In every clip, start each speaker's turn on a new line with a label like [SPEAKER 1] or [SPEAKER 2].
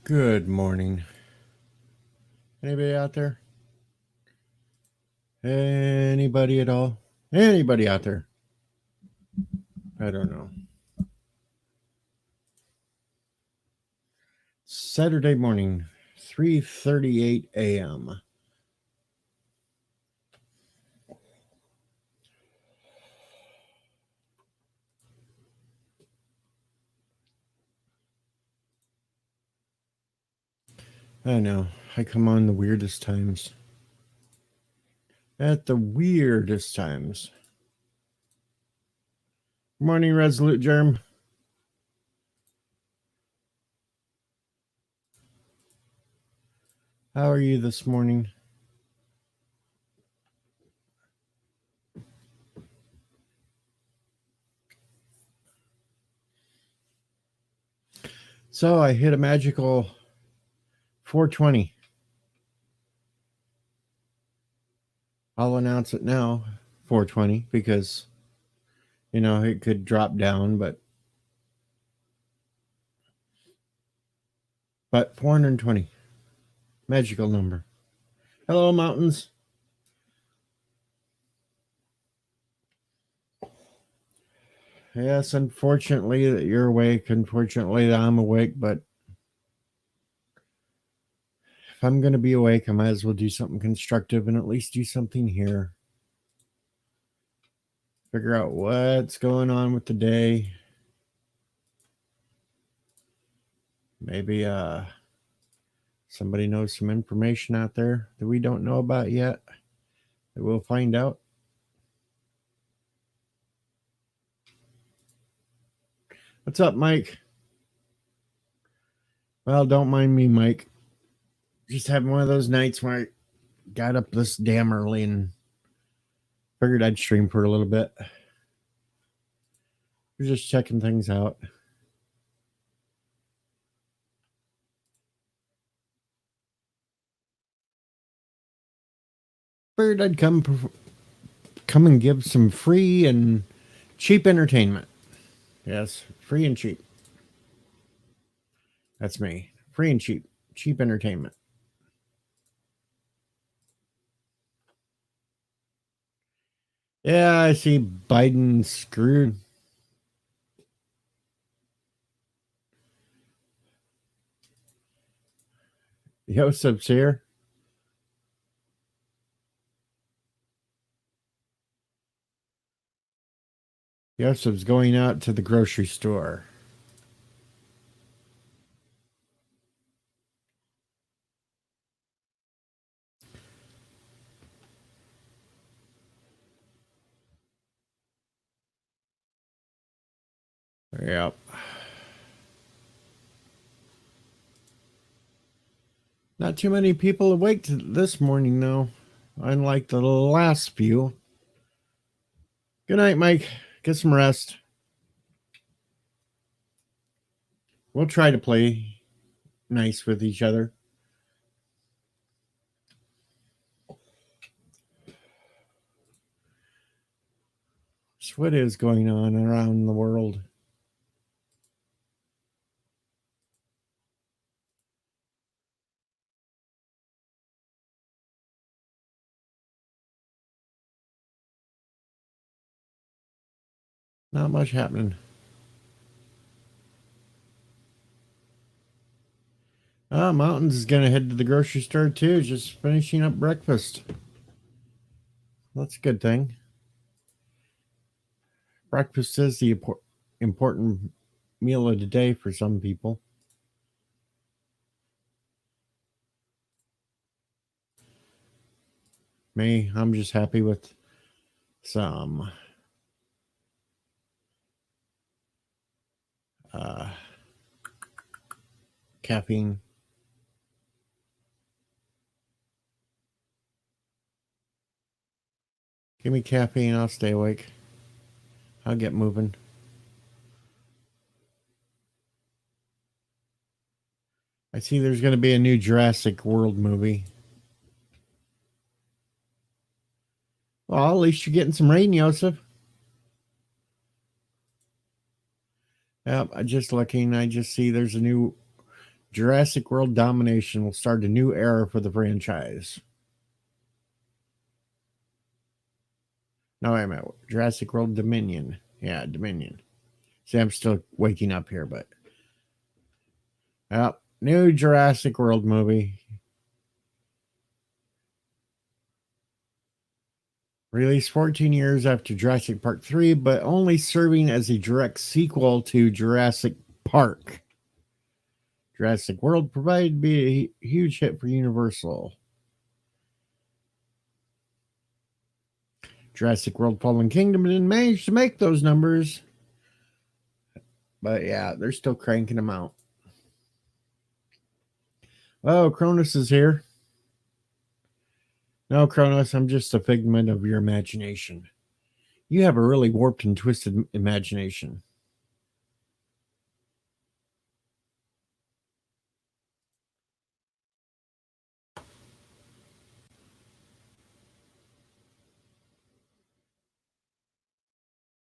[SPEAKER 1] Good morning. Anybody out there? Anybody at all? Anybody out there? I don't know. Saturday morning, 3:38 a.m. I know. I come on the weirdest times. At the weirdest times. Morning, Resolute Germ. How are you this morning? So I hit a magical 420. I'll announce it now, 420, because, it could drop down, but 420. Magical number. Hello, mountains. Yes, unfortunately that you're awake. Unfortunately that I'm awake, but if I'm going to be awake, I might as well do something constructive and at least do something here. Figure out what's going on with the day. Maybe somebody knows some information out there that we don't know about yet that we'll find out. What's up, Mike? Well, don't mind me, Mike. Just having one of those nights where I got up this damn early and figured I'd stream for a little bit. We're just checking things out. Figured I'd come and give some free and cheap entertainment. Yes, free and cheap. That's me. Free and cheap. Cheap entertainment. Yeah, I see Biden screwed. Yosef's here. Yosef's going out to the grocery store. Yep. Not too many people awake this morning, though, unlike the last few. Good night, Mike. Get some rest. We'll try to play nice with each other. So what is going on around the world? Not much happening. Mountains is going to head to the grocery store too, just finishing up breakfast. That's a good thing. Breakfast is the important meal of the day for some people. Me, I'm just happy with some caffeine. Give me caffeine, I'll stay awake. I'll get moving. I see there's going to be a new Jurassic World movie. Well, at least you're getting some rain, Yosef. Yep, I just looking. I just see there's a new Jurassic World domination will start a new era for the franchise. No, wait a minute. Jurassic World Dominion. Yeah, Dominion. See, I'm still waking up here, but. Well, new Jurassic World movie. Released 14 years after Jurassic Park 3, but only serving as a direct sequel to Jurassic Park. Jurassic World provided to be a huge hit for Universal. Jurassic World Fallen Kingdom didn't manage to make those numbers. But yeah, they're still cranking them out. Oh, Cronus is here. No, Cronus, I'm just a figment of your imagination. You have a really warped and twisted imagination.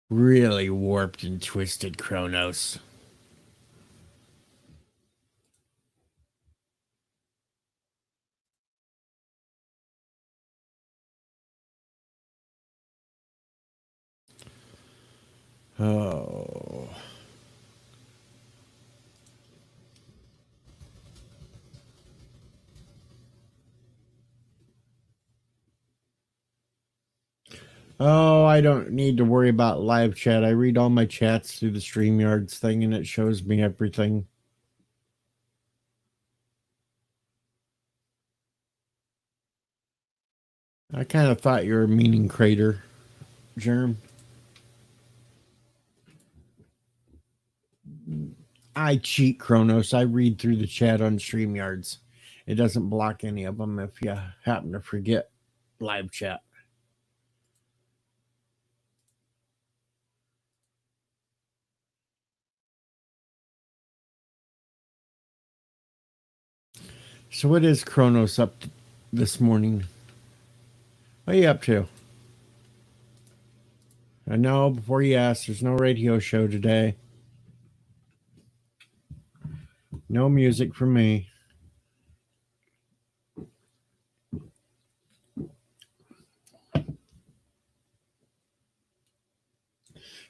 [SPEAKER 1] Really warped and twisted, Kronos. Oh. Oh, I don't need to worry about live chat. I read all my chats through the StreamYards thing and it shows me everything. I kind of thought you were a meaning crater, Germ. I cheat, Kronos. I read through the chat on StreamYards. It doesn't block any of them if you happen to forget live chat. So what is Kronos up to this morning? What are you up to? I know, before you ask, there's no radio show today. No music from me.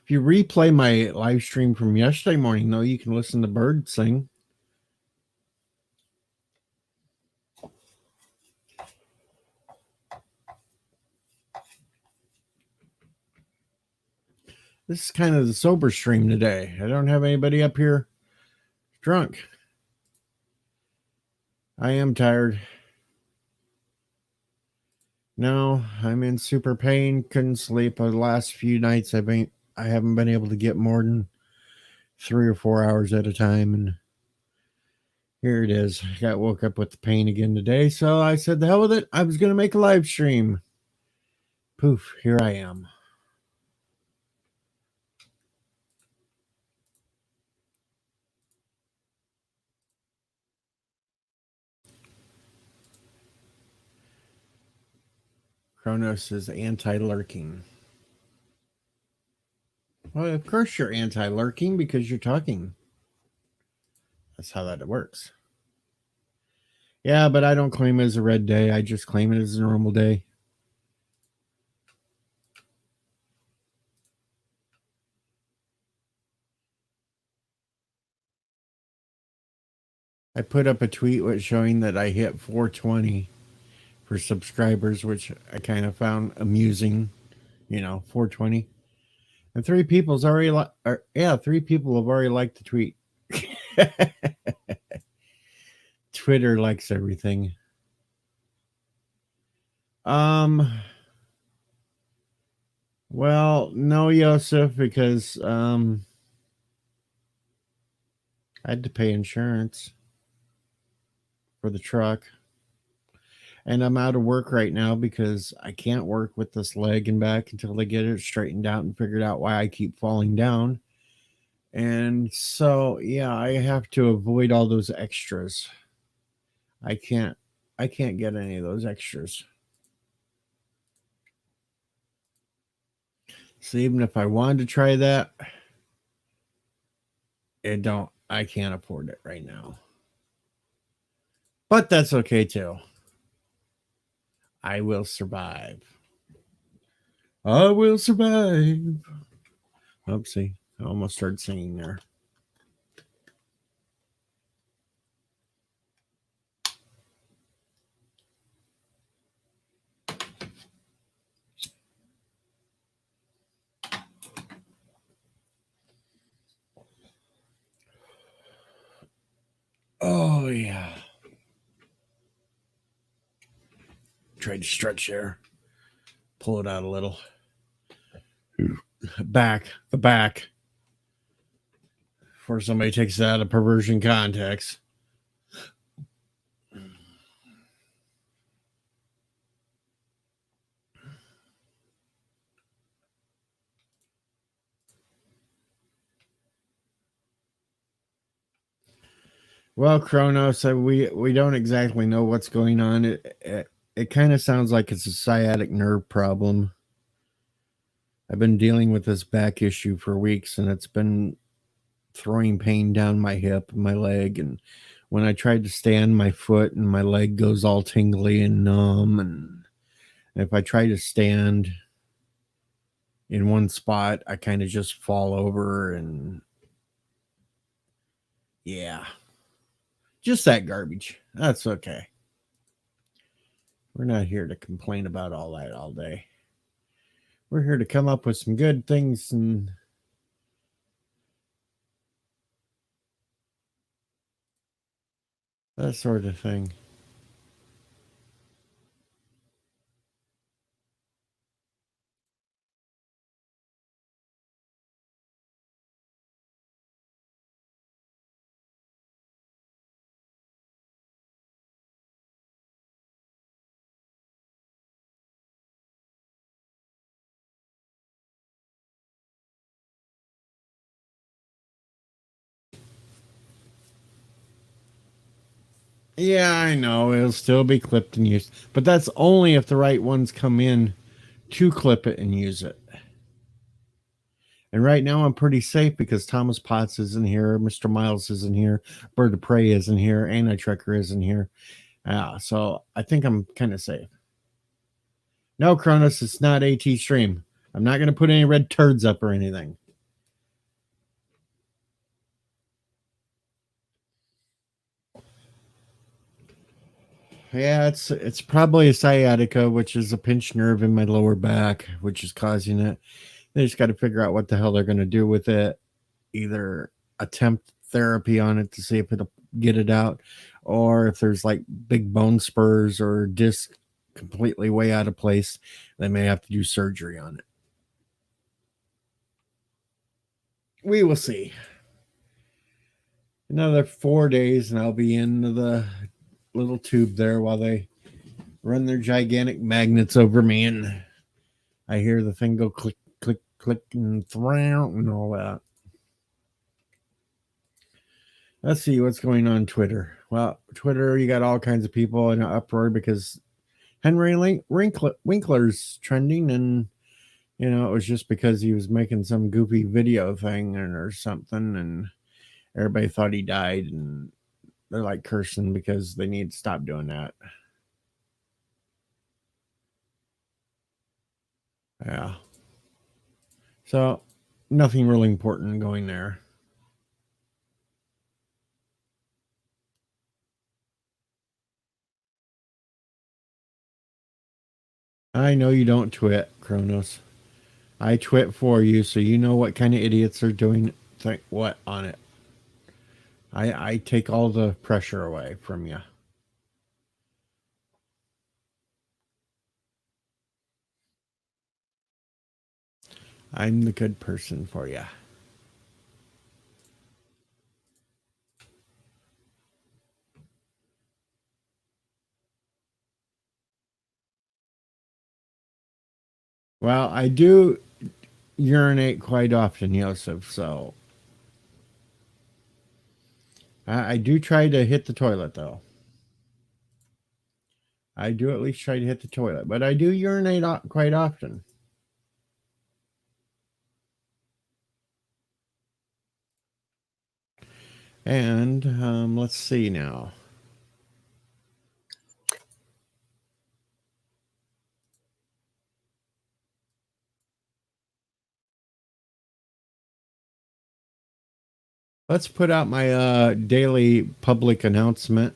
[SPEAKER 1] If you replay my live stream from yesterday morning, though, you can listen to birds sing. This is kind of the sober stream today. I don't have anybody up here drunk. I am tired. No, I'm in super pain. Couldn't sleep. The last few nights I haven't been able to get more than 3 or 4 hours at a time, and here it is. I got woke up with the pain again today, so I said the hell with it. I was going to make a live stream. Poof, here I am. Kronos is anti-lurking. Well, of course you're anti-lurking because you're talking. That's how that works. Yeah, but I don't claim it as a red day. I just claim it as a normal day. I put up a tweet showing that I hit 420 for subscribers, which I kind of found amusing. 420. And 3 people's already three people have already liked the tweet. Twitter likes everything. Well, no, Yosef, because I had to pay insurance for the truck. And I'm out of work right now because I can't work with this leg and back until they get it straightened out and figured out why I keep falling down. And so, yeah, I have to avoid all those extras. I can't get any of those extras. So even if I wanted to try that, I can't afford it right now. But that's okay too. I will survive. I will survive. Oopsie. I almost started singing there. Oh, yeah. Tried to stretch there. Pull it out a little. Back. The back. Before somebody takes it out of perversion context. Well, Kronos, we don't exactly know what's going on. It kind of sounds like it's a sciatic nerve problem. I've been dealing with this back issue for weeks, and it's been throwing pain down my hip, my leg, and when I tried to stand, my foot and my leg goes all tingly and numb. And if I try to stand in one spot, I kind of just fall over, and yeah, just that garbage. That's okay. We're not here to complain about all that all day. We're here to come up with some good things and that sort of thing. Yeah, I know. It'll still be clipped and used. But that's only if the right ones come in to clip it and use it. And right now I'm pretty safe because Thomas Potts isn't here, Mr. Miles isn't here, Bird of Prey isn't here, Anti Trekker isn't here. So I think I'm kind of safe. No, Cronus, it's not AT Stream. I'm not going to put any red turds up or anything. Yeah, it's probably a sciatica, which is a pinched nerve in my lower back, which is causing it. They just got to figure out what the hell they're going to do with it. Either attempt therapy on it to see if it'll get it out, or if there's like big bone spurs or disc completely way out of place, they may have to do surgery on it. We will see. Another 4 days, and I'll be in the little tube there while they run their gigantic magnets over me, and I hear the thing go click, click, click, and throw and all that. Let's see what's going on Twitter. Well, Twitter, you got all kinds of people in an uproar because Henry Winkler's trending, and it was just because he was making some goofy video thing or something, and everybody thought he died, and they're like cursing because they need to stop doing that. Yeah. So nothing really important going there. I know you don't twit, Kronos. I twit for you, so you know what kind of idiots are doing what on it. I take all the pressure away from you. I'm the good person for you. Well, I do urinate quite often, Yosef, so I do try to hit the toilet, though. I do at least try to hit the toilet, but I do urinate quite often. And let's see now. Let's put out my daily public announcement.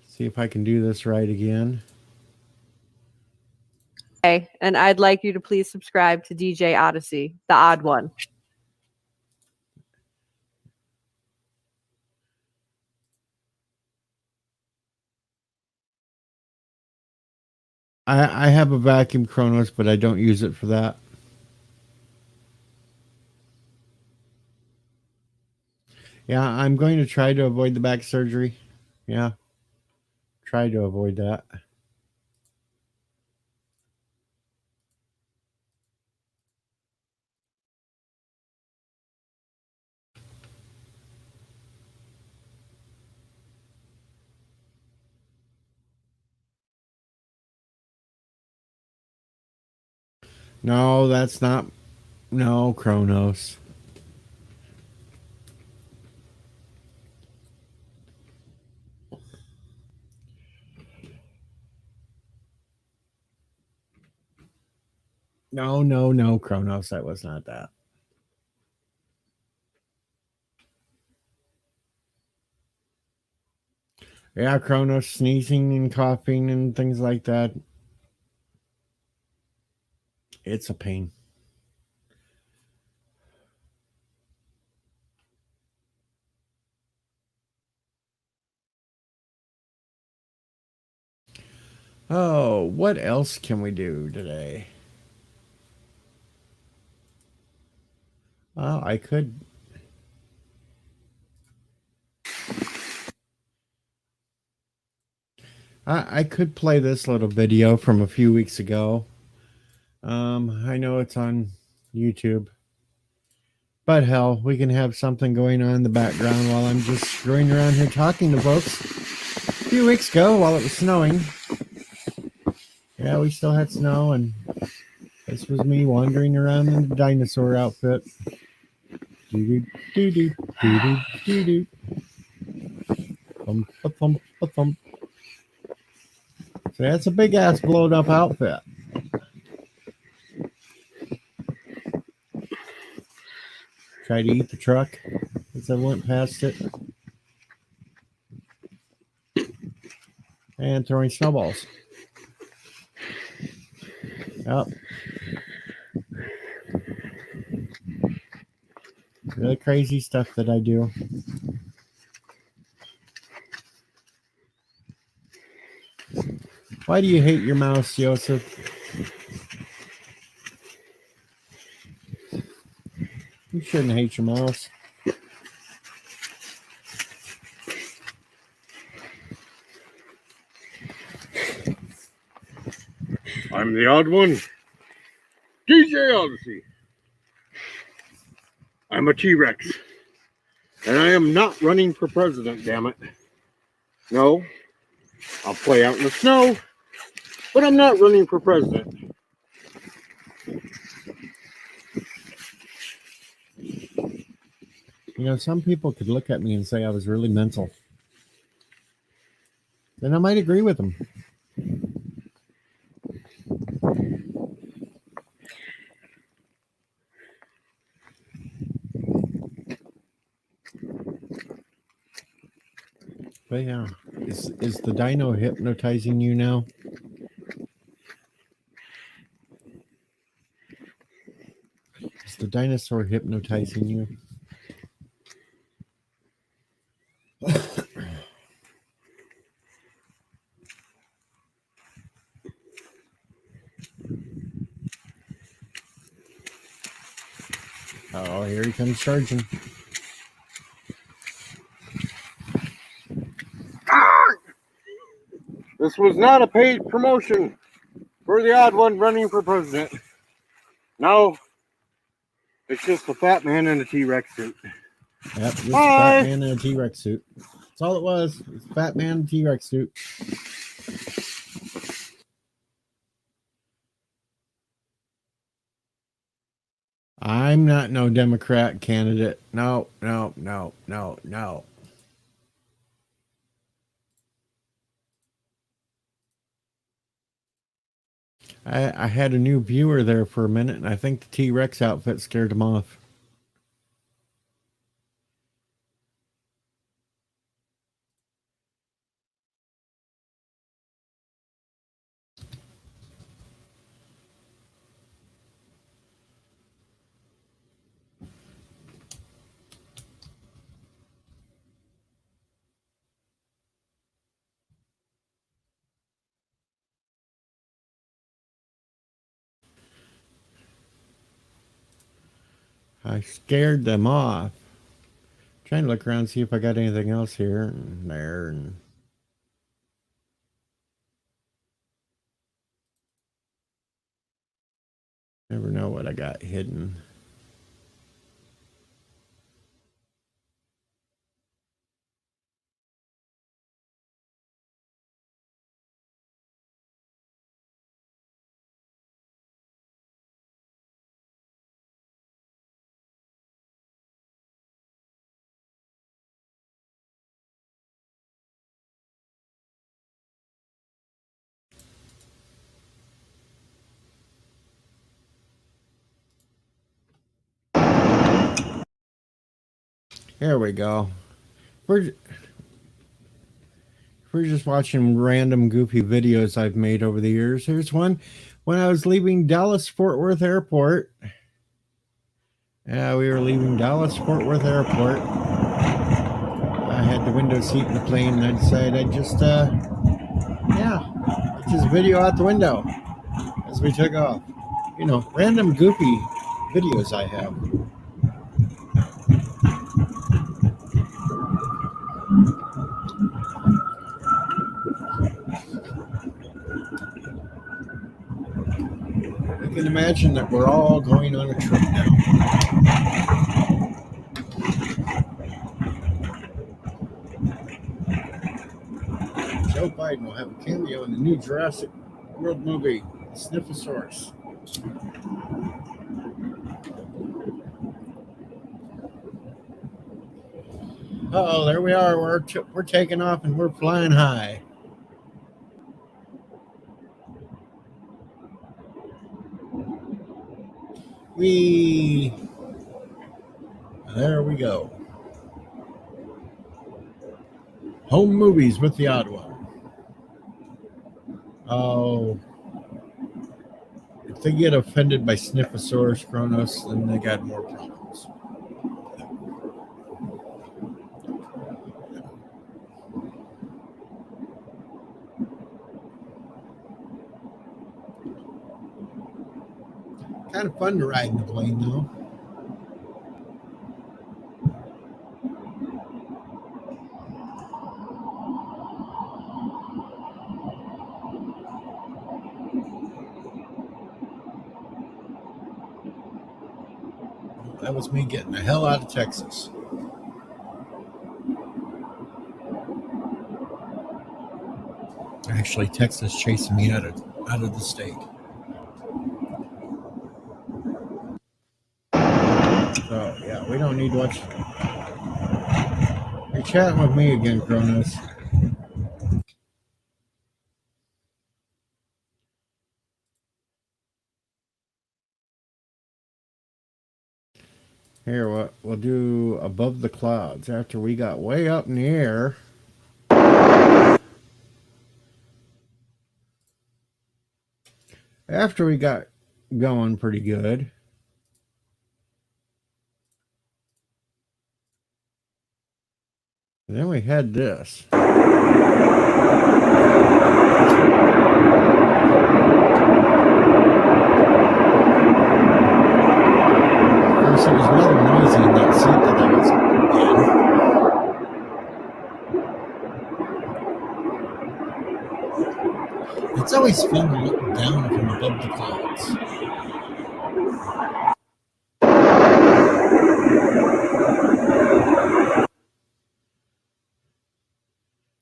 [SPEAKER 1] See if I can do this right again.
[SPEAKER 2] Okay, and I'd like you to please subscribe to DJ Odyssey, the odd one.
[SPEAKER 1] I have a vacuum Kronos, but I don't use it for that. Yeah, I'm going to try to avoid the back surgery. Yeah, try to avoid that. No, that's not. No, Kronos. No, Kronos. That was not that. Yeah, Kronos sneezing and coughing and things like that. It's a pain. Oh, what else can we do today? Well, I could. I could play this little video from a few weeks ago. I know it's on YouTube. But hell, we can have something going on in the background while I'm just screwing around here talking to folks. A few weeks ago, while it was snowing, yeah, we still had snow, and this was me wandering around in the dinosaur outfit. Doo doo doo doo doo doo doo. Thump a thump a thump. So that's a big ass blown up outfit. Tried to eat the truck as I went past it. And throwing snowballs. Yep. Really crazy stuff that I do. Why do you hate your mouse, Joseph? You shouldn't hate your mouse.
[SPEAKER 3] I'm the odd one. DJ Odyssey. I'm a T-Rex. And I am not running for president, damn it. No. I'll play out in the snow, but I'm not running for president.
[SPEAKER 1] You know, some people could look at me and say I was really mental. Then I might agree with them. But yeah, is the dino hypnotizing you now? Is the dinosaur hypnotizing you? Oh, here he comes charging.
[SPEAKER 3] This was not a paid promotion for the odd one running for president. No. It's just a fat man in a T-Rex suit.
[SPEAKER 1] Yep, just a fat man in a T-Rex suit. That's all it was. It's a fat man in a T-Rex suit. I'm not no Democrat candidate. No. I had a new viewer there for a minute, and I think the T-Rex outfit scared him off. I scared them off. Trying to look around and see if I got anything else here and there and never know what I got hidden. Here we go. We're just watching random goofy videos I've made over the years. Here's one when I was leaving Dallas Fort Worth Airport. Yeah, we were leaving Dallas Fort Worth Airport. I had the window seat in the plane, and I decided I'd just video out the window as we took off. You know, random goofy videos I have. You can imagine that we're all going on a trip now. Joe Biden will have a cameo in the new Jurassic World movie, Sniffosaurus. Oh, there we are. We're taking off and we're flying high. There we go. Home movies with the Odd One. Oh, if they get offended by Sniffosaurus Kronos, then they got more problems. Kind of fun to ride in the plane, though. That was me getting the hell out of Texas. Actually, Texas chasing me out of the state. So, yeah, we don't need to watch. You're chatting with me again, Kronos. Here, what we'll do above the clouds after we got way up in the air. After we got going pretty good. And then we had this. It was rather noisy in that seat that I was in. It's always fun to look down from above the clouds.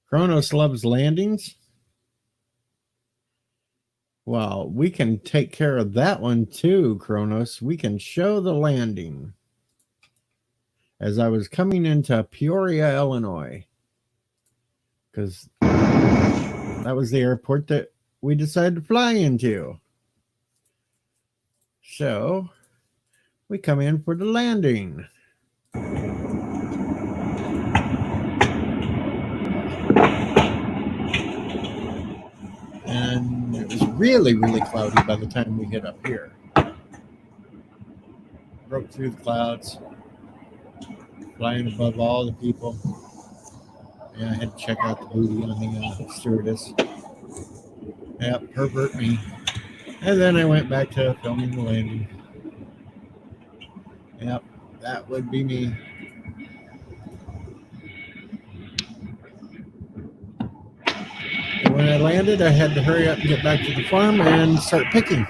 [SPEAKER 1] Kronos loves landings. Well, we can take care of that one too, Kronos. We can show the landing. As I was coming into Peoria, Illinois, because that was the airport that we decided to fly into. So we come in for the landing. And it was really, really cloudy by the time we hit up here. Broke through the clouds, flying above all the people. Yeah, I had to check out the booty on the stewardess. Yep, pervert me. And then I went back to filming the landing. Yep, That would be me. And when I landed, I had to hurry up and get back to the farm and start picking.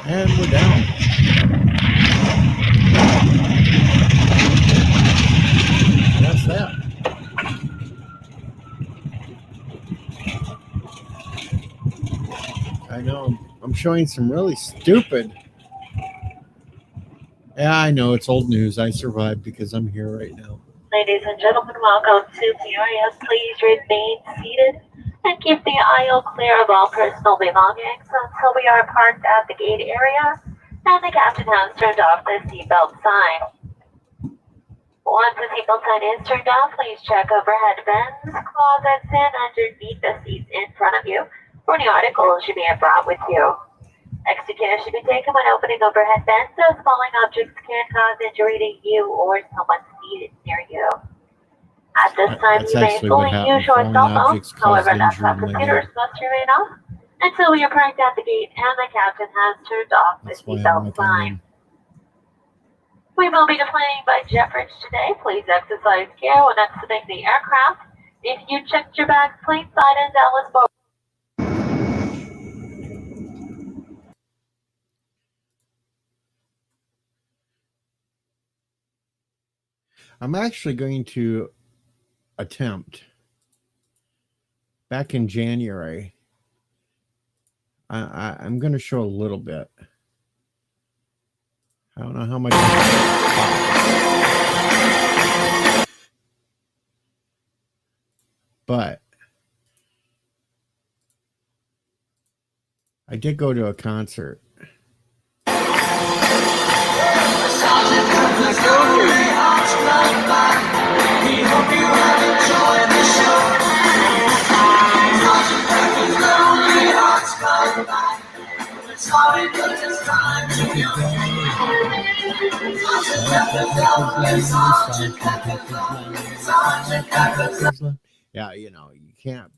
[SPEAKER 1] And we're down. That's that. I know. I'm showing some really stupid. Yeah, I know. It's old news. I survived because I'm here right now.
[SPEAKER 4] Ladies and gentlemen, welcome to Peoria. Please remain seated and keep the aisle clear of all personal belongings until we are parked at the gate area and the captain has turned off the seatbelt sign. Once the seatbelt sign is turned off, please check overhead bins, closets, and underneath the seats in front of you for any articles you may have brought with you. Extra care should be taken when opening overhead bins, as falling objects can cause injury to you or someone seated near you. At this time,
[SPEAKER 1] That's
[SPEAKER 4] you may
[SPEAKER 1] actually what
[SPEAKER 4] fully
[SPEAKER 1] happened.
[SPEAKER 4] use your
[SPEAKER 1] Falling
[SPEAKER 4] cell phone.
[SPEAKER 1] objects caused
[SPEAKER 4] However,
[SPEAKER 1] injury
[SPEAKER 4] laptop
[SPEAKER 1] to my
[SPEAKER 4] computers
[SPEAKER 1] head.
[SPEAKER 4] must remain off until we are parked at the gate and the captain has turned off the
[SPEAKER 1] That's why I'm
[SPEAKER 4] seatbelt
[SPEAKER 1] like
[SPEAKER 4] sign.
[SPEAKER 1] I'm.
[SPEAKER 4] We will be deploying by Jeffridge today. Please exercise care when exiting the aircraft. If you checked your bags, please slide in Dallas Fort.
[SPEAKER 1] I'm actually going to attempt back in January. I'm going to show a little bit. I don't know how much. But I did go to a concert. Yeah, you know, you can't.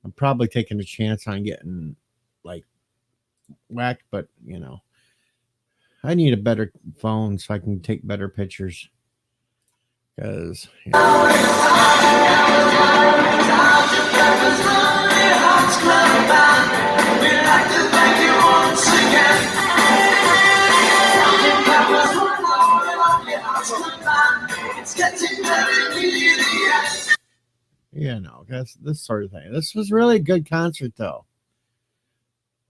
[SPEAKER 1] I'm probably taking a chance on getting like whacked, but you know, I need a better phone so I can take better pictures. Because you know, that's this sort of thing. This was really a good concert, though.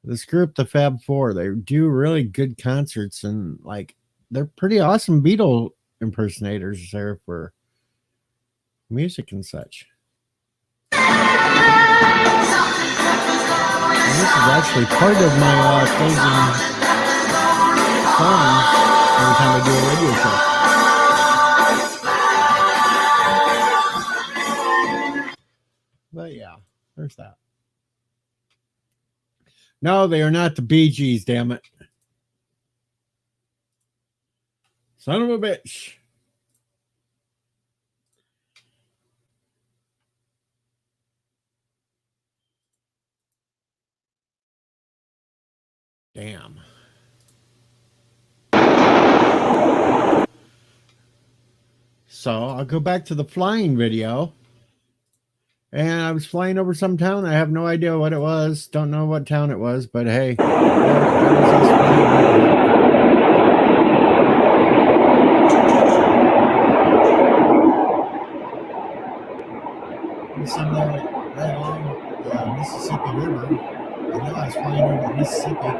[SPEAKER 1] This group, the Fab Four, they do really good concerts, and like they're pretty awesome Beatle impersonators there for music and such. And this is actually part of my closing songs every time I do a radio show. But yeah, there's that. No, they are not the Bee Gees, damn it. Son of a bitch. Damn. So I'll go back to the flying video. And I was flying over some town. I have no idea what it was. Don't know what town it was, but hey. Somewhere right along the Mississippi River. I know I was flying over Mississippi.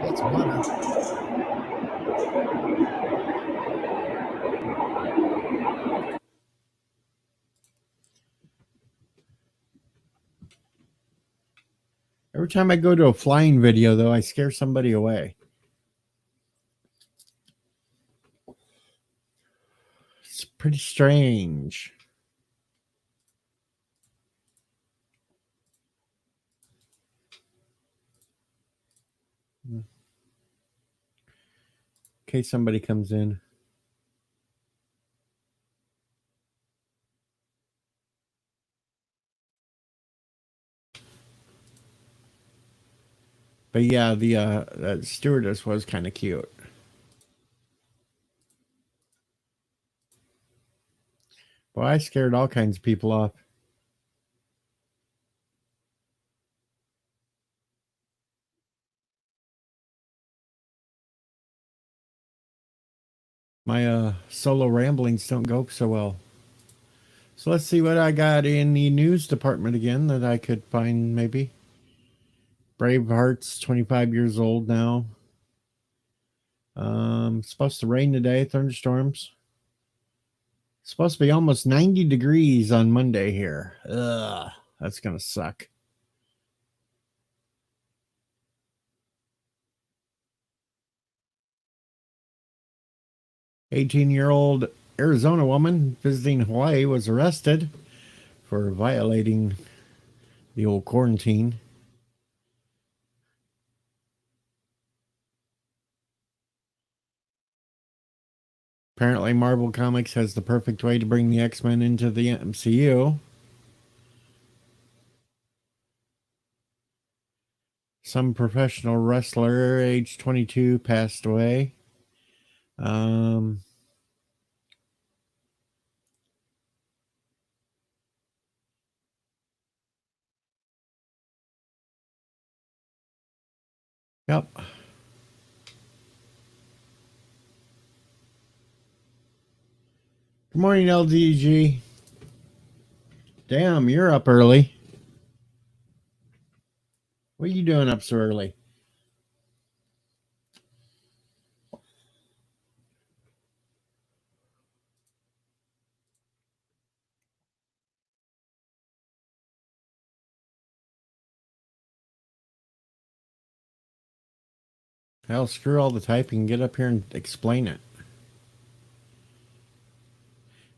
[SPEAKER 1] That's water. Every time I go to a flying video, though, I scare somebody away. It's pretty strange. In case somebody comes in. But yeah, the stewardess was kind of cute. Well, I scared all kinds of people off. My solo ramblings don't go so well. So let's see what I got in the news department again that I could find maybe. Braveheart's 25 years old now. Supposed to rain today, thunderstorms. Supposed to be almost 90 degrees on Monday here. Ugh, that's going to suck. "18-year-old Arizona woman visiting Hawaii was arrested for violating the old quarantine. Apparently, Marvel Comics has the perfect way to bring the X-Men into the MCU. Some professional wrestler, age 22, passed away. Yep. Good morning, LDG. Damn, you're up early. What are you doing up so early? Hell, screw all the typing. Get up here and explain it.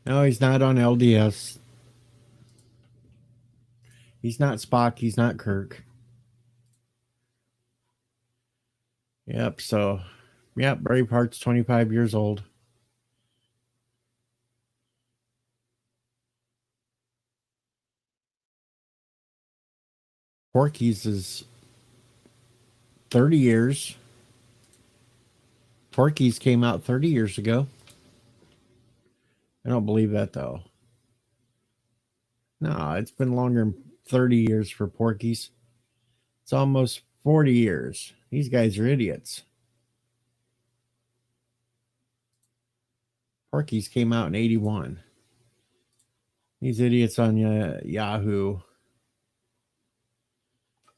[SPEAKER 1] No, he's not on LDS. He's not Spock. He's not Kirk. Yep, so, yep, Braveheart's 25 years old. Porky's is 30 years. Porky's came out 30 years ago. I don't believe that, though. No, it's been longer than 30 years for Porky's. It's almost 40 years. These guys are idiots. Porky's came out in 81. These idiots on Yahoo.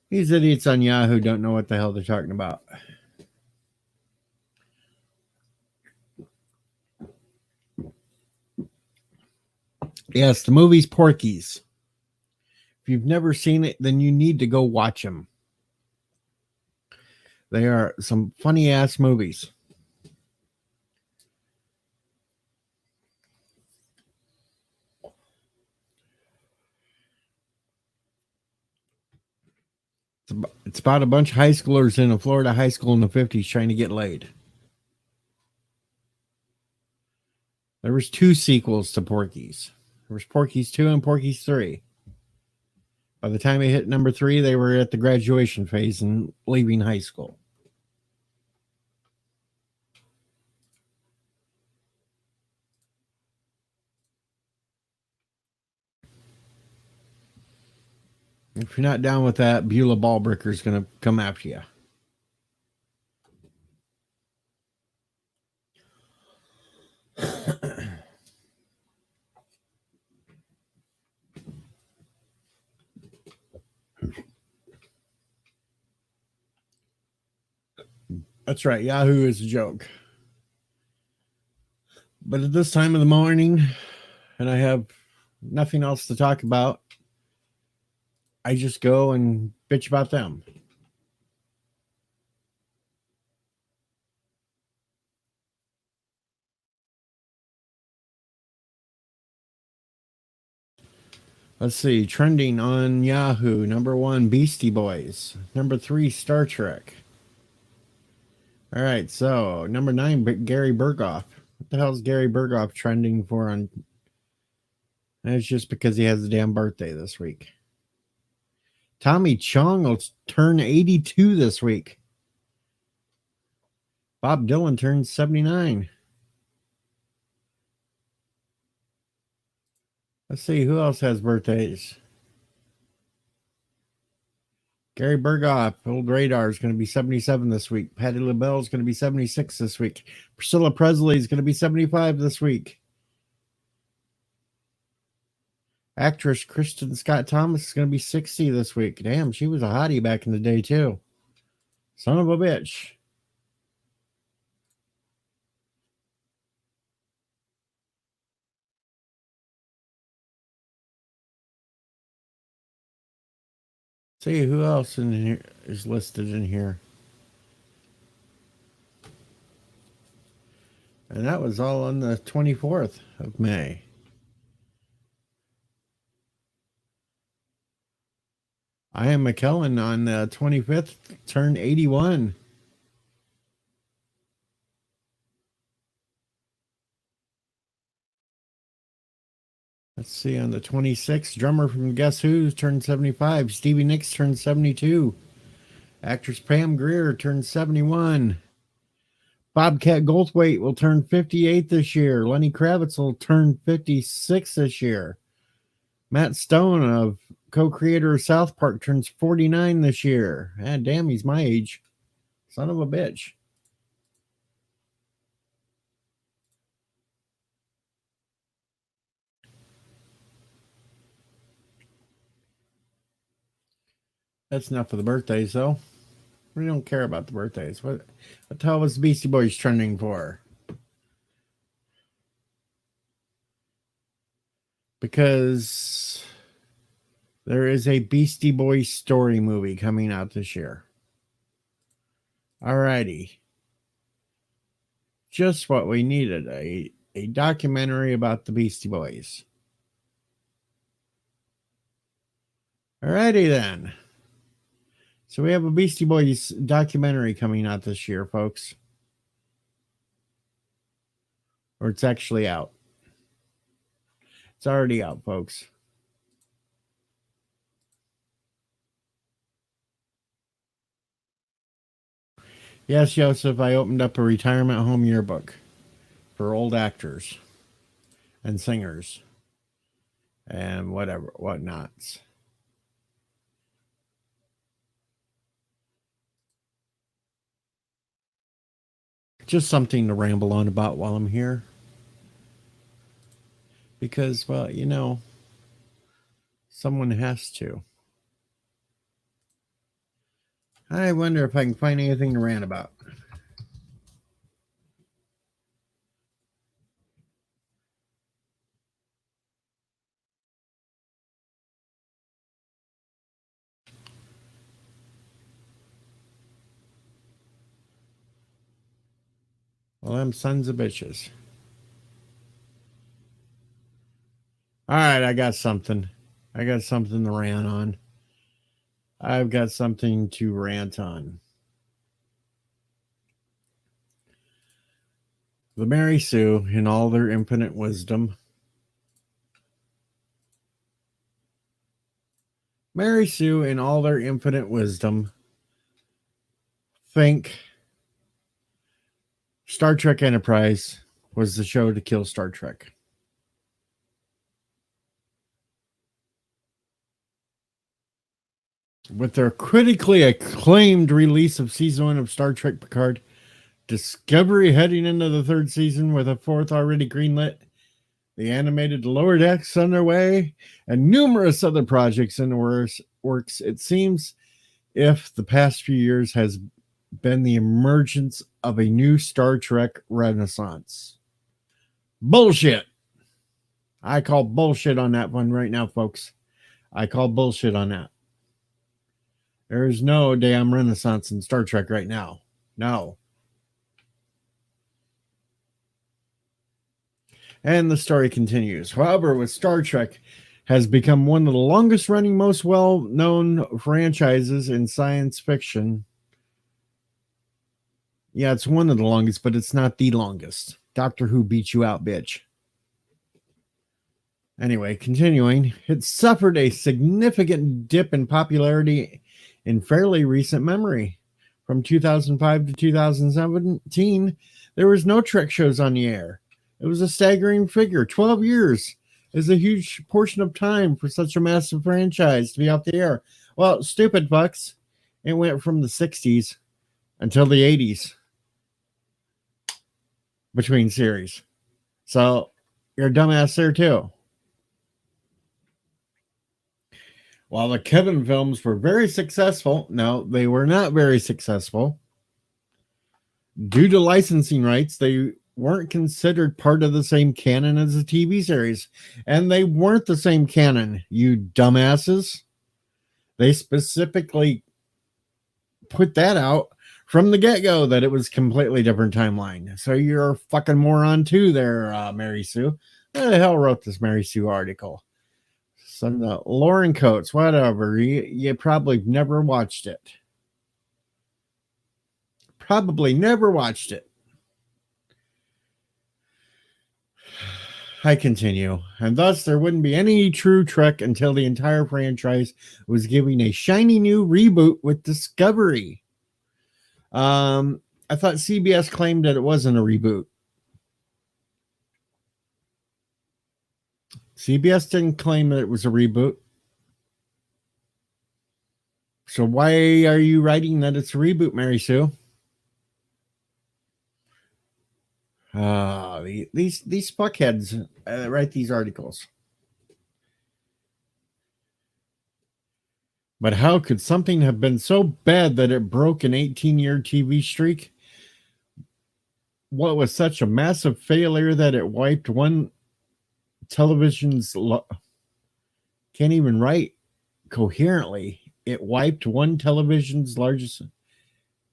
[SPEAKER 1] These idiots on Yahoo don't know what the hell they're talking about. Yes, the movie's Porky's. If you've never seen it, then you need to go watch them. They are some funny ass movies. It's about a bunch of high schoolers in a Florida high school in the 50s trying to get laid. There was 2 sequels to Porky's. There was Porky's 2 and Porky's 3. By the time they hit number 3, they were at the graduation phase and leaving high school. If you're not down with that, Beulah Ballbricker is going to come after you. That's right. Yahoo is a joke. But at this time of the morning, and I have nothing else to talk about, I just go and bitch about them. Let's see. Trending on Yahoo. Number 1, Beastie Boys. Number 3, Star Trek. All right, so number 9, Gary Berghoff. What the hell is Gary Berghoff trending for on? And it's just because he has a damn birthday this week. Tommy Chong will turn 82 this week. Bob Dylan turns 79. Let's see who else has birthdays. Gary Berghoff, Old Radar, is going to be 77 this week. Patti LaBelle is going to be 76 this week. Priscilla Presley is going to be 75 this week. Actress Kristen Scott Thomas is going to be 60 this week. Damn, she was a hottie back in the day, too. Son of a bitch. See who else in here is listed in here. And that was all on the 24th of May. Ian McKellen on the 25th turned 81. Let's see, on the 26th, drummer from Guess Who turned 75. Stevie Nicks turned 72. Actress Pam Grier turned 71. Bobcat Goldthwait will turn 58 this year. Lenny Kravitz will turn 56 this year. Matt Stone, of co-creator of South Park, turns 49 this year. Ah, damn, he's my age. Son of a bitch. That's enough for the birthdays, though. We don't care about the birthdays. What the hell was the Beastie Boys trending for? Because there is a Beastie Boys story movie coming out this year. Alrighty. Just what we needed. A documentary about the Beastie Boys. Alrighty then. So we have a Beastie Boys documentary coming out this year, folks. Or it's actually out. It's already out, folks. Yes, Joseph, I opened up a retirement home yearbook for old actors and singers and whatnots. Just something to ramble on about while I'm here. Because, well, you know, someone has to. I wonder if I can find anything to rant about. Well, them sons of bitches. All right, I got something. I got something to rant on. I've got something to rant on. The Mary Sue, in all their infinite wisdom. Mary Sue, in all their infinite wisdom, think Star Trek Enterprise was the show to kill Star Trek. With their critically acclaimed release of season 1 of Star Trek Picard, Discovery heading into the 3rd season with a 4th already greenlit, the animated Lower Decks underway, and numerous other projects in the works, it seems if the past few years has been the emergence of a new Star Trek renaissance. Bullshit. I call bullshit on that one right now, folks. I call bullshit on that. There's no damn renaissance in Star Trek right now. No. And the story continues. However, with Star Trek has become one of the longest running, most well-known franchises in science fiction. Yeah, it's one of the longest, but it's not the longest. Doctor Who beat you out, bitch. Anyway, continuing, it suffered a significant dip in popularity in fairly recent memory. From 2005 to 2017, there was no Trek shows on the air. It was a staggering figure. 12 years is a huge portion of time for such a massive franchise to be off the air. Well, stupid fucks. It went from the 60s until the 80s between series. So you're a dumbass there too. While the Kevin films were very successful, no, they were not very successful. Due to licensing rights, they weren't considered part of the same canon as the TV series. And they weren't the same canon, you dumbasses. They specifically put that out from the get-go that it was completely different timeline. So you're a fucking moron too there, Mary Sue. Who the hell wrote this Mary Sue article? Some Lauren Coates, whatever. You probably never watched it. Probably never watched it. I continue. And thus there wouldn't be any true Trek until the entire franchise was giving a shiny new reboot with Discovery. I thought CBS claimed that it wasn't a reboot. CBS didn't claim that it was a reboot. So why are you writing that it's a reboot, Mary Sue? These fuckheads write these articles. But how could something have been so bad that it broke an 18-year TV streak? What was such a massive failure that it wiped one television's... Can't even write coherently. It wiped one television's largest...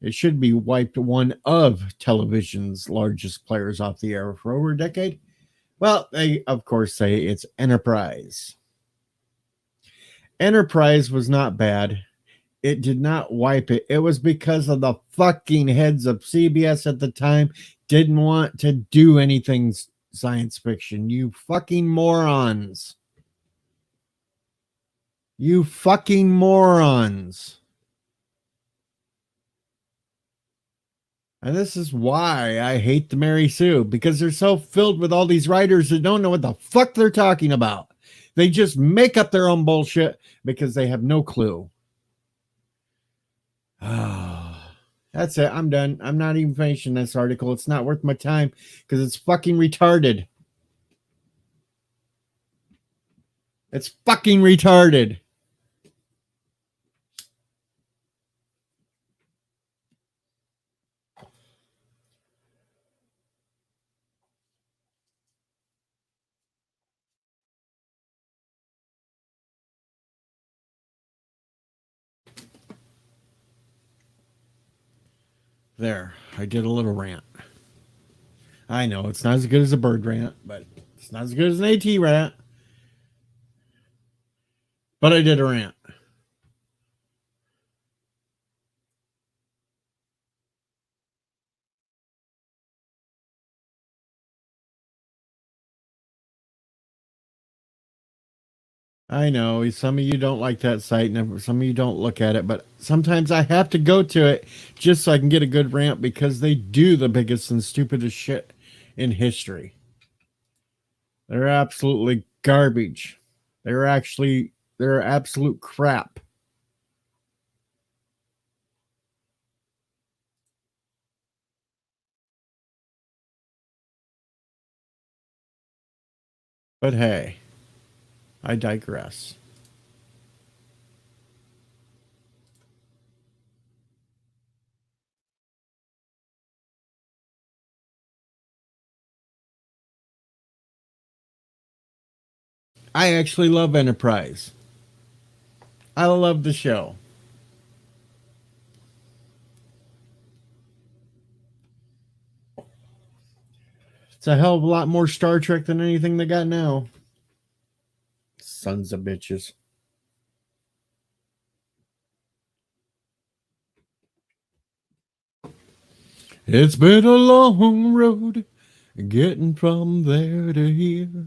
[SPEAKER 1] It should be wiped one of television's largest players off the air for over a decade. Well, they, of course, say it's Enterprise. Enterprise was not bad. It did not wipe it. It was because of the fucking heads of CBS at the time didn't want to do anything science fiction. You fucking morons. You fucking morons. And this is why I hate the Mary Sue, because they're so filled with all these writers that don't know what the fuck they're talking about. They just make up their own bullshit because they have no clue. That's it. I'm done. I'm not even finishing this article. It's not worth my time because it's fucking retarded. It's fucking retarded. There, I did a little rant. I know it's not as good as a bird rant, but it's not as good as an AT rant. But I did a rant. I know some of you don't like that site and some of you don't look at it, but sometimes I have to go to it just so I can get a good rant because they do the biggest and stupidest shit in history. They're absolutely garbage. They're absolute crap. But hey, I digress. I actually love Enterprise. I love the show. It's a hell of a lot more Star Trek than anything they got now. Sons of bitches. It's been a long road getting from there to here.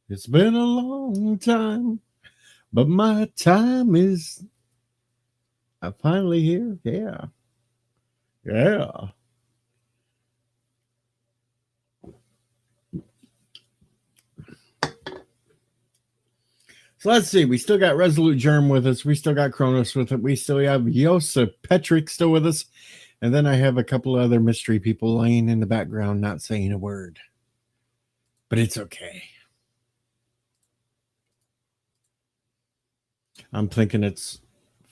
[SPEAKER 1] It's been a long time, but my time is finally here. Yeah. Yeah. So let's see. We still got Resolute Germ with us. We still got Kronos with it. We still have Joseph Petrick still with us. And then I have a couple of other mystery people laying in the background, not saying a word. But it's okay. I'm thinking it's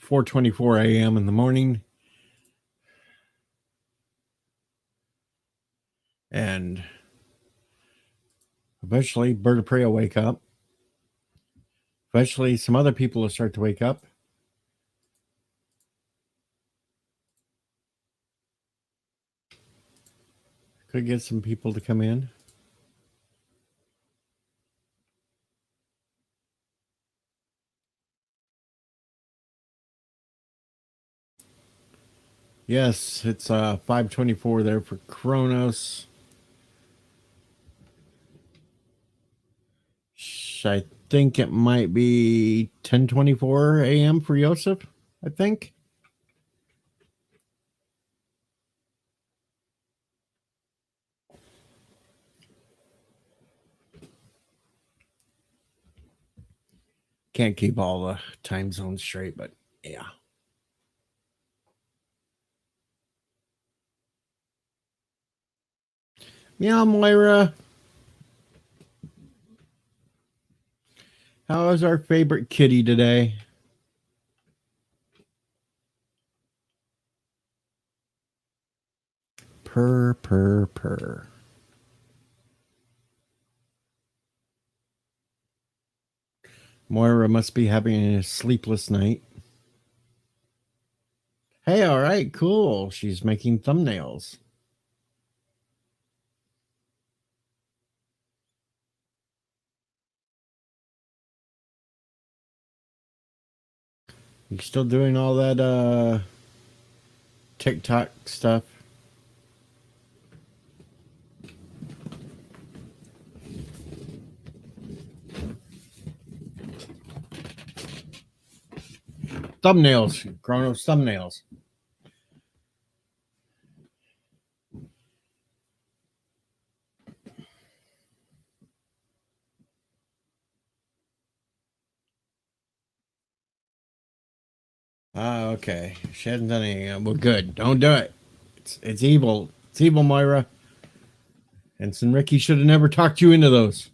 [SPEAKER 1] 4:24 a.m. in the morning. And eventually Bird of Prey will wake up. Eventually some other people will start to wake up. Could get some people to come in. Yes, it's 5:24 there for Kronos. I think it might be 10:24 a.m. for Joseph, I think. Can't keep all the time zones straight, but yeah. Meow, Moira. How is our favorite kitty today? Purr, purr, purr. Moira must be having a sleepless night. Hey, all right, cool. She's making thumbnails. You still doing all that TikTok stuff? Thumbnails, Kronos thumbnails. Ah, okay. She hasn't done anything. Well, good. Don't do it. It's evil. It's evil, Moira. Ensign Ricky should have never talked you into those.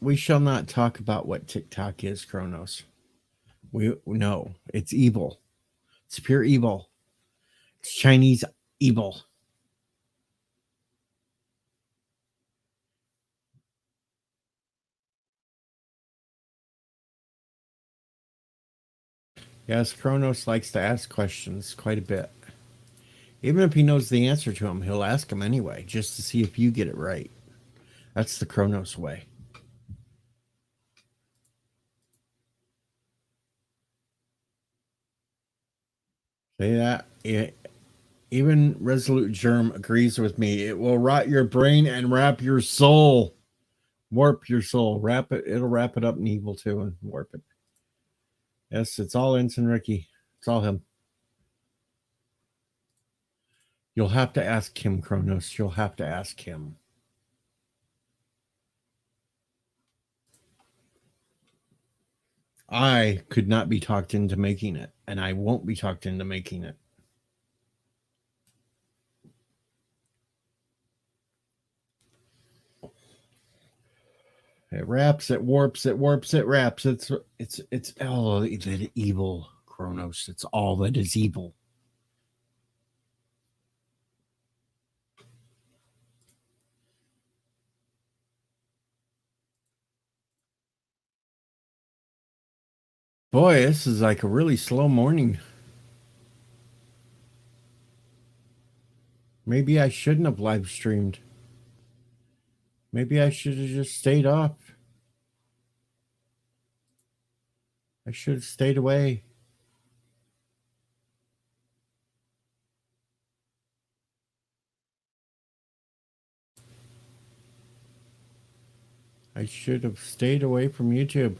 [SPEAKER 1] We shall not talk about what TikTok is, Kronos. We no, it's evil. It's pure evil. It's Chinese evil. Yes, Kronos likes to ask questions quite a bit. Even if he knows the answer to them, he'll ask them anyway, just to see if you get it right. That's the Kronos way. Say that. Even Resolute Germ agrees with me. It will rot your brain and wrap your soul. Warp your soul. Wrap it. It'll wrap it up in evil too and warp it. Yes, it's all Ensign Ricky. It's all him. You'll have to ask him, Kronos. You'll have to ask him. I could not be talked into making it, and I won't be talked into making it. It wraps, it warps, it warps, it wraps. It's all that evil, Kronos. It's all that is evil. Boy, this is like a really slow morning. Maybe I shouldn't have live streamed. Maybe I should have just stayed up. I should have stayed away. I should have stayed away from YouTube.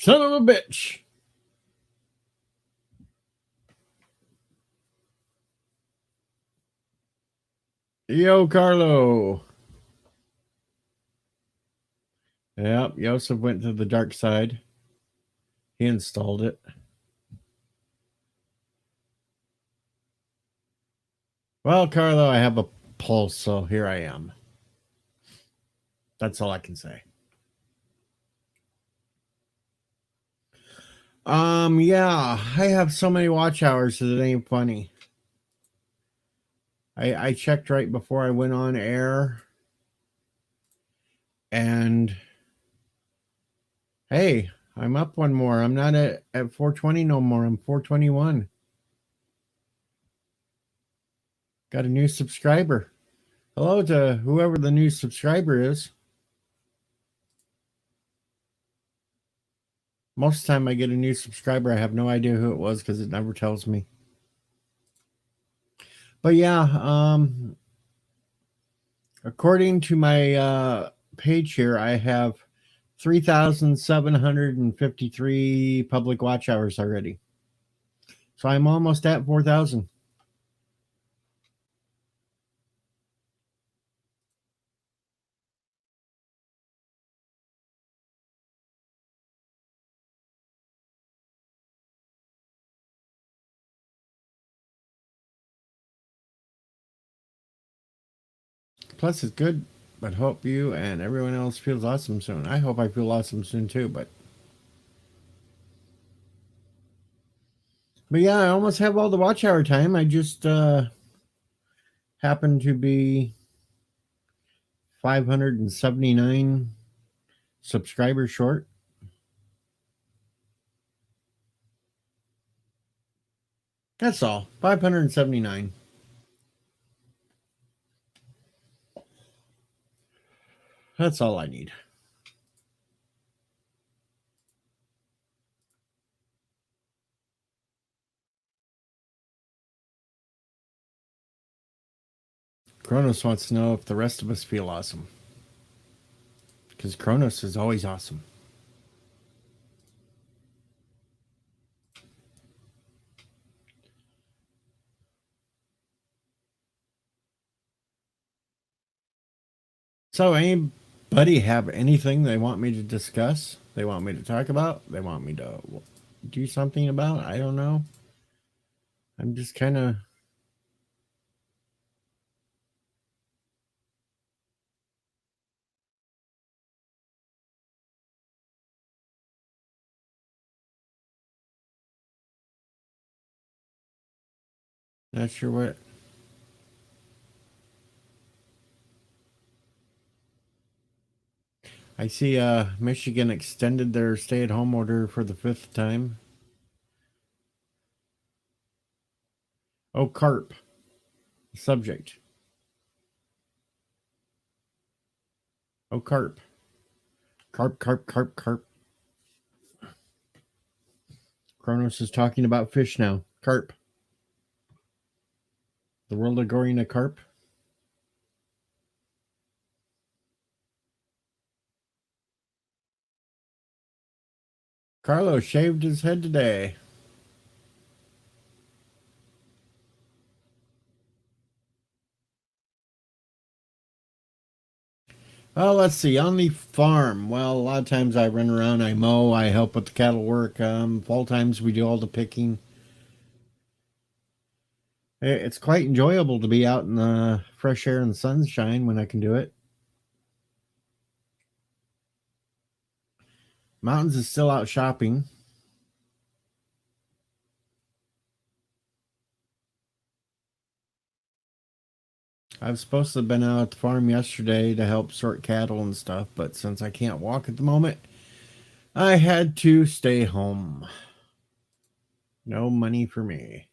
[SPEAKER 1] Son of a bitch. Yo, Carlo. Yep, Yosef went to the dark side. He installed it. Well, Carlo, I have a pulse, so here I am. That's all I can say. Yeah, I have so many watch hours that it ain't funny. I checked right before I went on air. And hey, I'm up one more. I'm not at 420 no more. I'm 421. Got a new subscriber. Hello to whoever the new subscriber is. Most of the time I get a new subscriber, I have no idea who it was because it never tells me. But yeah, according to my page here, I have 3,753 public watch hours already. So I'm almost at 4,000. Plus, it's good, but hope you and everyone else feels awesome soon. I hope I feel awesome soon too, but yeah, I almost have all the watch hour time. I just happen to be 579 subscribers short. That's all. 579. That's all I need. Kronos wants to know if the rest of us feel awesome. Because Kronos is always awesome. So, anybody have anything they want me to discuss? They want me to talk about? They want me to do something about? I don't know. I'm just kind of... not sure what... I see Michigan extended their stay-at-home order for the 5th time. Oh, carp. Subject. Oh, carp. Carp, carp, carp, carp. Kronos is talking about fish now. Carp. The world of going to carp. Carlos shaved his head today. Oh, let's see. On the farm, well, a lot of times I run around, I mow, I help with the cattle work. Fall times we do all the picking. It's quite enjoyable to be out in the fresh air and sunshine when I can do it. Mountains is still out shopping. I was supposed to have been out at the farm yesterday to help sort cattle and stuff, but since I can't walk at the moment, I had to stay home. No money for me.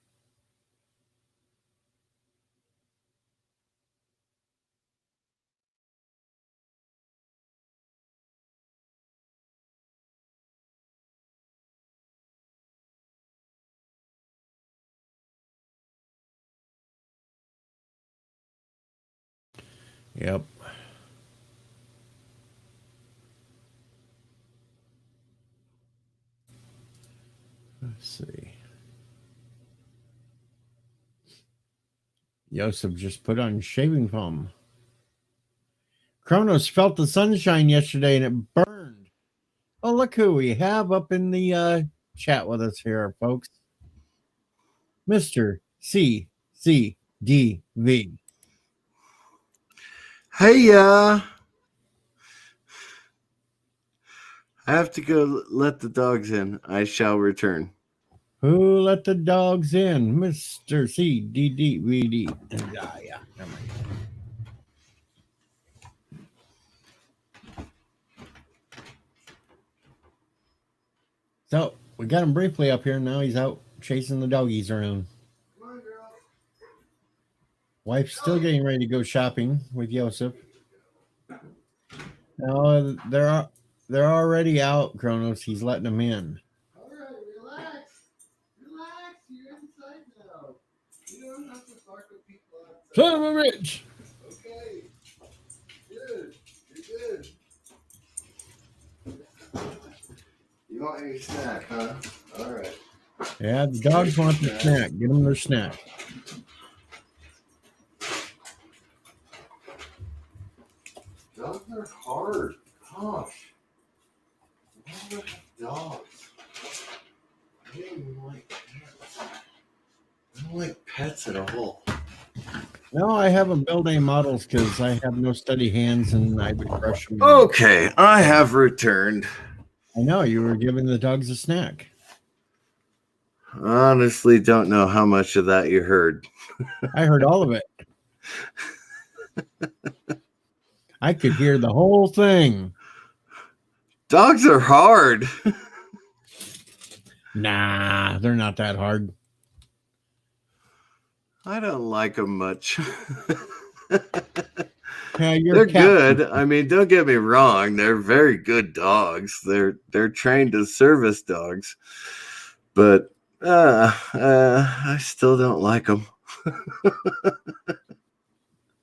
[SPEAKER 1] Yep. Let's see. Yosef just put on shaving foam. Kronos felt the sunshine yesterday and it burned. Oh, look who we have up in the chat with us here, folks. Mr. CCDV.
[SPEAKER 5] Hey, I have to go let the dogs in. I shall return.
[SPEAKER 1] Who let the dogs in? Mr. CDDVD. Yeah, never mind. So, we got him briefly up here. Now he's out chasing the doggies around. Wife's still getting ready to go shopping with Yosef. No, they're already out, Kronos. He's letting them in.
[SPEAKER 5] All right, relax. Relax. You're inside now. You don't have to bark at people outside.
[SPEAKER 1] Son of a bitch!
[SPEAKER 5] Okay. Good. You're good. You want any snack, huh? All right.
[SPEAKER 1] Yeah, the dogs want the snack. Get them their snack.
[SPEAKER 5] Dogs are hard. Gosh. Why do I have dogs? I don't even like pets. I don't like pets at all.
[SPEAKER 1] No, I haven't built any models because I have no steady hands and I would crush them.
[SPEAKER 5] Okay, I have returned.
[SPEAKER 1] I know, you were giving the dogs a snack.
[SPEAKER 5] Honestly, don't know how much of that you heard.
[SPEAKER 1] I heard all of it. I could hear the whole thing.
[SPEAKER 5] Dogs are hard.
[SPEAKER 1] Nah, they're not that hard.
[SPEAKER 5] I don't like them much.
[SPEAKER 1] Yeah, you're
[SPEAKER 5] They're
[SPEAKER 1] captain.
[SPEAKER 5] good. I mean, don't get me wrong. They're very good dogs. They're trained as service dogs, but I still don't like them.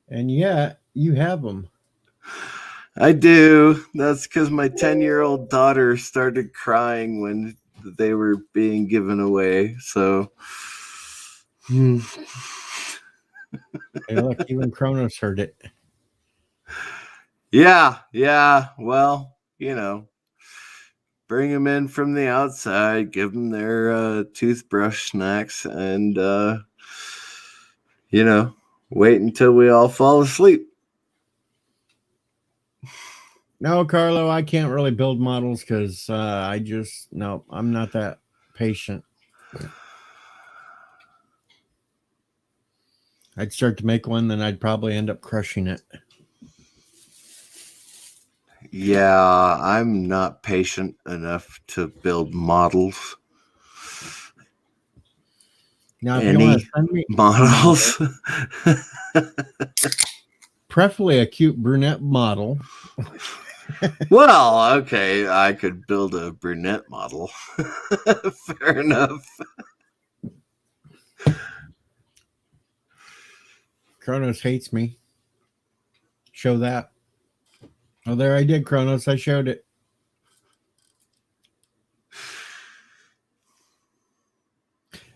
[SPEAKER 1] And yet, you have them.
[SPEAKER 5] I do. That's because my 10-year-old daughter started crying when they were being given away. So,
[SPEAKER 1] Hey, look, even Kronos heard it.
[SPEAKER 5] yeah. Well, bring them in from the outside, give them their toothbrush snacks, and wait until we all fall asleep.
[SPEAKER 1] No, Carlo, I can't really build models because I'm not that patient. I'd start to make one, then I'd probably end up crushing it.
[SPEAKER 5] Yeah, I'm not patient enough to build models.
[SPEAKER 1] Now, if you want to send me
[SPEAKER 5] models,
[SPEAKER 1] preferably a cute brunette model.
[SPEAKER 5] Well, okay, I could build a brunette model. Fair enough.
[SPEAKER 1] Kronos hates me. Show that. Oh, there I did, Kronos. I showed it.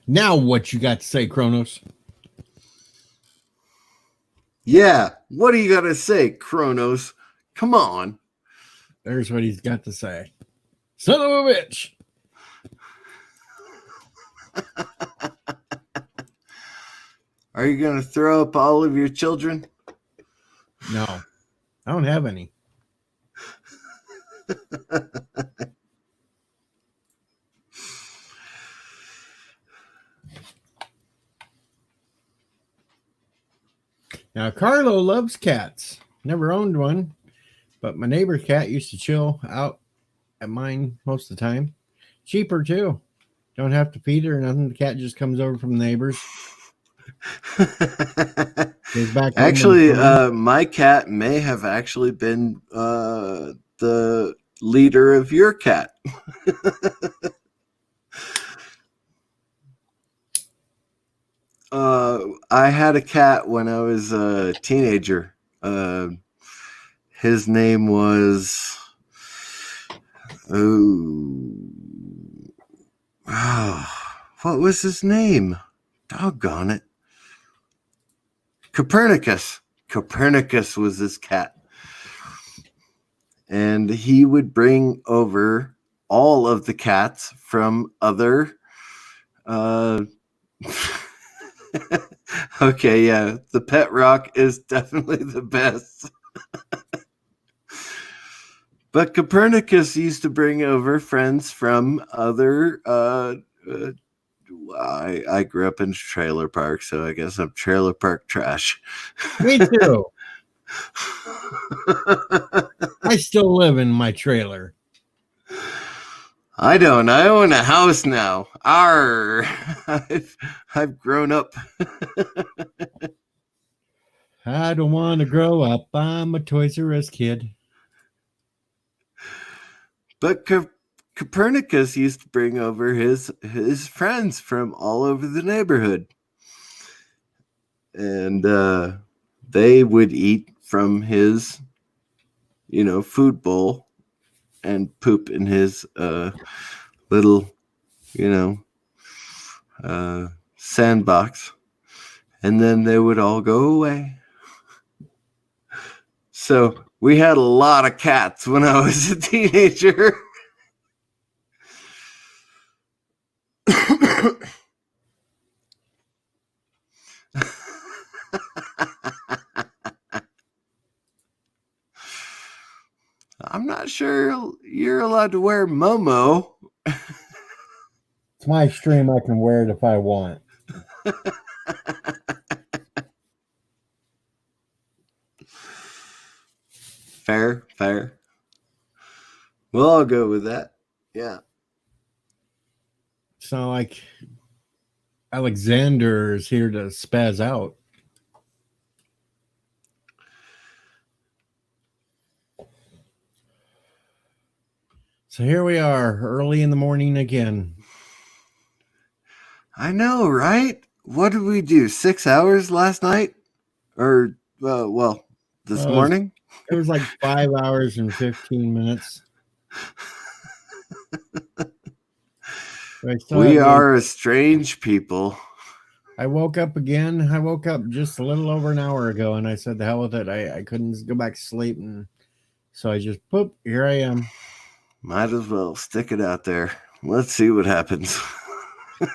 [SPEAKER 1] Now what you got to say, Kronos?
[SPEAKER 5] Yeah, what do you got to say, Kronos? Come on.
[SPEAKER 1] There's what he's got to say. Son of a bitch.
[SPEAKER 5] Are you going to throw up all of your children?
[SPEAKER 1] No, I don't have any. Now, Carlo loves cats. Never owned one, but my neighbor's cat used to chill out at mine most of the time. Cheaper, too. Don't have to feed her or nothing. The cat just comes over from the neighbors. Goes back home
[SPEAKER 5] Actually,
[SPEAKER 1] when it's home.
[SPEAKER 5] my cat may have actually been the leader of your cat. I had a cat when I was a teenager. His name was what was his name? Doggone it. Copernicus. Copernicus was his cat. And he would bring over all of the cats from other okay, yeah, the pet rock is definitely the best. But Copernicus used to bring over friends from other I grew up in trailer park, so I guess I'm trailer park trash.
[SPEAKER 1] Me too. I still live in my trailer.
[SPEAKER 5] I don't. I own a house now. Arr! I've grown up.
[SPEAKER 1] I don't want to grow up. I'm a Toys R Us kid.
[SPEAKER 5] But Copernicus used to bring over his friends from all over the neighborhood. And they would eat from his, food bowl and poop in his little, sandbox. And then they would all go away. So we had a lot of cats when I was a teenager. I'm not sure you're allowed to wear Momo.
[SPEAKER 1] It's my stream. I can wear it if I want.
[SPEAKER 5] Fair. Well, I'll go with that. Yeah.
[SPEAKER 1] It's not like Alexander is here to spaz out. So here we are, early in the morning again.
[SPEAKER 5] I know, right? What did we do? 6 hours last night? Or, this morning?
[SPEAKER 1] It was like 5 hours and 15 minutes.
[SPEAKER 5] We are a strange people.
[SPEAKER 1] I woke up again. I woke up just a little over an hour ago, and I said, the hell with it. I couldn't go back to sleep, and so I just, poop, here I am.
[SPEAKER 5] Might as well stick it out there. Let's see what happens.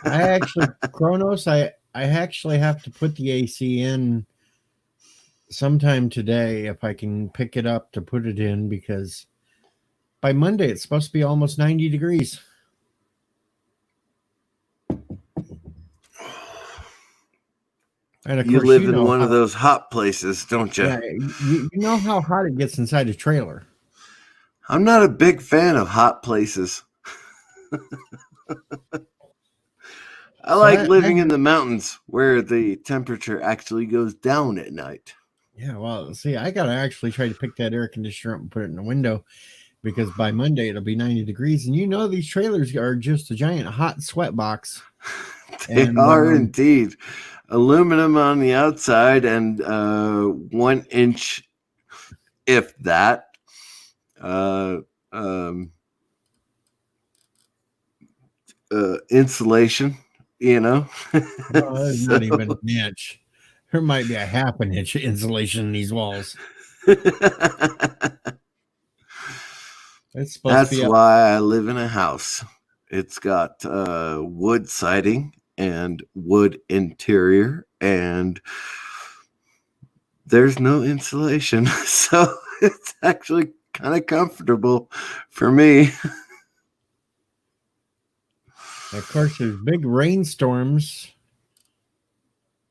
[SPEAKER 1] I actually, Kronos, I actually have to put the AC in sometime today if I can pick it up to put it in, because by Monday it's supposed to be almost 90 degrees. And of
[SPEAKER 5] You
[SPEAKER 1] course,
[SPEAKER 5] live in one of those hot places, don't you?
[SPEAKER 1] Yeah, you know how hot it gets inside a trailer.
[SPEAKER 5] I'm not a big fan of hot places. I like living in the mountains where the temperature actually goes down at night.
[SPEAKER 1] Yeah, well, see, I got to actually try to pick that air conditioner up and put it in the window, because by Monday it'll be 90 degrees. And these trailers are just a giant hot sweat box.
[SPEAKER 5] They are indeed. Aluminum on the outside and 1 inch, if that, insulation,
[SPEAKER 1] Well, it's not even an inch. There might be a half an inch of insulation in these walls.
[SPEAKER 5] That's why I live in a house. It's got wood siding and wood interior, and there's no insulation. So it's actually kind of comfortable for me.
[SPEAKER 1] Of course, there's big rainstorms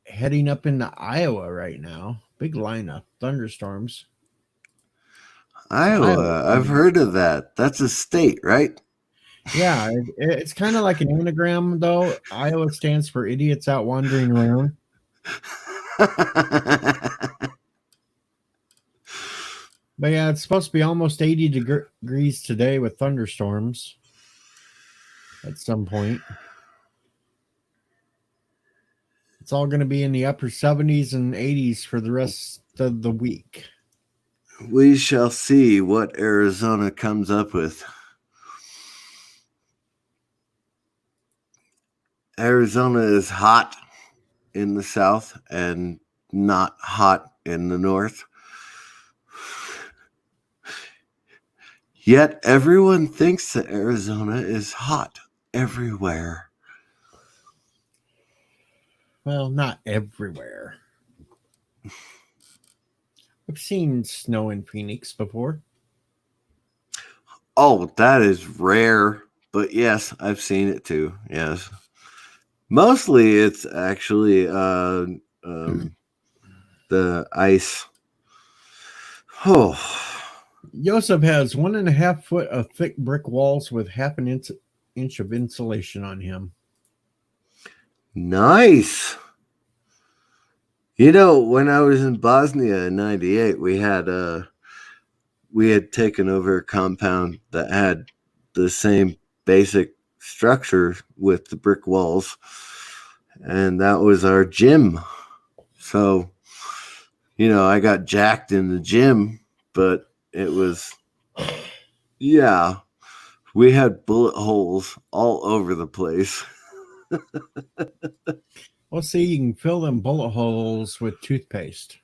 [SPEAKER 1] heading up into Iowa right now. Big line of thunderstorms.
[SPEAKER 5] Iowa, I've heard of that. That's a state, right?
[SPEAKER 1] Yeah, it's kind of like an anagram, though. Iowa stands for idiots out wandering around. But yeah, it's supposed to be almost 80 degrees today with thunderstorms at some point. It's all going to be in the upper 70s and 80s for the rest of the week.
[SPEAKER 5] We shall see what Arizona comes up with. Arizona is hot in the south and not hot in the north. Yet everyone thinks that Arizona is hot everywhere.
[SPEAKER 1] Well, not everywhere. I've seen snow in Phoenix before.
[SPEAKER 5] Oh, that is rare. But yes, I've seen it too. Yes. Mostly it's actually the ice. Oh.
[SPEAKER 1] Joseph has 1.5 foot of thick brick walls with half an inch of insulation on him.
[SPEAKER 5] Nice. You know, when I was in Bosnia in '98, we had taken over a compound that had the same basic structure with the brick walls, and that was our gym. So, you know, I got jacked in the gym, but it was, yeah, we had bullet holes all over the place.
[SPEAKER 1] Well, see, you can fill them bullet holes with toothpaste.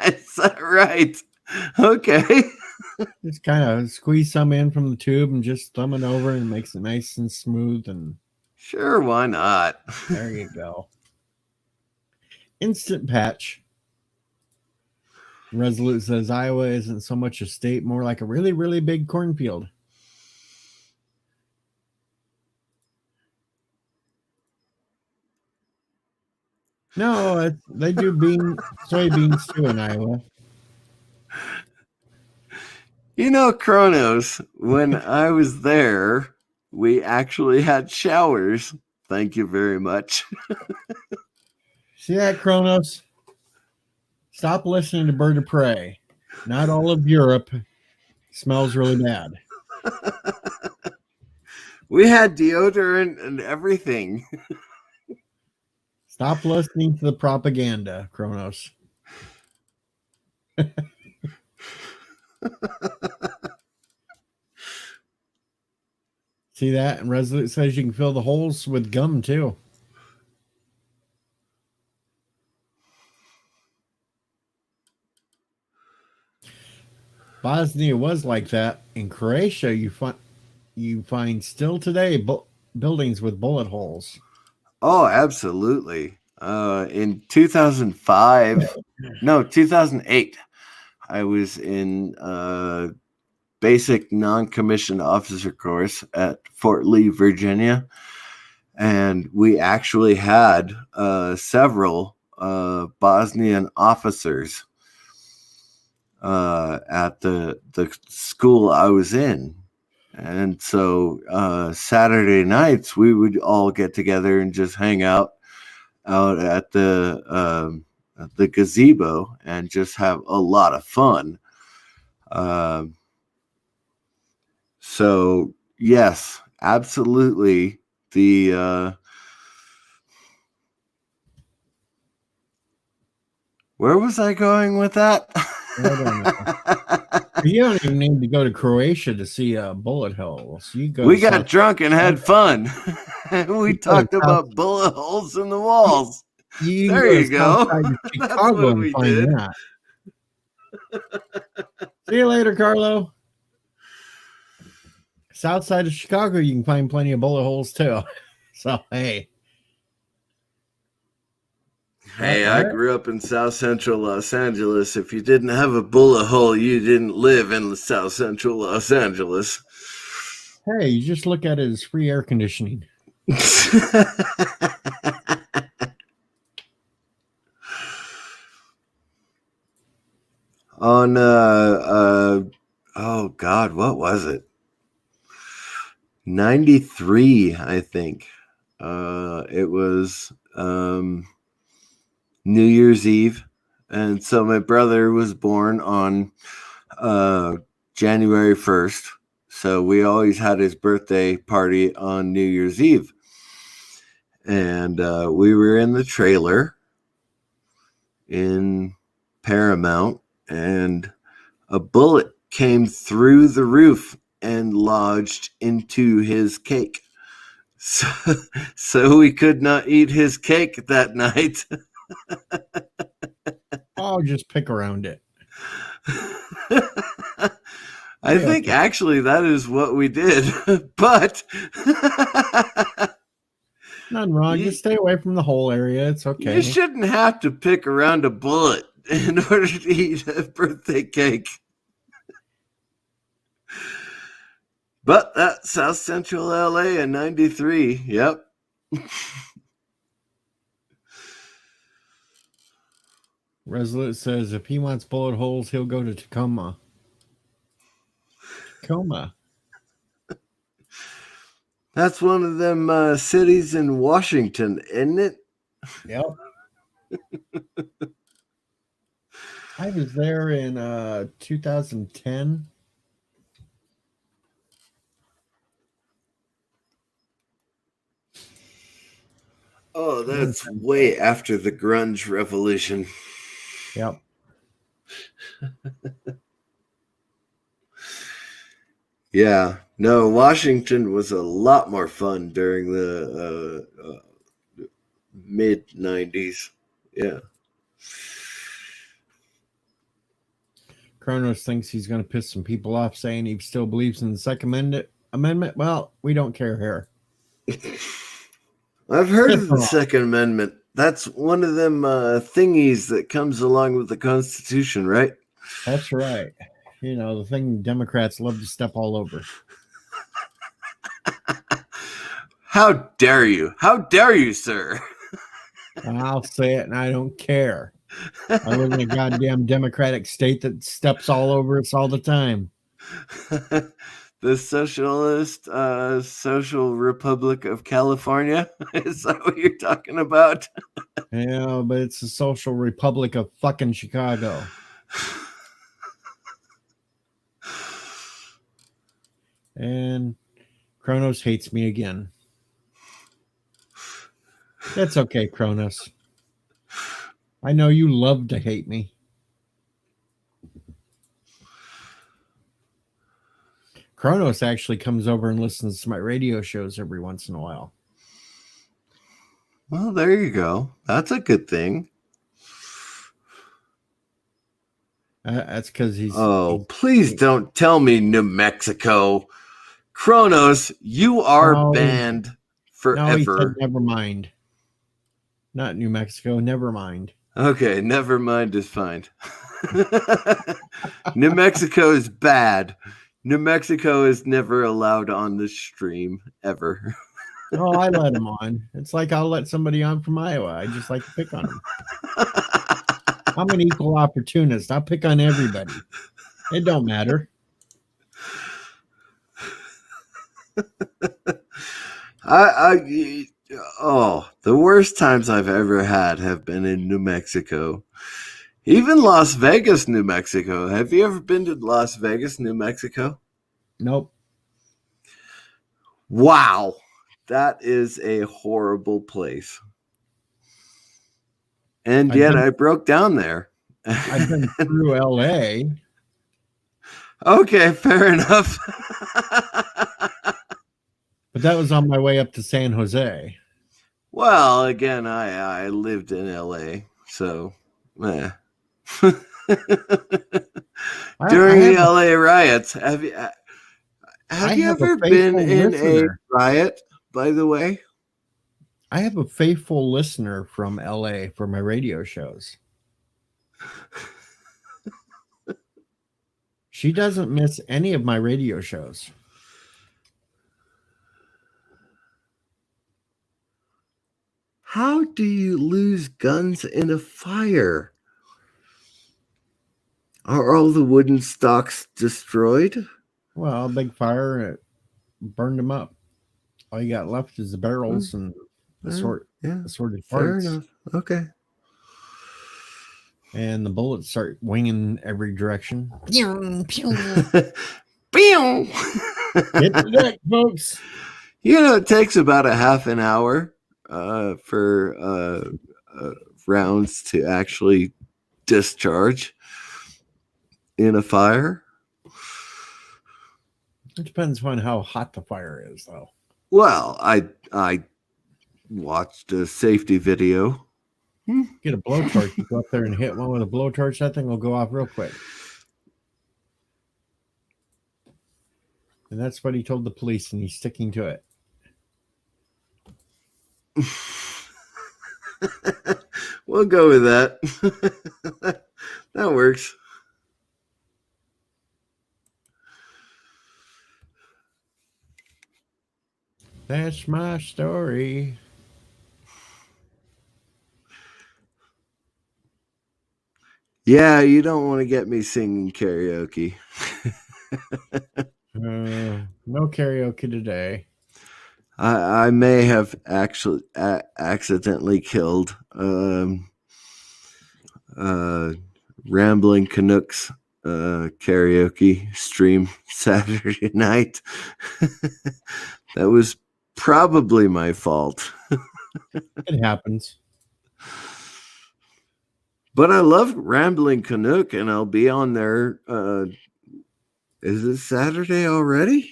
[SPEAKER 5] Is that right? Okay.
[SPEAKER 1] Just kind of squeeze some in from the tube and just thumb it over and it makes it nice and smooth. And
[SPEAKER 5] Sure, why not?
[SPEAKER 1] there you go. Instant patch. Resolute says Iowa isn't so much a state, more like a really, really big cornfield. No, they do soybeans too in Iowa.
[SPEAKER 5] You know, Kronos, when I was there, we actually had showers. Thank you very much.
[SPEAKER 1] See that, Kronos? Stop listening to Bird of Prey. Not all of Europe smells really bad.
[SPEAKER 5] We had deodorant and everything.
[SPEAKER 1] Stop listening to the propaganda, Kronos. See that? And Resolute says you can fill the holes with gum too. Bosnia was like that. In Croatia, you find still today buildings with bullet holes.
[SPEAKER 5] Oh, absolutely. In 2008, I was in basic non-commissioned officer course at Fort Lee, Virginia. And we actually had several Bosnian officers at the school I was in. And so Saturday nights we would all get together and just hang out at the gazebo and just have a lot of fun. So yes, absolutely. Where was I going with that?
[SPEAKER 1] I don't know. You don't even need to go to Croatia to see bullet holes. We
[SPEAKER 5] got drunk and had fun. We talked about bullet holes in the walls. There you go. That's what we did.
[SPEAKER 1] See you later, Carlo. South side of Chicago, you can find plenty of bullet holes too. So, hey.
[SPEAKER 5] Hey, I grew up in South Central Los Angeles. If you didn't have a bullet hole, you didn't live in South Central Los Angeles.
[SPEAKER 1] Hey, you just look at it as free air conditioning.
[SPEAKER 5] on oh God, what was it? 93, I think. It was New Year's Eve. And so my brother was born on January 1st. So we always had his birthday party on New Year's Eve. And we were in the trailer in Paramount, and a bullet came through the roof and lodged into his cake. So we could not eat his cake that night.
[SPEAKER 1] I'll just pick around it.
[SPEAKER 5] I think actually that is what we did, but
[SPEAKER 1] Nothing wrong. Just stay away from the whole area. It's okay.
[SPEAKER 5] you shouldn't have to pick around a bullet in order to eat a birthday cake. But that's South Central LA in 93. Yep.
[SPEAKER 1] Resolute says if he wants bullet holes, he'll go to Tacoma. Tacoma.
[SPEAKER 5] That's one of them cities in Washington, isn't it?
[SPEAKER 1] Yep. I was there in 2010.
[SPEAKER 5] Oh, that's way after the grunge revolution.
[SPEAKER 1] Yep.
[SPEAKER 5] Yeah. No, Washington was a lot more fun during the mid 90s. Yeah.
[SPEAKER 1] Kronos thinks he's going to piss some people off saying he still believes in the Second Amendment. Well, we don't care here.
[SPEAKER 5] I've heard of the Second Amendment. That's one of them thingies that comes along with the Constitution, right?
[SPEAKER 1] That's right. You know, the thing Democrats love to step all over.
[SPEAKER 5] How dare you? How dare you, sir?
[SPEAKER 1] I'll say it and I don't care. I live in a goddamn democratic state that steps all over us all the time.
[SPEAKER 5] The Socialist Social Republic of California? Is that what you're talking about?
[SPEAKER 1] Yeah, but it's the Social Republic of fucking Chicago. And Kronos hates me again. That's okay, Kronos. I know you love to hate me. Kronos actually comes over and listens to my radio shows every once in a while.
[SPEAKER 5] Well, there you go. That's a good thing.
[SPEAKER 1] That's because he's...
[SPEAKER 5] Oh, please don't tell me New Mexico. Kronos, you are banned forever.
[SPEAKER 1] No, he said never mind. Not New Mexico, never mind.
[SPEAKER 5] Okay, never mind is fine. New Mexico is bad. New Mexico is never allowed on the stream, ever.
[SPEAKER 1] Oh, I let him on. It's like I'll let somebody on from Iowa. I just like to pick on them. I'm an equal opportunist. I'll pick on everybody. It don't matter.
[SPEAKER 5] The worst times I've ever had have been in New Mexico. Even Las Vegas, New Mexico. Have you ever been to Las Vegas, New Mexico?
[SPEAKER 1] Nope.
[SPEAKER 5] Wow. That is a horrible place. And yet I broke down there.
[SPEAKER 1] I've been through LA.
[SPEAKER 5] Okay, fair enough.
[SPEAKER 1] But that was on my way up to San Jose.
[SPEAKER 5] Well, again, I lived in LA, so during the LA riots, have you ever been in a riot, by the way?
[SPEAKER 1] I have a faithful listener from LA for my radio shows. She doesn't miss any of my radio shows.
[SPEAKER 5] How do you lose guns in a fire? Are all the wooden stocks destroyed?
[SPEAKER 1] Well, a big fire and it burned them up. All you got left is the barrels and the
[SPEAKER 5] Yeah,
[SPEAKER 1] assorted
[SPEAKER 5] fair
[SPEAKER 1] parts.
[SPEAKER 5] enough. Okay.
[SPEAKER 1] And the bullets start winging every direction. Pew, pew.
[SPEAKER 5] Pew!
[SPEAKER 1] Get the deck, folks.
[SPEAKER 5] It takes about a half an hour for rounds to actually discharge in a fire.
[SPEAKER 1] It depends on how hot the fire is, though.
[SPEAKER 5] Well, I watched a safety video.
[SPEAKER 1] Get a blowtorch, you go up there and hit one with a blowtorch, that thing will go off real quick. And that's what he told the police, and he's sticking to it.
[SPEAKER 5] We'll go with that. That works.
[SPEAKER 1] That's my story.
[SPEAKER 5] Yeah, you don't want to get me singing karaoke.
[SPEAKER 1] No karaoke today.
[SPEAKER 5] I may have actually accidentally killed Rambling Canucks karaoke stream Saturday night. That was probably my fault.
[SPEAKER 1] It happens.
[SPEAKER 5] But I love Rambling Canuck, and I'll be on there. Is it Saturday already?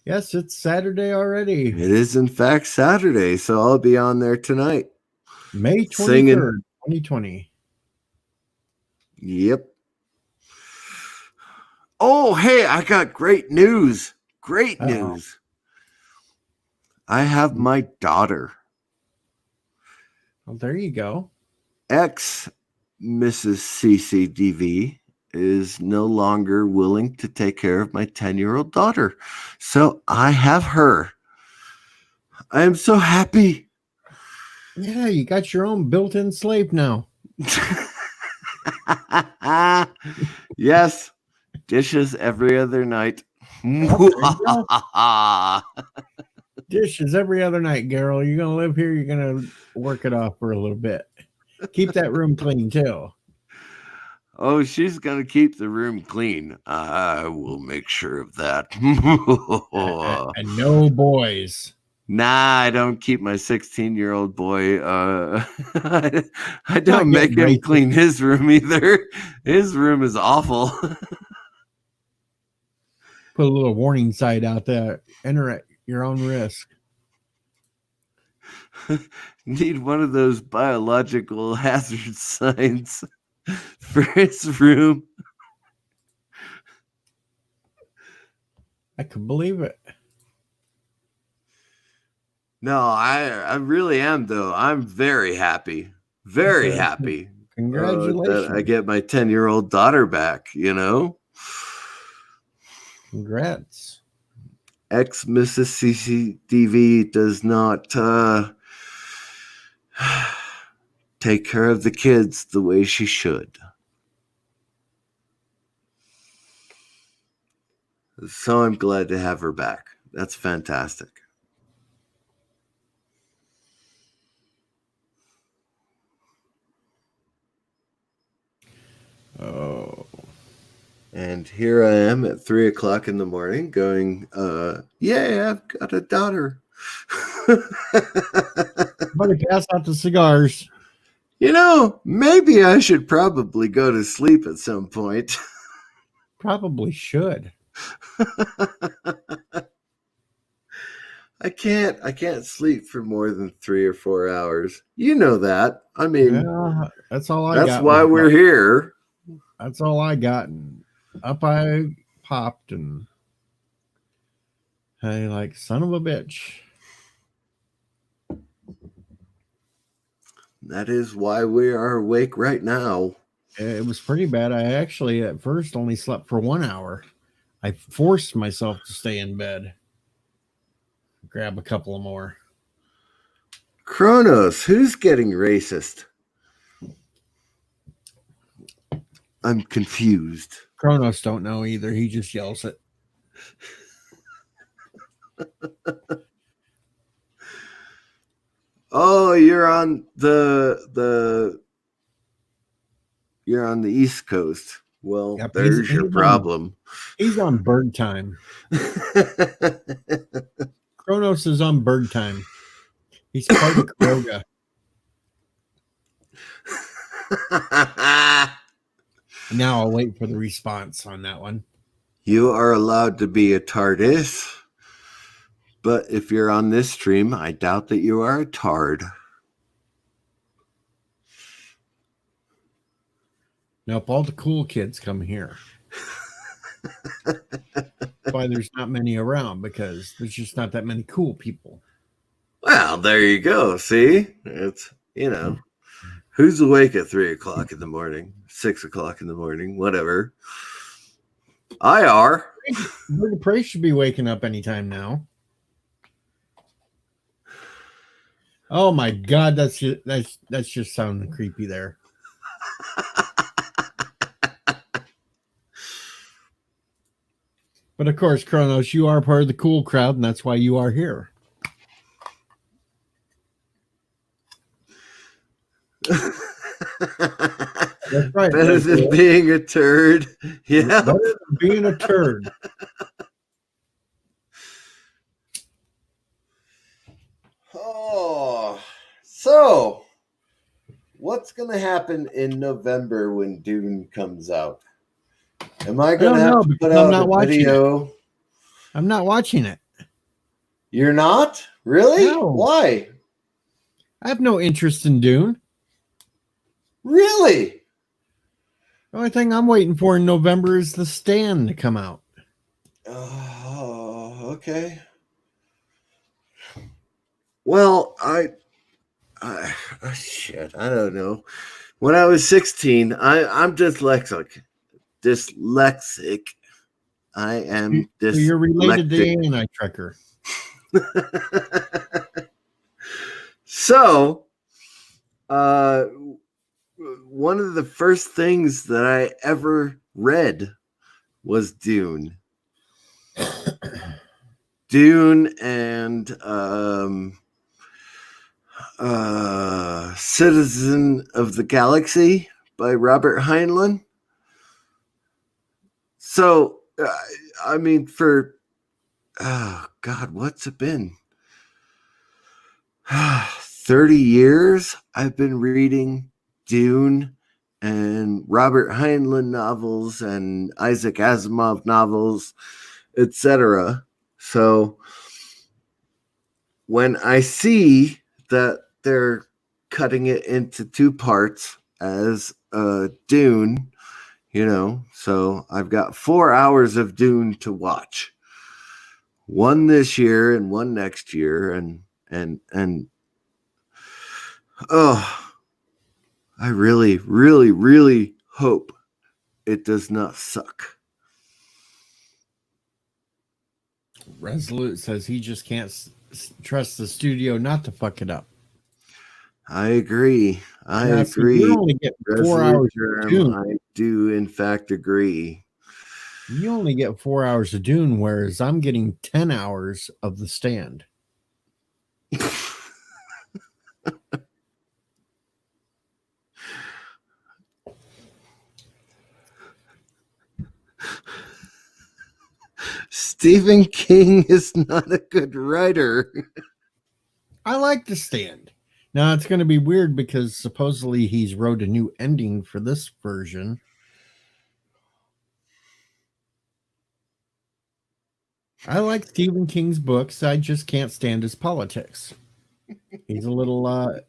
[SPEAKER 1] Yes, it's Saturday already.
[SPEAKER 5] It is, in fact, Saturday, so I'll be on there tonight.
[SPEAKER 1] May 23rd,
[SPEAKER 5] Singing.
[SPEAKER 1] 2020.
[SPEAKER 5] Yep. Oh, hey, I got great news. Great
[SPEAKER 1] Uh-oh.
[SPEAKER 5] news. I have my daughter.
[SPEAKER 1] Well, there you go.
[SPEAKER 5] Ex Mrs. CCDV is no longer willing to take care of my 10-year-old daughter. So I have her. I am so happy.
[SPEAKER 1] Yeah, you got your own built-in slave now.
[SPEAKER 5] Yes. Dishes every other night.
[SPEAKER 1] Dishes every other night, Carol. You're going to live here. You're going to work it off for a little bit. Keep that room clean, too.
[SPEAKER 5] Oh, she's going to keep the room clean. I will make sure of that.
[SPEAKER 1] And no boys.
[SPEAKER 5] Nah, I don't keep my 16-year-old boy. I
[SPEAKER 1] Not
[SPEAKER 5] don't make
[SPEAKER 1] getting
[SPEAKER 5] him
[SPEAKER 1] racist.
[SPEAKER 5] clean his room either. His room is awful.
[SPEAKER 1] Put a little warning sign out there. Enter at your own risk.
[SPEAKER 5] Need one of those biological hazard signs for his room.
[SPEAKER 1] I could believe it.
[SPEAKER 5] No, I really am, though. I'm very happy. Very happy.
[SPEAKER 1] Congratulations.
[SPEAKER 5] That I get my 10-year-old daughter back,
[SPEAKER 1] Congrats.
[SPEAKER 5] Ex Mrs. CCDV does not take care of the kids the way she should. So I'm glad to have her back. That's fantastic.
[SPEAKER 1] Oh.
[SPEAKER 5] And here I am at 3:00 in the morning going, yeah, I've got a daughter.
[SPEAKER 1] Somebody pass out the cigars.
[SPEAKER 5] Maybe I should probably go to sleep at some point.
[SPEAKER 1] Probably should.
[SPEAKER 5] I can't sleep for more than 3 or 4 hours. You know that. I mean,
[SPEAKER 1] Yeah, that's all I got.
[SPEAKER 5] that's why we're here.
[SPEAKER 1] That's all I got. And up I popped, and hey, like, son of a bitch.
[SPEAKER 5] That is why we are awake right now.
[SPEAKER 1] It was pretty bad. I actually at first only slept for 1 hour. I forced myself to stay in bed. Grab a couple of more.
[SPEAKER 5] Kronos, who's getting racist? I'm confused.
[SPEAKER 1] Kronos don't know either. He just yells it.
[SPEAKER 5] Oh, you're on the East Coast. Well,
[SPEAKER 1] Yep,
[SPEAKER 5] there's your
[SPEAKER 1] he's
[SPEAKER 5] problem.
[SPEAKER 1] He's on bird time. Kronos is on bird time. He's part of Kroga. Now I'll wait for the response on that one.
[SPEAKER 5] You are allowed to be a TARDIS, but if you're on this stream, I doubt that you are a TARD.
[SPEAKER 1] Nope, all the cool kids come here. That's why there's not many around, because there's just not that many cool people.
[SPEAKER 5] Well, there you go. See, it's, who's awake at 3 o'clock in the morning, 6 o'clock in the morning, whatever. I are.
[SPEAKER 1] Bird of Prey should be waking up anytime now. Oh my God, that's just sounding creepy there. But of course, Kronos, you are part of the cool crowd, and that's why you are here. That's right.
[SPEAKER 5] Better than being a turd. Yeah.
[SPEAKER 1] Better than being a turd.
[SPEAKER 5] Oh, so what's going to happen in November when Dune comes out? Am I going to have to put out a video?
[SPEAKER 1] I'm not watching it.
[SPEAKER 5] You're not? Really?
[SPEAKER 1] No.
[SPEAKER 5] Why?
[SPEAKER 1] I have no interest in Dune.
[SPEAKER 5] Really?
[SPEAKER 1] The only thing I'm waiting for in November is The Stand to come out.
[SPEAKER 5] Oh, okay. Well, shit, I don't know. When I was 16, I'm dyslexic. I am dyslexic.
[SPEAKER 1] So you're related to Anti Trekker.
[SPEAKER 5] So, one of the first things that I ever read was Dune. Dune and Citizen of the Galaxy by Robert Heinlein. So, I mean, oh God, what's it been? 30 years I've been reading Dune and Robert Heinlein novels and Isaac Asimov novels, etc. So when I see that they're cutting it into 2 parts as Dune, so I've got 4 hours of Dune to watch. One this year and one next year, and oh, I really, really, really hope it does not suck.
[SPEAKER 1] Resolute says he just can't trust the studio not to fuck it up.
[SPEAKER 5] I agree. I
[SPEAKER 1] So
[SPEAKER 5] agree.
[SPEAKER 1] you only get 4 hours of Dune.
[SPEAKER 5] I do, in fact, agree.
[SPEAKER 1] You only get 4 hours of Dune, whereas I'm getting 10 hours of The Stand.
[SPEAKER 5] Stephen King is not a good writer.
[SPEAKER 1] I like The Stand. Now, it's going to be weird because supposedly he's wrote a new ending for this version. I like Stephen King's books. I just can't stand his politics. He's a little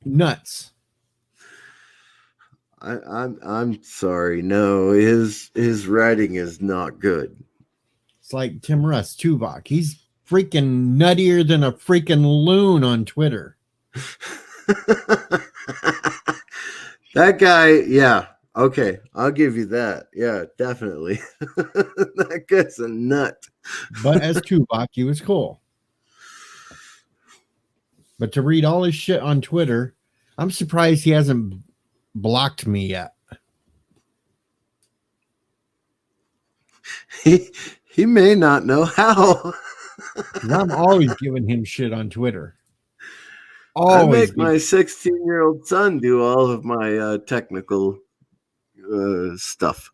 [SPEAKER 1] nuts.
[SPEAKER 5] I'm sorry. No, his writing is not good.
[SPEAKER 1] It's like Tim Russ, Tuvok. He's freaking nuttier than a freaking loon on Twitter.
[SPEAKER 5] That guy, yeah. Okay, I'll give you that. Yeah, definitely. That guy's a nut.
[SPEAKER 1] But as Tuvok, he was cool. But to read all his shit on Twitter, I'm surprised he hasn't blocked me yet.
[SPEAKER 5] he may not know how.
[SPEAKER 1] 'Cause I'm always giving him shit on Twitter.
[SPEAKER 5] I
[SPEAKER 1] Always.
[SPEAKER 5] make my 16-year-old son do all of my technical stuff.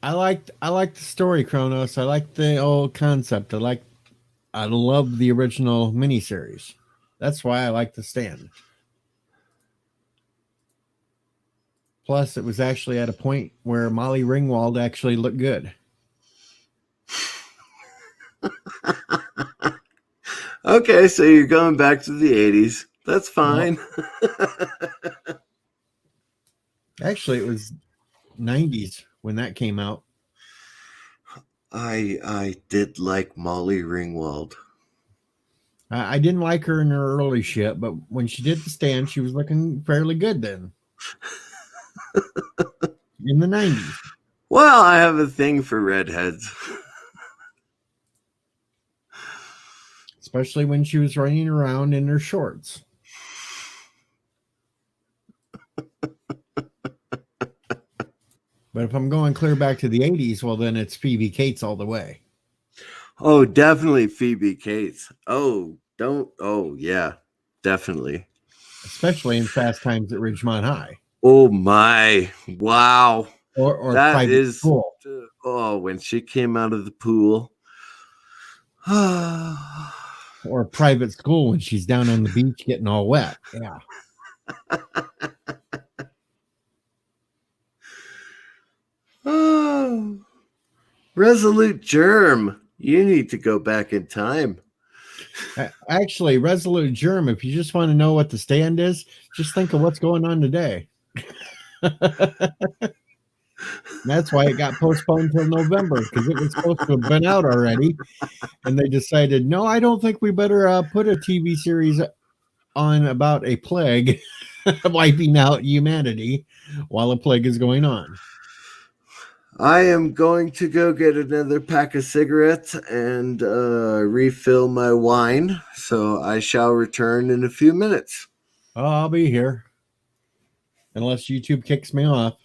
[SPEAKER 1] I like the story, Kronos. I like the old concept. I love the original miniseries. That's why I like The Stand. Plus, it was actually at a point where Molly Ringwald actually looked good.
[SPEAKER 5] Okay, so you're going back to the 80s. That's fine.
[SPEAKER 1] Actually, it was 90s when that came out.
[SPEAKER 5] I did like Molly Ringwald.
[SPEAKER 1] I didn't like her in her early shit, but when she did The Stand, she was looking fairly good then. In the 90s.
[SPEAKER 5] Well, I have a thing for redheads.
[SPEAKER 1] Especially when she was running around in her shorts. But if I'm going clear back to the 80s, well, then it's Phoebe Cates all the way.
[SPEAKER 5] Oh, definitely Phoebe Cates. Oh, yeah, definitely.
[SPEAKER 1] Especially in Fast Times at Ridgemont High.
[SPEAKER 5] Oh my, wow.
[SPEAKER 1] Or
[SPEAKER 5] That
[SPEAKER 1] Private
[SPEAKER 5] is,
[SPEAKER 1] School.
[SPEAKER 5] when she came out of the pool.
[SPEAKER 1] Or Private School when she's down on the beach getting all wet. Yeah.
[SPEAKER 5] Oh, Resolute Germ. You need to go back in time.
[SPEAKER 1] Actually, Resolute Germ, if you just want to know what The Stand is, just think of what's going on today. That's why it got postponed till November, because it was supposed to have been out already. And they decided, no, I don't think we better put a TV series on about a plague wiping out humanity while a plague is going on.
[SPEAKER 5] I am going to go get another pack of cigarettes and refill my wine. So I shall return in a few minutes.
[SPEAKER 1] Oh, I'll be here. Unless YouTube kicks me off.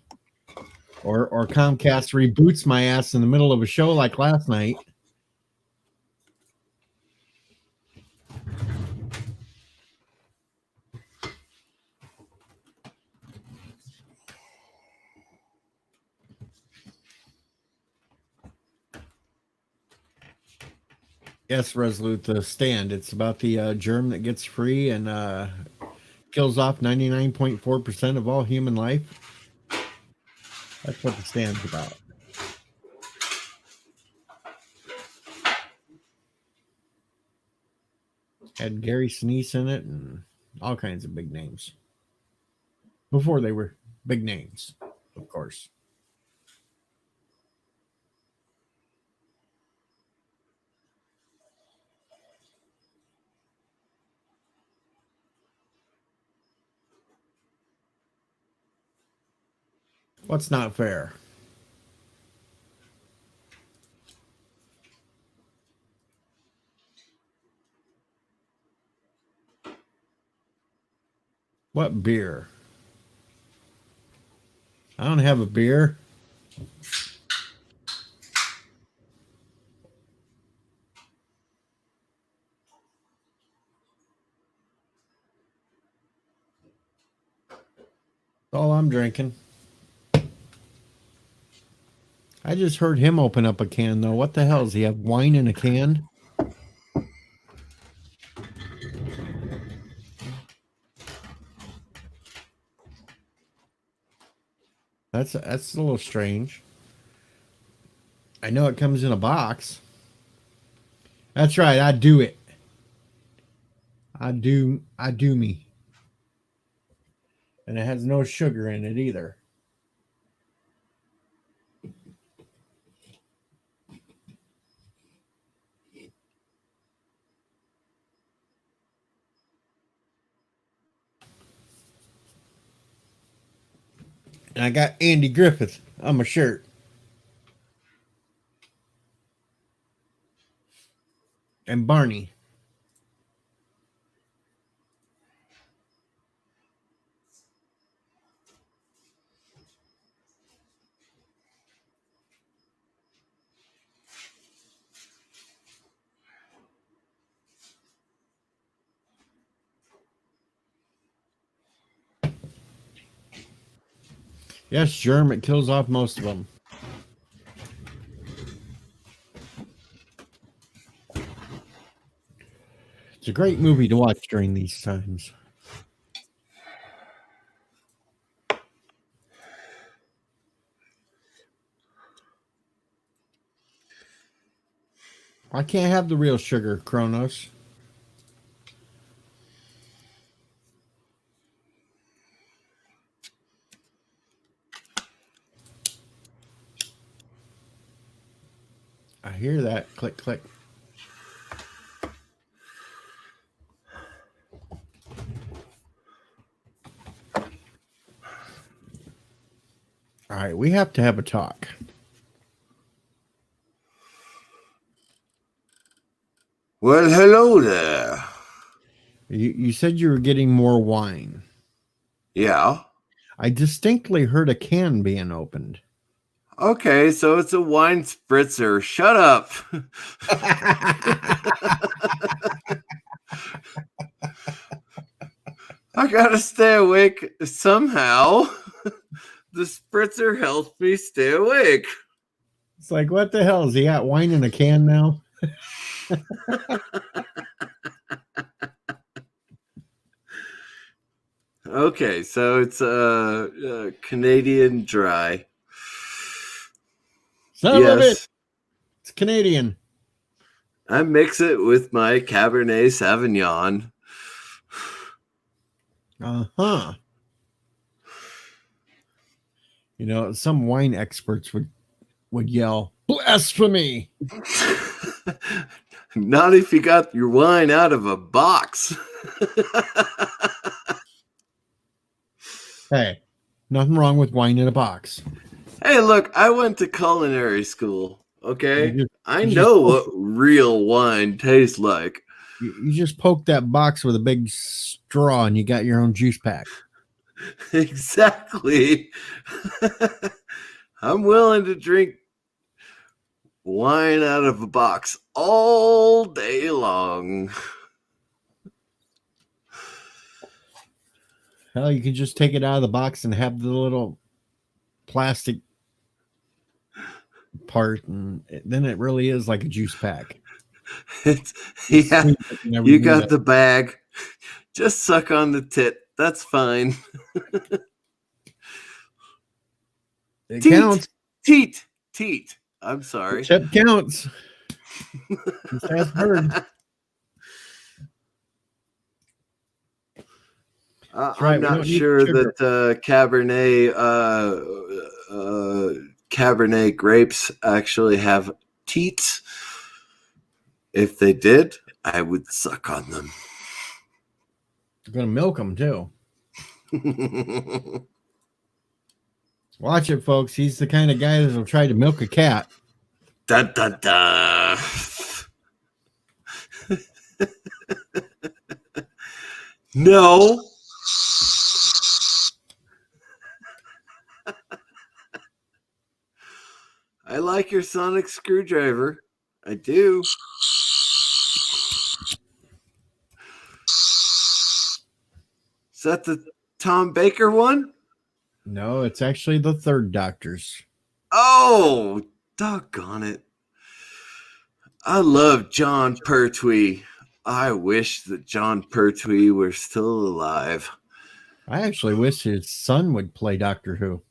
[SPEAKER 1] Or Comcast reboots my ass in the middle of a show like last night. Yes, Resolute, The Stand. It's about the germ that gets free and kills off 99.4% of all human life. That's what The Stand's about. Had Gary Sinise in it and all kinds of big names. Before they were big names, of course. What's not fair? What beer? I don't have a beer. That's all I'm drinking. I just heard him open up a can, though. What the hell? Does he have wine in a can? That's a little strange. I know it comes in a box. That's right. I do it. I do me. And it has no sugar in it either. And I got Andy Griffith on my shirt. And Barney. Yes, germ. It kills off most of them. It's a great movie to watch during these times. I can't have the real sugar, Kronos. I hear that. Click, click. All right, we have to have a talk.
[SPEAKER 5] Well, hello there.
[SPEAKER 1] You said you were getting more wine.
[SPEAKER 5] Yeah.
[SPEAKER 1] I distinctly heard a can being opened.
[SPEAKER 5] Okay, so it's a wine spritzer. Shut up. I gotta stay awake somehow. The spritzer helps me stay awake.
[SPEAKER 1] It's like, what the hell? Is he got wine in a can now?
[SPEAKER 5] Okay, so it's a Canadian dry.
[SPEAKER 1] Son of a bitch. It's Canadian.
[SPEAKER 5] I mix it with my Cabernet Sauvignon.
[SPEAKER 1] Uh-huh. You know, some wine experts would yell, blasphemy.
[SPEAKER 5] Not if you got your wine out of a box.
[SPEAKER 1] Hey, nothing wrong with wine in a box.
[SPEAKER 5] Hey, look, I went to culinary school, okay?
[SPEAKER 1] You
[SPEAKER 5] I
[SPEAKER 1] just-
[SPEAKER 5] know what real wine tastes like.
[SPEAKER 1] You just poke that box with a big straw and you got your own juice pack.
[SPEAKER 5] Exactly. I'm willing to drink wine out of a box all day long.
[SPEAKER 1] Hell, you can just take it out of the box and have the little plastic part, and then it really is like a juice pack.
[SPEAKER 5] It's, yeah,
[SPEAKER 1] Sweet, but never
[SPEAKER 5] you
[SPEAKER 1] knew
[SPEAKER 5] got
[SPEAKER 1] that.
[SPEAKER 5] the bag. Just suck on the tit. That's fine.
[SPEAKER 1] It
[SPEAKER 5] Teat.
[SPEAKER 1] counts.
[SPEAKER 5] Teat. I'm sorry.
[SPEAKER 1] Chip counts. Just ask Bird. right,
[SPEAKER 5] I'm
[SPEAKER 1] we
[SPEAKER 5] not
[SPEAKER 1] don't need
[SPEAKER 5] sure
[SPEAKER 1] sugar.
[SPEAKER 5] that Cabernet grapes actually have teats. If they did, I would suck on them.
[SPEAKER 1] I'm gonna milk them too. Watch it, folks. He's the kind of guy that'll try to milk a cat.
[SPEAKER 5] Da da da. No. I like your sonic screwdriver. I do. Is that the Tom Baker one?
[SPEAKER 1] No, it's actually the third Doctor's.
[SPEAKER 5] Oh, doggone it. I love John Pertwee. I wish that John Pertwee were still alive.
[SPEAKER 1] I actually wish his son would play Doctor Who.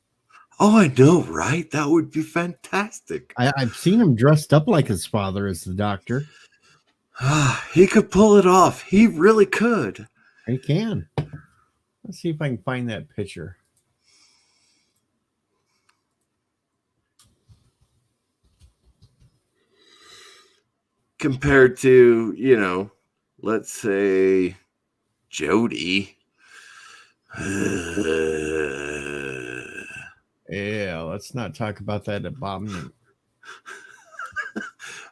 [SPEAKER 5] Oh, I know, right? That would be fantastic.
[SPEAKER 1] I've seen him dressed up like his father as the Doctor.
[SPEAKER 5] He could pull it off. He really could.
[SPEAKER 1] He can. Let's see if I can find that picture.
[SPEAKER 5] Compared to, let's say Jodie.
[SPEAKER 1] Yeah, let's not talk about that abomination.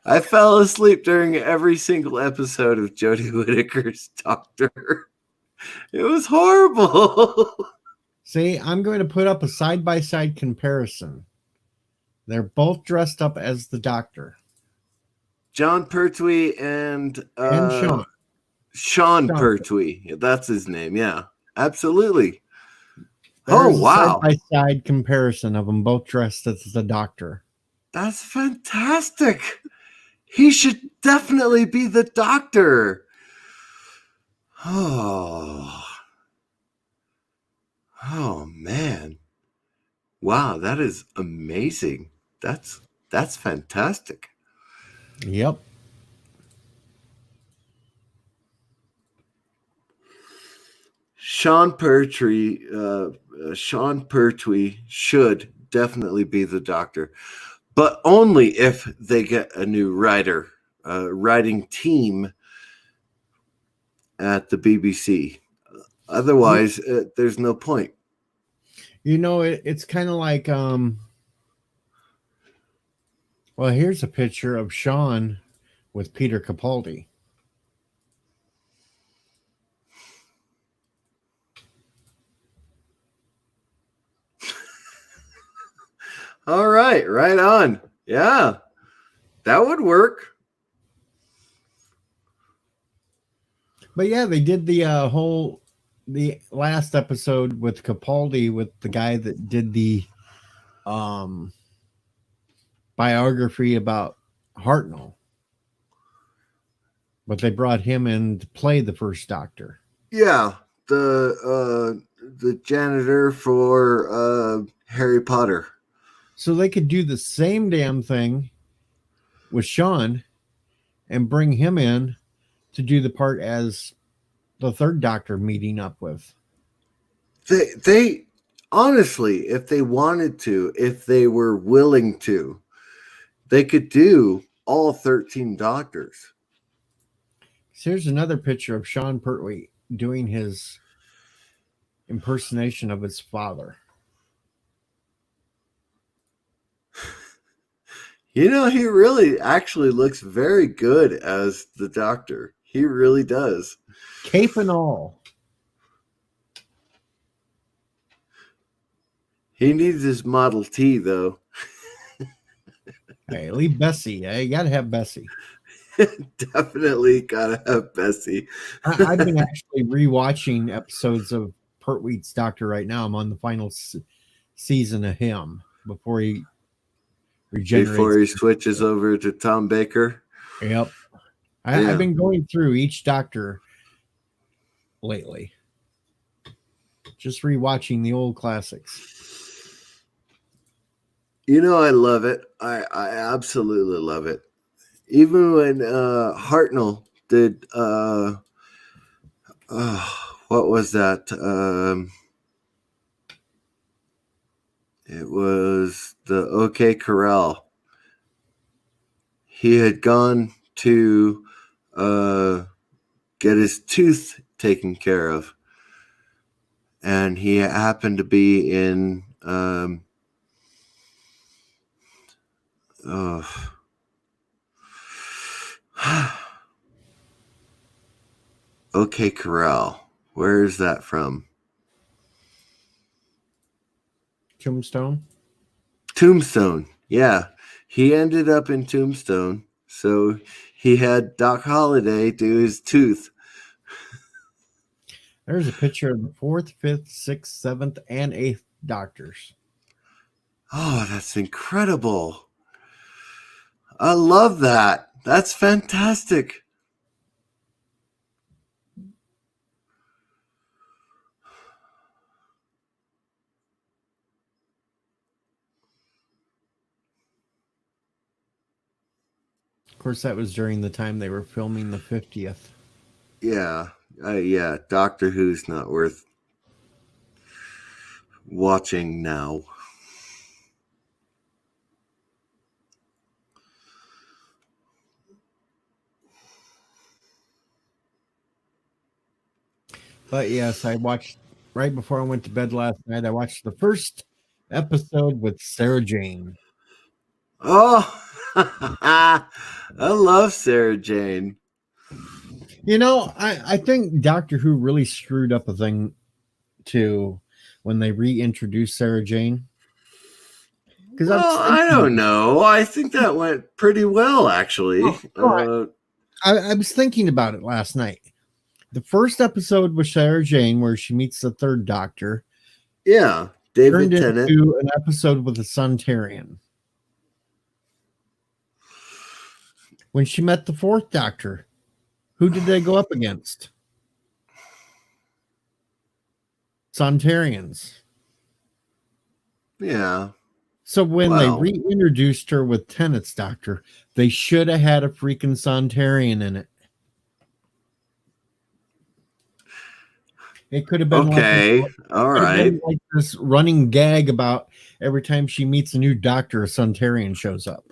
[SPEAKER 5] I fell asleep during every single episode of Jodie Whittaker's Doctor. It was horrible.
[SPEAKER 1] See, I'm going to put up a side-by-side comparison. They're both dressed up as the Doctor.
[SPEAKER 5] John Pertwee and
[SPEAKER 1] And
[SPEAKER 5] Sean Pertwee. That's his name. Yeah, absolutely. Oh,
[SPEAKER 1] There's a
[SPEAKER 5] wow.
[SPEAKER 1] side-by-side comparison of them both dressed as the Doctor.
[SPEAKER 5] That's fantastic. He should definitely be the Doctor. Oh. Oh man. Wow, that is amazing. That's fantastic.
[SPEAKER 1] Yep.
[SPEAKER 5] Sean Pertwee should definitely be the Doctor, but only if they get a new writing team at the BBC. Otherwise, there's no point.
[SPEAKER 1] You know, it's kind of like, well, here's a picture of Sean with Peter Capaldi.
[SPEAKER 5] All right, right on. Yeah, that would work.
[SPEAKER 1] But yeah, they did the the last episode with Capaldi with the guy that did the biography about Hartnell. But they brought him in to play the first Doctor.
[SPEAKER 5] Yeah, the janitor for Harry Potter.
[SPEAKER 1] So they could do the same damn thing with Sean and bring him in to do the part as the third Doctor meeting up with.
[SPEAKER 5] They honestly, if they wanted to, if they were willing to, they could do all 13 Doctors.
[SPEAKER 1] So here's another picture of Sean Pertwee doing his impersonation of his father.
[SPEAKER 5] You know, he really actually looks very good as the Doctor. He really does.
[SPEAKER 1] Cape and all.
[SPEAKER 5] He needs his Model T, though.
[SPEAKER 1] Hey, leave Bessie. You got to have Bessie.
[SPEAKER 5] Definitely gotta have Bessie.
[SPEAKER 1] I've been actually rewatching episodes of Pertwee's Doctor right now. I'm on the final season of him before he regenerates.
[SPEAKER 5] Before he switches over to Tom Baker.
[SPEAKER 1] Yep.
[SPEAKER 5] Yeah.
[SPEAKER 1] I've been going through each Doctor lately. Just rewatching the old classics.
[SPEAKER 5] You know, I love it. I absolutely love it. Even when Hartnell did what was that? It was the OK Corral. He had gone to get his tooth taken care of, and he happened to be in OK Corral. Where is that from?
[SPEAKER 1] Tombstone.
[SPEAKER 5] Tombstone. Yeah. He ended up in Tombstone. So he had Doc Holliday do his tooth.
[SPEAKER 1] There's a picture of the 4th, 5th, 6th, 7th, and 8th Doctors.
[SPEAKER 5] Oh, that's incredible. I love that. That's fantastic.
[SPEAKER 1] Of course, that was during the time they were filming the 50th.
[SPEAKER 5] Yeah. Yeah. Doctor Who's not worth watching now.
[SPEAKER 1] But yes, I watched right before I went to bed last night. I watched the first episode with Sarah Jane.
[SPEAKER 5] Oh, I love Sarah Jane.
[SPEAKER 1] You know, I think Doctor Who really screwed up a thing too when they reintroduced Sarah Jane. Because
[SPEAKER 5] I don't know. I think that went pretty well, actually.
[SPEAKER 1] I was thinking about it last night. The first episode with Sarah Jane, where she meets the third Doctor,
[SPEAKER 5] Yeah, David
[SPEAKER 1] turned
[SPEAKER 5] Tennant.
[SPEAKER 1] into an episode with a Suntarian. When she met the fourth Doctor, who did they go up against? Suntarians.
[SPEAKER 5] Yeah.
[SPEAKER 1] So when
[SPEAKER 5] Wow.
[SPEAKER 1] they reintroduced her with Tennant's Doctor, they should have had a freaking Suntarian in it. It could have been
[SPEAKER 5] Okay. All
[SPEAKER 1] could have
[SPEAKER 5] right.
[SPEAKER 1] been like this running gag about every time she meets a new doctor, a Suntarian shows up.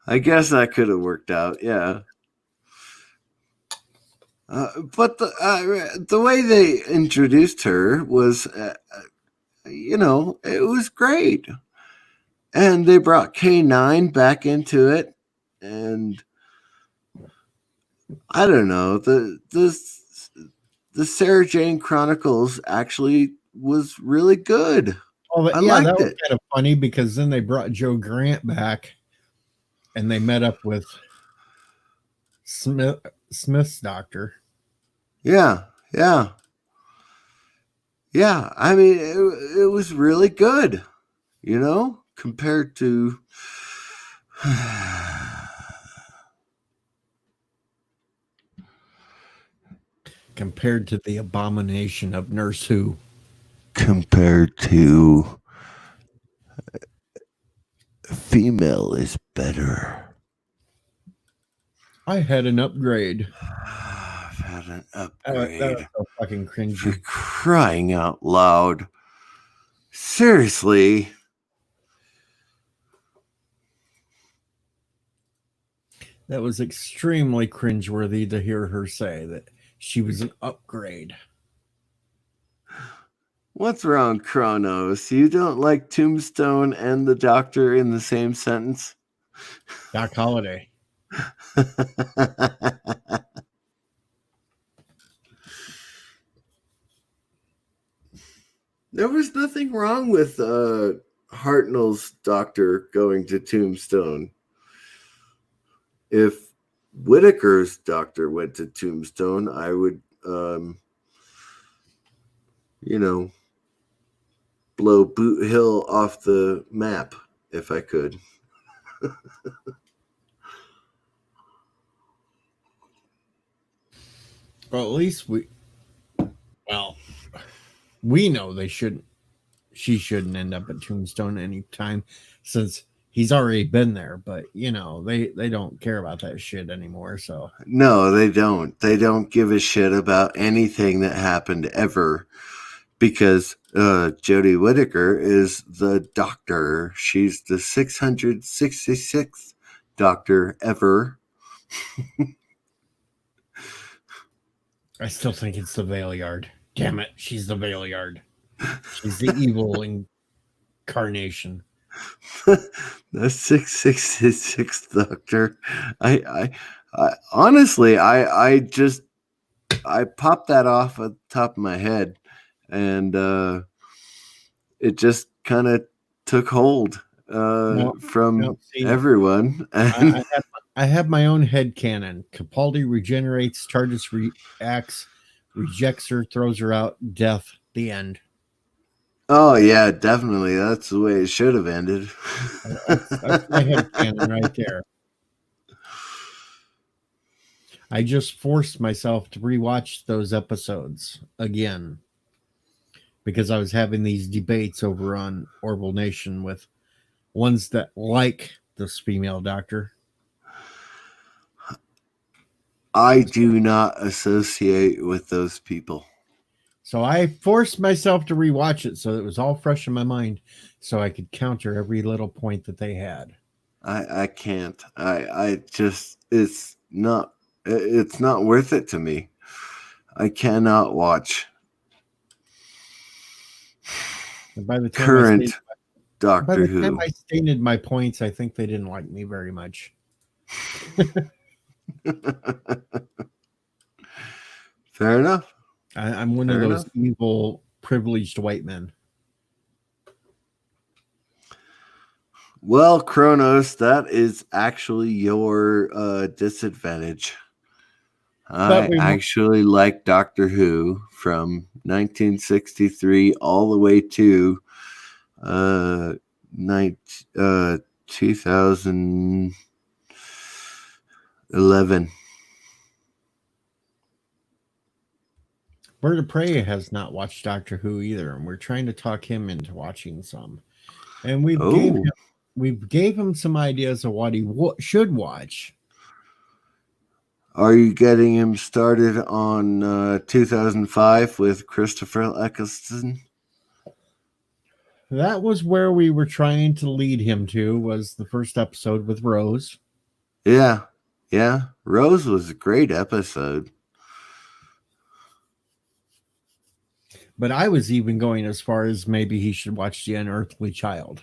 [SPEAKER 5] I guess that could have worked out. Yeah. But the way they introduced her was, it was great. And they brought K9 back into it. And I don't know, the Sarah Jane Chronicles actually was really good.
[SPEAKER 1] Oh,
[SPEAKER 5] I
[SPEAKER 1] yeah,
[SPEAKER 5] liked
[SPEAKER 1] that was
[SPEAKER 5] it.
[SPEAKER 1] kind of funny because then they brought Joe Grant back and they met up with Smith's doctor.
[SPEAKER 5] Yeah. I mean, it was really good, compared to
[SPEAKER 1] Compared to the abomination of Nurse Who.
[SPEAKER 5] compared to female is better.
[SPEAKER 1] I had an upgrade.
[SPEAKER 5] I've had an
[SPEAKER 1] That
[SPEAKER 5] upgrade.
[SPEAKER 1] was so fucking
[SPEAKER 5] For
[SPEAKER 1] cringy.
[SPEAKER 5] crying out loud. Seriously.
[SPEAKER 1] That was extremely cringeworthy to hear her say that she was an upgrade.
[SPEAKER 5] What's wrong, Kronos? You don't like Tombstone and the Doctor in the same sentence?
[SPEAKER 1] Doc Holliday.
[SPEAKER 5] There was nothing wrong with Hartnell's Doctor going to Tombstone. If Whitaker's Doctor went to Tombstone, I would, blow Boot Hill off the map if I could.
[SPEAKER 1] Well, at least we know she shouldn't end up at Tombstone anytime since he's already been there, but they don't care about that shit anymore. So
[SPEAKER 5] No, they don't. They don't give a shit about anything that happened ever because Jodie Whittaker is the Doctor. She's the 666th Doctor ever.
[SPEAKER 1] I still think it's the Valeyard. Damn it, she's the Valeyard. She's the evil incarnation.
[SPEAKER 5] The 666th Doctor. I honestly, I popped that off at the top of my head, and it just kind of took hold from
[SPEAKER 1] See,
[SPEAKER 5] everyone. And
[SPEAKER 1] I have my own headcanon. Capaldi regenerates, TARDIS reacts, rejects her, throws her out, death, the end.
[SPEAKER 5] oh yeah, definitely. That's the way it should have ended.
[SPEAKER 1] That's my headcanon right there. I just forced myself to rewatch those episodes again because I was having these debates over on Orville Nation with ones that like this female doctor.
[SPEAKER 5] I do not associate with those people.
[SPEAKER 1] So I forced myself to rewatch it so it was all fresh in my mind so I could counter every little point that they had.
[SPEAKER 5] I can't. I just it's not worth it to me. I cannot watch
[SPEAKER 1] And by the time
[SPEAKER 5] current
[SPEAKER 1] by
[SPEAKER 5] Doctor
[SPEAKER 1] the time
[SPEAKER 5] Who.
[SPEAKER 1] I stated my points, I think they didn't like me very much.
[SPEAKER 5] Fair enough.
[SPEAKER 1] I'm one
[SPEAKER 5] Fair
[SPEAKER 1] of those
[SPEAKER 5] enough.
[SPEAKER 1] evil, privileged white men.
[SPEAKER 5] Well, Kronos, that is actually your disadvantage. I
[SPEAKER 1] we-
[SPEAKER 5] actually like Doctor Who from 1963 all the way to 2011.
[SPEAKER 1] Bird of Prey has not watched Doctor Who either, and we're trying to talk him into watching some. And we
[SPEAKER 5] Oh.
[SPEAKER 1] gave him some ideas of what he should watch.
[SPEAKER 5] Are you getting him started on 2005 with Christopher Eccleston?
[SPEAKER 1] That was where we were trying to lead him to, was the first episode with Rose.
[SPEAKER 5] Yeah. Rose was a great episode.
[SPEAKER 1] But I was even going as far as maybe he should watch The Unearthly Child.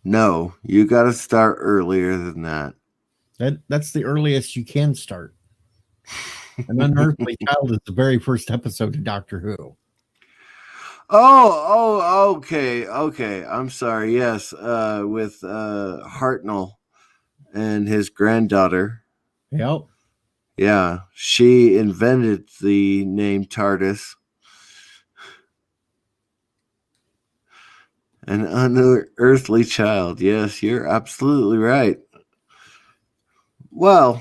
[SPEAKER 5] No, you got to start earlier than that.
[SPEAKER 1] That's the earliest you can start. An Unearthly Child is the very first episode of Doctor Who.
[SPEAKER 5] Okay. I'm sorry. Yes, with Hartnell and his granddaughter.
[SPEAKER 1] Yep.
[SPEAKER 5] Yeah, she invented the name TARDIS. An unearthly child. Yes, you're absolutely right. Well,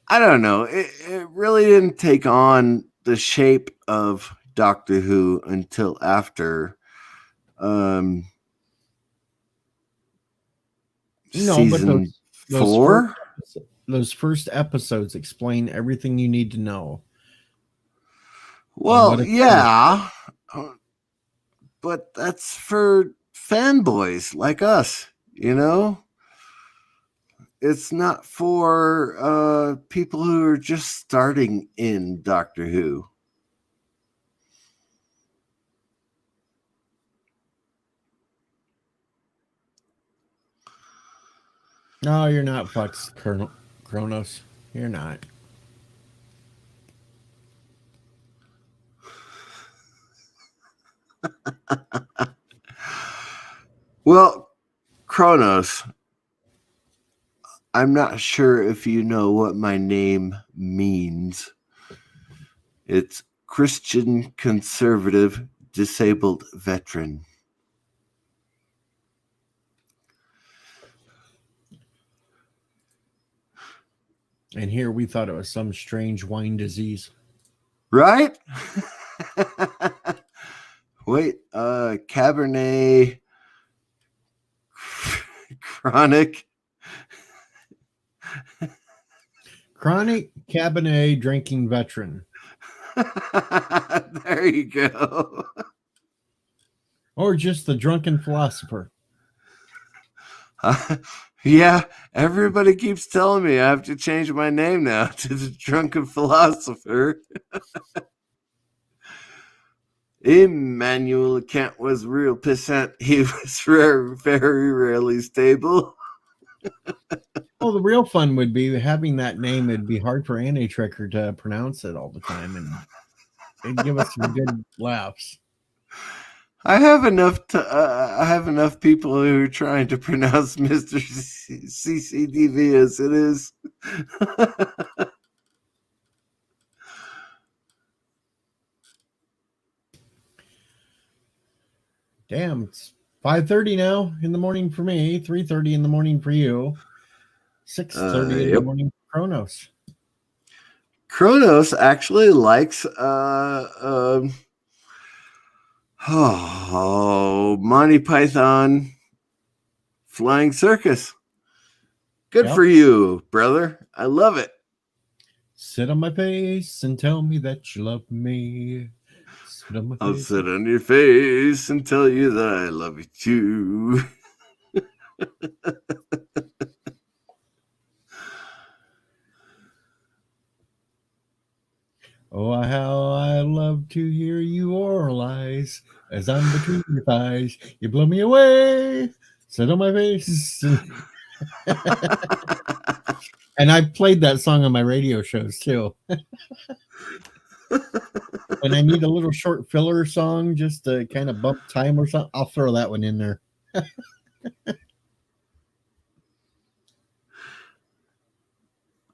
[SPEAKER 5] I don't know. It really didn't take on the shape of Doctor Who until after season 4.
[SPEAKER 1] Those first episodes explain everything you need to know.
[SPEAKER 5] Well, yeah, but that's for fanboys like us, you know? It's not for people who are just starting in Doctor Who.
[SPEAKER 1] No, you're not, Flux Kronos. You're not.
[SPEAKER 5] Well, Kronos, I'm not sure if you know what my name means. It's Christian Conservative Disabled Veteran.
[SPEAKER 1] And here we thought it was some strange wine disease.
[SPEAKER 5] Right? Wait, Cabernet Chronic.
[SPEAKER 1] Chronic Cabernet drinking veteran.
[SPEAKER 5] There you go.
[SPEAKER 1] Or just the drunken philosopher.
[SPEAKER 5] Yeah, everybody keeps telling me I have to change my name now to the Drunken Philosopher. Immanuel Kant was real pissant. He was very, very rarely stable.
[SPEAKER 1] Well, the real fun would be having that name. It'd be hard for Annie Tricker to pronounce it all the time, and it'd give us some good laughs.
[SPEAKER 5] I have enough people who are trying to pronounce Mr. CCDV as it is.
[SPEAKER 1] Damn, it's 5:30 now in the morning for me, 3:30 in the morning for you, 6:30 in the morning for Kronos.
[SPEAKER 5] Kronos actually likes Monty Python Flying Circus. Good for you, brother. I love it.
[SPEAKER 1] Sit on my face and tell me that you love me.
[SPEAKER 5] I'll sit on your face and tell you that I love you too.
[SPEAKER 1] Oh, how I love to hear you oralize as I'm between your thighs. You blow me away. Sit on my face. And I played that song on my radio shows too. When I need a little short filler song just to kind of bump time or something, I'll throw that one in there.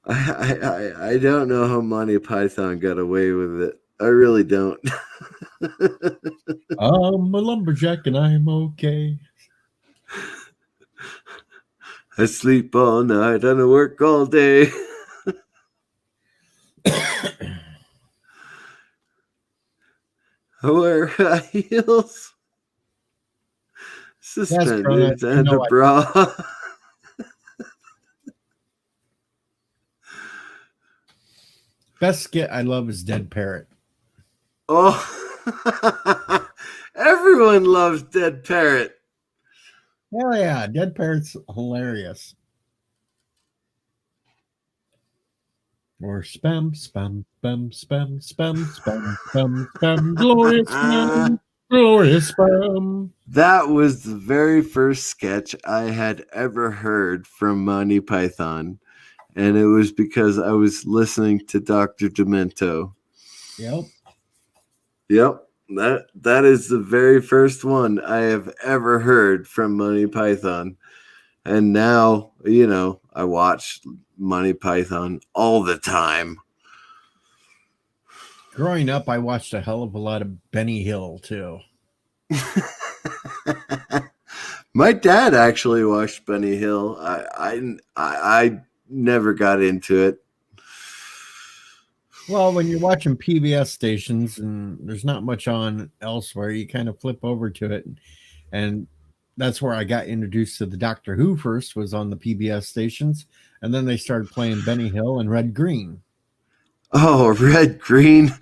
[SPEAKER 5] I don't know how Monty Python got away with it. I really don't.
[SPEAKER 1] I'm a lumberjack and I'm okay.
[SPEAKER 5] I sleep all night and I work all day. I wear high heels, suspenders,
[SPEAKER 1] Corona, I
[SPEAKER 5] and a
[SPEAKER 1] know
[SPEAKER 5] bra.
[SPEAKER 1] best skit I love is Dead Parrot.
[SPEAKER 5] Oh, everyone loves Dead Parrot.
[SPEAKER 1] Hell yeah, Dead Parrot's hilarious. Or spam, spam, spam, spam, spam, spam, spam, spam, glorious spam, glorious spam.
[SPEAKER 5] That was the very first sketch I had ever heard from Monty Python. And it was because I was listening to Dr. Demento.
[SPEAKER 1] Yep.
[SPEAKER 5] Yep. That is the very first one I have ever heard from Monty Python. And now, I watch Monty Python all the time.
[SPEAKER 1] Growing up, I watched a hell of a lot of Benny Hill too.
[SPEAKER 5] My dad actually watched Benny Hill. I never got into it.
[SPEAKER 1] Well, when you're watching PBS stations and there's not much on elsewhere, you kind of flip over to it. And that's where I got introduced to the Doctor Who first, was on the PBS stations. And then they started playing Benny Hill and Red Green.
[SPEAKER 5] Oh, Red Green.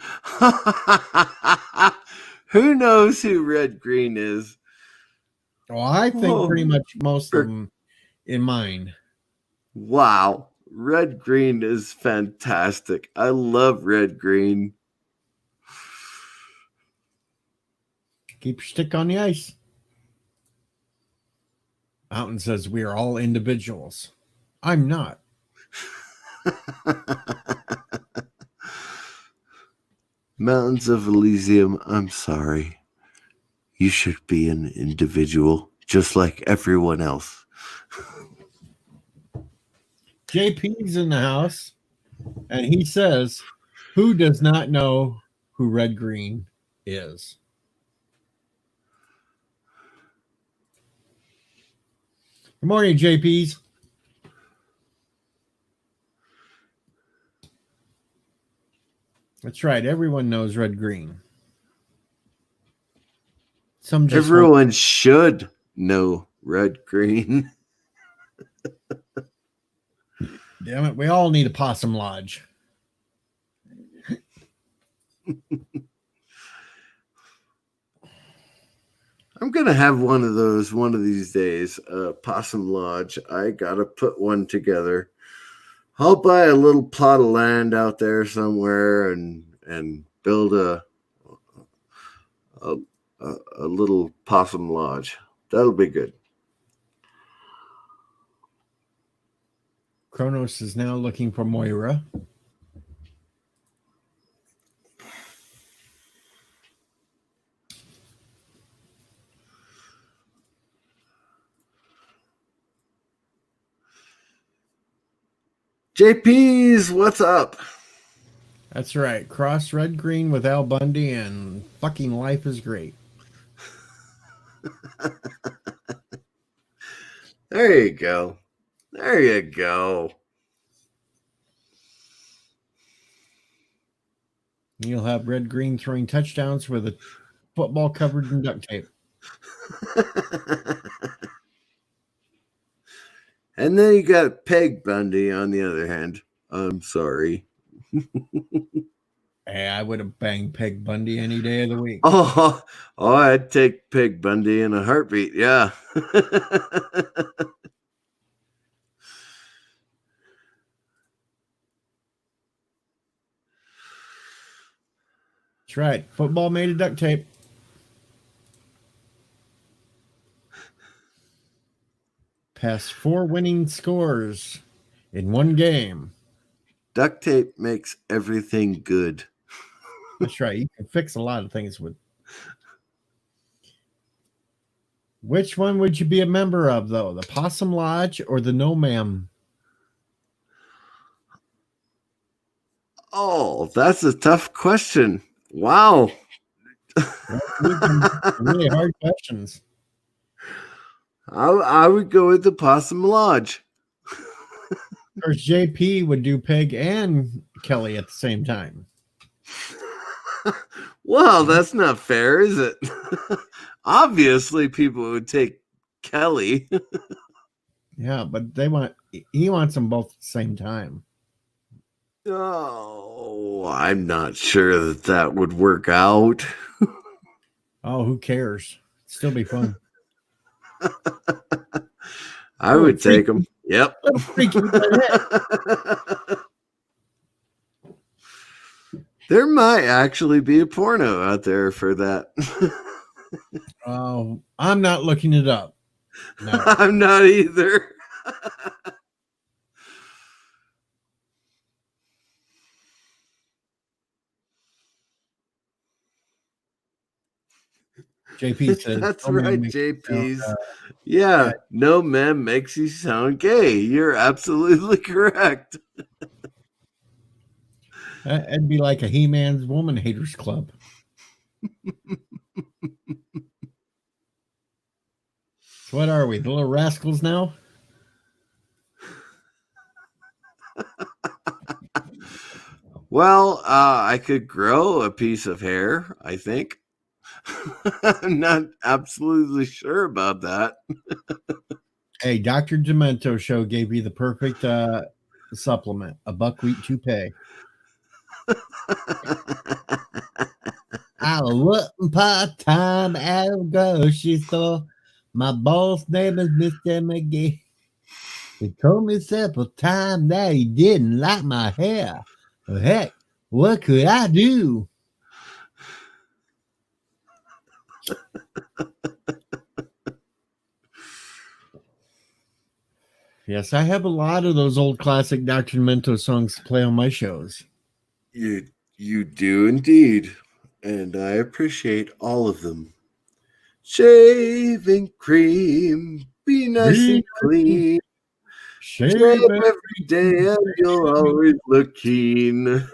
[SPEAKER 5] Who knows who Red Green is?
[SPEAKER 1] Well, I think pretty much most of them in mine.
[SPEAKER 5] Wow. Red Green is fantastic. I love Red Green.
[SPEAKER 1] Keep your stick on the ice. Mountain says we are all individuals. I'm not.
[SPEAKER 5] Mountains of Elysium, I'm sorry. You should be an individual, just like everyone else.
[SPEAKER 1] JP's in the house, and he says, who does not know who Red Green is? Good morning, JP's. That's right. Everyone knows Red Green.
[SPEAKER 5] Everyone should know Red Green.
[SPEAKER 1] Damn it, we all need a Possum Lodge.
[SPEAKER 5] I'm going to have one of those one of these days, Possum Lodge. I got to put one together. I'll buy a little plot of land out there somewhere and build a little Possum Lodge. That'll be good.
[SPEAKER 1] Kronos is now looking for Moira.
[SPEAKER 5] JP's, what's up?
[SPEAKER 1] That's right. Cross Red Green with Al Bundy and fucking life is great.
[SPEAKER 5] There you go. There you go.
[SPEAKER 1] You'll have Red Green throwing touchdowns with a football covered in duct tape.
[SPEAKER 5] And then you got Peg Bundy on the other hand. I'm sorry.
[SPEAKER 1] Hey, I would have banged Peg Bundy any day of the week.
[SPEAKER 5] Oh, I'd take Peg Bundy in a heartbeat. Yeah.
[SPEAKER 1] That's right. Football made of duct tape. Past 4 winning scores in one game.
[SPEAKER 5] Duct tape makes everything good.
[SPEAKER 1] That's right. You can fix a lot of things with. Which one would you be a member of, though? The Possum Lodge or the No Ma'am?
[SPEAKER 5] Oh, that's a tough question. Wow.
[SPEAKER 1] Really hard questions.
[SPEAKER 5] I would go with the Possum Lodge.
[SPEAKER 1] Of course, JP would do Peg and Kelly at the same time.
[SPEAKER 5] Well, that's not fair, is it? Obviously, people would take Kelly.
[SPEAKER 1] Yeah, but he wants them both at the same time.
[SPEAKER 5] Oh, I'm not sure that would work out.
[SPEAKER 1] Oh, who cares? It'd still be fun.
[SPEAKER 5] I would take them. Yep. There might actually be a porno out there for that.
[SPEAKER 1] Oh, I'm not looking it up. No.
[SPEAKER 5] I'm not either.
[SPEAKER 1] JP says
[SPEAKER 5] That's
[SPEAKER 1] "No Man
[SPEAKER 5] right,
[SPEAKER 1] makes you
[SPEAKER 5] JP's.
[SPEAKER 1] sound,
[SPEAKER 5] Yeah, no man makes you sound gay. You're absolutely correct.
[SPEAKER 1] It'd be like a He-Man's Woman Haters Club. So what are we, the little rascals now?
[SPEAKER 5] Well, I could grow a piece of hair, I think. I'm not absolutely sure about that.
[SPEAKER 1] Hey, Dr. Demento show gave you the perfect supplement, a buckwheat toupee. I was working part-time at a grocery store. My boss name is Mr. McGee. He told me several times that he didn't like my hair. Well, heck, what could I do? Yes, I have a lot of those old classic Dr. Demento songs to play on my shows.
[SPEAKER 5] You do indeed, and I appreciate all of them. Shaving cream, be nice and clean.
[SPEAKER 1] Shave
[SPEAKER 5] Shave
[SPEAKER 1] it.
[SPEAKER 5] every day, and you'll always look keen.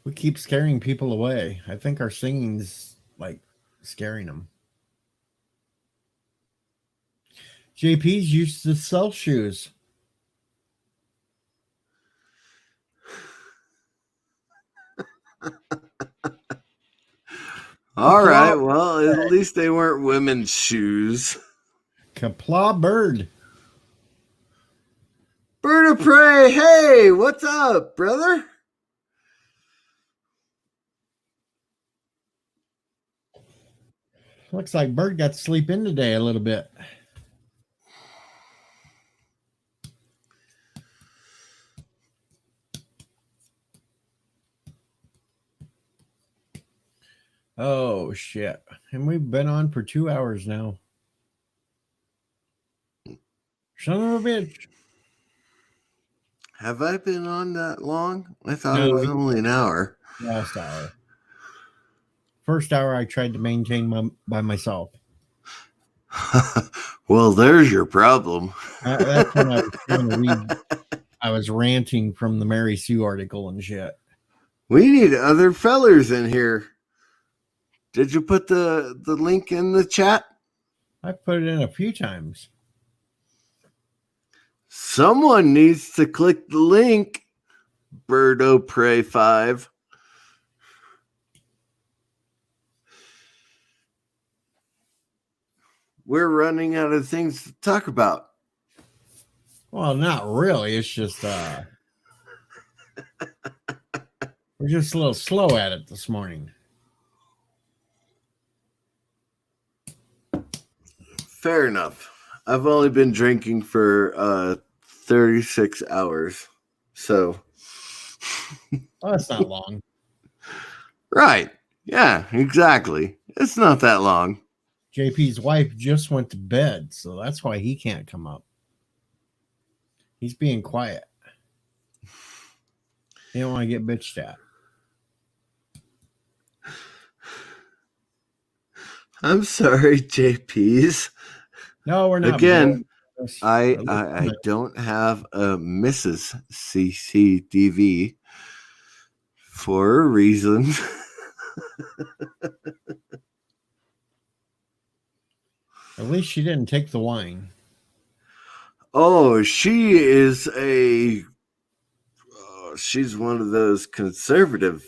[SPEAKER 1] We keep scaring people away. I think our singing's like scaring them. JP's used to sell shoes.
[SPEAKER 5] All right, well, at least they weren't women's shoes.
[SPEAKER 1] Kapla Bird.
[SPEAKER 5] Bird of prey, hey, what's up, brother?
[SPEAKER 1] Looks like Bird got to sleep in today a little bit. Oh, shit. And we've been on for 2 hours now. Son of a bitch.
[SPEAKER 5] Have I been on that long? I thought
[SPEAKER 1] No,
[SPEAKER 5] it was
[SPEAKER 1] you-
[SPEAKER 5] only an hour.
[SPEAKER 1] Last hour. First hour, I tried to maintain by myself.
[SPEAKER 5] Well, there's your problem.
[SPEAKER 1] That's when I was trying to read. I was ranting from the Mary Sue article and shit.
[SPEAKER 5] We need other fellers in here. Did you put the link in the chat?
[SPEAKER 1] I put it in a few times.
[SPEAKER 5] Someone needs to click the link. Birdo Prey 5. We're running out of things to talk about.
[SPEAKER 1] Well, not really. It's just we're just a little slow at it this morning.
[SPEAKER 5] Fair enough. I've only been drinking for 36 hours. So.
[SPEAKER 1] Oh, that's not long.
[SPEAKER 5] Right. Yeah, exactly. It's not that long.
[SPEAKER 1] JP's wife just went to bed, so that's why he can't come up. He's being quiet. You don't want to get bitched at.
[SPEAKER 5] I'm sorry, JPs.
[SPEAKER 1] No, we're not.
[SPEAKER 5] Again,
[SPEAKER 1] blowing this.
[SPEAKER 5] I don't have a Mrs. CCDV for a reason.
[SPEAKER 1] At least she didn't take the wine.
[SPEAKER 5] Oh, she is she's one of those conservative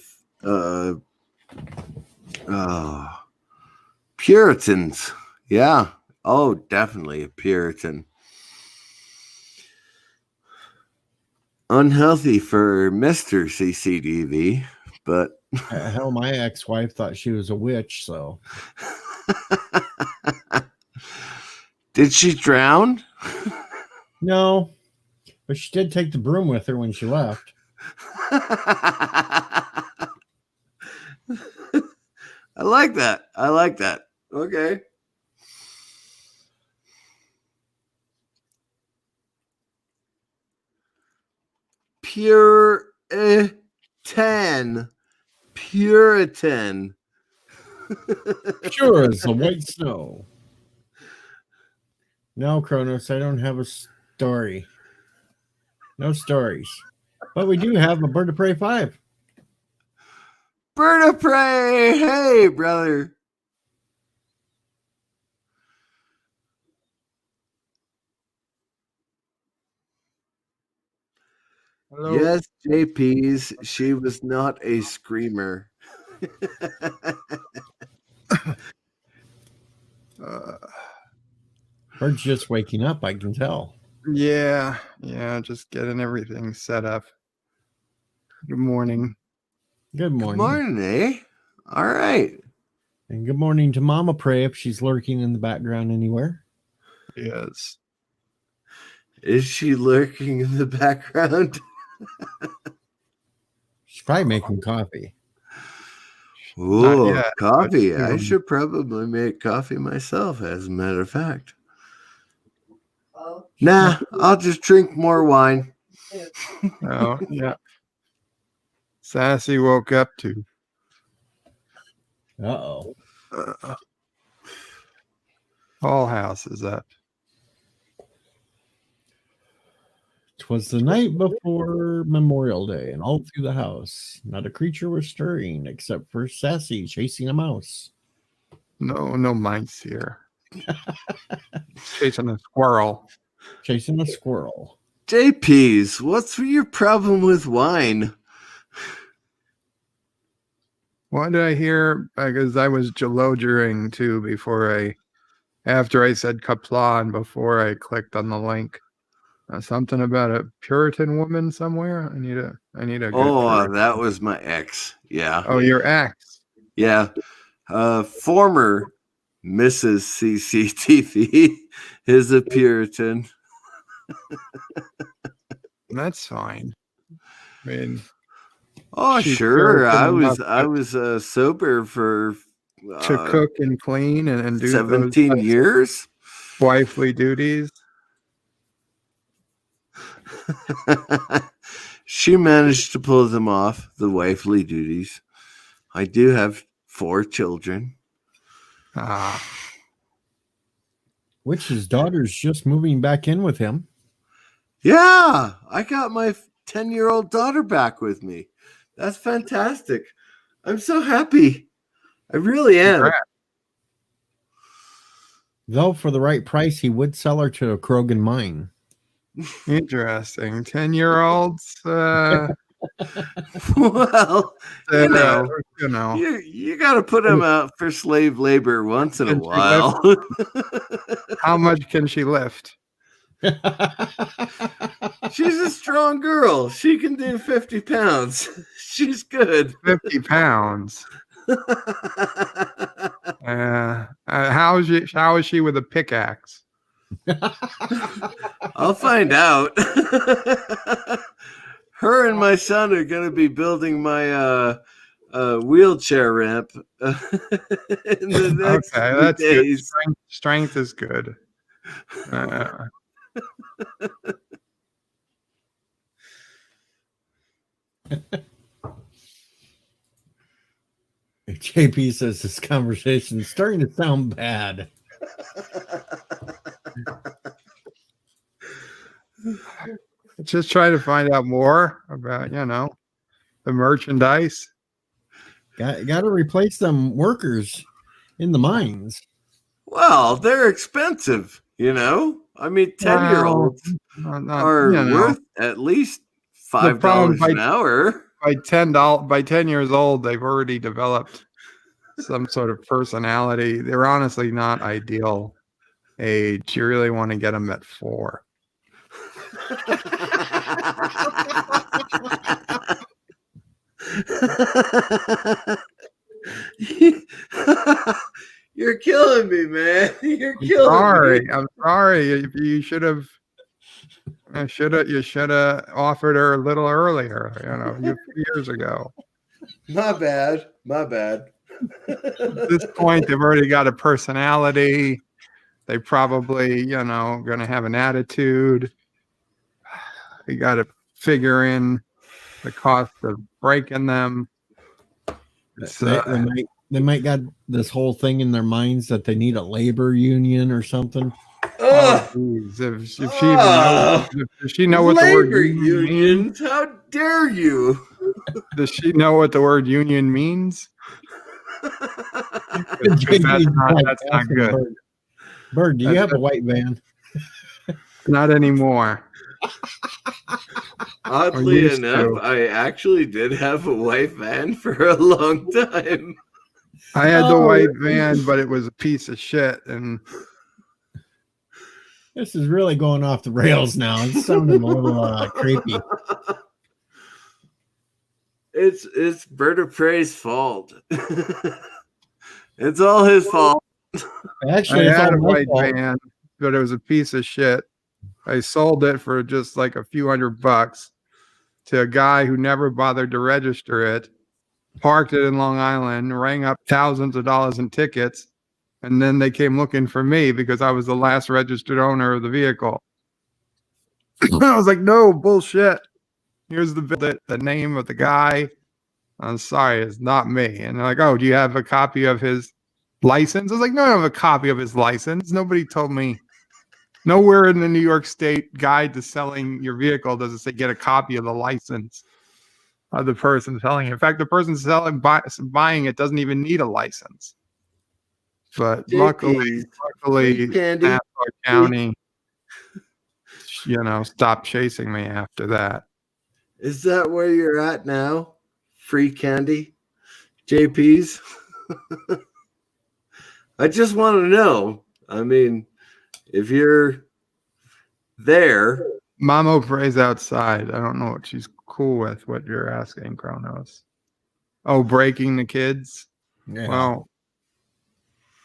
[SPEAKER 5] Puritans. Yeah. Oh, definitely a Puritan. Unhealthy for Mr. CCDV, but
[SPEAKER 1] Hell, my ex-wife thought she was a witch, so.
[SPEAKER 5] Did she drown?
[SPEAKER 1] No, but she did take the broom with her when she left.
[SPEAKER 5] I like that. I like that. Okay. Puritan. Puritan.
[SPEAKER 1] Sure as the white snow. No, Kronos, I don't have a story. No stories. But we do have a Bird of Prey 5.
[SPEAKER 5] Bird of Prey. Hey, brother.
[SPEAKER 6] Hello.
[SPEAKER 5] Yes, JP's. She was not a screamer.
[SPEAKER 1] Bird's just waking up, I can tell.
[SPEAKER 6] Yeah, just getting everything set up. Good morning.
[SPEAKER 1] Good
[SPEAKER 5] Good
[SPEAKER 1] morning.
[SPEAKER 5] morning, eh? All right.
[SPEAKER 1] And good morning to Mama Prey if she's lurking in the background anywhere.
[SPEAKER 6] Yes.
[SPEAKER 5] Is she lurking in the background?
[SPEAKER 1] She's probably making coffee.
[SPEAKER 5] Ooh,
[SPEAKER 6] yet, but
[SPEAKER 5] coffee. I
[SPEAKER 6] soon.
[SPEAKER 5] should probably make coffee myself, as a matter of fact. Nah, I'll just drink more wine.
[SPEAKER 6] Oh, yeah. Sassy woke up too.
[SPEAKER 1] Uh-oh.
[SPEAKER 6] Whole house is up.
[SPEAKER 1] 'Twas the night before Memorial Day, and all through the house, not a creature was stirring except for Sassy chasing a mouse.
[SPEAKER 6] No mice here. Chasing a squirrel.
[SPEAKER 1] Chasing a squirrel.
[SPEAKER 5] JP's, what's your problem with wine?
[SPEAKER 6] What did I hear? Because I was jalodgering too after I said Kaplan, before I clicked on the link. Something about a Puritan woman somewhere. I need a good
[SPEAKER 5] Oh,
[SPEAKER 6] Puritan.
[SPEAKER 5] that was my ex. Yeah.
[SPEAKER 6] Oh, your ex.
[SPEAKER 5] Yeah. Former Mrs. CCTV is a Puritan.
[SPEAKER 6] That's fine. I mean,
[SPEAKER 5] Oh,
[SPEAKER 6] she's
[SPEAKER 5] sure. I
[SPEAKER 6] Puritan
[SPEAKER 5] was
[SPEAKER 6] enough
[SPEAKER 5] sober for
[SPEAKER 6] to cook and clean and do
[SPEAKER 5] 17
[SPEAKER 6] those
[SPEAKER 5] years.
[SPEAKER 6] wifely duties.
[SPEAKER 5] She managed to pull them off, the wifely duties. I do have 4 children.
[SPEAKER 6] Ah,
[SPEAKER 1] Which his daughter's just moving back in with him.
[SPEAKER 5] Yeah, I got my 10-year-old daughter back with me. That's fantastic. I'm so happy. I really am.
[SPEAKER 6] congrats.
[SPEAKER 1] Though for the right price, he would sell her to a Krogan mine.
[SPEAKER 6] Interesting. 10-year-olds.
[SPEAKER 5] Well,
[SPEAKER 6] You know.
[SPEAKER 5] you got to put them out for slave labor once in a
[SPEAKER 6] Can she
[SPEAKER 5] while.
[SPEAKER 6] How much can she lift?
[SPEAKER 5] She's a strong girl. She can do 50 pounds. She's good.
[SPEAKER 6] 50 pounds. How is she with a pickaxe?
[SPEAKER 5] I'll find out. Her and my son are going to be building my wheelchair ramp in the next
[SPEAKER 6] Okay,
[SPEAKER 5] few
[SPEAKER 6] that's good.
[SPEAKER 5] days.
[SPEAKER 6] Strength is good.
[SPEAKER 1] JP says this conversation is starting to sound bad.
[SPEAKER 6] Just trying to find out more about, the merchandise.
[SPEAKER 1] Got to replace them workers in the mines.
[SPEAKER 5] Well, they're expensive, I mean, 10-year-olds
[SPEAKER 6] Not,
[SPEAKER 5] are worth at least $5 an hour.
[SPEAKER 6] by 10 years old, they've already developed some sort of personality. They're honestly not ideal age. You really want to get them at 4.
[SPEAKER 5] You're killing me, man. You're killing me.
[SPEAKER 6] I'm sorry. You should have offered her a little earlier, a few years ago.
[SPEAKER 5] My bad.
[SPEAKER 6] At this point, they've already got a personality. They probably, going to have an attitude. You got to figure in the cost of breaking them.
[SPEAKER 1] They might got this whole thing in their minds that they need a labor union or something.
[SPEAKER 6] Geez. If she know what the word
[SPEAKER 5] Labor
[SPEAKER 6] union means,
[SPEAKER 5] unions, how dare you?
[SPEAKER 6] does she know what the word union means? 'Cause that's not good.
[SPEAKER 1] Bird, do you have a white van?
[SPEAKER 6] Not anymore.
[SPEAKER 5] Oddly
[SPEAKER 6] used
[SPEAKER 5] enough,
[SPEAKER 6] to.
[SPEAKER 5] I actually did have a white van for a long time.
[SPEAKER 6] I had the white van, but it was a piece of shit. And
[SPEAKER 1] This is really going off the rails now. It's sounding a little creepy.
[SPEAKER 5] It's Bert of Prey's fault. It's all his fault.
[SPEAKER 1] Actually,
[SPEAKER 6] I
[SPEAKER 1] it's
[SPEAKER 6] had
[SPEAKER 1] all
[SPEAKER 6] a
[SPEAKER 1] my
[SPEAKER 6] white
[SPEAKER 1] fault.
[SPEAKER 6] van, but it was a piece of shit. I sold it for just like a few $100 to a guy who never bothered to register it, parked it in Long Island, rang up thousands of dollars in tickets, and then they came looking for me because I was the last registered owner of the vehicle. I was like, no, bullshit. Here's the name of the guy. I'm sorry, it's not me. And they're like, oh, do you have a copy of his license? I was like, no, I don't have a copy of his license. Nobody told me. Nowhere in the New York State guide to selling your vehicle does it say get a copy of the license of the person selling it. In fact, the person buying it doesn't even need a license. But luckily,
[SPEAKER 5] Candy.
[SPEAKER 6] Nassau County, stopped chasing me after that.
[SPEAKER 5] Is that where you're at now? Free candy? JP's? I just want to know. I mean, if you're there.
[SPEAKER 6] Mamo prays outside. I don't know what she's cool with, what you're asking, Kronos. Oh, breaking the kids?
[SPEAKER 1] Yeah.
[SPEAKER 6] Well,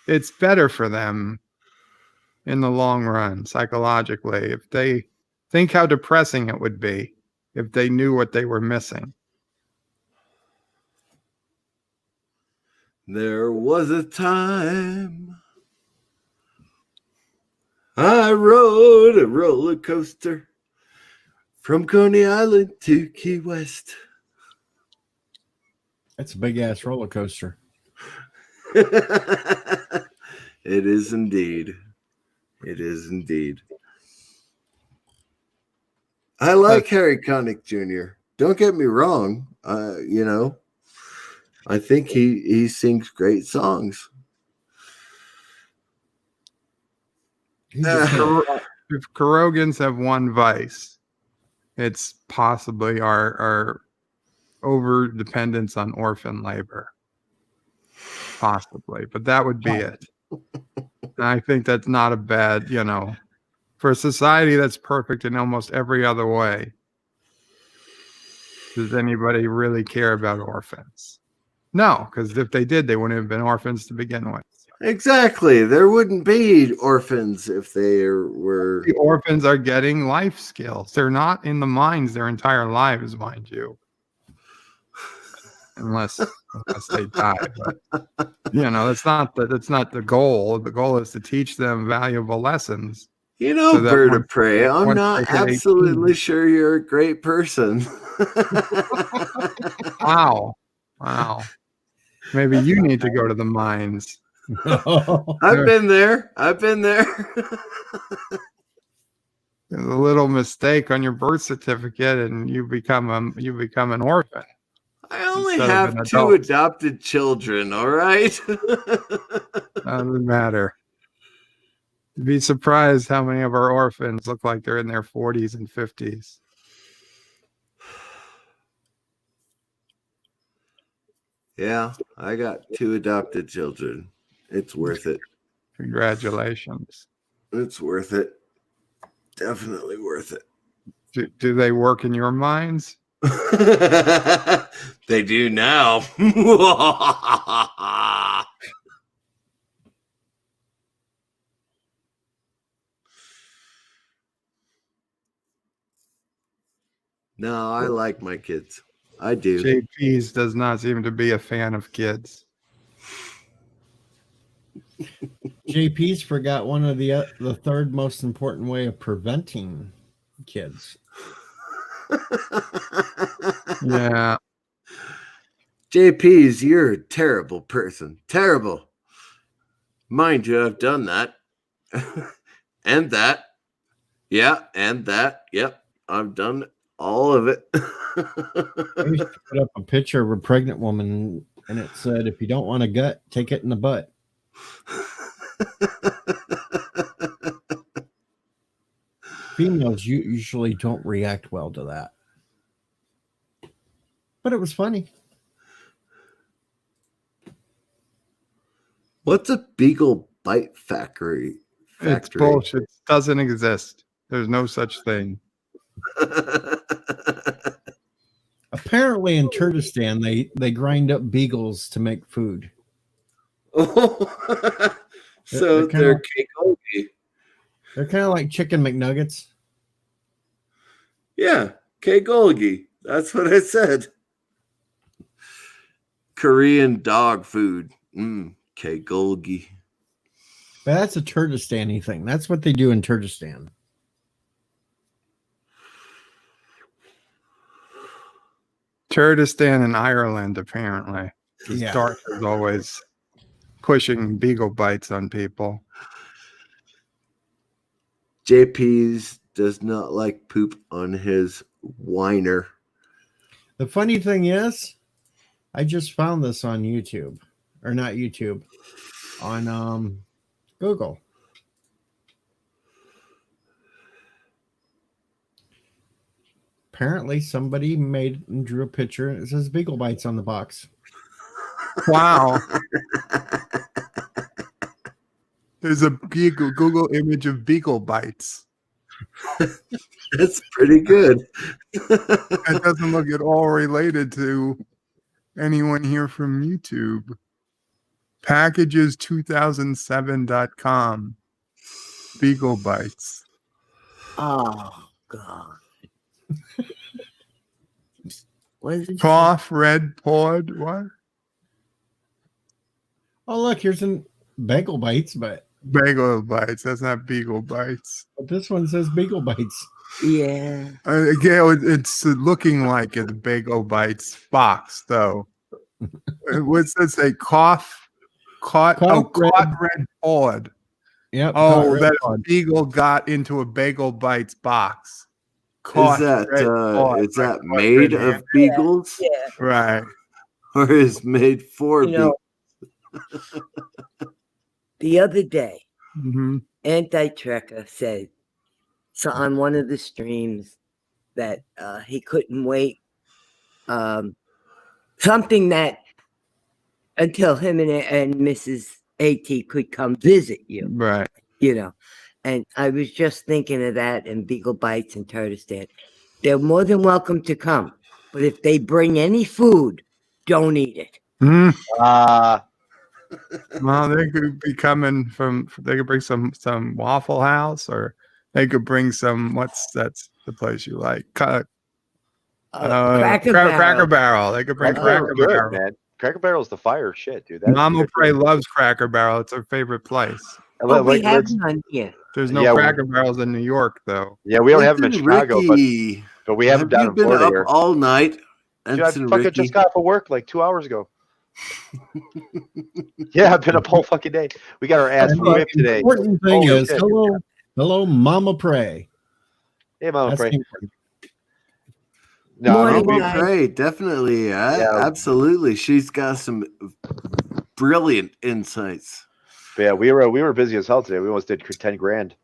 [SPEAKER 6] it's better for them in the long run, psychologically. If they think how depressing it would be if they knew what they were missing.
[SPEAKER 5] There was a time I rode a roller coaster from Coney Island to Key West.
[SPEAKER 1] That's a big ass roller coaster.
[SPEAKER 5] It is indeed. It is indeed. I like Harry Connick Jr. Don't get me wrong. I think he sings great songs.
[SPEAKER 6] If Kurogans have one vice, it's possibly our over dependence on orphan labor. Possibly, but that would be it. And I think that's not a bad, for a society that's perfect in almost every other way. Does anybody really care about orphans? No, because if they did, they wouldn't have been orphans to begin with.
[SPEAKER 5] Exactly. There wouldn't be orphans if they were.
[SPEAKER 6] The orphans are getting life skills. They're not in the mines their entire lives, mind you. Unless they die. But, that's not the goal. The goal is to teach them valuable lessons
[SPEAKER 5] You know,
[SPEAKER 6] So that
[SPEAKER 5] bird
[SPEAKER 6] once-
[SPEAKER 5] of prey, I'm
[SPEAKER 6] once
[SPEAKER 5] not
[SPEAKER 6] they hit 18.
[SPEAKER 5] absolutely sure you're a great person.
[SPEAKER 6] Wow. Wow. Maybe you need to go to the mines.
[SPEAKER 5] I've been there. I've been there.
[SPEAKER 6] There's a little mistake on your birth certificate and you become an orphan.
[SPEAKER 5] I only
[SPEAKER 6] Instead of
[SPEAKER 5] have
[SPEAKER 6] an
[SPEAKER 5] 2
[SPEAKER 6] adult.
[SPEAKER 5] adopted children, all right?
[SPEAKER 6] Doesn't matter. You'd be surprised how many of our orphans look like they're in their 40s and 50s.
[SPEAKER 5] Yeah, I got 2 adopted children. It's worth it.
[SPEAKER 6] Congratulations.
[SPEAKER 5] It's worth it. Definitely worth it.
[SPEAKER 6] Do they work in your mines?
[SPEAKER 5] They do now. No, I like my kids. I do.
[SPEAKER 6] JP's does not seem to be a fan of kids.
[SPEAKER 1] JP's forgot one of the third most important way of preventing kids.
[SPEAKER 6] Yeah.
[SPEAKER 5] JP's, you're a terrible person. Terrible. Mind you, I've done that. And that. Yeah, and that. Yep. I've done all of it.
[SPEAKER 1] I used to put up a picture of a pregnant woman and it said, if you don't want a gut, take it in the butt. Females usually don't react well to that. But it was funny.
[SPEAKER 5] What's a beagle bite factory?
[SPEAKER 6] It's bullshit. It doesn't exist. There's no such thing.
[SPEAKER 1] Apparently in Kurdistan, they grind up beagles to make food.
[SPEAKER 5] So they're Kegogi.
[SPEAKER 1] They're kind of like chicken McNuggets.
[SPEAKER 5] Yeah, Kegogi. That's what I said. Korean dog food. Kegogi.
[SPEAKER 1] But that's a Kurdistan-y thing. That's what they do in Kurdistan.
[SPEAKER 6] Kurdistan and Ireland, apparently.
[SPEAKER 1] Yeah.
[SPEAKER 6] Dark is always pushing beagle bites on people.
[SPEAKER 5] JP's does not like poop on his whiner.
[SPEAKER 1] The funny thing is, I just found this on YouTube. Or not YouTube. On Google. Apparently somebody made and drew a picture and it says Beagle Bites on the box.
[SPEAKER 6] Wow. There's a Google image of beagle bites.
[SPEAKER 5] That's pretty good.
[SPEAKER 6] It doesn't look at all related to anyone here from YouTube. Packages2007.com. Beagle bites.
[SPEAKER 7] Oh God. What is it?
[SPEAKER 6] Cough, red pod. What?
[SPEAKER 1] Oh, look, here's some Bagel Bites, but
[SPEAKER 6] Bagel bites. That's not beagle bites.
[SPEAKER 1] this one says Beagle Bites.
[SPEAKER 7] Yeah.
[SPEAKER 6] Again, it's looking like a bagel bites box, though. What's that say? Caught red pod.
[SPEAKER 1] Yep.
[SPEAKER 6] Oh, that beagle got into a bagel bites box.
[SPEAKER 5] Is that made of beagles?
[SPEAKER 7] Yeah.
[SPEAKER 6] Right?
[SPEAKER 5] Or is made for
[SPEAKER 7] You know,
[SPEAKER 5] beagles?
[SPEAKER 7] the other day,
[SPEAKER 6] Mm-hmm.
[SPEAKER 7] Anti-Trekker said so on one of the streams that he couldn't wait. Something that until him and Mrs. AT could come visit you,
[SPEAKER 6] Right.
[SPEAKER 7] you know. And I was just thinking of that and Beagle Bites and Kurdistan. They're more than welcome to come. But if they bring any food, don't eat it.
[SPEAKER 6] Mm. Well, they could be coming from. They could bring some Waffle House, or they could bring some. That's the place you like?
[SPEAKER 7] Cracker
[SPEAKER 6] Cracker Barrel. They could bring Cracker
[SPEAKER 8] good,
[SPEAKER 6] Barrel.
[SPEAKER 8] man. Cracker Barrel's the fire shit, dude.
[SPEAKER 6] Mama Pray loves Cracker Barrel. It's her favorite place.
[SPEAKER 7] But we
[SPEAKER 8] Like,
[SPEAKER 7] have
[SPEAKER 8] let's-
[SPEAKER 7] none here.
[SPEAKER 6] There's no
[SPEAKER 8] Yeah,
[SPEAKER 6] Cracker Barrels in New York, though.
[SPEAKER 8] yeah, we don't have them in
[SPEAKER 5] Ensign
[SPEAKER 8] Chicago,
[SPEAKER 5] Ricky,
[SPEAKER 8] but we have them down
[SPEAKER 5] you
[SPEAKER 8] in
[SPEAKER 5] been
[SPEAKER 8] Florida
[SPEAKER 5] up
[SPEAKER 8] here.
[SPEAKER 5] all night?
[SPEAKER 8] Dude, I
[SPEAKER 5] Ensign
[SPEAKER 8] fucking
[SPEAKER 5] Ricky.
[SPEAKER 8] just got off of work like 2 hours ago. Yeah, I've been up all fucking day. We got our ass
[SPEAKER 1] And the
[SPEAKER 8] whipped today.
[SPEAKER 1] important thing
[SPEAKER 8] Holy
[SPEAKER 1] is,
[SPEAKER 8] shit.
[SPEAKER 1] hello, Mama Pray.
[SPEAKER 8] Hey, Mama
[SPEAKER 1] That's
[SPEAKER 8] Pray.
[SPEAKER 1] the important.
[SPEAKER 8] No, I mean,
[SPEAKER 7] Morning,
[SPEAKER 8] we,
[SPEAKER 7] guys.
[SPEAKER 5] Right, definitely.
[SPEAKER 8] Yeah.
[SPEAKER 5] Absolutely. She's got some brilliant insights.
[SPEAKER 8] yeah, we were busy as hell today. We almost did 10 grand,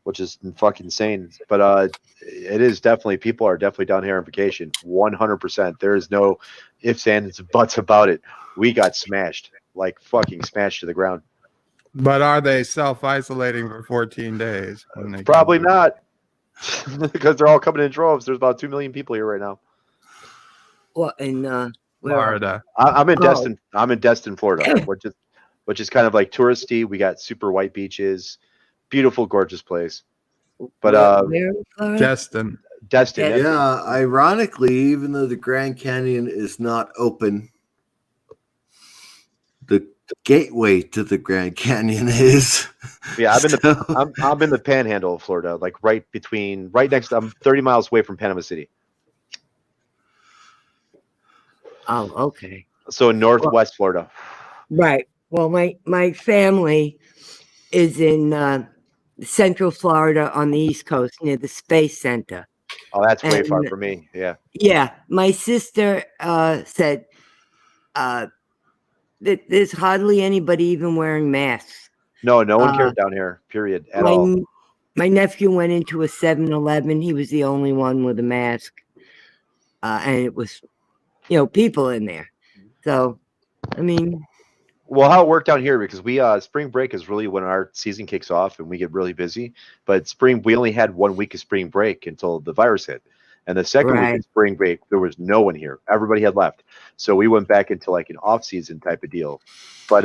[SPEAKER 8] which is fucking insane. But it is definitely, people are definitely down here on vacation. 100%. There is no ifs, ands, buts about it. We got smashed, like fucking smashed to the ground.
[SPEAKER 6] But are they self-isolating for 14 days? when they
[SPEAKER 8] Probably
[SPEAKER 6] come?
[SPEAKER 8] not, because they're all coming in droves. There's about 2 million people here right now.
[SPEAKER 7] Well, in where?
[SPEAKER 6] Florida.
[SPEAKER 8] I'm in
[SPEAKER 7] Oh.
[SPEAKER 8] Destin. I'm in Destin, Florida, which is kind of like touristy. We got super white beaches, beautiful, gorgeous place. But
[SPEAKER 7] Where in Florida?
[SPEAKER 6] Destin.
[SPEAKER 8] Destin,
[SPEAKER 7] Yeah.
[SPEAKER 5] Yeah, ironically, even though the Grand Canyon is not open, the gateway to the Grand Canyon is.
[SPEAKER 8] yeah. I'm in the
[SPEAKER 5] So-
[SPEAKER 8] I'm in the Panhandle of Florida, like right next. I'm 30 miles away from Panama City,
[SPEAKER 7] Oh, okay.
[SPEAKER 8] so in Northwest Florida.
[SPEAKER 7] Right. Well, my family is in Central Florida on the East Coast near the Space Center.
[SPEAKER 8] Oh, that's way far
[SPEAKER 7] And-
[SPEAKER 8] from me. Yeah,
[SPEAKER 7] Yeah, my sister said that there's hardly anybody even wearing masks.
[SPEAKER 8] no one
[SPEAKER 7] Uh,
[SPEAKER 8] cared down here. Period. At all.
[SPEAKER 7] My nephew went into a 7-Eleven. He was the only one with a mask, and it was, people in there. So, I mean,
[SPEAKER 8] Well, how it worked down here, because we spring break is really when our season kicks off and we get really busy. But we only had 1 week of spring break until the virus hit, and the second week
[SPEAKER 7] Right.
[SPEAKER 8] of spring break there was no one here. Everybody had left, so we went back into like an off season type of deal. But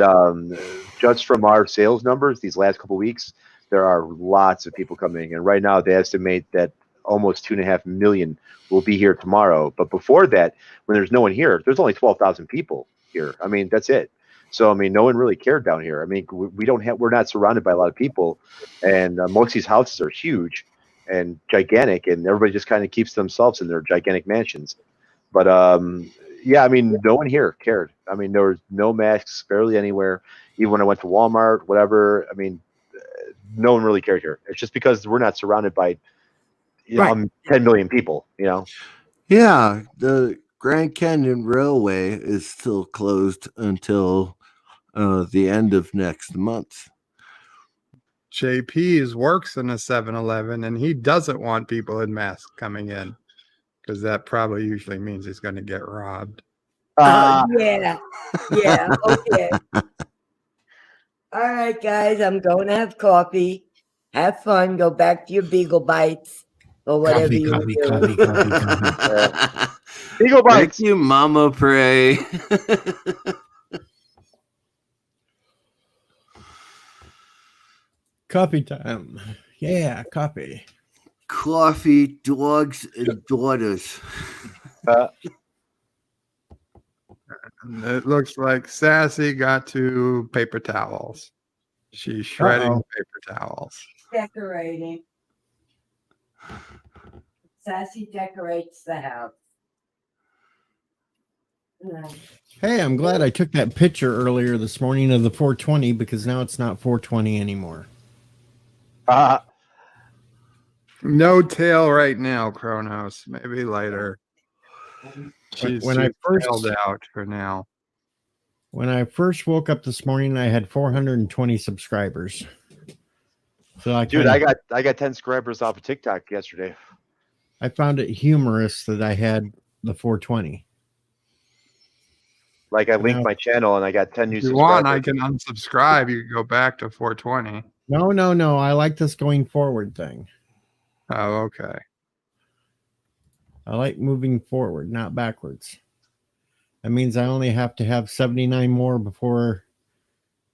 [SPEAKER 8] just from our sales numbers these last couple weeks, there are lots of people coming, and right now they estimate that almost 2.5 million will be here tomorrow. But before that, when there's no one here, there's only 12,000 people here. I mean, that's it. So I mean, no one really cared down here. I mean, we're not surrounded by a lot of people, and most of these houses are huge and gigantic, and everybody just kind of keeps themselves in their gigantic mansions. But yeah, I mean, no one here cared. I mean, there was no masks barely anywhere. Even when I went to Walmart, whatever. I mean, no one really cared here. It's just because we're not surrounded by 10 million people.
[SPEAKER 5] Yeah, the Grand Canyon Railway is still closed until the end of next month.
[SPEAKER 6] JP's works in a 7-Eleven, and he doesn't want people in masks coming in because that probably usually means he's going to get robbed.
[SPEAKER 7] yeah, okay. All right, guys, I'm going to have coffee. Have fun. Go back to your Beagle Bites or whatever
[SPEAKER 1] Coffee,
[SPEAKER 7] you
[SPEAKER 1] coffee,
[SPEAKER 7] do.
[SPEAKER 1] coffee, coffee, coffee.
[SPEAKER 8] Eagle
[SPEAKER 5] Thank
[SPEAKER 8] bites.
[SPEAKER 5] you, Mama Pray.
[SPEAKER 1] Coffee time. Yeah, coffee.
[SPEAKER 5] Coffee, dogs, and daughters.
[SPEAKER 6] And it looks like Sassy got to paper towels. She's shredding
[SPEAKER 1] Uh-oh.
[SPEAKER 6] paper towels.
[SPEAKER 7] Decorating. Sassy decorates the house.
[SPEAKER 1] Hey, I'm glad I took that picture earlier this morning of the 420 because now it's not 420 anymore.
[SPEAKER 6] No tail right now, Kronos. Maybe later. She's
[SPEAKER 1] When I first-
[SPEAKER 6] tailed out for now.
[SPEAKER 1] When I first woke up this morning, I had 420 subscribers. So
[SPEAKER 8] Dude, I got 10 subscribers off of TikTok yesterday.
[SPEAKER 1] I found it humorous that I had the 420.
[SPEAKER 8] Like I linked
[SPEAKER 1] Yeah.
[SPEAKER 8] my channel and I got 10 new
[SPEAKER 6] If you
[SPEAKER 8] subscribers.
[SPEAKER 6] want, I can unsubscribe. You can go back to 420.
[SPEAKER 1] No. I like this going forward thing.
[SPEAKER 6] Oh, okay.
[SPEAKER 1] I like moving forward, not backwards. That means I only have to have 79 more before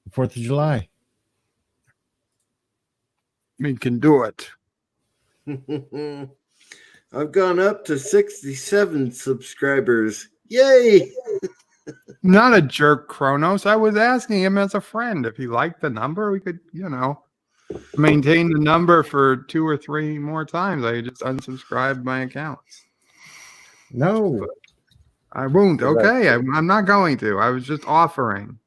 [SPEAKER 1] the 4th of July.
[SPEAKER 6] We can do it.
[SPEAKER 5] I've gone up to 67 subscribers. Yay!
[SPEAKER 6] Not a jerk, Kronos. I was asking him as a friend if he liked the number. We could, maintain the number for 2 or 3 more times. I just unsubscribed my accounts.
[SPEAKER 1] No.
[SPEAKER 6] I won't. Okay, I'm not going to. I was just offering.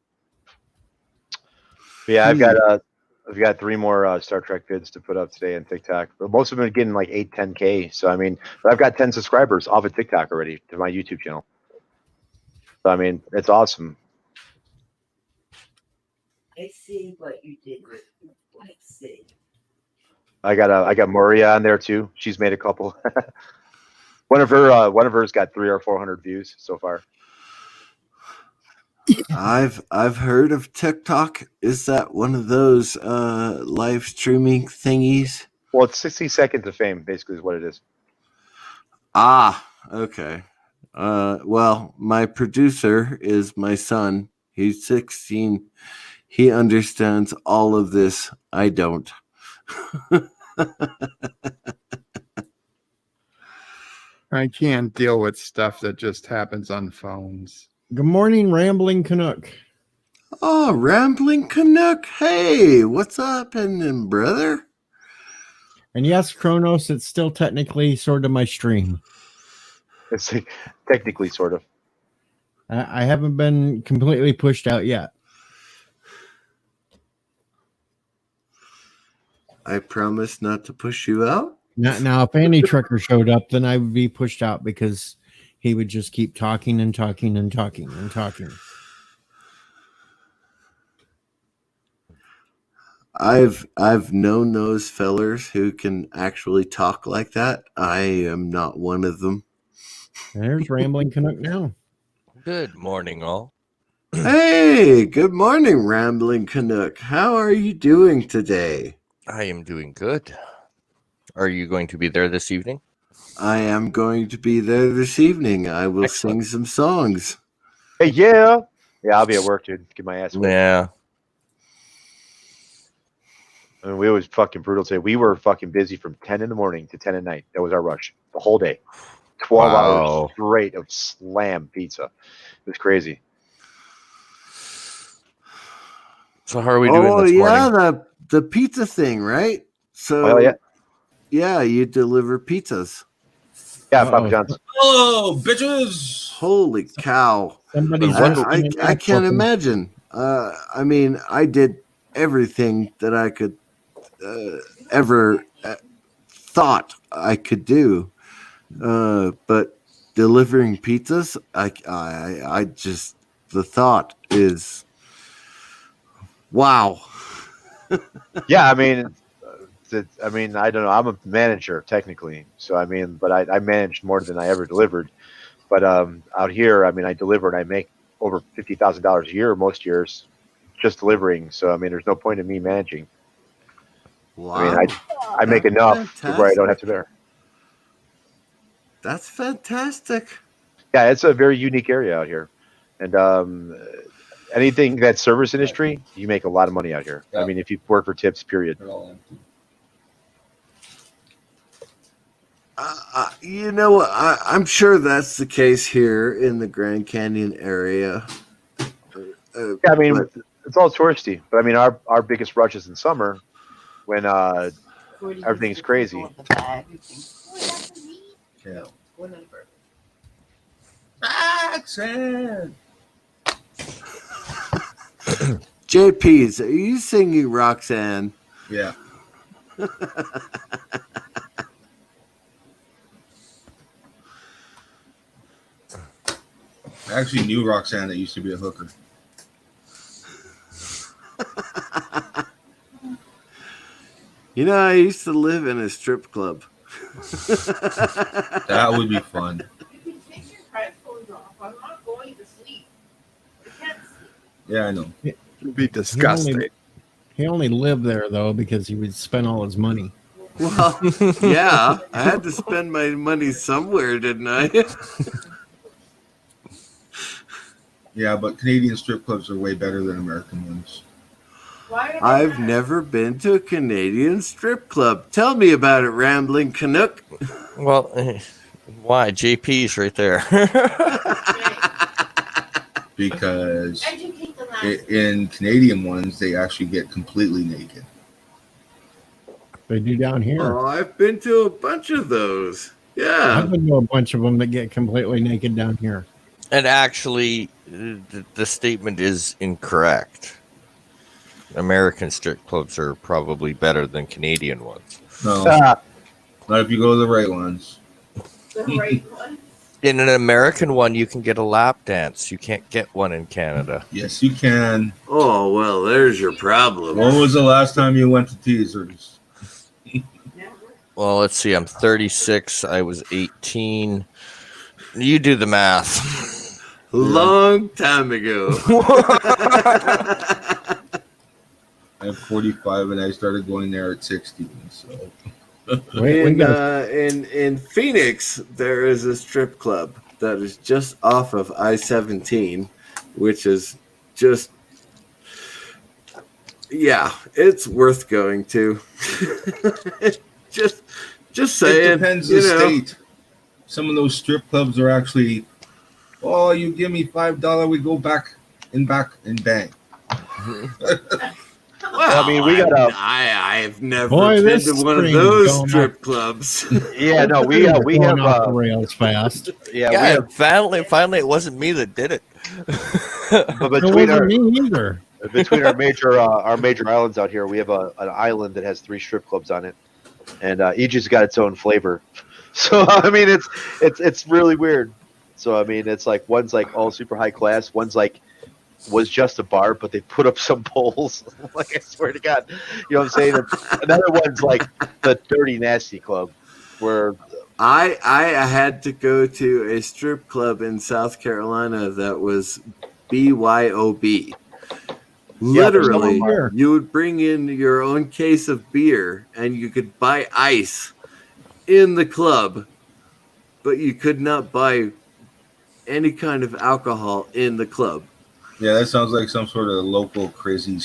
[SPEAKER 8] Yeah, I've got 3 more Star Trek vids to put up today on TikTok. But most of them are getting like 8, 10K. So but I've got 10 subscribers off of TikTok already to my YouTube channel. So it's awesome.
[SPEAKER 7] I see what you did with it. I see.
[SPEAKER 8] I got Maria on there too. She's made a couple. one of hers got 300 or 400 views so far.
[SPEAKER 5] I've heard of TikTok. Is that one of those live streaming thingies?
[SPEAKER 8] Well, it's 60 seconds of fame, basically, is what it is.
[SPEAKER 5] Ah, okay. Well, my producer is my son. He's 16. He understands all of this. I don't.
[SPEAKER 6] I can't deal with stuff that just happens on phones.
[SPEAKER 1] Good morning, Rambling Canuck.
[SPEAKER 5] Oh, Rambling Canuck. Hey, what's up, and brother?
[SPEAKER 1] And yes, Kronos, it's still technically sort of my stream.
[SPEAKER 8] It's technically sort of.
[SPEAKER 1] I haven't been completely pushed out yet.
[SPEAKER 5] I promise not to push you out.
[SPEAKER 1] Now, if Andy Trucker showed up, then I would be pushed out because he would just keep talking and talking and talking and talking.
[SPEAKER 5] I've known those fellers who can actually talk like that. I am not one of them.
[SPEAKER 1] There's Rambling Canuck now.
[SPEAKER 9] Good morning, all.
[SPEAKER 5] Hey, good morning, Rambling Canuck. How are you doing today?
[SPEAKER 9] I am doing good. Are you going to be there this evening?
[SPEAKER 5] I am going to be there this evening. I will
[SPEAKER 9] Excellent.
[SPEAKER 5] sing some songs.
[SPEAKER 8] Hey, yeah, I'll be at work, dude. Get my ass.
[SPEAKER 9] Yeah.
[SPEAKER 8] We was fucking brutal today. We were fucking busy from 10 in the morning to 10 at night. That was our rush. The whole day. 12 hours straight of slam pizza. It was crazy.
[SPEAKER 9] So how are we doing this morning?
[SPEAKER 5] Yeah, the pizza thing, right? So, yeah, you deliver pizzas.
[SPEAKER 8] Yeah, Papa John's.
[SPEAKER 10] Hello, bitches.
[SPEAKER 5] Holy cow. I can't imagine. I did everything that I could ever thought I could do. But delivering pizzas, I just, the thought is, wow.
[SPEAKER 8] Yeah, I don't know. I'm a manager technically, so but I managed more than I ever delivered. But out here, I deliver and I make over $50,000 a year most years just delivering. So there's no point in me managing.
[SPEAKER 5] Wow.
[SPEAKER 8] I make enough to where I don't have to bear.
[SPEAKER 5] That's fantastic.
[SPEAKER 8] Yeah, it's a very unique area out here, and anything that's service industry, you make a lot of money out here.
[SPEAKER 10] Yeah.
[SPEAKER 8] If you work for tips, period.
[SPEAKER 5] You know what? I'm sure that's the case here in the Grand Canyon area.
[SPEAKER 8] Yeah, it's all touristy, but our biggest rush is in summer when everything's crazy.
[SPEAKER 10] Yeah. Accent.
[SPEAKER 5] JP's, are you singing Roxanne?
[SPEAKER 10] Yeah. I actually knew Roxanne that used to be a hooker.
[SPEAKER 5] You know, I used to live in a strip club.
[SPEAKER 10] That would be fun. Yeah, I know.
[SPEAKER 6] It'd be disgusting.
[SPEAKER 1] He only lived there, though, because he would spend all his money.
[SPEAKER 5] Well, yeah, I had to spend my money somewhere, didn't I?
[SPEAKER 10] Yeah, but Canadian strip clubs are way better than American ones.
[SPEAKER 5] I've never been to a Canadian strip club. Tell me about it, Rambling Canuck.
[SPEAKER 9] Well, why? JP's right there.
[SPEAKER 10] because in Canadian ones they actually get completely naked.
[SPEAKER 1] They do down here.
[SPEAKER 11] Oh, I've been to a bunch of those. Yeah.
[SPEAKER 1] I've been to a bunch of them that get completely naked down here.
[SPEAKER 9] And actually, the statement is incorrect. American strip clubs are probably better than Canadian ones.
[SPEAKER 10] No, not if you go to the right ones.
[SPEAKER 9] In an American one, you can get a lap dance. You can't get one in Canada.
[SPEAKER 10] Yes, you can.
[SPEAKER 11] Oh, well, there's your problem.
[SPEAKER 10] When was the last time you went to teasers?
[SPEAKER 9] Well, let's see. I'm 36. I was 18. You do the math.
[SPEAKER 11] Long time ago.
[SPEAKER 10] I'm 45 and I started going there at 16. So
[SPEAKER 11] in Phoenix, there is a strip club that is just off of I-17, which is just, yeah, it's worth going to. Just saying.
[SPEAKER 10] It depends the state. Some of those strip clubs are actually, oh, you give me $5, we go back and bang.
[SPEAKER 11] Well,
[SPEAKER 8] I mean, we got a.
[SPEAKER 11] I've never been to one of those strip clubs.
[SPEAKER 8] Yeah, no, we have
[SPEAKER 1] off the rails fast.
[SPEAKER 8] Yeah,
[SPEAKER 9] Yeah,
[SPEAKER 8] we have,
[SPEAKER 9] finally, it wasn't me that did it.
[SPEAKER 8] but
[SPEAKER 1] It
[SPEAKER 8] between
[SPEAKER 1] wasn't
[SPEAKER 8] our
[SPEAKER 1] me either.
[SPEAKER 8] between our major islands out here, we have an island that has 3 strip clubs on it, and each has got its own flavor. So I mean, it's really weird. So I mean, it's like one's like all super high class, one's like was just a bar, but they put up some poles. Like, I swear to God, you know what I'm saying? Another one's like the Dirty Nasty Club, where
[SPEAKER 11] I had to go to a strip club in South Carolina that was BYOB. Literally, you would bring in your own case of beer and you could buy ice in the club, but you could not buy any kind of alcohol in the club.
[SPEAKER 10] Yeah, that sounds like some sort of local crazy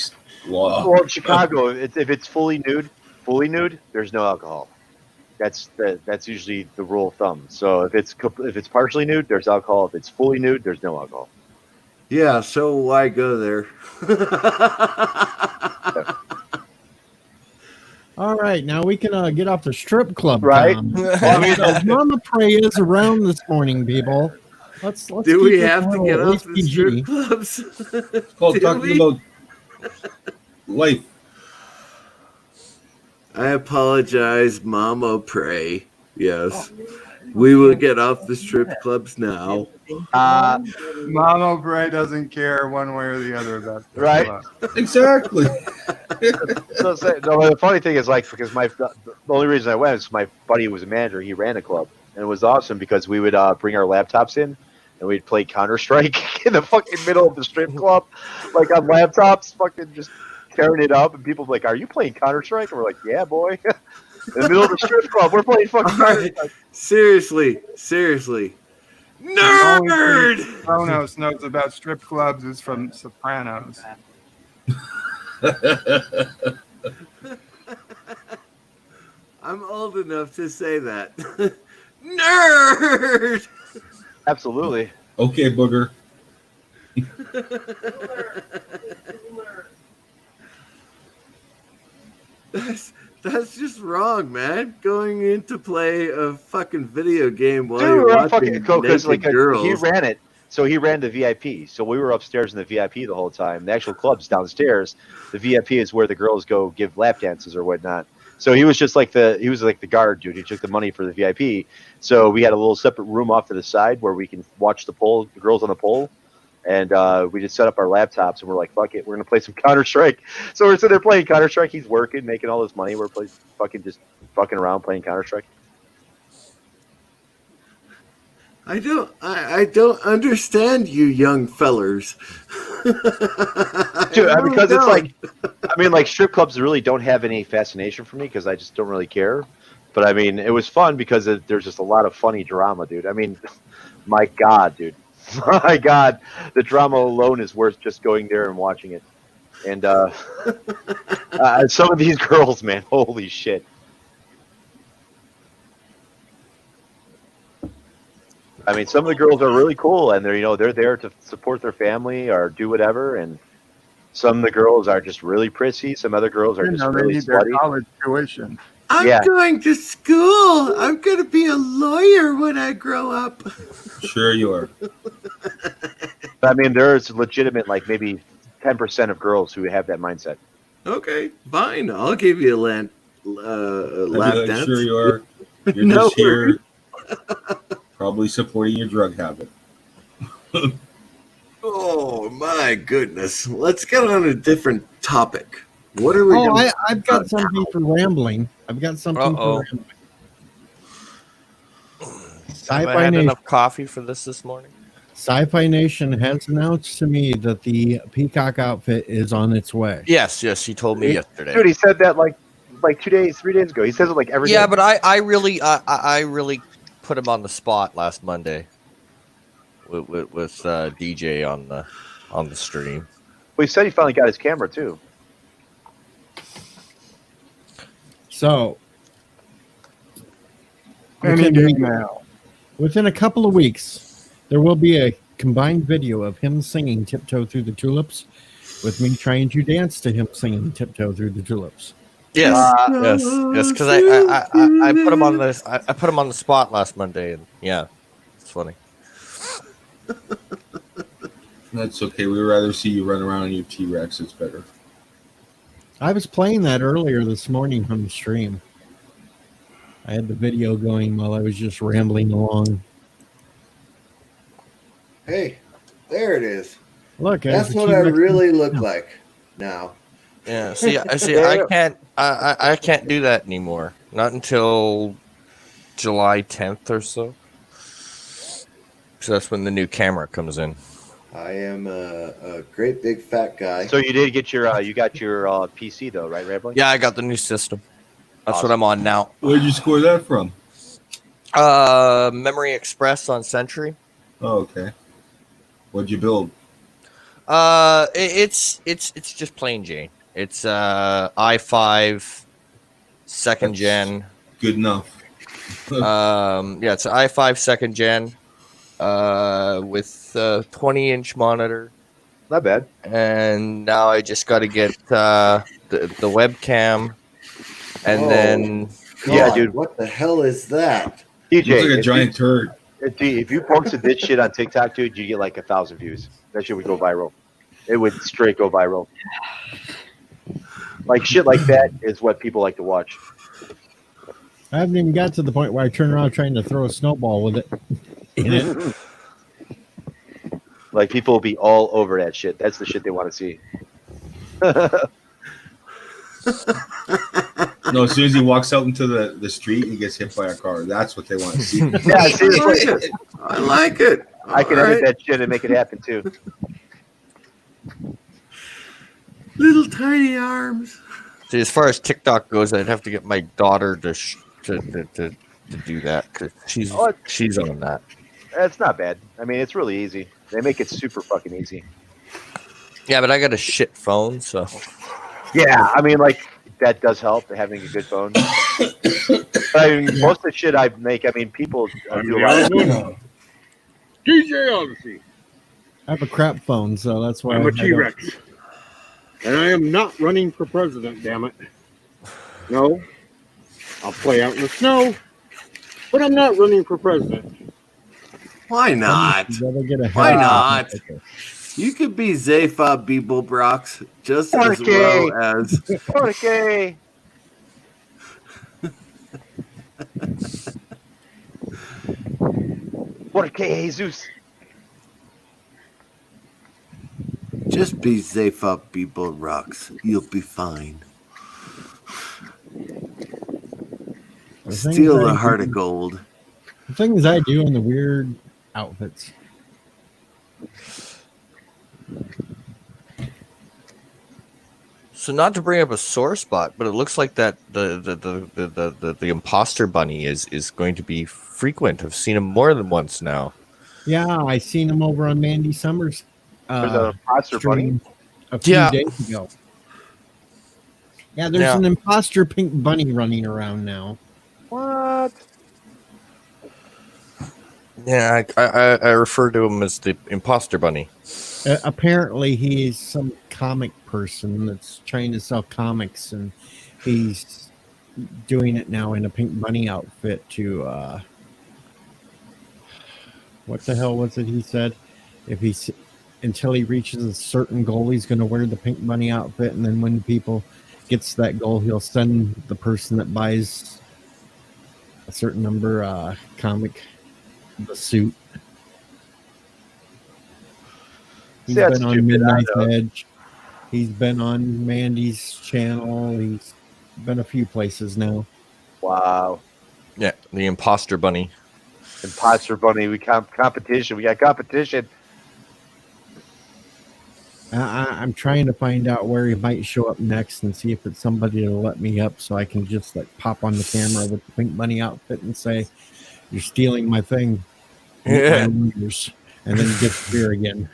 [SPEAKER 10] law.
[SPEAKER 8] Well, in Chicago, if it's fully nude, there's no alcohol. That's usually the rule of thumb. So if it's partially nude, there's alcohol. If it's fully nude, there's no alcohol.
[SPEAKER 11] Yeah, so why go there?
[SPEAKER 1] All right, now we can get off the strip club.
[SPEAKER 8] Right.
[SPEAKER 1] Mama Pray is around this morning, people. Let's
[SPEAKER 11] Do
[SPEAKER 1] keep
[SPEAKER 11] we
[SPEAKER 1] it
[SPEAKER 11] have to
[SPEAKER 1] low,
[SPEAKER 11] get
[SPEAKER 1] at
[SPEAKER 11] off
[SPEAKER 1] least
[SPEAKER 11] the
[SPEAKER 1] PG.
[SPEAKER 11] strip clubs?
[SPEAKER 10] It's called
[SPEAKER 11] Do
[SPEAKER 10] talking
[SPEAKER 11] we?
[SPEAKER 10] about life.
[SPEAKER 11] I apologize, Mama Pray. Yes. We will get off the strip clubs now.
[SPEAKER 6] Mama Bray doesn't care one way or the other about that.
[SPEAKER 8] Right.
[SPEAKER 10] Exactly.
[SPEAKER 8] So, the funny thing is, like, because the only reason I went is my buddy was a manager. He ran a club, and it was awesome because we would bring our laptops in, and we'd play Counter-Strike in the fucking middle of the strip club, like on laptops, fucking just tearing it up. And people were like, "Are you playing Counter-Strike?" And we're like, "Yeah, boy." In the middle of the strip club, we're playing fucking Counter-Strike.
[SPEAKER 11] Seriously. Nerd!
[SPEAKER 6] Kronos knows about strip clubs is from Sopranos.
[SPEAKER 11] I'm old enough to say that. Nerd!
[SPEAKER 8] Absolutely.
[SPEAKER 10] Okay, booger.
[SPEAKER 11] That's just wrong, man. Going in to play a fucking video game while
[SPEAKER 8] Dude,
[SPEAKER 11] you're
[SPEAKER 8] we're
[SPEAKER 11] watching
[SPEAKER 8] fucking because
[SPEAKER 11] naked
[SPEAKER 8] like
[SPEAKER 11] girls.
[SPEAKER 8] he ran it. So he ran the VIP. So we were upstairs in the VIP the whole time. The actual club's downstairs. The VIP is where the girls go give lap dances or whatnot. So he was just like the guard dude. He took the money for the VIP. So we had a little separate room off to the side where we can watch the girls on the pole. And we just set up our laptops and we're like, fuck it, we're gonna play some Counter-Strike. So we're sitting there playing Counter-Strike. He's working, making all this money. We're just fucking around playing Counter-Strike.
[SPEAKER 11] I don't understand you young fellers.
[SPEAKER 8] Dude, because it's like, I mean, like strip clubs really don't have any fascination for me because I just don't really care. But I mean, it was fun because there's just a lot of funny drama, dude. I mean, my God, dude. My God, the drama alone is worth just going there and watching it. And some of these girls, man, holy shit. I mean, some of the girls are really cool, and they're there to support their family or do whatever. And some of the girls are just really prissy. Some other girls are
[SPEAKER 6] You
[SPEAKER 8] just
[SPEAKER 6] know, they
[SPEAKER 8] really
[SPEAKER 6] need their
[SPEAKER 8] slutty.
[SPEAKER 6] college tuition.
[SPEAKER 11] I'm
[SPEAKER 8] Yeah.
[SPEAKER 11] going to school. I'm going to be a lawyer when I grow up.
[SPEAKER 10] Sure you are.
[SPEAKER 8] I mean, there's legitimate, like maybe 10% of girls who have that mindset.
[SPEAKER 11] Okay, fine. I'll give you a
[SPEAKER 10] I'd
[SPEAKER 11] lap
[SPEAKER 10] be like,
[SPEAKER 11] dance.
[SPEAKER 10] sure you are. You're
[SPEAKER 11] No
[SPEAKER 10] just here, probably supporting your drug habit.
[SPEAKER 11] Oh my goodness. Let's get on a different topic. What are we
[SPEAKER 1] Oh,
[SPEAKER 11] gonna
[SPEAKER 1] I've got something for rambling. I've got something
[SPEAKER 9] Uh-oh.
[SPEAKER 1] for rambling.
[SPEAKER 9] Have I
[SPEAKER 1] Sci-Fi
[SPEAKER 9] had
[SPEAKER 1] Nation,
[SPEAKER 9] enough coffee for this morning?
[SPEAKER 1] Sci-Fi Nation has announced to me that the Peacock outfit is on its way.
[SPEAKER 9] Yes, he told me yesterday.
[SPEAKER 8] Dude, he said that like 3 days ago. He says it like every day.
[SPEAKER 9] Yeah, but I really put him on the spot last Monday with DJ on the stream.
[SPEAKER 8] Well, he said he finally got his camera too.
[SPEAKER 1] So,
[SPEAKER 6] Any day now.
[SPEAKER 1] within a couple of weeks, there will be a combined video of him singing "Tiptoe Through the Tulips" with me trying to dance to him singing "Tiptoe Through the Tulips."
[SPEAKER 9] Yes, yes, because I put him on the I put him on the spot last Monday, and yeah, it's funny.
[SPEAKER 10] That's okay. We'd rather see you run around on your T-Rex. It's better.
[SPEAKER 1] I was playing that earlier this morning on the stream. I had the video going while I was just rambling along.
[SPEAKER 5] Hey, there it is.
[SPEAKER 1] Look,
[SPEAKER 5] That's
[SPEAKER 1] there's a
[SPEAKER 5] what I
[SPEAKER 1] T-Rex.
[SPEAKER 5] really look like now.
[SPEAKER 9] Yeah, see, I can't do that anymore. Not until July 10th or so. So that's when the new camera comes in.
[SPEAKER 5] I am a great big fat guy.
[SPEAKER 8] So you did get your you got your PC though, right, Rambling?
[SPEAKER 9] Yeah, I got the new system. That's
[SPEAKER 8] Awesome.
[SPEAKER 9] what I'm on now.
[SPEAKER 10] Where'd you score that from?
[SPEAKER 9] Memory Express on Century.
[SPEAKER 10] Oh, okay. What'd you build?
[SPEAKER 9] It's just plain Jane. It's i5 second gen.
[SPEAKER 10] Good enough.
[SPEAKER 9] Yeah, it's an i5 second gen with 20-inch monitor.
[SPEAKER 8] Not bad.
[SPEAKER 9] And now I just got to get the webcam, and then
[SPEAKER 8] Yeah,
[SPEAKER 5] God,
[SPEAKER 8] dude.
[SPEAKER 5] What the hell is that?
[SPEAKER 10] Looks
[SPEAKER 8] DJ,
[SPEAKER 10] like a
[SPEAKER 8] if
[SPEAKER 10] giant turd.
[SPEAKER 8] if you posted this shit on TikTok, dude, you get like 1,000 views. That shit would go viral. It would straight go viral. Like shit like that is what people like to watch.
[SPEAKER 1] I haven't even got to the point where I turn around trying to throw a snowball with it in it.
[SPEAKER 8] Like people will be all over that shit. That's the shit they want to see.
[SPEAKER 10] No, as soon as he walks out into the street, he gets hit by a car. That's what they want to see.
[SPEAKER 8] Yeah, seriously.
[SPEAKER 11] I like it.
[SPEAKER 8] I can
[SPEAKER 11] All
[SPEAKER 8] edit
[SPEAKER 11] right.
[SPEAKER 8] that shit and make it happen too.
[SPEAKER 11] Little tiny arms.
[SPEAKER 9] see, as far as TikTok goes, I'd have to get my daughter to do that because she's on that.
[SPEAKER 8] That's not bad. I mean, it's really easy. They make it super fucking easy.
[SPEAKER 9] Yeah, but I got a shit phone, so
[SPEAKER 8] Yeah, I mean, like that does help having a good phone. But I mean, most of the shit I make, I mean, people do a lot of.
[SPEAKER 3] DJ Odyssey.
[SPEAKER 1] I have a crap phone, so that's why
[SPEAKER 3] I'm
[SPEAKER 1] I
[SPEAKER 3] a
[SPEAKER 1] don't-
[SPEAKER 3] T-Rex. And I am not running for president, damn it. No. I'll play out in the snow, but I'm not running for president.
[SPEAKER 11] Why not?
[SPEAKER 1] You gotta get a
[SPEAKER 11] Why
[SPEAKER 1] head-
[SPEAKER 11] not? You could be Zayfa Beeblebrox just as
[SPEAKER 8] Okay.
[SPEAKER 11] well as
[SPEAKER 8] Okay. Okay, Jesus.
[SPEAKER 11] just be Zayfa Beeblebrox. You'll be fine.
[SPEAKER 1] The things
[SPEAKER 11] Steal
[SPEAKER 1] I
[SPEAKER 11] the heart
[SPEAKER 1] do-
[SPEAKER 11] of gold.
[SPEAKER 1] The things I do in the weird outfits.
[SPEAKER 9] So not to bring up a sore spot, but it looks like that the imposter bunny is going to be frequent. I've seen him more than once now.
[SPEAKER 1] Yeah, I seen him over on Mandy Summers.
[SPEAKER 8] There's a monster bunny.
[SPEAKER 1] stream a few
[SPEAKER 9] Yeah.
[SPEAKER 1] days ago. Yeah, there's
[SPEAKER 9] Yeah.
[SPEAKER 1] an imposter pink bunny running around now.
[SPEAKER 8] What?
[SPEAKER 9] Yeah, I refer to him as the imposter bunny.
[SPEAKER 1] Apparently, he's some comic person that's trying to sell comics, and he's doing it now in a pink bunny outfit to what the hell was it he said? If he's until he reaches a certain goal, he's going to wear the pink bunny outfit, and then when people gets to that goal, he'll send the person that buys a certain number comic the suit. He's
[SPEAKER 8] See, that's
[SPEAKER 1] been on
[SPEAKER 8] stupid, I
[SPEAKER 1] Midnight
[SPEAKER 8] know.
[SPEAKER 1] Edge. He's been on Mandy's channel. He's been a few places now.
[SPEAKER 8] Wow.
[SPEAKER 9] Yeah, the imposter bunny.
[SPEAKER 8] Imposter bunny. We competition. We got competition.
[SPEAKER 1] I'm trying to find out where he might show up next and see if it's somebody to let me up so I can just like pop on the camera with the pink bunny outfit and say, "You're stealing my thing."
[SPEAKER 9] Yeah.
[SPEAKER 1] And then disappear again.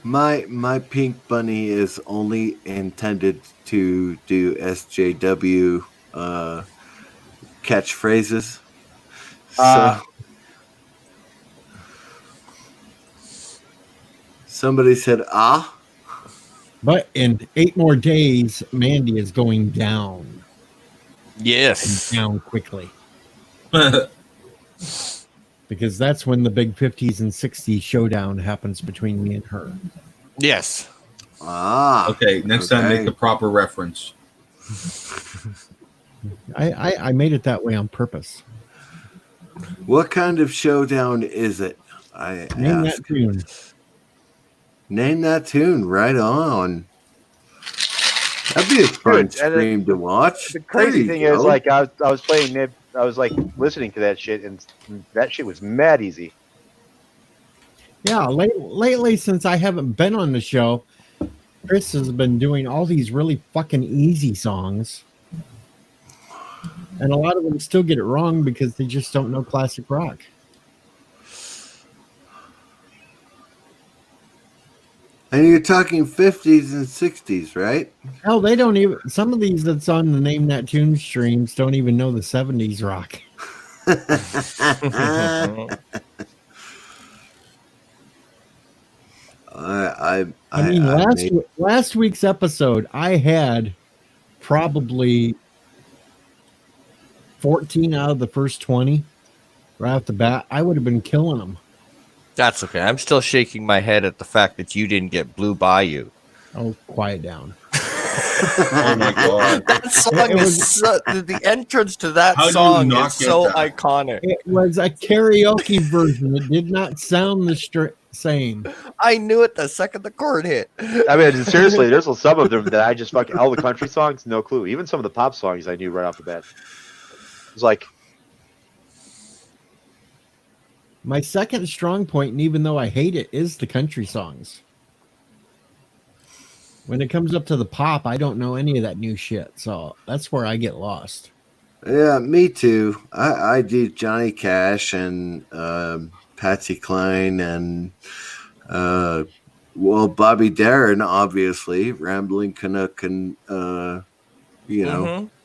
[SPEAKER 11] My pink bunny is only intended to do SJW catchphrases. So somebody said, "Ah."
[SPEAKER 1] But in 8 more days, Mandy is going down.
[SPEAKER 9] Yes.
[SPEAKER 1] Down quickly. Because that's when the big 50s and 60s showdown happens between me and her.
[SPEAKER 9] Yes.
[SPEAKER 11] Ah.
[SPEAKER 10] Okay, next time make the proper reference.
[SPEAKER 1] I made it that way on purpose.
[SPEAKER 11] What kind of showdown is it? I
[SPEAKER 1] Name
[SPEAKER 11] ask.
[SPEAKER 1] that tune.
[SPEAKER 11] Name that tune. Right on. That'd be a fun
[SPEAKER 8] Dude, and
[SPEAKER 11] stream to watch.
[SPEAKER 8] The crazy
[SPEAKER 11] There
[SPEAKER 8] thing
[SPEAKER 11] you
[SPEAKER 8] is,
[SPEAKER 11] go.
[SPEAKER 8] like, I was playing Nib. I was like listening to that shit, and that shit was mad easy.
[SPEAKER 1] Yeah, lately since I haven't been on the show, Chris has been doing all these really fucking easy songs. And a lot of them still get it wrong because they just don't know classic rock.
[SPEAKER 11] And you're talking 50s and 60s, right?
[SPEAKER 1] Hell, they don't even, some of these that's on the Name That Tune streams don't even know the 70s rock. I mean, last week's episode, I had probably 14 out of the first 20 right off the bat. I would have been killing them.
[SPEAKER 9] That's okay. I'm still shaking my head at the fact that you didn't get Blue Bayou.
[SPEAKER 1] Oh, quiet down.
[SPEAKER 10] Oh my god.
[SPEAKER 9] That song is so, the entrance to that
[SPEAKER 10] How do you
[SPEAKER 9] song
[SPEAKER 10] not
[SPEAKER 9] is
[SPEAKER 10] get
[SPEAKER 9] so
[SPEAKER 10] that?
[SPEAKER 9] iconic.
[SPEAKER 1] It was a karaoke version. It did not sound the same.
[SPEAKER 9] I knew it the second the chord hit.
[SPEAKER 8] I mean, seriously, there's some of them that I just fucking all the country songs, no clue. Even some of the pop songs I knew right off the bat. It was like,
[SPEAKER 1] My second strong point, and even though I hate it, is the country songs. When it comes up to the pop, I don't know any of that new shit. So that's where I get lost.
[SPEAKER 11] Yeah, me too. I do Johnny Cash and Patsy Cline and well, Bobby Darin, obviously. Rambling Canuck can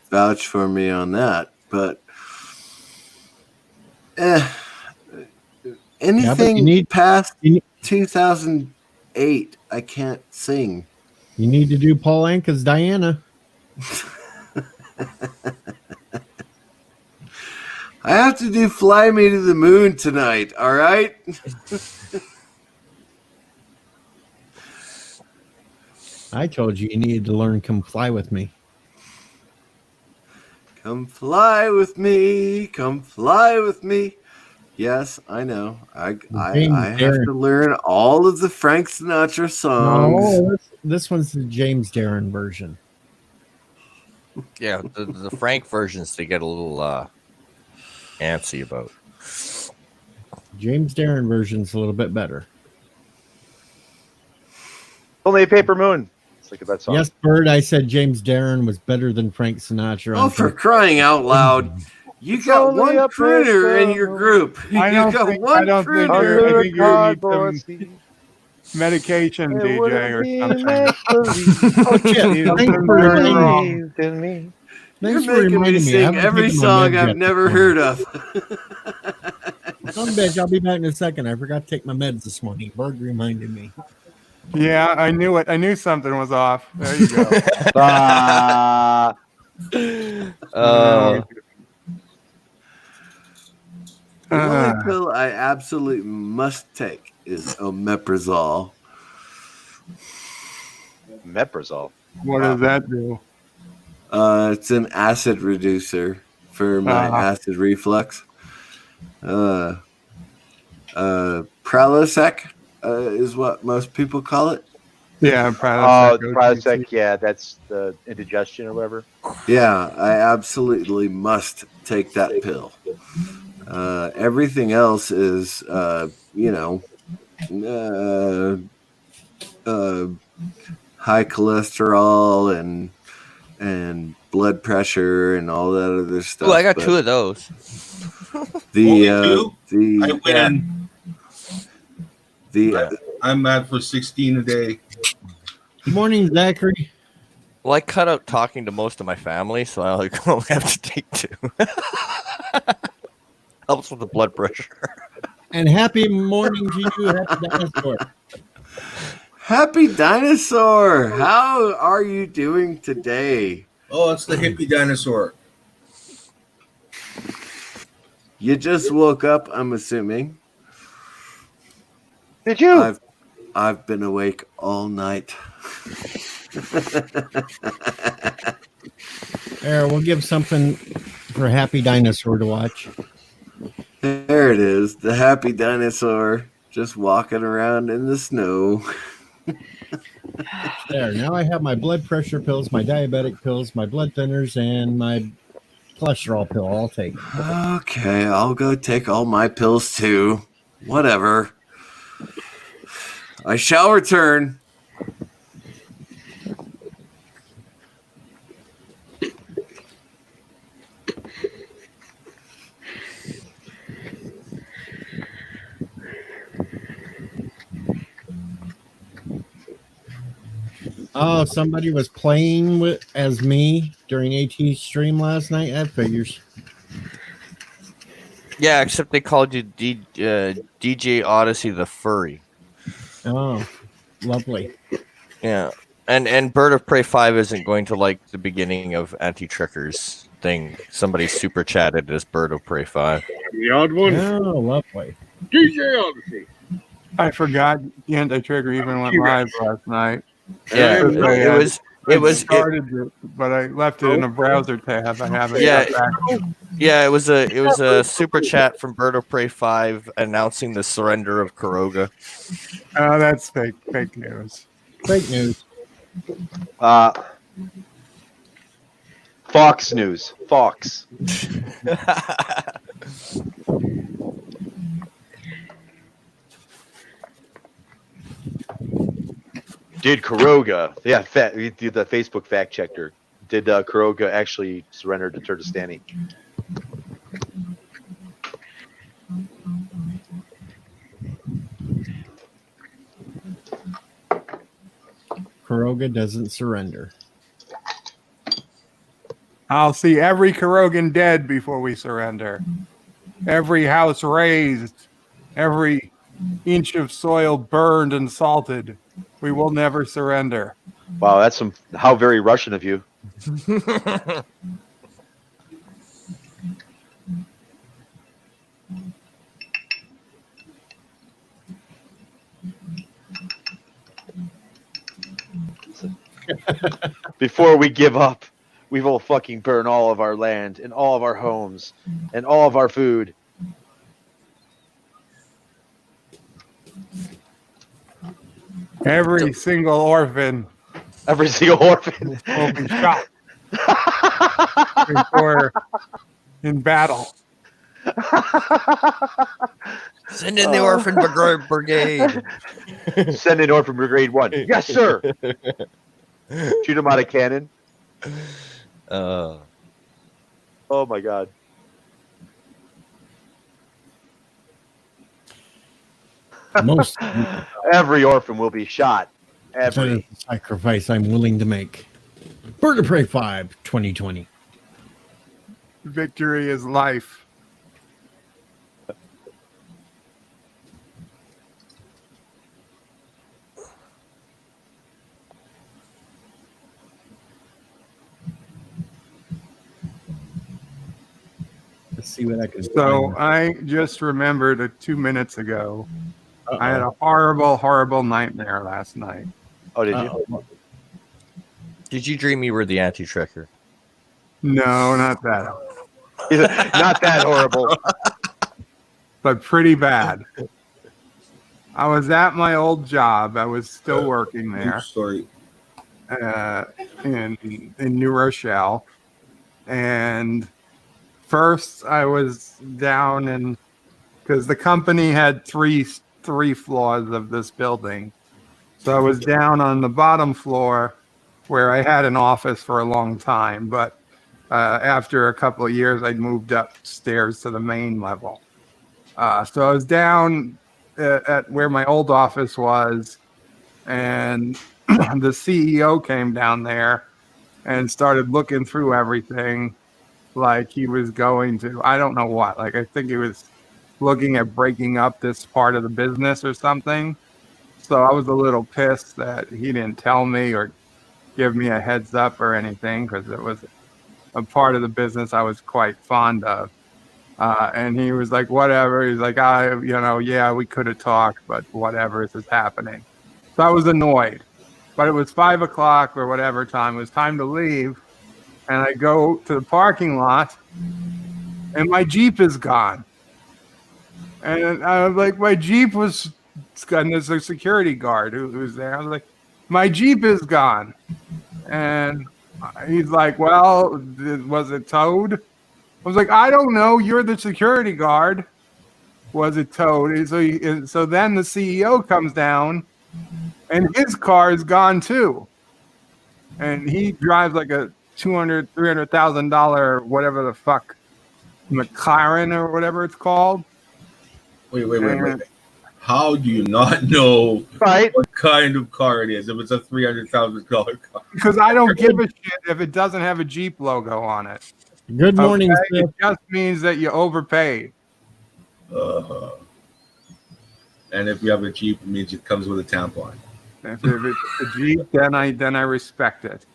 [SPEAKER 11] vouch for me on that. But anything past 2008, I can't sing.
[SPEAKER 1] You need to do Paul Anka's Diana.
[SPEAKER 11] I have to do Fly Me to the Moon tonight, all right?
[SPEAKER 1] I told you needed to learn Come Fly With Me.
[SPEAKER 11] Come fly with me, come fly with me. Yes, I know. I have to learn all of the Frank Sinatra songs.
[SPEAKER 1] No, this one's the James Darren version.
[SPEAKER 9] Yeah, the Frank versions they get a little antsy about.
[SPEAKER 1] James Darren version's a little bit better.
[SPEAKER 8] Only a Paper Moon. Let's look at that song.
[SPEAKER 1] Yes, Bird, I said James Darren was better than Frank Sinatra.
[SPEAKER 11] Oh, for crying out loud. You got one crooner in your group.
[SPEAKER 6] I don't think you need some medication, DJ, or something.
[SPEAKER 1] Oh, shit. Thanks for reminding me.
[SPEAKER 11] You're
[SPEAKER 1] Thanks for
[SPEAKER 11] making me
[SPEAKER 1] reminding me. I
[SPEAKER 11] sing
[SPEAKER 1] haven't
[SPEAKER 11] every
[SPEAKER 1] taken my
[SPEAKER 11] song
[SPEAKER 1] meds
[SPEAKER 11] I've
[SPEAKER 1] yet
[SPEAKER 11] never
[SPEAKER 1] this
[SPEAKER 11] heard
[SPEAKER 1] morning.
[SPEAKER 11] of.
[SPEAKER 1] Son of a bitch, I'll be back in a second. I forgot to take my meds this morning. Bird reminded me.
[SPEAKER 6] Yeah, I knew it. I knew something was off. There you go.
[SPEAKER 11] The only pill I absolutely must take is omeprazole.
[SPEAKER 8] Meprazole.
[SPEAKER 6] What does that do?
[SPEAKER 11] It's an acid reducer for my acid reflux. Prilosec is what most people call it.
[SPEAKER 6] Yeah,
[SPEAKER 8] Prilosec. Yeah, that's the indigestion or whatever.
[SPEAKER 11] Yeah, I absolutely must take that pill. Everything else is, high cholesterol and blood pressure and all that other stuff.
[SPEAKER 9] Oh, I got 2 of those.
[SPEAKER 10] I'm at for 16 a day.
[SPEAKER 1] Good morning, Zachary.
[SPEAKER 9] Well, I cut out talking to most of my family, so I only have to take 2. Helps with the blood pressure.
[SPEAKER 1] And happy morning to you, Happy Dinosaur.
[SPEAKER 11] Happy Dinosaur! How are you doing today?
[SPEAKER 10] Oh, it's the hippie dinosaur.
[SPEAKER 11] You just woke up, I'm assuming.
[SPEAKER 8] Did you?
[SPEAKER 11] I've been awake all night.
[SPEAKER 1] There, we'll give something for Happy Dinosaur to watch.
[SPEAKER 11] There it is, the Happy Dinosaur just walking around in the snow.
[SPEAKER 1] There, now I have my blood pressure pills, my diabetic pills, my blood thinners, and my cholesterol pill. I'll take.
[SPEAKER 11] Okay, I'll go take all my pills too. Whatever. I shall return.
[SPEAKER 1] Oh, somebody was playing with as me during AT stream last night. That figures.
[SPEAKER 9] Yeah, except they called you DJ Odyssey the Furry.
[SPEAKER 1] Oh, lovely.
[SPEAKER 9] Yeah, and Bird of Prey 5 isn't going to like the beginning of Anti-Trickers thing. Somebody super chatted as Bird of Prey 5.
[SPEAKER 3] The odd one.
[SPEAKER 1] Oh, lovely.
[SPEAKER 3] DJ Odyssey.
[SPEAKER 6] I forgot the Anti-Trigger even went live last night.
[SPEAKER 9] Yeah, it was
[SPEAKER 6] started it, but I left it in a browser tab. I haven't.
[SPEAKER 9] Yeah,
[SPEAKER 6] got back.
[SPEAKER 9] yeah. It was a super chat from Bird of Prey 5 announcing the surrender of Kuroga.
[SPEAKER 6] Oh, that's fake news.
[SPEAKER 1] Fake news.
[SPEAKER 8] Fox News. Fox. Did Kuroga? Yeah, we did the Facebook fact checker. Did Kuroga actually surrender to Turtostani?
[SPEAKER 1] Kuroga doesn't surrender.
[SPEAKER 6] I'll see every Kurogan dead before we surrender. Every house razed, every inch of soil burned and salted. We will never surrender.
[SPEAKER 8] Wow, that's how very Russian of you. Before we give up, we will fucking burn all of our land and all of our homes and all of our food.
[SPEAKER 6] Every single orphan.
[SPEAKER 8] Every single orphan
[SPEAKER 6] will be shot before in battle.
[SPEAKER 9] Send in the Orphan Brigade.
[SPEAKER 8] Send in Orphan Brigade 1. Yes, sir. Shoot him out of cannon. Oh my God.
[SPEAKER 1] Most
[SPEAKER 8] every orphan will be shot. Every
[SPEAKER 1] sacrifice I'm willing to make. Bird of Prey 5 2020.
[SPEAKER 6] Victory is life.
[SPEAKER 1] see what I can
[SPEAKER 6] So
[SPEAKER 1] find.
[SPEAKER 6] I just remembered 2 minutes ago, I had
[SPEAKER 1] Uh-oh.
[SPEAKER 6] a horrible, horrible nightmare last night.
[SPEAKER 8] Oh, did you?
[SPEAKER 1] Uh-oh.
[SPEAKER 9] Did you dream you were the anti-trekker?
[SPEAKER 6] No, not that,
[SPEAKER 8] Not that horrible.
[SPEAKER 6] but pretty bad. I was at my old job. I was still working
[SPEAKER 10] True
[SPEAKER 6] there
[SPEAKER 10] story.
[SPEAKER 6] in New Rochelle. And first I was down in, because the company had three floors of this building. So I was down on the bottom floor where I had an office for a long time. But after a couple of years, I'd moved upstairs to the main level. So I was down at where my old office was, and the CEO came down there and started looking through everything like he was going to, I don't know what, like I think he was looking at breaking up this part of the business or something. So I was a little pissed that he didn't tell me or give me a heads up or anything, because it was a part of the business I was quite fond of. And he was like, whatever. He's like, yeah, we could have talked, but whatever, this is happening. So I was annoyed. But it was 5 o'clock or whatever time. It was time to leave. And I go to the parking lot, and my Jeep is gone. And I was like, my Jeep was gone. There's a security guard who was there. I was like, my Jeep is gone. And he's like, well, was it towed? I was like, I don't know. You're the security guard. Was it towed? And so then the CEO comes down, and his car is gone too. And he drives like a $200,000-$300,000 whatever the fuck McLaren or whatever it's called.
[SPEAKER 10] Wait. How do you not know what kind of car it is if it's a $300,000 car?
[SPEAKER 6] Because I don't give a shit if it doesn't have a Jeep logo on it.
[SPEAKER 1] Good morning,
[SPEAKER 6] It just means that you overpaid.
[SPEAKER 10] And if you have a Jeep, it means it comes with a tampon.
[SPEAKER 6] If it's a Jeep, then I respect it.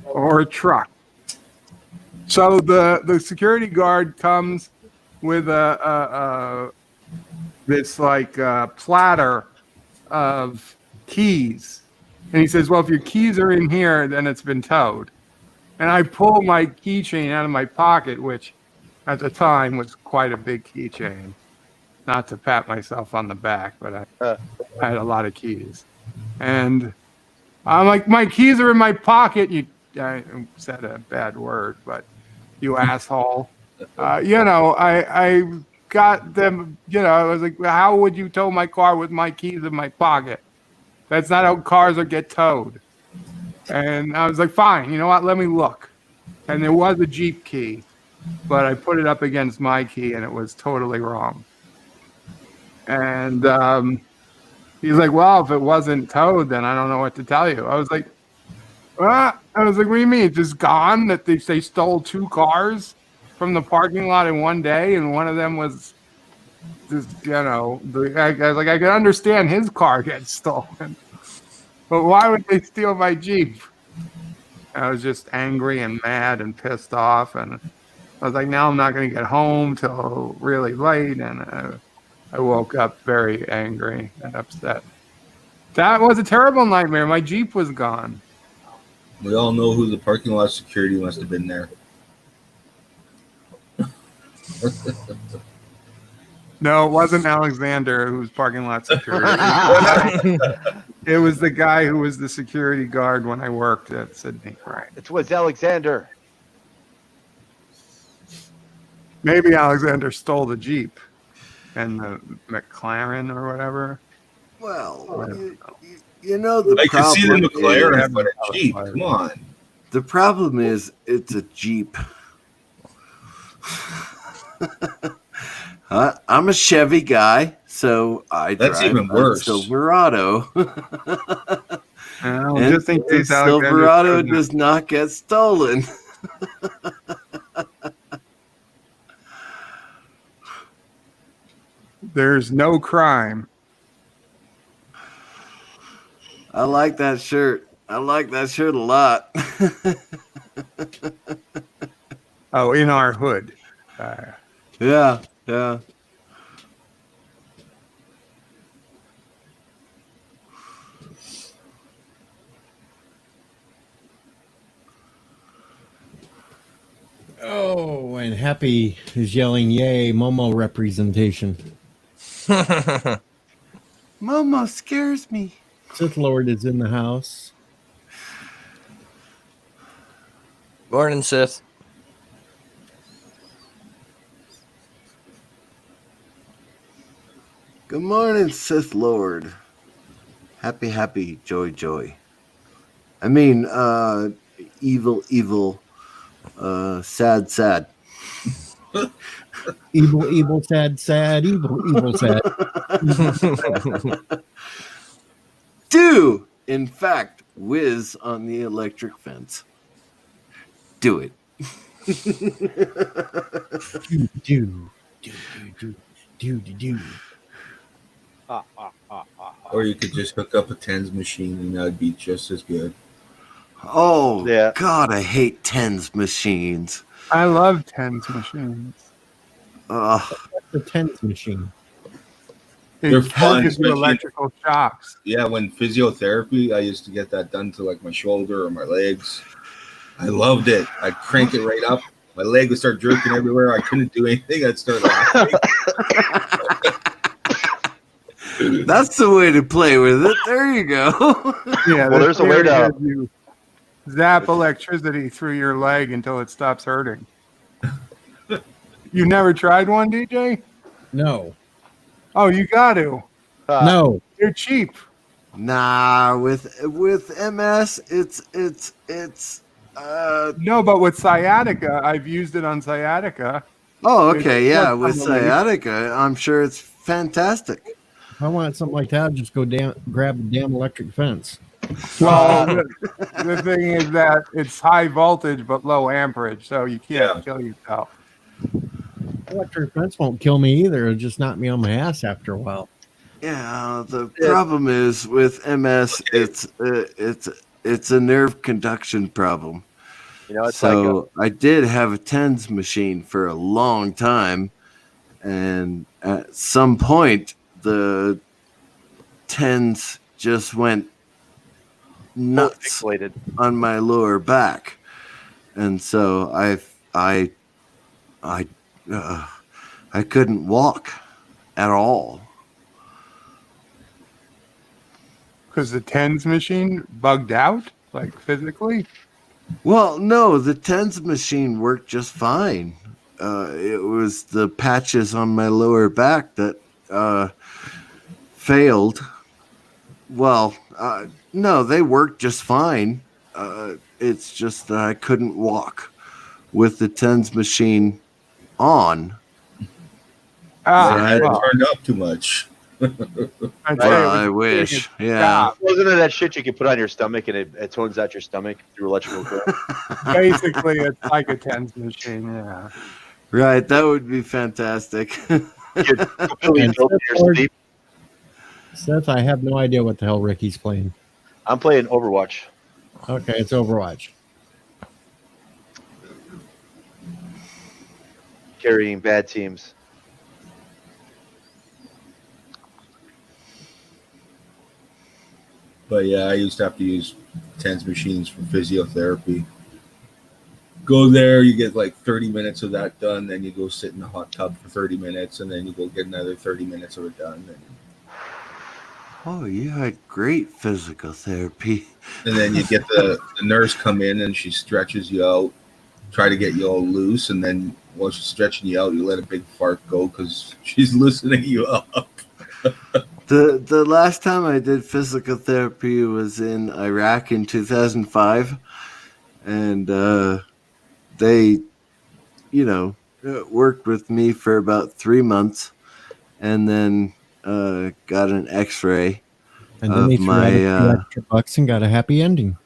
[SPEAKER 6] Or a truck. So the security guard comes with this like platter of keys, and he says, well, if your keys are in here, then it's been towed. And I pull my keychain out of my pocket, which at the time was quite a big keychain. Not to pat myself on the back, but I had a lot of keys. And I'm like, my keys are in my pocket. I said a bad word, but you asshole. I got them, I was like, how would you tow my car with my keys in my pocket? That's not how cars get towed. And I was like, fine, you know what? Let me look. And there was a Jeep key, but I put it up against my key, and it was totally wrong. And he's like, well, if it wasn't towed, then I don't know what to tell you. I was like, what? What do you mean? It's just gone? That they stole 2 cars from the parking lot in one day, and one of them was just, I was like, I can understand his car gets stolen. But why would they steal my Jeep? I was just angry and mad and pissed off. And I was like, now I'm not going to get home till really late. And I woke up very angry and upset. That was a terrible nightmare. My Jeep was gone.
[SPEAKER 10] We all know who the parking lot security must have been there.
[SPEAKER 6] No, it wasn't Alexander who was parking lot security. It was the guy who was the security guard when I worked at Sydney. Right.
[SPEAKER 8] It was Alexander.
[SPEAKER 6] Maybe Alexander stole the Jeep and the McLaren or whatever.
[SPEAKER 11] Well, you know the
[SPEAKER 10] I
[SPEAKER 11] problem.
[SPEAKER 10] can see the McLaren,
[SPEAKER 11] is-
[SPEAKER 10] but a Jeep. Come on.
[SPEAKER 11] The problem is it's a Jeep. I'm a Chevy guy, so I
[SPEAKER 10] That's
[SPEAKER 11] drive
[SPEAKER 10] even
[SPEAKER 11] a
[SPEAKER 10] worse.
[SPEAKER 11] Silverado.
[SPEAKER 6] I
[SPEAKER 11] And
[SPEAKER 6] just think
[SPEAKER 11] the
[SPEAKER 6] these Alexander
[SPEAKER 11] Silverado
[SPEAKER 6] shouldn't-
[SPEAKER 11] does not get stolen.
[SPEAKER 6] There's no crime.
[SPEAKER 11] I like that shirt. I like that shirt a lot.
[SPEAKER 6] Oh, in our hood.
[SPEAKER 11] Yeah, yeah.
[SPEAKER 1] Oh, and Happy is yelling, "Yay, Momo representation."
[SPEAKER 11] Momo scares me.
[SPEAKER 1] Sith Lord is in the house.
[SPEAKER 9] Morning, Sith.
[SPEAKER 11] Good morning, Sith Lord. Happy, happy, joy, joy. I mean, evil, evil, sad, sad.
[SPEAKER 1] Evil, evil, sad, sad, evil, evil, sad.
[SPEAKER 11] Do, in fact, whiz on the electric fence. Do it.
[SPEAKER 1] Do.
[SPEAKER 10] Or you could just hook up a tens machine and that'd be just as good.
[SPEAKER 11] Oh,
[SPEAKER 8] Yeah.
[SPEAKER 11] God, I hate tens machines.
[SPEAKER 6] I love tens machines.
[SPEAKER 1] The tens machine.
[SPEAKER 10] They're
[SPEAKER 6] It
[SPEAKER 10] fun,
[SPEAKER 6] gives you
[SPEAKER 10] especially-
[SPEAKER 6] electrical shocks.
[SPEAKER 10] Yeah, when physiotherapy, I used to get that done to like my shoulder or my legs. I loved it. I'd crank it right up. My leg would start jerking everywhere. I couldn't do anything. I'd start laughing.
[SPEAKER 11] That's the way to play with it. There you go.
[SPEAKER 6] Yeah,
[SPEAKER 8] Well, there's a way to-
[SPEAKER 6] you zap electricity through your leg until it stops hurting. You never tried one, DJ?
[SPEAKER 1] No.
[SPEAKER 6] Oh, you got to.
[SPEAKER 1] No.
[SPEAKER 6] They're cheap.
[SPEAKER 11] Nah, with MS, it's
[SPEAKER 6] No, but with sciatica, I've used it on sciatica.
[SPEAKER 11] Oh, okay,
[SPEAKER 6] It's
[SPEAKER 11] yeah.
[SPEAKER 6] not
[SPEAKER 11] With
[SPEAKER 6] unbelievable.
[SPEAKER 11] sciatica, I'm sure it's fantastic.
[SPEAKER 1] If I want something like that, I'll just go down, grab a damn electric fence.
[SPEAKER 6] Well, the thing is that it's high voltage but low amperage, so you can't kill yourself.
[SPEAKER 1] Electric fence won't kill me either. It'll just knock me on my ass after a while.
[SPEAKER 11] Yeah, the problem is with MS, it's a nerve conduction problem.
[SPEAKER 8] You know, it's
[SPEAKER 11] So I did have a tens machine for a long time, and at some point the tens just went nuts
[SPEAKER 8] fixated
[SPEAKER 11] on my lower back, and so I couldn't walk at all.
[SPEAKER 6] Because the tens machine bugged out, like physically.
[SPEAKER 11] Well, no, the tens machine worked just fine. It was the patches on my lower back that failed. Well, no, they worked just fine. It's just that I couldn't walk with the tens machine on.
[SPEAKER 10] I had
[SPEAKER 6] well,
[SPEAKER 10] turned up too much.
[SPEAKER 6] I'd say
[SPEAKER 11] Well,
[SPEAKER 6] it was
[SPEAKER 11] I
[SPEAKER 6] a
[SPEAKER 11] wish.
[SPEAKER 6] big
[SPEAKER 11] Yeah.
[SPEAKER 6] stop.
[SPEAKER 8] Wasn't it that shit you could put on your stomach and it tones out your stomach through electrical current?
[SPEAKER 6] Basically, it's like a tens machine. Yeah.
[SPEAKER 11] Right, that would be fantastic.
[SPEAKER 8] You're completely built in your sleep.
[SPEAKER 1] Seth, I have no idea what the hell Ricky's playing.
[SPEAKER 8] I'm playing Overwatch.
[SPEAKER 1] Okay, it's Overwatch.
[SPEAKER 8] Carrying bad teams.
[SPEAKER 10] But yeah, I used to have to use tens machines for physiotherapy. Go there, you get like 30 minutes of that done, then you go sit in the hot tub for 30 minutes, and then you go get another 30 minutes of it done.
[SPEAKER 11] Oh, you had great physical therapy.
[SPEAKER 10] And then you get the nurse come in and she stretches you out, try to get you all loose, and then while she's stretching you out, you let a big fart go because she's loosening you up.
[SPEAKER 11] The last time I did physical therapy was in Iraq in 2005, and they, worked with me for about 3 months, and then got an X-ray
[SPEAKER 1] And then
[SPEAKER 11] of
[SPEAKER 1] he threw out a few extra bucks and got a happy ending.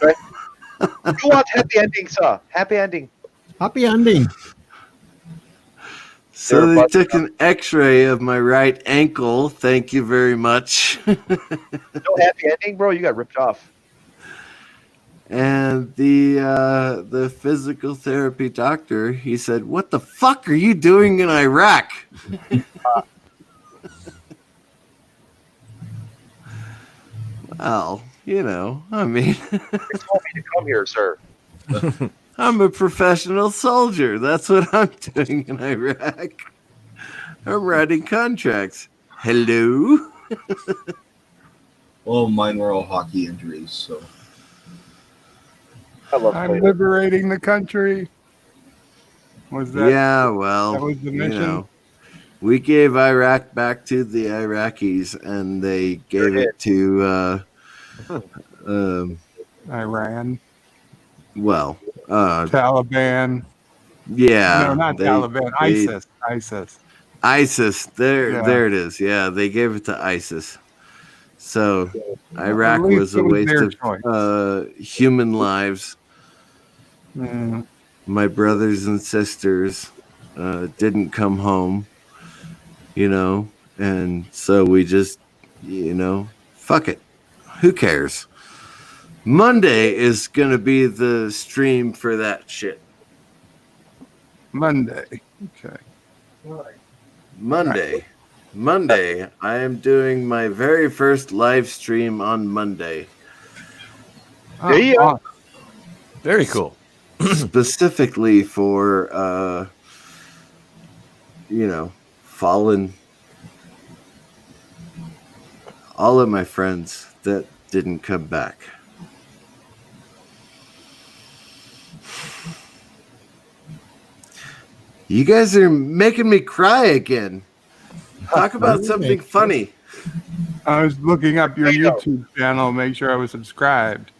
[SPEAKER 8] Right? Who wants happy ending, sir? Happy ending.
[SPEAKER 1] Happy ending.
[SPEAKER 11] So
[SPEAKER 8] were
[SPEAKER 11] they
[SPEAKER 8] busted
[SPEAKER 11] took an X-ray of my right ankle. Thank you very much.
[SPEAKER 8] No happy ending, bro. You got ripped off.
[SPEAKER 11] And the physical therapy doctor, he said, "What the fuck are you doing in Iraq?" Well, I mean,
[SPEAKER 8] They told me to come here, sir.
[SPEAKER 11] I'm a professional soldier. That's what I'm doing in Iraq. I'm writing contracts. Hello?
[SPEAKER 10] Well, mine were all hockey injuries, so
[SPEAKER 8] I love
[SPEAKER 6] I'm
[SPEAKER 8] playing.
[SPEAKER 6] liberating the country. Was that?
[SPEAKER 11] Yeah, well,
[SPEAKER 6] that was the mission?
[SPEAKER 11] we gave Iraq back to the Iraqis, and they gave it to,
[SPEAKER 6] Iran,
[SPEAKER 11] yeah.
[SPEAKER 6] Taliban. No, not Taliban. ISIS.
[SPEAKER 11] There it is. Yeah, they gave it to ISIS. So Iraq
[SPEAKER 6] least
[SPEAKER 11] was
[SPEAKER 6] it
[SPEAKER 11] a
[SPEAKER 6] was
[SPEAKER 11] waste
[SPEAKER 6] their
[SPEAKER 11] of
[SPEAKER 6] choice.
[SPEAKER 11] human lives.
[SPEAKER 6] Mm.
[SPEAKER 11] My brothers and sisters didn't come home, and so we just, fuck it. Who cares? Monday is going to be the stream for that shit.
[SPEAKER 6] Monday. Okay.
[SPEAKER 11] Monday. I am doing my very first live stream on Monday.
[SPEAKER 9] Yeah. Very cool.
[SPEAKER 11] Specifically for, fallen, all of my friends that didn't come back. You guys are making me cry again. Talk about something funny.
[SPEAKER 6] I was looking up your YouTube channel, make sure I was subscribed.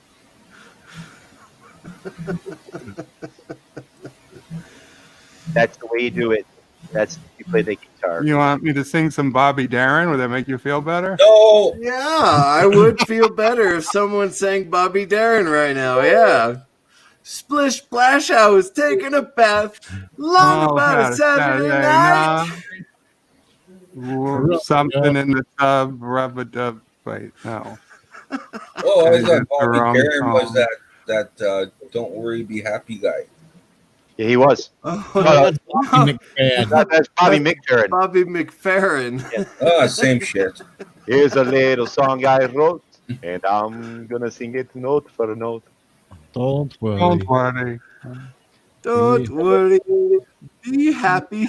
[SPEAKER 8] That's the way you do it. You play the guitar.
[SPEAKER 6] You want me to sing some Bobby Darin? Would that make you feel better?
[SPEAKER 10] no.
[SPEAKER 11] Yeah, I would feel better if someone sang Bobby Darin right now. Yeah. Splish splash, I was taking a bath long about a Saturday night.
[SPEAKER 6] Something in the tub, rub a dub. Wait, no.
[SPEAKER 10] Oh, I
[SPEAKER 6] That's
[SPEAKER 10] thought
[SPEAKER 6] the wrong
[SPEAKER 10] Bobby Darin was
[SPEAKER 6] song.
[SPEAKER 10] that "Don't Worry, Be Happy" guy.
[SPEAKER 8] Yeah, he was.
[SPEAKER 1] That's Bobby McFadden.
[SPEAKER 8] That's Bobby McFerrin.
[SPEAKER 11] Bobby McFerrin.
[SPEAKER 10] Ah, same shit.
[SPEAKER 8] Here's a little song I wrote, and I'm gonna sing it note for note.
[SPEAKER 1] Don't worry.
[SPEAKER 6] Don't worry.
[SPEAKER 11] Don't worry, be happy.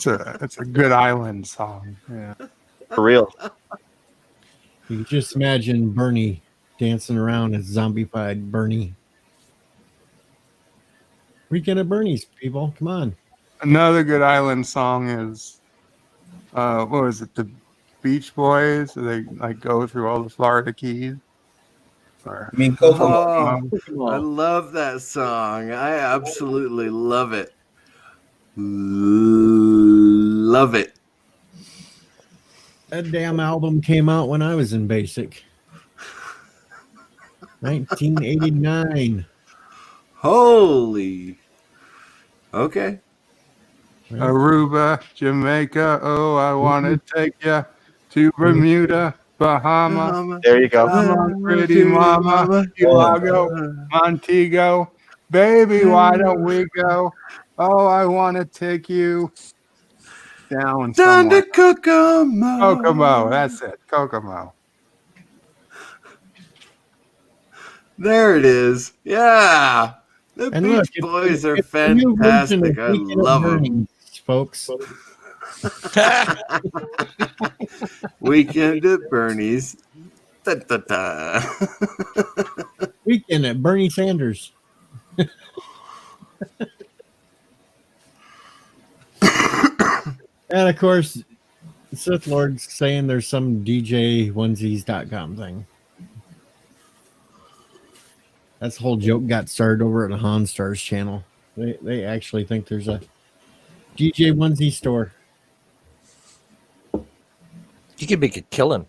[SPEAKER 6] It's a good island song. Yeah.
[SPEAKER 8] For real.
[SPEAKER 1] You can just imagine Bernie dancing around as zombified Bernie. Weekend at Bernie's, people. Come on.
[SPEAKER 6] Another good island song is, what was it? The Beach Boys. They go through all the Florida Keys. Or,
[SPEAKER 10] I mean, Kokomo.
[SPEAKER 11] Oh, I love that song. I absolutely love it. Love it.
[SPEAKER 1] That damn album came out when I was in basic. 1989.
[SPEAKER 11] Holy. Okay.
[SPEAKER 6] Aruba, Jamaica. Oh, I want to take you to Bermuda, Bahama.
[SPEAKER 8] There you go.
[SPEAKER 6] Come on, pretty mama. Chicago, Montego. Baby, why don't we go? Oh, I want to take you down
[SPEAKER 11] to
[SPEAKER 6] somewhere.
[SPEAKER 11] Kokomo.
[SPEAKER 6] Kokomo, that's it. Kokomo.
[SPEAKER 11] There it is. Yeah. The
[SPEAKER 1] And
[SPEAKER 11] Beach
[SPEAKER 1] look,
[SPEAKER 11] Boys are
[SPEAKER 1] it's the new version
[SPEAKER 11] fantastic.
[SPEAKER 1] of
[SPEAKER 11] I
[SPEAKER 1] Weekend at
[SPEAKER 11] love them.
[SPEAKER 1] Bernie's, folks.
[SPEAKER 11] Weekend at Bernie's. Da, da, da.
[SPEAKER 1] Weekend at Bernie Sanders. And of course, Sith Lord's saying there's some DJonesies.com thing. That's the whole joke got started over at the Han Stars channel. They actually think there's a DJ onesie store.
[SPEAKER 9] You could make a killing.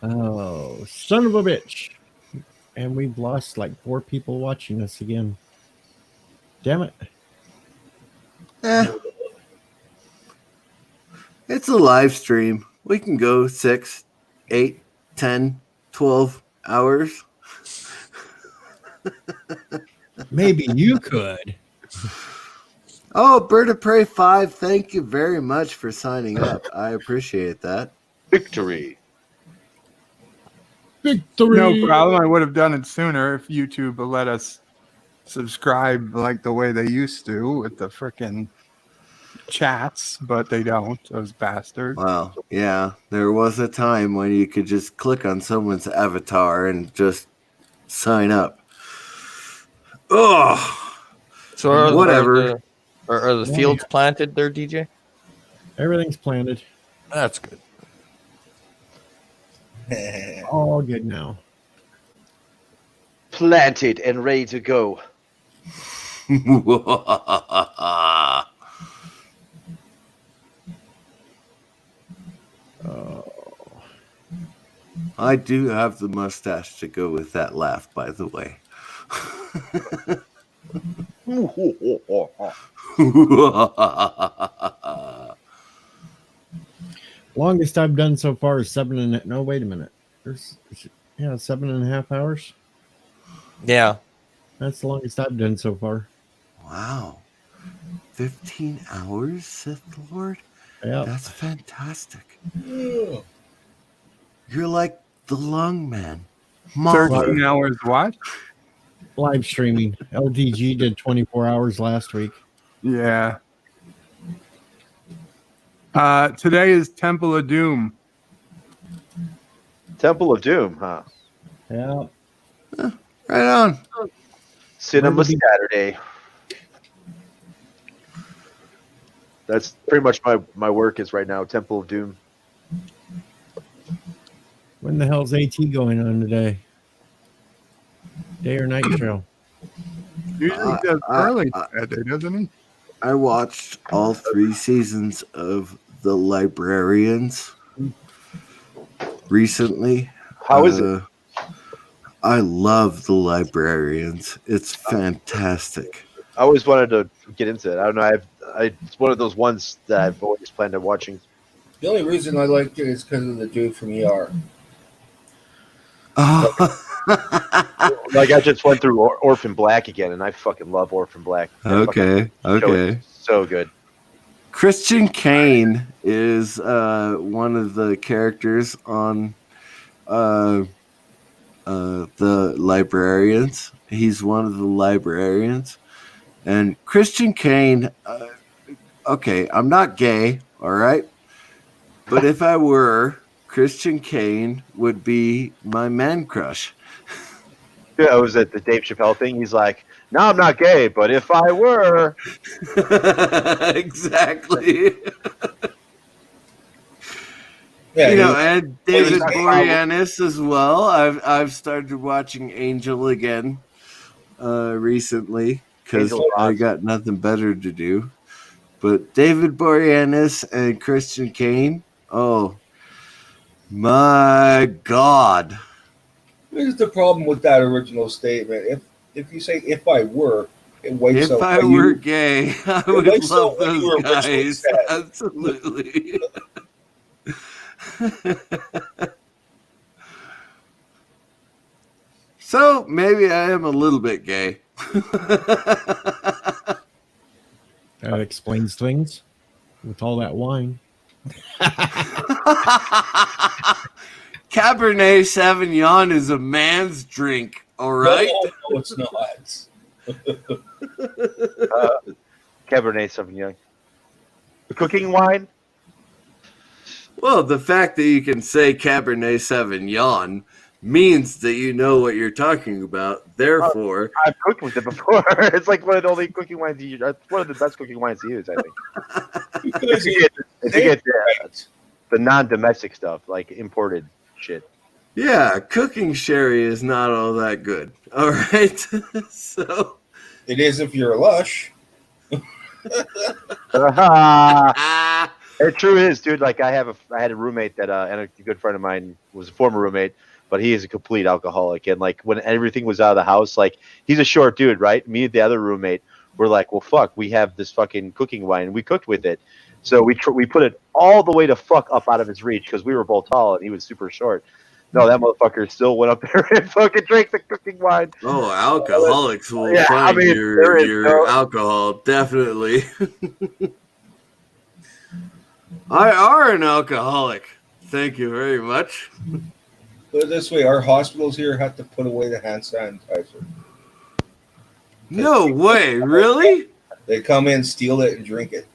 [SPEAKER 1] Oh, son of a bitch. And we've lost like 4 people watching us again. Damn it.
[SPEAKER 11] It's a live stream. We can go 6, 8, 10, 12 hours.
[SPEAKER 1] Maybe you could.
[SPEAKER 11] Oh, Bird of Prey 5, thank you very much for signing up. I appreciate that.
[SPEAKER 8] Victory.
[SPEAKER 1] Victory.
[SPEAKER 6] No problem. I would have done it sooner if YouTube would let us subscribe like the way they used to with the frickin' chats, but they don't, those bastards.
[SPEAKER 11] Wow. Yeah, there was a time when you could just click on someone's avatar and just sign up. Oh,
[SPEAKER 9] So
[SPEAKER 11] whatever.
[SPEAKER 9] Are the fields planted there, DJ?
[SPEAKER 1] Everything's planted.
[SPEAKER 9] That's good.
[SPEAKER 1] All good now.
[SPEAKER 8] Planted and ready to go.
[SPEAKER 11] I do have the mustache to go with that laugh, by the way.
[SPEAKER 1] Longest I've done so far is 7.5. No, wait a minute. There's 7.5 hours.
[SPEAKER 9] Yeah.
[SPEAKER 1] That's the longest I've done so far.
[SPEAKER 11] Wow. 15 hours, Sith Lord?
[SPEAKER 1] Yeah.
[SPEAKER 11] That's fantastic. You're like the lung man.
[SPEAKER 6] 13 hours what?
[SPEAKER 1] Live streaming. LDG did 24 hours last week.
[SPEAKER 6] Yeah. Today is Temple of Doom.
[SPEAKER 8] Temple of Doom, huh?
[SPEAKER 1] Yeah.
[SPEAKER 11] Right on.
[SPEAKER 8] Cinema Saturday. That's pretty much my work is right now. Temple of Doom.
[SPEAKER 1] When the hell's AT going on today? Day or night show?
[SPEAKER 6] Usually does early that day, doesn't he?
[SPEAKER 11] I watched all 3 seasons of The Librarians recently.
[SPEAKER 8] How is it?
[SPEAKER 11] I love The Librarians. It's fantastic.
[SPEAKER 8] I always wanted to get into it. I don't know. It's one of those ones that I've always planned on watching.
[SPEAKER 10] The only reason I liked it is because of the dude from ER.
[SPEAKER 8] Like I just went through Orphan Black again, and I fucking love Orphan Black.
[SPEAKER 11] Okay.
[SPEAKER 8] So good.
[SPEAKER 11] Christian Kane is one of the characters on the Librarians. He's one of the librarians. And Christian Kane, okay, I'm not gay, all right? But if I were, Christian Kane would be my man crush.
[SPEAKER 8] Yeah, it was at the Dave Chappelle thing. He's like, "No, I'm not gay, but if I were."
[SPEAKER 11] Exactly.
[SPEAKER 10] Yeah,
[SPEAKER 11] and David Boreanaz as well. I've started watching Angel again recently because I got nothing better to do. But David Boreanaz and Christian Kane, oh my God.
[SPEAKER 10] Here's the problem with that original statement. If you say "if I were," it wipes out.
[SPEAKER 11] If I were gay, I would love those guys.
[SPEAKER 10] Said.
[SPEAKER 11] Absolutely. So maybe I am a little bit gay.
[SPEAKER 1] That explains things with all that wine.
[SPEAKER 11] Cabernet Sauvignon is a man's drink, all right?
[SPEAKER 10] No, it's not.
[SPEAKER 8] Cabernet Sauvignon. The cooking wine?
[SPEAKER 11] Well, the fact that you can say Cabernet Sauvignon means that you know what you're talking about. Therefore,
[SPEAKER 8] I've cooked with it before. It's like one of the only cooking wines you use. It's one of the best cooking wines to use, I think. If you get the non-domestic stuff, like imported shit.
[SPEAKER 11] yeah, cooking sherry is not all that good. All right. So
[SPEAKER 10] It is if you're lush.
[SPEAKER 8] It true is, dude. Like I had a roommate that and a good friend of mine was a former roommate, but he is a complete alcoholic. And like when everything was out of the house, like he's a short dude, right? Me and the other roommate we're like, well, fuck, we have this fucking cooking wine, and we cooked with it. So we put it all the way to fuck up out of his reach because we were both tall and he was super short. No, that motherfucker still went up there and fucking drank the cooking wine.
[SPEAKER 11] Oh, alcoholics will
[SPEAKER 8] Yeah,
[SPEAKER 11] find
[SPEAKER 8] I mean, there is
[SPEAKER 11] your
[SPEAKER 8] no-
[SPEAKER 11] alcohol, definitely. I are an alcoholic. Thank you very much.
[SPEAKER 10] Put it this way, our hospitals here have to put away the hand sanitizer.
[SPEAKER 11] No way, really?
[SPEAKER 10] They come in, steal it, and drink it.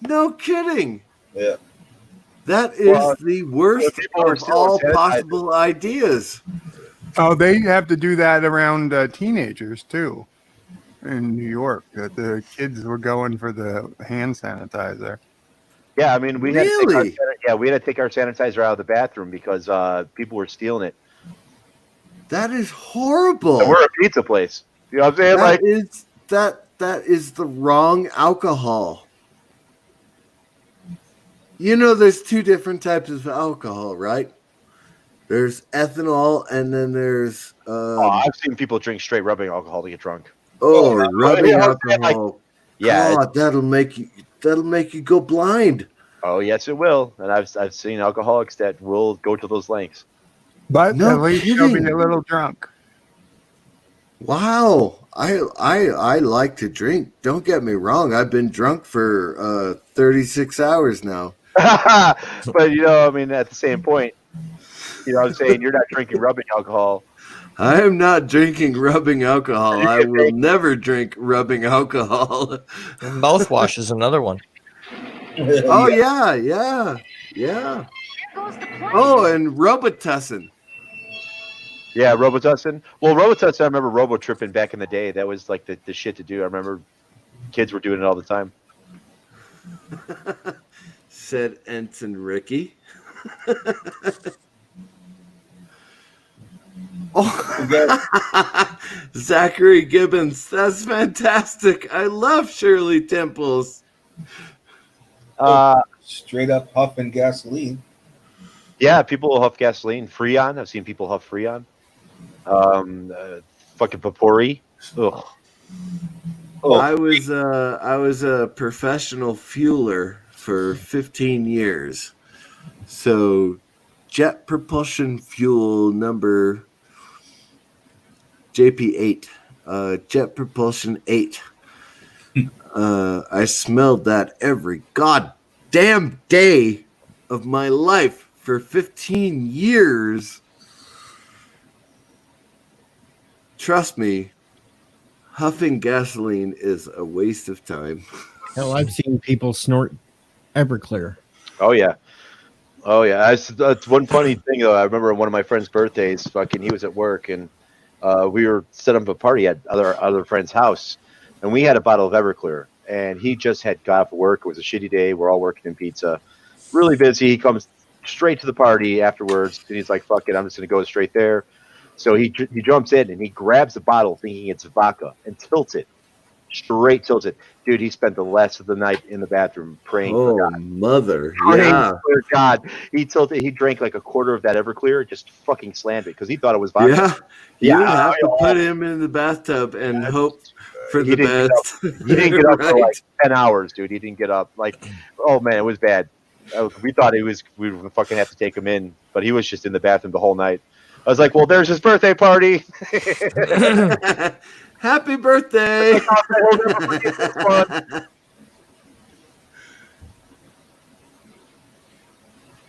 [SPEAKER 11] No kidding.
[SPEAKER 10] Yeah.
[SPEAKER 11] That is
[SPEAKER 8] Well,
[SPEAKER 11] the worst
[SPEAKER 8] people are
[SPEAKER 11] of
[SPEAKER 8] still
[SPEAKER 11] all
[SPEAKER 8] sanitizing.
[SPEAKER 11] possible ideas.
[SPEAKER 6] Oh, they have to do that around teenagers too in New York. That the kids were going for the hand sanitizer.
[SPEAKER 8] Yeah, I mean, we had to take our sanitizer out of the bathroom because people were stealing it.
[SPEAKER 11] That is horrible.
[SPEAKER 8] And we're a pizza place. You know what I'm saying?
[SPEAKER 11] That is the wrong alcohol. You know, there's two different types of alcohol, right? There's ethanol, and then there's
[SPEAKER 8] I've seen people drink straight rubbing alcohol to get drunk.
[SPEAKER 11] rubbing
[SPEAKER 8] yeah,
[SPEAKER 11] alcohol.
[SPEAKER 8] Yeah,
[SPEAKER 11] God, that'll make you go blind.
[SPEAKER 8] Oh yes, it will. And I've seen alcoholics that will go to those lengths.
[SPEAKER 6] But
[SPEAKER 11] No
[SPEAKER 6] at least you'll be
[SPEAKER 11] kidding.
[SPEAKER 6] a little drunk.
[SPEAKER 11] Wow, I like to drink. Don't get me wrong. I've been drunk for 36 hours now.
[SPEAKER 8] But you know, I mean, at the same point, you know what I'm saying? You're not drinking rubbing alcohol.
[SPEAKER 11] I am not drinking rubbing alcohol. I will never drink rubbing alcohol.
[SPEAKER 9] Mouthwash is another one.
[SPEAKER 11] Oh yeah. Oh, and Robitussin.
[SPEAKER 8] Yeah, Robitussin. Well, Robitussin, I remember Robo tripping back in the day. That was like the shit to do. I remember kids were doing it all the time.
[SPEAKER 11] Said Ensign Ricky. Oh, Zachary Gibbons. That's fantastic. I love Shirley Temples.
[SPEAKER 10] Straight up huffing gasoline.
[SPEAKER 8] Yeah, people will huff gasoline. Freon. I've seen people huff Freon. Fucking Papori. Ugh. Oh.
[SPEAKER 11] I was a professional fueler for 15 years. So jet propulsion fuel number JP8, jet propulsion 8. I smelled that every goddamn day of my life for 15 years. Trust me, huffing gasoline is a waste of time.
[SPEAKER 1] Hell, I've seen people snort Everclear.
[SPEAKER 8] Oh yeah. That's one funny thing though. I remember one of my friend's birthdays. Fucking, he was at work and we were setting up a party at other friend's house, and we had a bottle of Everclear. And he just had got off work. It was a shitty day. We're all working in pizza, really busy. He comes straight to the party afterwards, and he's like, "Fuck it, I'm just gonna go straight there." So he jumps in and he grabs the bottle, thinking it's vodka, and tilts it. Straight tilts it. Dude, he spent the rest of the night in the bathroom praying for God.
[SPEAKER 11] Mother.
[SPEAKER 8] Praying
[SPEAKER 11] Yeah.
[SPEAKER 8] for God. He tilted. He drank like a quarter of that Everclear, just fucking slammed it because he thought it was vodka.
[SPEAKER 11] Yeah. You would have to
[SPEAKER 8] I-
[SPEAKER 11] put him in the bathtub and hope for
[SPEAKER 8] He
[SPEAKER 11] the
[SPEAKER 8] didn't get
[SPEAKER 11] best.
[SPEAKER 8] He didn't get up for
[SPEAKER 11] Right.
[SPEAKER 8] like 10 hours, dude. He didn't get up. Like, oh man, it was bad. We thought we would fucking have to take him in, but he was just in the bathroom the whole night. I was like, well, there's his birthday party.
[SPEAKER 11] Happy birthday.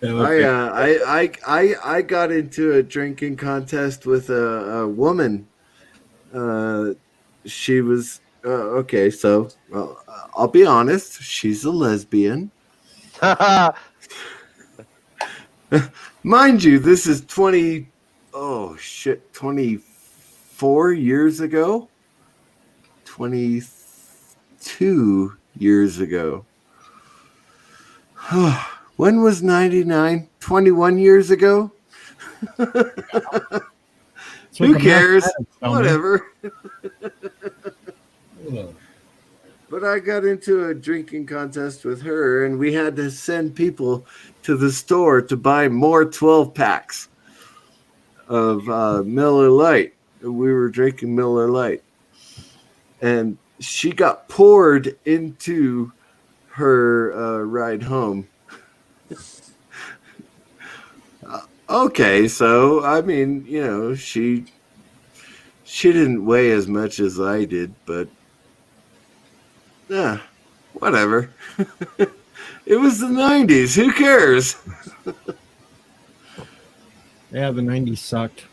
[SPEAKER 11] I got into a drinking contest with a woman. She was okay. So I'll be honest. She's a lesbian. Mind you, this is 24 years ago. 22 years ago. When was 99? 21 years ago? Who cares? Whatever. But I got into a drinking contest with her, and we had to send people to the store to buy more 12 packs of Miller Lite. We were drinking Miller Lite. And she got poured into her ride home. Okay, so I mean, you know, she didn't weigh as much as I did, but yeah, whatever. It was the 90s. Who cares?
[SPEAKER 1] Yeah, the 90s sucked.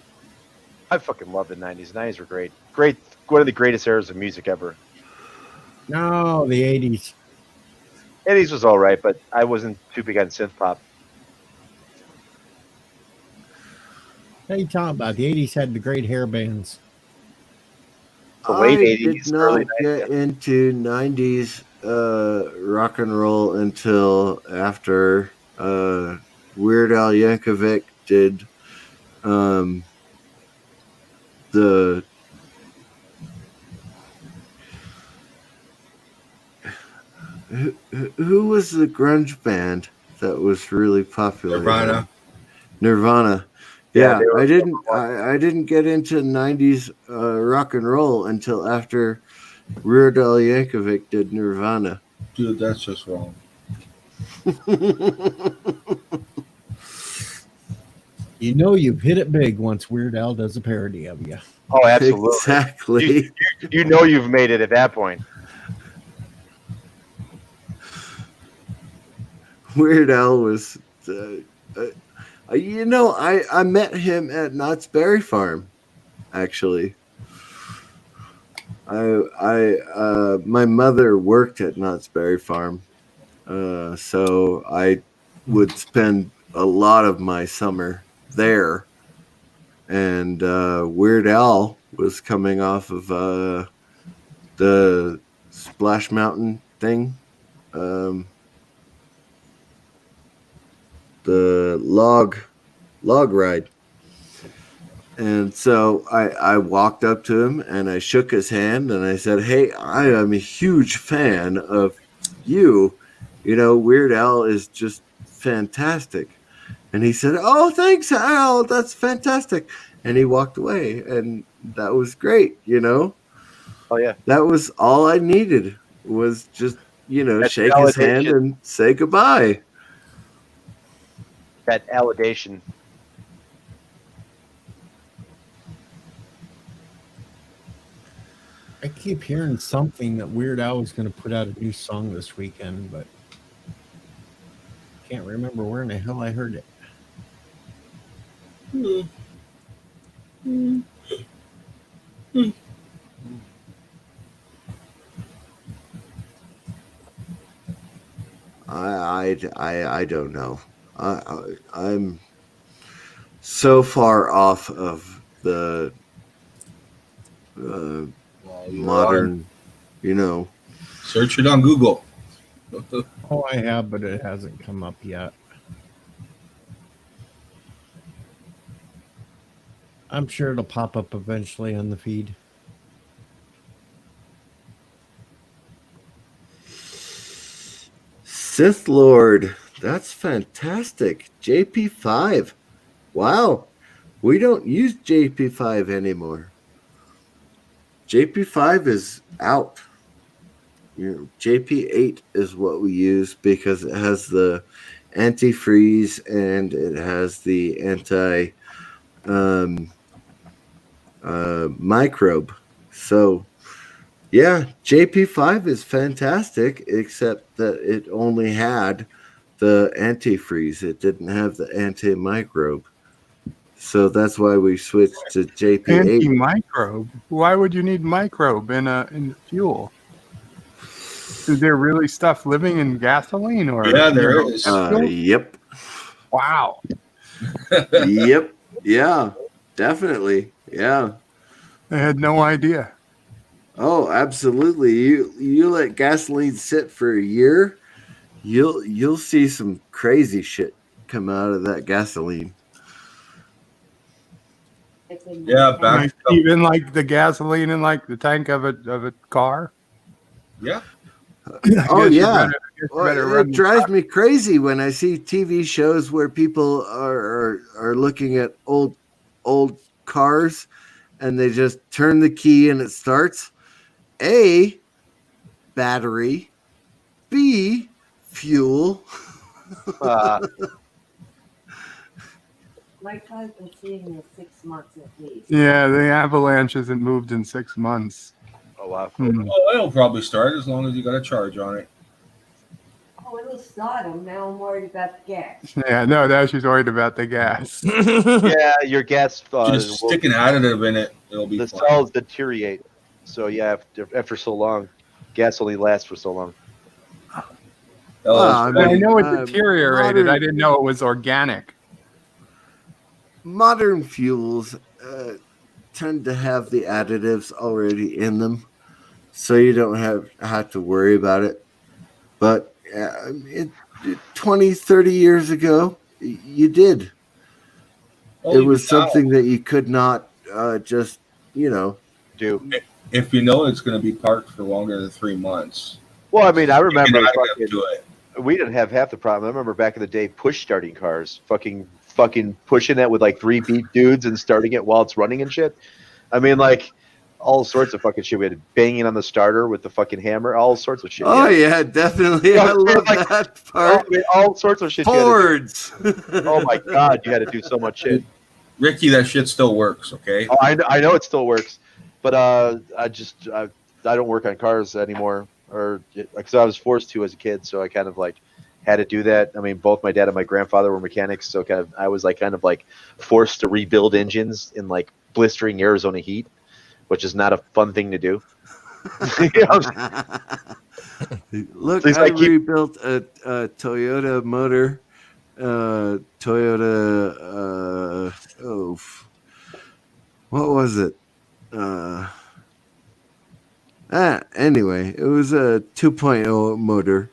[SPEAKER 8] I fucking love the 90s. The 90s were great. Great. One of the greatest eras of music ever.
[SPEAKER 1] No, the 80s.
[SPEAKER 8] 80s was all right, but I wasn't too big on synth pop.
[SPEAKER 1] What are you talking about? The 80s had the great hair bands.
[SPEAKER 8] The late
[SPEAKER 11] I
[SPEAKER 8] 80s,
[SPEAKER 11] did
[SPEAKER 8] early
[SPEAKER 11] not get into 90s rock and roll until after Weird Al Yankovic did the who was the grunge band that was really popular? Nirvana. Yeah, I didn't get into 90s rock and roll until after Weird Al Yankovic did Nirvana.
[SPEAKER 10] Dude, that's just wrong.
[SPEAKER 1] You know you've hit it big once Weird Al does a parody of you.
[SPEAKER 8] Oh, absolutely.
[SPEAKER 11] Exactly.
[SPEAKER 8] You know you've made it at that point.
[SPEAKER 11] Weird Al was, you know, I met him at Knott's Berry Farm, actually. My mother worked at Knott's Berry Farm, so I would spend a lot of my summer there. And Weird Al was coming off of the Splash Mountain thing. The log ride. And so I walked up to him and I shook his hand and I said, "Hey, I am a huge fan of you. You know, Weird Al is just fantastic." And he said, "Oh, thanks, Al. That's fantastic." And he walked away, and that was great, you know?
[SPEAKER 8] Oh, yeah.
[SPEAKER 11] That was all I needed, was just, you know,
[SPEAKER 8] That's
[SPEAKER 11] shake his hand
[SPEAKER 8] validation.
[SPEAKER 11] and say goodbye.
[SPEAKER 8] That validation.
[SPEAKER 1] I keep hearing something that Weird Al was going to put out a new song this weekend, but can't remember where in the hell I heard it.
[SPEAKER 11] I don't know. I'm so far off of the modern, you know.
[SPEAKER 10] Search it on Google.
[SPEAKER 1] Oh, I have, but it hasn't come up yet. I'm sure it'll pop up eventually on the feed.
[SPEAKER 11] Sith Lord, that's fantastic. JP5. Wow. We don't use JP5 anymore. JP5 is out. You know, JP8 is what we use because it has the antifreeze and it has the anti microbe. So yeah, JP5 is fantastic, except that it only had the antifreeze. It didn't have the antimicrobe. So that's why we switched to JP8.
[SPEAKER 6] Anti-microbe? Why would you need microbe in fuel? Is there really stuff living in gasoline? Or
[SPEAKER 10] Yeah, there is.
[SPEAKER 11] Yep.
[SPEAKER 6] Wow.
[SPEAKER 11] Yep. Yeah, definitely. Yeah.
[SPEAKER 6] I had no idea.
[SPEAKER 11] Oh, absolutely. You let gasoline sit for a year, you'll see some crazy shit come out of that gasoline.
[SPEAKER 10] Yeah, back.
[SPEAKER 6] Like, even like the gasoline in like the tank of a car.
[SPEAKER 10] Yeah.
[SPEAKER 11] Oh
[SPEAKER 6] guess you
[SPEAKER 11] yeah.
[SPEAKER 6] better
[SPEAKER 11] Well,
[SPEAKER 6] run
[SPEAKER 11] it
[SPEAKER 6] the
[SPEAKER 11] drives me crazy when I see TV shows where people are looking at old cars and they just turn the key and it starts. A, battery. B, fuel.
[SPEAKER 7] My car's been sitting there 6 months at least.
[SPEAKER 6] Yeah, the Avalanche hasn't moved in 6 months.
[SPEAKER 8] Oh wow.
[SPEAKER 10] Oh, it'll probably start as long as you got a charge on it.
[SPEAKER 7] Oh, it'll start them. Now I'm worried about the gas.
[SPEAKER 6] Yeah, no, now she's worried about the gas.
[SPEAKER 8] Yeah, your gas.
[SPEAKER 10] Just stick an additive in it. It'll be
[SPEAKER 8] The
[SPEAKER 10] fine.
[SPEAKER 8] cells deteriorate. So yeah, after so long, gas only lasts for so long.
[SPEAKER 6] I know it deteriorated.
[SPEAKER 11] modern-
[SPEAKER 6] I didn't know it was organic.
[SPEAKER 11] Modern fuels tend to have the additives already in them, so you don't have to worry about it. But 20, 30 years ago, you did.
[SPEAKER 10] Oh,
[SPEAKER 11] It was
[SPEAKER 10] now,
[SPEAKER 11] something that you could not just,
[SPEAKER 8] Do.
[SPEAKER 10] if you know it's going to be parked for longer than 3 months.
[SPEAKER 8] Well, I mean, I remember
[SPEAKER 10] you can add
[SPEAKER 8] fucking,
[SPEAKER 10] to it.
[SPEAKER 8] we didn't have half the problem. I remember back in the day, push starting cars, fucking pushing that with like 3 beat dudes and starting it while it's running and shit. I mean, like all sorts of fucking shit. We had banging on the starter with the fucking hammer, all sorts of shit.
[SPEAKER 11] Oh yeah, definitely. I love
[SPEAKER 8] like,
[SPEAKER 11] that part.
[SPEAKER 8] all sorts of shit. you had to
[SPEAKER 11] Fords.
[SPEAKER 8] do. Oh my god, you had to do so much shit.
[SPEAKER 10] Ricky, that shit still works, okay?
[SPEAKER 8] Oh, I know it still works, but I don't work on cars anymore, or because I was forced to as a kid, so I kind of like had to do that. I mean, both my dad and my grandfather were mechanics, so I was kind of forced to rebuild engines in like blistering Arizona heat, which is not a fun thing to do. You know what I'm saying?
[SPEAKER 11] Look,
[SPEAKER 8] Please,
[SPEAKER 11] I
[SPEAKER 8] like, keep-
[SPEAKER 11] rebuilt a Toyota motor. What was it? Anyway, it was a 2.0 motor,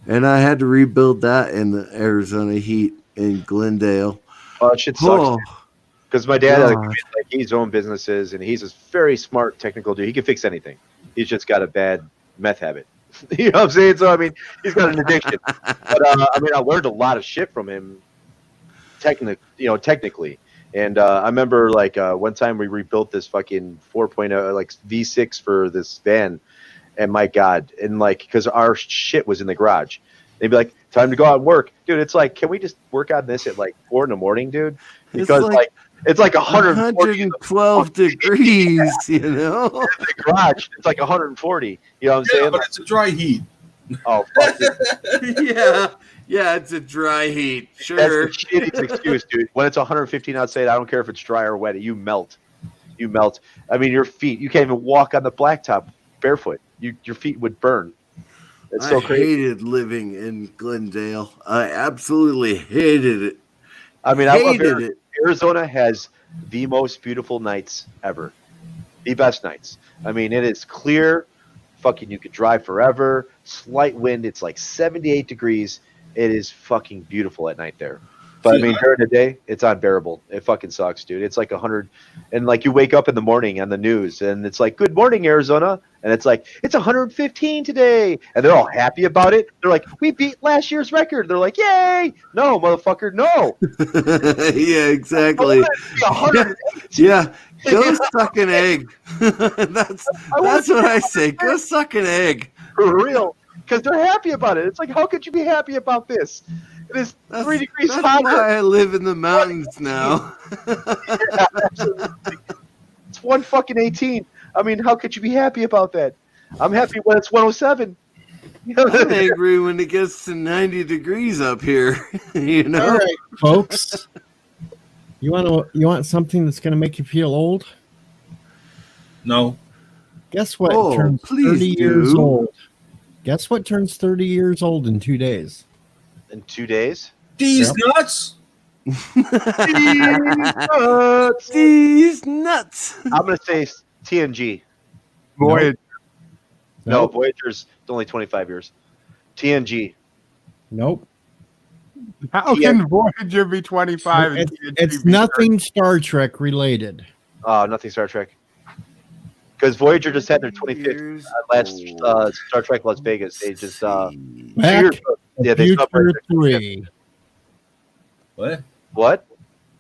[SPEAKER 11] and I had to rebuild that in the Arizona heat in Glendale.
[SPEAKER 8] Oh, that shit sucks.
[SPEAKER 11] Oh,
[SPEAKER 8] Because my dad,
[SPEAKER 11] God.
[SPEAKER 8] he's owned businesses, and he's a very smart, technical dude. He can fix anything. He's just got a bad meth habit. You know what I'm saying? So I mean, he's got an addiction. But I mean, I learned a lot of shit from him, technically. And I remember one time we rebuilt this fucking 4.0 V6 for this van, and my god, and because our shit was in the garage, they'd be like, "Time to go out and work, dude." It's like, can we just work on this at 4 a.m, dude? Because it's like 140 in
[SPEAKER 11] 112 degrees, you know?
[SPEAKER 8] the garage. It's like 140. You know what I'm
[SPEAKER 10] Yeah,
[SPEAKER 8] saying?
[SPEAKER 10] but it's a dry heat.
[SPEAKER 8] Oh, fuck it.
[SPEAKER 11] Yeah, it's a dry heat.
[SPEAKER 8] That's
[SPEAKER 11] Sure.
[SPEAKER 8] the shittiest excuse, dude. When it's 115 outside, I don't care if it's dry or wet. You melt. You melt. I mean, your feet. You can't even walk on the blacktop barefoot. Your feet would burn. It's so
[SPEAKER 11] I
[SPEAKER 8] crazy.
[SPEAKER 11] hated living in Glendale. I absolutely hated it.
[SPEAKER 8] I mean, I love
[SPEAKER 11] hated
[SPEAKER 8] Arizona.
[SPEAKER 11] it.
[SPEAKER 8] Arizona has the most beautiful nights ever. The best nights. I mean, it is clear. Fucking, you could drive forever. Slight wind. It's like 78 degrees. It is fucking beautiful at night there. But I mean, during the day, it's unbearable. It fucking sucks, dude. It's like 100, and you wake up in the morning on the news, and it's like, "Good morning, Arizona," and it's like, "It's 115 today," and they're all happy about it. They're like, "We beat last year's record." They're like, "Yay!" No, motherfucker, no.
[SPEAKER 11] Yeah, exactly.
[SPEAKER 8] 100.
[SPEAKER 11] Yeah, go suck an egg. That's what I say. Go suck an egg.
[SPEAKER 8] For real, because they're happy about it. It's like, how could you be happy about this? It is 3 degrees
[SPEAKER 11] That's
[SPEAKER 8] hotter.
[SPEAKER 11] why I live in the mountains now.
[SPEAKER 8] Yeah, absolutely. It's 118. I mean, how could you be happy about that? I'm happy when it's 107.
[SPEAKER 11] I'm angry when it gets to 90 degrees up here. You know.
[SPEAKER 1] All right, folks. You want something that's going to make you feel old?
[SPEAKER 10] No.
[SPEAKER 1] Guess what?
[SPEAKER 11] Oh,
[SPEAKER 1] turns
[SPEAKER 11] please
[SPEAKER 1] 30 years
[SPEAKER 11] do.
[SPEAKER 1] old. Guess what turns 30 years old in 2 days?
[SPEAKER 8] In 2 days?
[SPEAKER 10] These
[SPEAKER 1] Yep.
[SPEAKER 10] nuts.
[SPEAKER 11] These nuts.
[SPEAKER 8] I'm going to say TNG.
[SPEAKER 6] Voyage.
[SPEAKER 8] No,
[SPEAKER 1] Nope.
[SPEAKER 8] Voyager's only 25 years. TNG.
[SPEAKER 1] Nope.
[SPEAKER 6] How can Voyager be 25? and TNG
[SPEAKER 1] It's
[SPEAKER 6] be
[SPEAKER 1] nothing Star Trek related.
[SPEAKER 8] Nothing Star Trek. Because Voyager just had their 25th last Star Trek Las Vegas. They just 2
[SPEAKER 1] Back
[SPEAKER 8] years ago.
[SPEAKER 1] to
[SPEAKER 8] Yeah, they
[SPEAKER 1] Future
[SPEAKER 8] celebrated their
[SPEAKER 1] 3.
[SPEAKER 10] What?
[SPEAKER 8] What?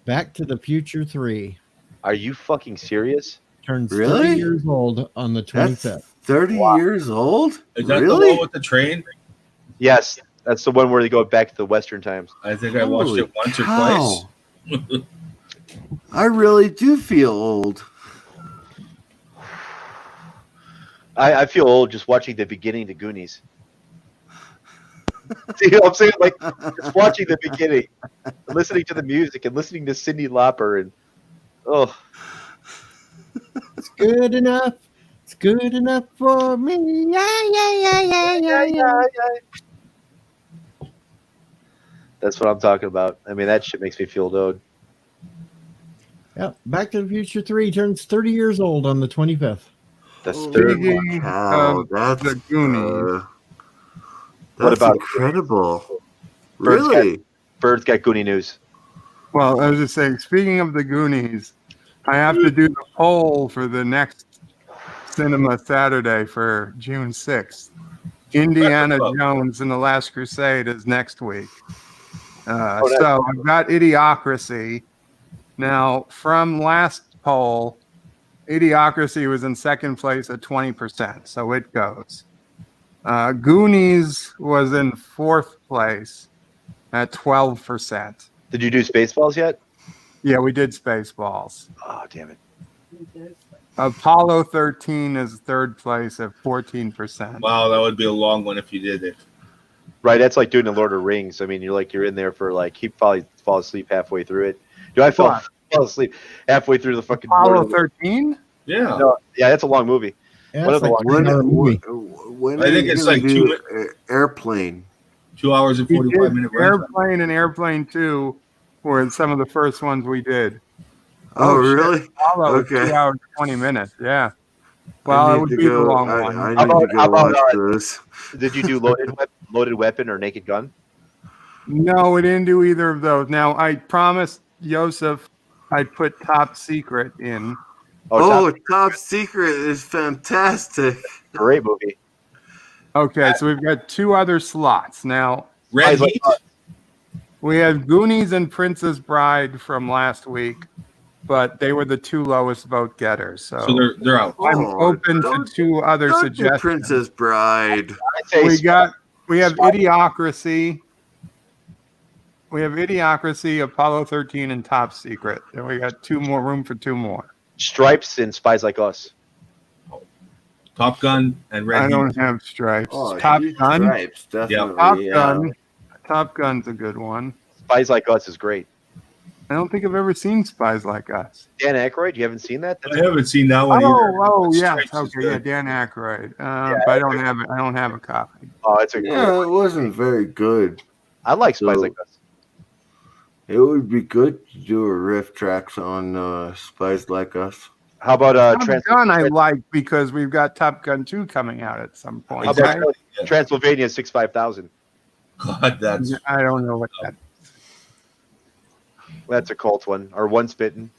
[SPEAKER 1] Back to the Future 3
[SPEAKER 8] Are you fucking serious?
[SPEAKER 1] turns
[SPEAKER 11] Really?
[SPEAKER 1] 30 years old on the 25th.
[SPEAKER 11] 30 years old?
[SPEAKER 10] Is that the
[SPEAKER 11] Really?
[SPEAKER 10] one with the train?
[SPEAKER 8] Yes, that's the one where they go back to the Western times.
[SPEAKER 10] I think I watched
[SPEAKER 11] Holy
[SPEAKER 10] it once
[SPEAKER 11] cow.
[SPEAKER 10] or twice.
[SPEAKER 11] I really do feel old.
[SPEAKER 8] I feel old just watching the beginning to Goonies. See what I'm saying? Like, just watching the beginning, listening to the music, and listening to Cyndi Lauper, and oh,
[SPEAKER 1] It's good enough. It's good enough for me. Yeah.
[SPEAKER 8] that's what I'm talking about. I mean, that shit makes me feel old.
[SPEAKER 1] Yep. Back to the Future 3 turns 30 years old on the 25th.
[SPEAKER 8] That's
[SPEAKER 11] Holy
[SPEAKER 8] third.
[SPEAKER 6] Speaking
[SPEAKER 11] cow,
[SPEAKER 6] of
[SPEAKER 11] that's
[SPEAKER 6] the Goonies.
[SPEAKER 8] What
[SPEAKER 11] that's
[SPEAKER 8] about-
[SPEAKER 11] incredible.
[SPEAKER 8] Bird's got-
[SPEAKER 11] Really?
[SPEAKER 8] Bird's got Goonie news.
[SPEAKER 6] Well, I was just saying, speaking of the Goonies, I have to do the poll for the next Cinema Saturday for June 6th. Indiana Jones and the Last Crusade is next week. So I've got Idiocracy. Now, from last poll, Idiocracy was in second place at 20%, so it goes. Goonies was in fourth place at 12%.
[SPEAKER 8] Did you do Spaceballs yet?
[SPEAKER 6] Yeah, we did Spaceballs.
[SPEAKER 8] Oh, damn it.
[SPEAKER 6] Apollo 13 is third place at 14%.
[SPEAKER 10] Wow, that would be a long one if you did it.
[SPEAKER 8] Right, that's like doing the Lord of the Rings. I mean, you're in there for like, he probably fall asleep halfway through it. Do I fall asleep halfway through the fucking Lord
[SPEAKER 6] Apollo
[SPEAKER 8] of the-
[SPEAKER 6] 13?
[SPEAKER 10] Yeah.
[SPEAKER 8] No, yeah, that's a long movie.
[SPEAKER 1] Yeah,
[SPEAKER 8] What
[SPEAKER 1] it's
[SPEAKER 8] are the
[SPEAKER 1] like
[SPEAKER 8] long-
[SPEAKER 1] 2 hour movie.
[SPEAKER 11] When
[SPEAKER 10] I
[SPEAKER 11] are
[SPEAKER 10] think
[SPEAKER 11] you
[SPEAKER 10] it's
[SPEAKER 11] gonna
[SPEAKER 10] like
[SPEAKER 11] do Airplane?
[SPEAKER 10] 2 hours and
[SPEAKER 6] We
[SPEAKER 10] 45
[SPEAKER 6] did
[SPEAKER 10] minute runtime.
[SPEAKER 6] Airplane and Airplane 2 were some of the first ones we did.
[SPEAKER 11] Oh,
[SPEAKER 6] shit.
[SPEAKER 11] really?
[SPEAKER 6] Apollo was
[SPEAKER 11] Okay.
[SPEAKER 6] 2 hours, 20 minutes. Yeah. Well,
[SPEAKER 11] I
[SPEAKER 6] it
[SPEAKER 11] need
[SPEAKER 6] would
[SPEAKER 11] to
[SPEAKER 6] be the
[SPEAKER 11] go.
[SPEAKER 6] long
[SPEAKER 11] I
[SPEAKER 6] one.
[SPEAKER 11] need
[SPEAKER 8] How about-
[SPEAKER 11] to go
[SPEAKER 8] how about,
[SPEAKER 11] watch those.
[SPEAKER 8] Did you do Loaded Weapon or Naked Gun?
[SPEAKER 6] No, we didn't do either of those. Now, I promised Joseph I'd put Top Secret in.
[SPEAKER 11] Oh, Top Secret is fantastic.
[SPEAKER 8] Great movie.
[SPEAKER 6] Okay, so we've got 2 other slots. Now,
[SPEAKER 10] Red Heat.
[SPEAKER 6] we have Goonies and Princess Bride from last week, but they were the 2 lowest vote getters. So,
[SPEAKER 10] So they're out.
[SPEAKER 6] I'm
[SPEAKER 11] Oh,
[SPEAKER 6] open to
[SPEAKER 11] don't-
[SPEAKER 6] 2 other
[SPEAKER 11] Don't do
[SPEAKER 6] suggestions.
[SPEAKER 11] Princess Bride.
[SPEAKER 6] We have Idiocracy. We have Idiocracy, Apollo 13, and Top Secret. And we got 2 more, room for 2 more.
[SPEAKER 8] Stripes and Spies Like Us.
[SPEAKER 10] Top Gun and Red
[SPEAKER 6] I
[SPEAKER 10] Heat.
[SPEAKER 6] don't have Stripes.
[SPEAKER 11] Oh,
[SPEAKER 6] Top
[SPEAKER 11] huge
[SPEAKER 6] Gun.
[SPEAKER 11] Stripes, definitely.
[SPEAKER 6] Top
[SPEAKER 11] yeah.
[SPEAKER 6] Gun. Top Gun's a good one.
[SPEAKER 8] Spies Like Us is great.
[SPEAKER 6] I don't think I've ever seen Spies Like Us.
[SPEAKER 8] Dan Aykroyd, you haven't seen that?
[SPEAKER 10] I haven't seen that one either.
[SPEAKER 6] Oh, yeah.
[SPEAKER 10] Stripes is
[SPEAKER 6] Okay, yeah,
[SPEAKER 10] good.
[SPEAKER 6] Dan Aykroyd. But I don't have it. I don't have a copy.
[SPEAKER 8] Oh, it's a
[SPEAKER 11] Yeah, it wasn't very good.
[SPEAKER 8] I like Spies
[SPEAKER 11] So-
[SPEAKER 8] Like Us.
[SPEAKER 11] It would be good to do a riff tracks on Spies Like Us.
[SPEAKER 8] How about
[SPEAKER 6] Top Gun I like because we've got Top Gun 2 coming out at some point.
[SPEAKER 8] How about Transylvania 65000?
[SPEAKER 10] God, that's
[SPEAKER 6] I don't know what that.
[SPEAKER 8] That's a cult one. Or One Spittin'.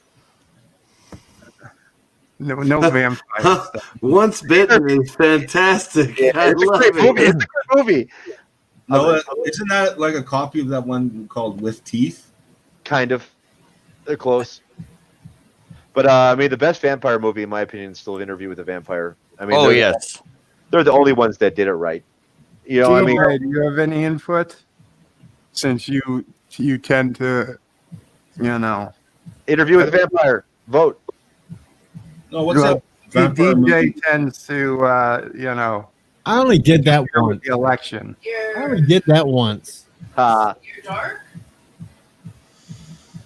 [SPEAKER 6] No vampire stuff.
[SPEAKER 11] Once Bitten is fantastic.
[SPEAKER 8] Yeah,
[SPEAKER 11] I
[SPEAKER 8] it's a
[SPEAKER 11] love
[SPEAKER 8] great
[SPEAKER 11] it.
[SPEAKER 8] movie. It's a great movie.
[SPEAKER 10] no. Isn't that like a copy of that one called With Teeth?
[SPEAKER 8] Kind of. They're close. But I mean, the best vampire movie, in my opinion, is still Interview with a Vampire. I mean,
[SPEAKER 9] Oh,
[SPEAKER 8] they're-
[SPEAKER 9] yes.
[SPEAKER 8] they're the only ones that did it right. You know, I mean,
[SPEAKER 6] TJ, do you have any input? Since you tend to,
[SPEAKER 8] Interview with a Vampire. Vote.
[SPEAKER 10] No, what's
[SPEAKER 6] Well,
[SPEAKER 10] that vampire movie?
[SPEAKER 6] DJ tends to,
[SPEAKER 1] I only did that
[SPEAKER 6] interfere with
[SPEAKER 1] once.
[SPEAKER 6] the election.
[SPEAKER 1] I only did that once.
[SPEAKER 8] Uh,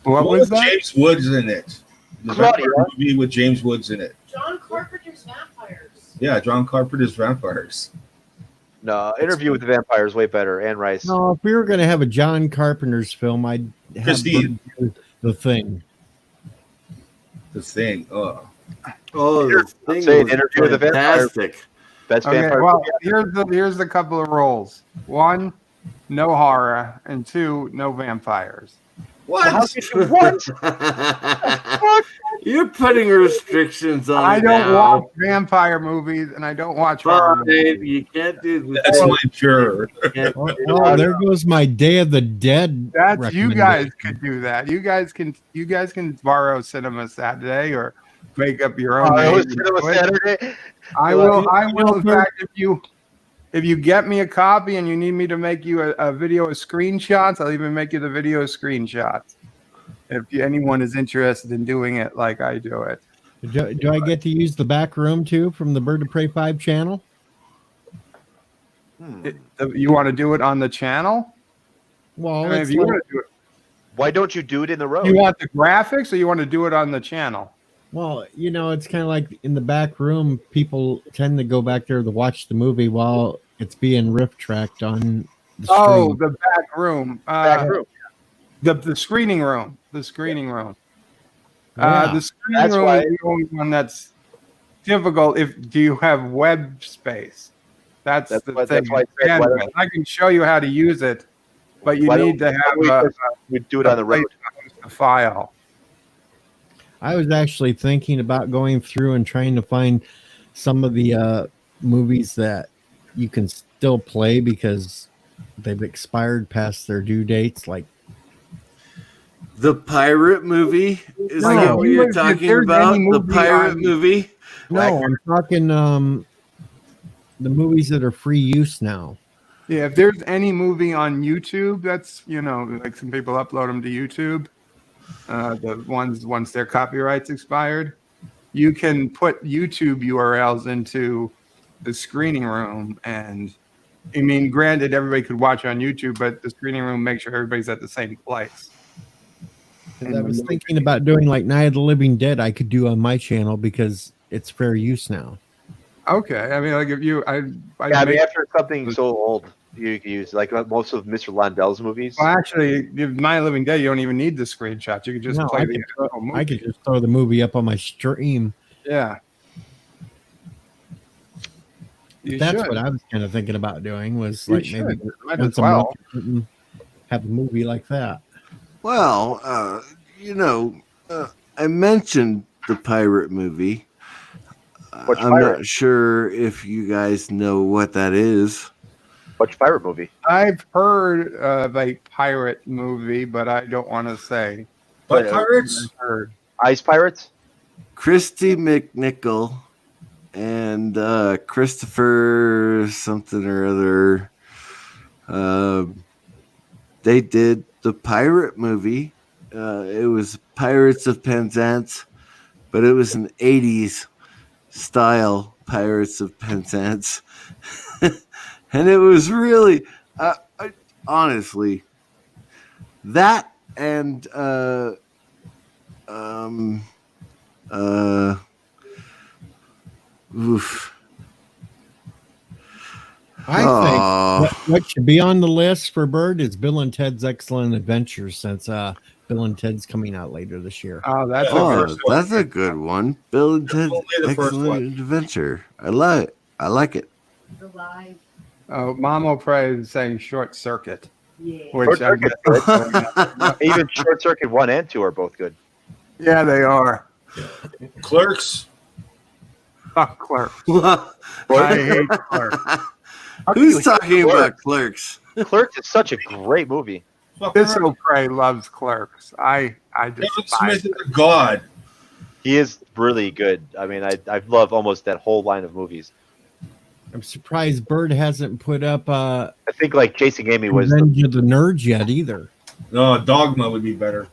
[SPEAKER 6] What was that?
[SPEAKER 10] James Woods in it. The
[SPEAKER 8] Claudia.
[SPEAKER 10] vampire movie with James Woods in it.
[SPEAKER 12] John Carpenter's Vampires.
[SPEAKER 10] Yeah, John Carpenter's Vampires.
[SPEAKER 8] no, Interview with the Vampire is way better. Anne Rice.
[SPEAKER 1] No, if we were going to have a John Carpenter's film, I'd have
[SPEAKER 10] Christine.
[SPEAKER 1] The Thing.
[SPEAKER 10] The Thing. Oh.
[SPEAKER 11] Oh, the thing
[SPEAKER 8] Saying
[SPEAKER 11] was
[SPEAKER 8] Interview with a Vampire.
[SPEAKER 11] fantastic.
[SPEAKER 8] Best
[SPEAKER 6] Okay,
[SPEAKER 8] vampire
[SPEAKER 6] well,
[SPEAKER 8] movie.
[SPEAKER 6] here's the couple of rules. 1, no horror, and 2, no vampires.
[SPEAKER 10] What?
[SPEAKER 8] How could you what?
[SPEAKER 11] You're putting restrictions on
[SPEAKER 6] I
[SPEAKER 11] it
[SPEAKER 6] don't
[SPEAKER 11] now.
[SPEAKER 6] watch vampire movies, and I don't watch horror
[SPEAKER 11] Fine,
[SPEAKER 6] movies.
[SPEAKER 11] you can't do the
[SPEAKER 10] That's
[SPEAKER 11] thing.
[SPEAKER 10] my juror.
[SPEAKER 11] You can't
[SPEAKER 1] Oh,
[SPEAKER 11] do
[SPEAKER 1] oh,
[SPEAKER 11] it.
[SPEAKER 1] there goes my Day of the Dead.
[SPEAKER 6] That's you guys
[SPEAKER 1] recommendation.
[SPEAKER 6] could do that. You guys can borrow Cinema Saturday or make up your own.
[SPEAKER 8] Oh, it
[SPEAKER 6] name
[SPEAKER 8] was
[SPEAKER 6] and
[SPEAKER 8] Cinema
[SPEAKER 6] do it.
[SPEAKER 8] Saturday.
[SPEAKER 6] I will. I will. In fact, if you get me a copy and you need me to make you a video of screenshots, I'll even make you the video of screenshots. If anyone is interested in doing it like I do it.
[SPEAKER 1] Do I get to use the back room too from the Bird of Prey 5 channel?
[SPEAKER 6] You want to do it on the channel?
[SPEAKER 1] Well,
[SPEAKER 6] I mean,
[SPEAKER 1] it's
[SPEAKER 6] if you
[SPEAKER 1] like-
[SPEAKER 6] want to do it,
[SPEAKER 8] Why don't you do it in the road?
[SPEAKER 6] you want the graphics, or you want to do it on the channel?
[SPEAKER 1] well, it's kind of like in the back room. People tend to go back there to watch the movie while it's being riff tracked on the stream.
[SPEAKER 6] Oh, the back room.
[SPEAKER 8] Back room.
[SPEAKER 6] The screening room. The screening room.
[SPEAKER 1] Yeah.
[SPEAKER 6] The screening
[SPEAKER 8] That's
[SPEAKER 6] room
[SPEAKER 8] why-
[SPEAKER 6] is the only one that's difficult. Do you have web space? That's the
[SPEAKER 8] why-
[SPEAKER 6] thing.
[SPEAKER 8] that's why I said, why don't-
[SPEAKER 6] Bandwidth. I can show you how to use it, but you
[SPEAKER 8] Why
[SPEAKER 6] need
[SPEAKER 8] don't-
[SPEAKER 6] to have
[SPEAKER 8] we
[SPEAKER 6] a,
[SPEAKER 8] just- we do it on the road.
[SPEAKER 6] a file.
[SPEAKER 1] I was actually thinking about going through and trying to find some of the movies that you can still play because they've expired past their due dates. Like,
[SPEAKER 11] The pirate movie is
[SPEAKER 1] No,
[SPEAKER 11] that what
[SPEAKER 6] if
[SPEAKER 11] you're
[SPEAKER 6] there's
[SPEAKER 11] talking
[SPEAKER 6] any
[SPEAKER 11] about? The
[SPEAKER 6] movie
[SPEAKER 11] pirate
[SPEAKER 6] on-
[SPEAKER 11] movie.
[SPEAKER 1] no, I'm talking the movies that are free use now.
[SPEAKER 6] Yeah, if there's any movie on YouTube, that's like some people upload them to YouTube. The ones once their copyrights expired, you can put YouTube URLs into the screening room, and I mean, granted, everybody could watch on YouTube, but the screening room makes sure everybody's at the same place.
[SPEAKER 1] 'Cause I was thinking about doing like Night of the Living Dead. I could do on my channel because it's fair use now.
[SPEAKER 6] Okay, I mean, like if you,
[SPEAKER 8] Yeah, I mean, after something so old, you can use like most of Mr. Lundell's movies.
[SPEAKER 6] well, actually, if Night of the Living Dead, you don't even need the screenshots. You can just
[SPEAKER 1] No,
[SPEAKER 6] play
[SPEAKER 1] I
[SPEAKER 6] the
[SPEAKER 1] could
[SPEAKER 6] actual movie.
[SPEAKER 1] I could just throw the movie up on my stream.
[SPEAKER 6] Yeah. You
[SPEAKER 1] That's
[SPEAKER 6] should.
[SPEAKER 1] what I was kind of thinking about doing. Was
[SPEAKER 6] You
[SPEAKER 1] like maybe
[SPEAKER 6] should. Might
[SPEAKER 1] once
[SPEAKER 6] as
[SPEAKER 1] a
[SPEAKER 6] well.
[SPEAKER 1] month or something, have a movie like that.
[SPEAKER 11] Well, I mentioned the pirate movie.
[SPEAKER 8] Which
[SPEAKER 11] I'm
[SPEAKER 8] pirate?
[SPEAKER 11] not sure if you guys know what that is.
[SPEAKER 8] Which pirate movie?
[SPEAKER 6] I've heard of a pirate movie, but I don't want to say.
[SPEAKER 10] But
[SPEAKER 8] But,
[SPEAKER 10] pirates?
[SPEAKER 6] I've heard.
[SPEAKER 8] Ice Pirates?
[SPEAKER 11] Christy McNichol and Christopher something or other. They did the pirate movie. It was Pirates of Penzance, but it was an 80s style Pirates of Penzance. And it was really, honestly, that and oof.
[SPEAKER 1] I think what should be on the list for Bird is Bill and Ted's Excellent Adventures, since Bill and Ted's coming out later this year.
[SPEAKER 6] Oh, that's
[SPEAKER 11] That's a good one. Bill and Ted's
[SPEAKER 10] Only the first
[SPEAKER 11] Excellent
[SPEAKER 10] one.
[SPEAKER 11] Adventure. I love it. I like it.
[SPEAKER 12] The live.
[SPEAKER 6] Oh, Mamo Prey is saying Short Circuit.
[SPEAKER 12] Yeah.
[SPEAKER 6] Which
[SPEAKER 8] Short
[SPEAKER 6] I
[SPEAKER 8] Circuit.
[SPEAKER 6] guess,
[SPEAKER 8] Even Short Circuit 1 and 2 are both good.
[SPEAKER 6] yeah, they are.
[SPEAKER 10] Clerks.
[SPEAKER 6] Fuck Clerks.
[SPEAKER 11] Who's
[SPEAKER 6] I hate Clerks.
[SPEAKER 11] talking about Clerks?
[SPEAKER 8] Clerks is such a great movie.
[SPEAKER 6] This old Prey loves Clerks. I
[SPEAKER 10] Kevin
[SPEAKER 6] despise
[SPEAKER 10] Smith is a god.
[SPEAKER 8] He is really good. I mean, I love almost that whole line of movies.
[SPEAKER 1] I'm surprised Bird hasn't put up
[SPEAKER 8] I think like Chasing Amy was the,
[SPEAKER 1] Revenge of the Nerds yet either.
[SPEAKER 10] No, Dogma would be better.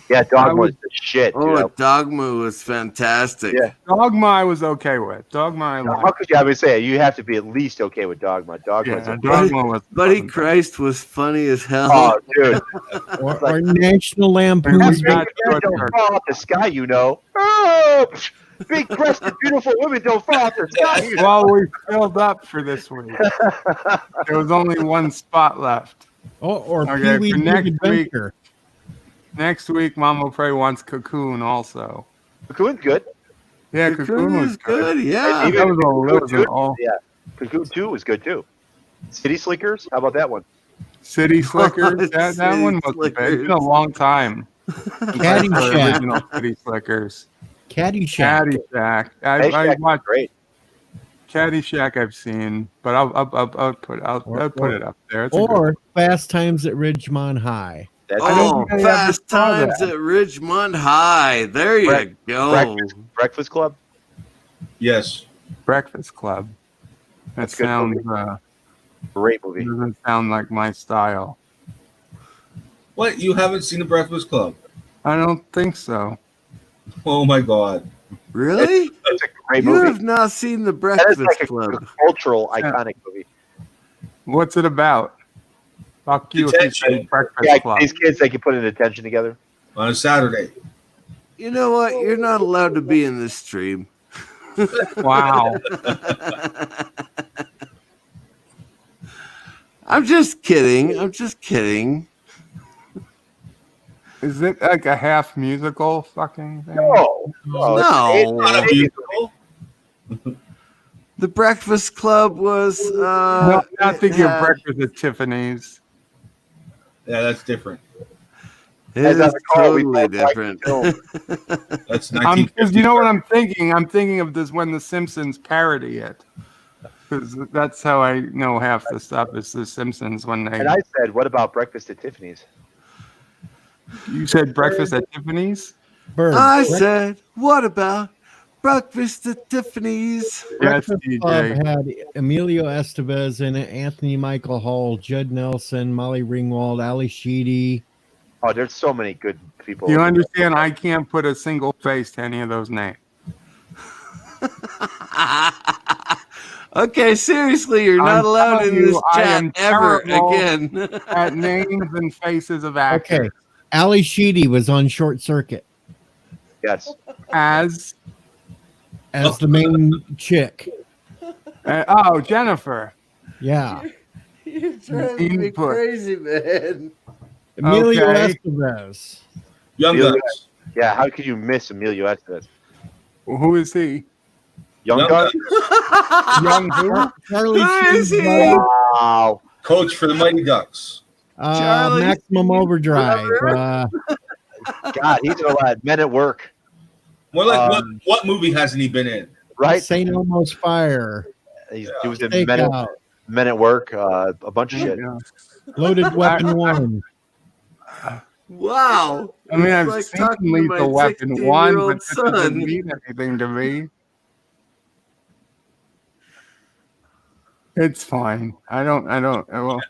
[SPEAKER 8] yeah,
[SPEAKER 6] I
[SPEAKER 8] Dogma was
[SPEAKER 6] would-
[SPEAKER 8] the shit. Dude.
[SPEAKER 11] Oh, Dogma was fantastic.
[SPEAKER 8] Yeah.
[SPEAKER 6] Dogma I was okay with. Dogma I
[SPEAKER 8] How
[SPEAKER 6] liked.
[SPEAKER 8] could you? I would say you have to be at least okay with Dogma. Dogma.
[SPEAKER 6] Yeah, Dogma was
[SPEAKER 11] Buddy Christ was funny as hell.
[SPEAKER 8] Oh, dude.
[SPEAKER 1] Or National Lampoon's
[SPEAKER 6] That's
[SPEAKER 8] Big
[SPEAKER 6] not
[SPEAKER 8] men
[SPEAKER 6] Short
[SPEAKER 8] don't
[SPEAKER 6] Circuit.
[SPEAKER 8] fall out the sky, you know. Oh, big-breasted, beautiful women don't fall out the sky. You know?
[SPEAKER 6] Well, we filled up for this week. There was only one spot left.
[SPEAKER 1] or
[SPEAKER 6] Okay,
[SPEAKER 1] Pee-wee's
[SPEAKER 6] for next
[SPEAKER 1] Big
[SPEAKER 6] week-
[SPEAKER 1] Adventure.
[SPEAKER 6] Next week, Mamo Prey wants Cocoon also.
[SPEAKER 8] Cocoon's good.
[SPEAKER 6] Yeah, Cocoon was good.
[SPEAKER 11] Yeah.
[SPEAKER 8] Even
[SPEAKER 6] That was a little
[SPEAKER 8] Cocoon
[SPEAKER 6] bit
[SPEAKER 8] 2,
[SPEAKER 6] all
[SPEAKER 8] yeah. Cocoon 2 was good too. City Slickers, how about that one?
[SPEAKER 6] City Slickers. That
[SPEAKER 11] City
[SPEAKER 6] one was big. It's been a long time.
[SPEAKER 1] Caddyshack.
[SPEAKER 6] Original City Slickers.
[SPEAKER 1] Caddyshack.
[SPEAKER 6] Caddyshack.
[SPEAKER 8] Hey,
[SPEAKER 6] I
[SPEAKER 8] Shaq was
[SPEAKER 6] watched
[SPEAKER 8] great.
[SPEAKER 6] Caddyshack. I've seen, but I'll put it up there. It's a good
[SPEAKER 1] Or Fast Times at Ridgemont High.
[SPEAKER 8] That's
[SPEAKER 11] Oh,
[SPEAKER 6] think I ever
[SPEAKER 11] Fast
[SPEAKER 6] saw
[SPEAKER 11] Times
[SPEAKER 6] that.
[SPEAKER 11] at Ridgemont High. There you
[SPEAKER 8] Break-
[SPEAKER 11] go.
[SPEAKER 8] Breakfast Club.
[SPEAKER 10] Yes.
[SPEAKER 6] Breakfast Club. That
[SPEAKER 8] That's a good
[SPEAKER 6] sounds
[SPEAKER 8] movie. Great movie.
[SPEAKER 6] doesn't sound like my style.
[SPEAKER 10] What? You haven't seen The Breakfast Club?
[SPEAKER 6] I don't think so.
[SPEAKER 10] Oh my god!
[SPEAKER 11] Really?
[SPEAKER 8] It's a great
[SPEAKER 11] You
[SPEAKER 8] movie.
[SPEAKER 11] have not seen The
[SPEAKER 8] That is
[SPEAKER 11] Breakfast
[SPEAKER 8] like a
[SPEAKER 11] Club.
[SPEAKER 8] cultural iconic movie.
[SPEAKER 6] What's it about? Fuck you if you say
[SPEAKER 10] Detention.
[SPEAKER 6] Breakfast
[SPEAKER 8] Yeah,
[SPEAKER 6] Club.
[SPEAKER 8] these kids they can put an attention together.
[SPEAKER 10] On a Saturday.
[SPEAKER 11] You know what? You're not allowed to be in this stream.
[SPEAKER 6] Wow.
[SPEAKER 11] I'm just kidding. I'm just kidding.
[SPEAKER 6] Is it like a half musical fucking thing?
[SPEAKER 8] No,
[SPEAKER 11] No.
[SPEAKER 10] Not a musical.
[SPEAKER 11] The Breakfast Club was
[SPEAKER 6] No, I think
[SPEAKER 11] it
[SPEAKER 6] you're
[SPEAKER 11] had-
[SPEAKER 6] Breakfast at Tiffany's.
[SPEAKER 10] Yeah, that's different.
[SPEAKER 11] It
[SPEAKER 8] As I
[SPEAKER 11] is
[SPEAKER 8] recall, we
[SPEAKER 11] totally
[SPEAKER 8] both liked
[SPEAKER 11] different.
[SPEAKER 8] the film.
[SPEAKER 10] That's
[SPEAKER 6] Because you know what I'm thinking? I'm thinking of this when The Simpsons parody it. Because that's how I know half the stuff is The Simpsons when they.
[SPEAKER 8] And I said, "What about Breakfast at Tiffany's?"
[SPEAKER 6] You said Breakfast at Tiffany's?
[SPEAKER 1] Bird.
[SPEAKER 11] I said, what about Breakfast at Tiffany's?
[SPEAKER 6] Yes,
[SPEAKER 1] Breakfast Club
[SPEAKER 6] DJ.
[SPEAKER 1] had Emilio Estevez in it, Anthony Michael Hall, Judd Nelson, Molly Ringwald, Ali Sheedy.
[SPEAKER 8] Oh, there's so many good people.
[SPEAKER 6] You understand? I can't put a single face to any of those names.
[SPEAKER 11] Okay, seriously, you're
[SPEAKER 6] I'm
[SPEAKER 11] not allowed
[SPEAKER 6] telling
[SPEAKER 11] in
[SPEAKER 6] you,
[SPEAKER 11] this
[SPEAKER 6] I
[SPEAKER 11] chat
[SPEAKER 6] am
[SPEAKER 11] ever
[SPEAKER 6] terrible
[SPEAKER 11] again.
[SPEAKER 6] At names and faces of actors.
[SPEAKER 1] Okay. Ali Sheedy was on Short Circuit
[SPEAKER 8] Yes.
[SPEAKER 6] As
[SPEAKER 1] as the main chick.
[SPEAKER 6] Jennifer.
[SPEAKER 1] Yeah.
[SPEAKER 11] You're driving me
[SPEAKER 6] Input.
[SPEAKER 11] crazy, man.
[SPEAKER 1] Emilio
[SPEAKER 6] Okay.
[SPEAKER 1] Estevez.
[SPEAKER 10] Young
[SPEAKER 8] Emilio-
[SPEAKER 10] Guns.
[SPEAKER 8] Yeah, how could you miss Emilio Estevez?
[SPEAKER 6] Who is he?
[SPEAKER 8] Young
[SPEAKER 10] Young
[SPEAKER 8] Guns?
[SPEAKER 6] Young who?
[SPEAKER 1] Charlie
[SPEAKER 11] Who is
[SPEAKER 1] Sheen's
[SPEAKER 11] he?
[SPEAKER 1] brother,
[SPEAKER 8] Wow.
[SPEAKER 10] Coach for the Mighty Ducks.
[SPEAKER 11] Charlie
[SPEAKER 1] Maximum
[SPEAKER 11] Sheen's
[SPEAKER 1] Overdrive.
[SPEAKER 11] brother?
[SPEAKER 8] God, he's in a lot. Men at Work,
[SPEAKER 10] More like what
[SPEAKER 8] Um,
[SPEAKER 10] movie hasn't he been in?
[SPEAKER 8] right?
[SPEAKER 1] St. Elmo's Fire.
[SPEAKER 8] He was in Men
[SPEAKER 1] Stakeout.
[SPEAKER 8] at Work, a bunch of shit.
[SPEAKER 6] Yeah.
[SPEAKER 1] Loaded Weapon 1.
[SPEAKER 11] Wow.
[SPEAKER 6] I mean,
[SPEAKER 11] It's
[SPEAKER 6] I've
[SPEAKER 11] like
[SPEAKER 6] seen
[SPEAKER 11] talking to my
[SPEAKER 6] Lethal Weapon 1, but
[SPEAKER 11] 16-year-old
[SPEAKER 6] that doesn't
[SPEAKER 11] son.
[SPEAKER 6] mean anything to me. It's fine. I don't, well,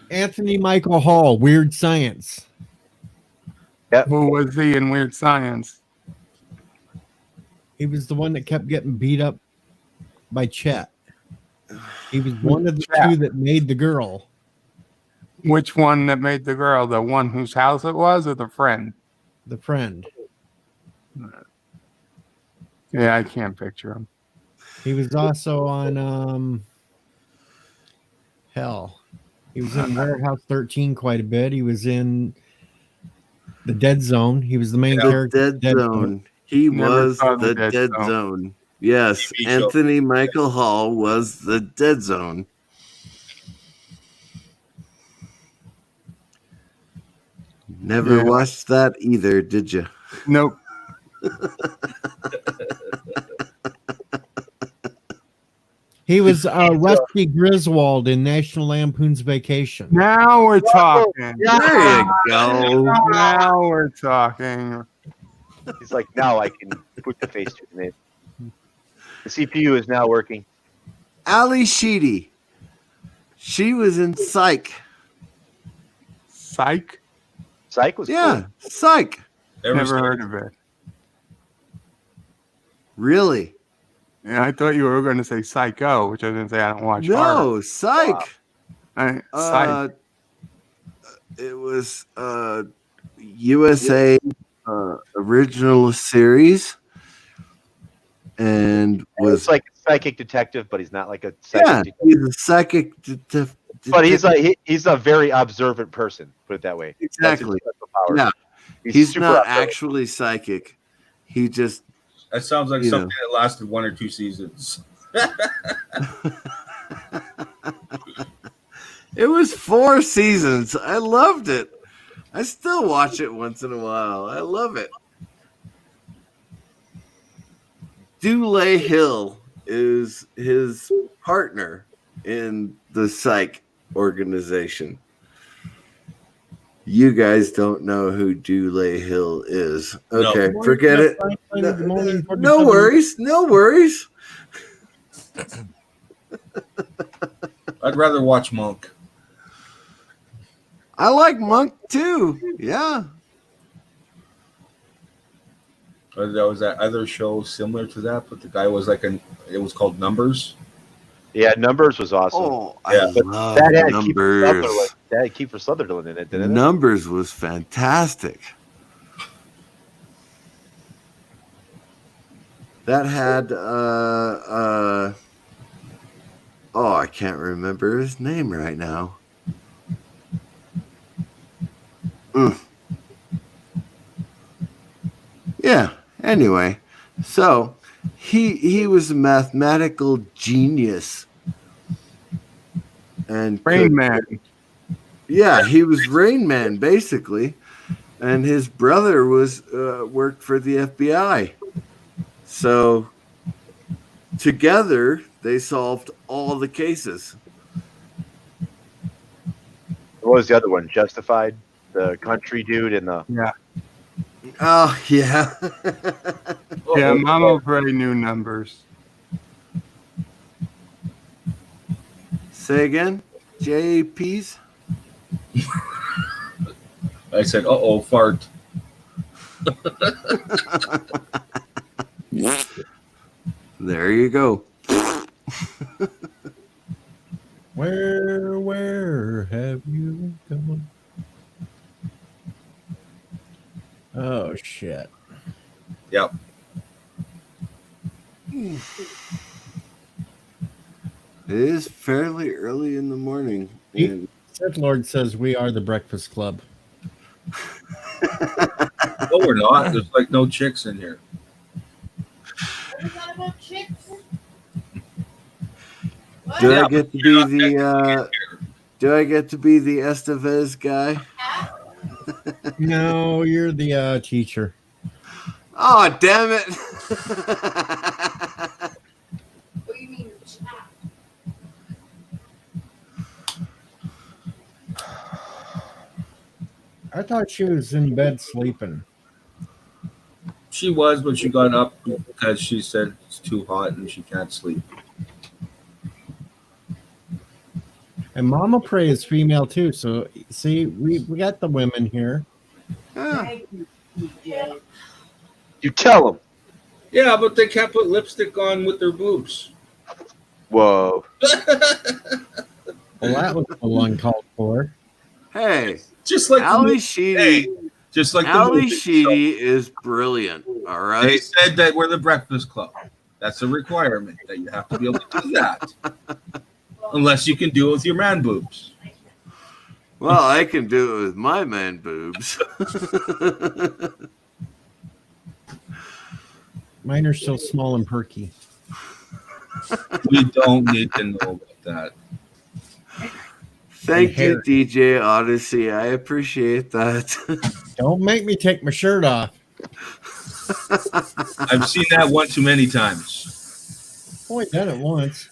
[SPEAKER 1] Anthony Michael Hall, Weird Science.
[SPEAKER 6] who was he in Weird Science?
[SPEAKER 1] He was the one that kept getting beat up by Chet. He was one of the
[SPEAKER 6] Chet.
[SPEAKER 1] two that made the girl.
[SPEAKER 6] Which one that made the girl? The one whose house it was, or the friend?
[SPEAKER 1] The friend.
[SPEAKER 6] Yeah, I can't picture him.
[SPEAKER 1] He was also on hell. He was in Warehouse 13 quite a bit. He was in The Dead Zone. He was the main
[SPEAKER 11] The
[SPEAKER 1] character.
[SPEAKER 11] Dead Zone. He
[SPEAKER 6] Never
[SPEAKER 11] was
[SPEAKER 6] saw
[SPEAKER 11] the
[SPEAKER 6] The Dead
[SPEAKER 11] Dead
[SPEAKER 6] Zone.
[SPEAKER 11] Zone. Yes,
[SPEAKER 10] TV show.
[SPEAKER 11] Anthony Michael Hall was the Dead Zone. Never
[SPEAKER 6] Yeah.
[SPEAKER 11] watched that either, did you?
[SPEAKER 6] Nope.
[SPEAKER 1] He was Rusty Griswold in National Lampoon's Vacation.
[SPEAKER 6] Now we're talking.
[SPEAKER 11] There you go.
[SPEAKER 6] Now we're talking.
[SPEAKER 8] He's like, now I can put the face to the name. The CPU is now working.
[SPEAKER 11] Ali Sheedy. She was in Psych.
[SPEAKER 6] Psych?
[SPEAKER 8] Psych was
[SPEAKER 11] Yeah,
[SPEAKER 8] cool.
[SPEAKER 11] Psych.
[SPEAKER 6] Never heard of it.
[SPEAKER 11] Really?
[SPEAKER 6] Yeah, I thought you were going to say Psycho, which I didn't say I don't watch horror.
[SPEAKER 11] No, Psych.
[SPEAKER 6] Psych.
[SPEAKER 11] It was USA original series, and was
[SPEAKER 8] It's like a psychic detective, but he's not like a
[SPEAKER 11] yeah,
[SPEAKER 8] psychic detective.
[SPEAKER 11] he's a psychic detective.
[SPEAKER 8] But he's a very observant person, put it that way. That's his
[SPEAKER 11] Exactly.
[SPEAKER 8] special power.
[SPEAKER 11] Yeah,
[SPEAKER 8] He's
[SPEAKER 11] he's
[SPEAKER 8] super
[SPEAKER 11] not
[SPEAKER 8] observant.
[SPEAKER 11] actually psychic. He just
[SPEAKER 10] That sounds like
[SPEAKER 11] You
[SPEAKER 10] something
[SPEAKER 11] know.
[SPEAKER 10] that lasted 1 or 2 seasons.
[SPEAKER 11] It was 4 seasons. I loved it. I still watch it once in a while. I love it. Dulé Hill is his partner in the psych organization. You guys don't know who Dulé Hill is.
[SPEAKER 10] No.
[SPEAKER 11] Okay,
[SPEAKER 1] Good morning,
[SPEAKER 11] forget
[SPEAKER 1] Jeff
[SPEAKER 11] it.
[SPEAKER 1] Franklin. Good morning,
[SPEAKER 11] No
[SPEAKER 1] 47.
[SPEAKER 11] worries. No worries.
[SPEAKER 10] I'd rather watch Monk.
[SPEAKER 11] I like Monk too. Yeah.
[SPEAKER 10] Or there was that other show similar to that, but the guy was like it was called Numbers.
[SPEAKER 8] Yeah, Numbers was awesome.
[SPEAKER 11] Oh,
[SPEAKER 10] Yeah,
[SPEAKER 11] I
[SPEAKER 8] But
[SPEAKER 11] love
[SPEAKER 8] that had
[SPEAKER 11] Numbers.
[SPEAKER 8] Kiefer Sutherland in it, didn't it?
[SPEAKER 11] Numbers was fantastic. That had oh, I can't remember his name right now. Yeah, anyway. So he was a mathematical genius. And
[SPEAKER 6] Rain Man.
[SPEAKER 11] Yeah, he was Rain Man basically, and his brother was worked for the FBI. So together they solved all the cases.
[SPEAKER 8] What was the other one? Justified, the country dude, and the
[SPEAKER 6] Yeah.
[SPEAKER 11] Oh yeah,
[SPEAKER 6] Yeah, Mama Bray knew Numbers.
[SPEAKER 11] Say again, JPs.
[SPEAKER 10] I said, "Uh-oh, fart."
[SPEAKER 11] There you go.
[SPEAKER 1] Where have you gone? Oh shit.
[SPEAKER 10] Yep.
[SPEAKER 11] It is fairly early in the morning. And
[SPEAKER 1] Sith Lord says we are the Breakfast Club.
[SPEAKER 10] No, we're not. There's like no chicks in here.
[SPEAKER 11] do
[SPEAKER 10] Yeah,
[SPEAKER 11] I get to be the Estevez guy?
[SPEAKER 1] No, you're the teacher.
[SPEAKER 11] Oh, damn it.
[SPEAKER 12] What do you mean, chat?
[SPEAKER 1] I thought she was in bed sleeping.
[SPEAKER 10] She was, but she got up because she said it's too hot and she can't sleep.
[SPEAKER 1] And Mama Prey is female too. So see, we got the women here.
[SPEAKER 7] Thank you, TJ.
[SPEAKER 8] you tell them.
[SPEAKER 10] Yeah, but they can't put lipstick on with their boobs.
[SPEAKER 8] Whoa.
[SPEAKER 1] Well, that was a little uncalled for.
[SPEAKER 11] Hey,
[SPEAKER 10] Just like the
[SPEAKER 11] Ali
[SPEAKER 10] movie.
[SPEAKER 11] Sheedy.
[SPEAKER 10] Hey, just like the
[SPEAKER 11] Ali
[SPEAKER 10] movie.
[SPEAKER 11] Sheedy is brilliant. All
[SPEAKER 10] They
[SPEAKER 11] right.
[SPEAKER 10] said that we're the Breakfast Club. That's a requirement that you have to be able to do that. Unless you can do it with your man boobs.
[SPEAKER 11] Well, I can do it with my man boobs.
[SPEAKER 1] Mine are still small and perky.
[SPEAKER 10] We don't need to know about that.
[SPEAKER 11] Thank you,
[SPEAKER 1] hair.
[SPEAKER 11] DJ Odyssey. I appreciate that.
[SPEAKER 1] Don't make me take my shirt off.
[SPEAKER 10] I've seen that one too many times.
[SPEAKER 1] Only done it once.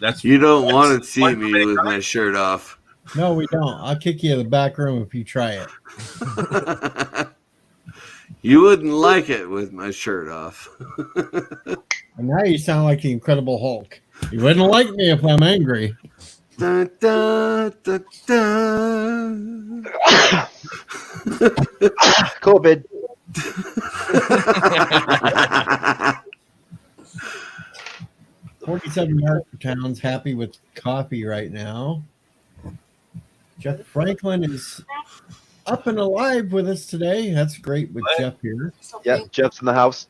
[SPEAKER 10] That's
[SPEAKER 11] You don't
[SPEAKER 10] that's
[SPEAKER 11] want to see
[SPEAKER 10] one
[SPEAKER 11] me
[SPEAKER 10] many
[SPEAKER 11] with my
[SPEAKER 10] times.
[SPEAKER 11] shirt off.
[SPEAKER 1] No, we don't. I'll kick you in the back room if you try it.
[SPEAKER 11] You wouldn't like it with my shirt off.
[SPEAKER 1] And now you sound like the Incredible Hulk. You wouldn't like me if I'm angry.
[SPEAKER 11] Dun, dun, dun, dun.
[SPEAKER 8] COVID.
[SPEAKER 1] 47 Marker Town's happy with coffee right now. Jeff Franklin is up and alive with us today. That's great with Jeff here.
[SPEAKER 8] Yep, Jeff's in the house.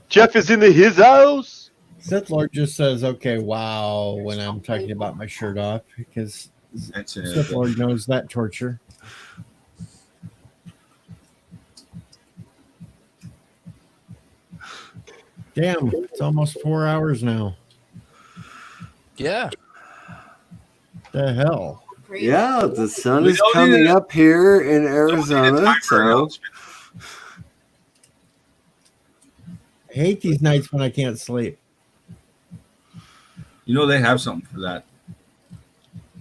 [SPEAKER 8] Jeff is in his house.
[SPEAKER 1] Sith Lord just says, okay, wow, when I'm talking about my shirt off, because
[SPEAKER 10] That's
[SPEAKER 1] Sith Lord knows that torture. Damn, it's almost 4 hours now.
[SPEAKER 9] Yeah.
[SPEAKER 1] The hell?
[SPEAKER 11] Yeah, the sun
[SPEAKER 10] We
[SPEAKER 11] is
[SPEAKER 10] don't
[SPEAKER 11] coming
[SPEAKER 10] need it.
[SPEAKER 11] up here in Arizona. So
[SPEAKER 1] I hate these nights when I can't sleep.
[SPEAKER 10] You know they have something for that.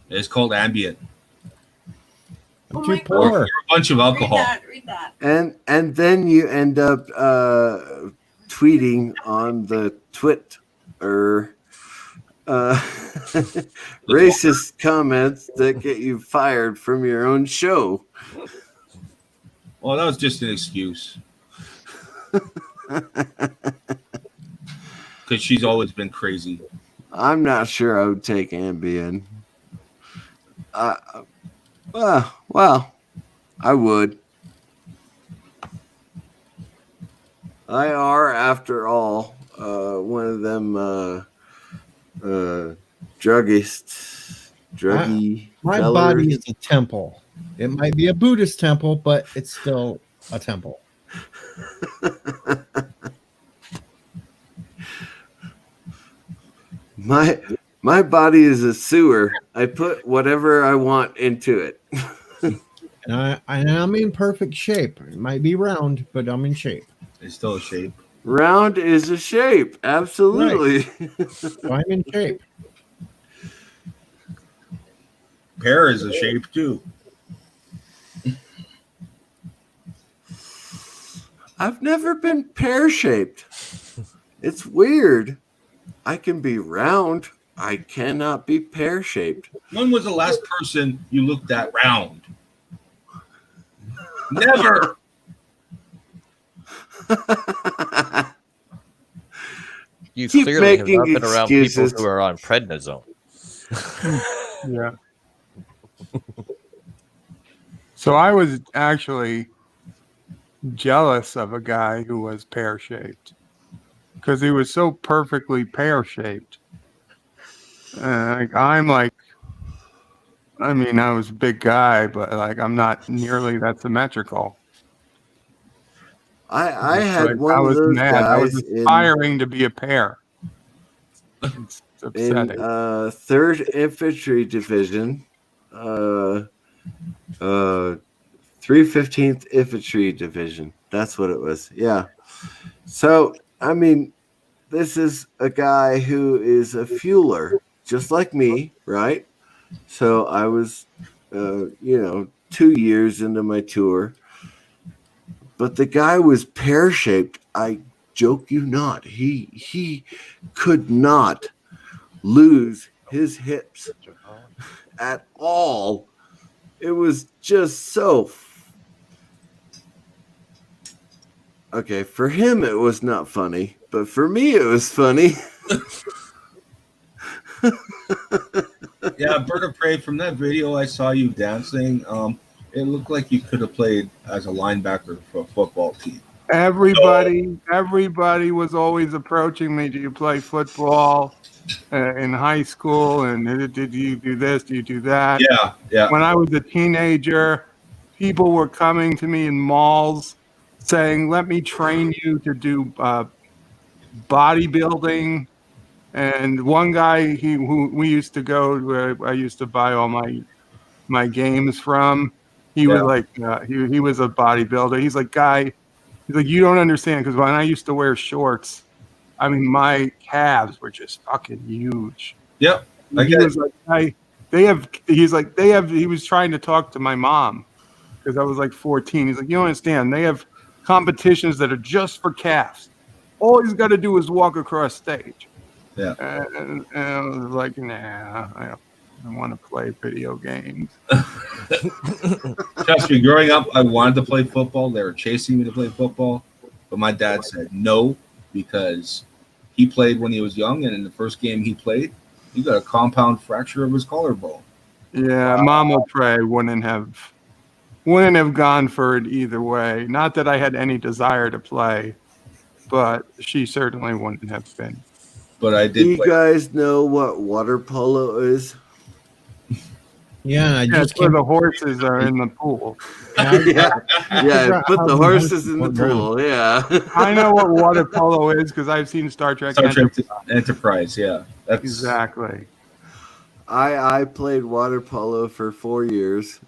[SPEAKER 10] It's called Ambient.
[SPEAKER 12] Oh
[SPEAKER 1] Too
[SPEAKER 12] my
[SPEAKER 1] poor.
[SPEAKER 10] Or a bunch of alcohol.
[SPEAKER 12] Read that.
[SPEAKER 11] And then you end up tweeting on the twit or racist comments that get you fired from your own show.
[SPEAKER 10] Well, that was just an excuse. Because she's always been crazy.
[SPEAKER 11] I'm not sure I would take Ambien. Well, I would. I are, after all, one of them druggy
[SPEAKER 1] My
[SPEAKER 11] fellers.
[SPEAKER 1] body is a temple. It might be a Buddhist temple, but it's still a temple.
[SPEAKER 11] My body is a sewer. I put whatever I want into it.
[SPEAKER 1] And I'm in perfect shape. It might be round, but I'm in shape.
[SPEAKER 10] It's still a shape.
[SPEAKER 11] Round is a shape. Absolutely.
[SPEAKER 1] So I'm in shape.
[SPEAKER 10] Pear is a shape too.
[SPEAKER 11] I've never been pear-shaped. It's weird. I can be round. I cannot be pear-shaped.
[SPEAKER 10] When was the last person you looked at round? Never.
[SPEAKER 9] You
[SPEAKER 11] Keep
[SPEAKER 9] clearly have
[SPEAKER 11] making
[SPEAKER 9] not been around
[SPEAKER 11] excuses.
[SPEAKER 9] people who are on prednisone.
[SPEAKER 6] Yeah. So I was actually jealous of a guy who was pear-shaped because he was so perfectly pear-shaped. I was a big guy, but like I'm not nearly that symmetrical.
[SPEAKER 11] I
[SPEAKER 6] It's
[SPEAKER 11] had
[SPEAKER 6] like,
[SPEAKER 11] one
[SPEAKER 6] I
[SPEAKER 11] of
[SPEAKER 6] was
[SPEAKER 11] those
[SPEAKER 6] mad. I was
[SPEAKER 11] guys in
[SPEAKER 6] aspiring to be a pear. It's upsetting.
[SPEAKER 11] 3rd Infantry Division, 315th Infantry Division. That's what it was. Yeah. So, I mean, this is a guy who is a fueler, just like me, right? So I was, 2 years into my tour. But the guy was pear-shaped. I joke you not. He could not lose his hips at all. It was just so. Okay, for him it was not funny, but for me it was funny.
[SPEAKER 10] Yeah, Bird of Prey, from that video I saw you dancing, it looked like you could have played as a linebacker for a football team.
[SPEAKER 6] Everybody was always approaching me. Do you play football in high school? And did you do this? Do you do that?
[SPEAKER 10] Yeah.
[SPEAKER 6] When I was a teenager, people were coming to me in malls saying, "Let me train you to do bodybuilding." And one guy, who we used to go, where I used to buy all my games from. He was like, he was a bodybuilder. He's like, you don't understand, because when I used to wear shorts, I mean, my calves were just fucking huge.
[SPEAKER 10] Yep.
[SPEAKER 6] He was like, he was trying to talk to my mom because I was like 14. He's like, you don't understand. They have competitions that are just for calves. All he's got to do is walk across stage.
[SPEAKER 10] Yeah.
[SPEAKER 6] And I was like, nah, I want to play video games.
[SPEAKER 10] Trust me, growing up, I wanted to play football. They were chasing me to play football, but my dad said no because he played when he was young, and in the first game he played, he got a compound fracture of his collarbone.
[SPEAKER 6] Yeah, Mama Prey wouldn't have gone for it either way. Not that I had any desire to play, but she certainly wouldn't have been.
[SPEAKER 10] But I
[SPEAKER 11] Do
[SPEAKER 10] did.
[SPEAKER 11] you
[SPEAKER 10] Play.
[SPEAKER 11] guys know what water polo is?
[SPEAKER 1] Yeah, I
[SPEAKER 6] Yeah,
[SPEAKER 1] just
[SPEAKER 6] it's where
[SPEAKER 1] can't.
[SPEAKER 6] the horses are in the pool.
[SPEAKER 11] Yeah, put the horses in the pool. Yeah.
[SPEAKER 6] I know what water polo is because I've seen Star Trek.
[SPEAKER 10] Star Trek Enterprise, yeah. That's
[SPEAKER 6] exactly.
[SPEAKER 11] I played water polo for 4 years.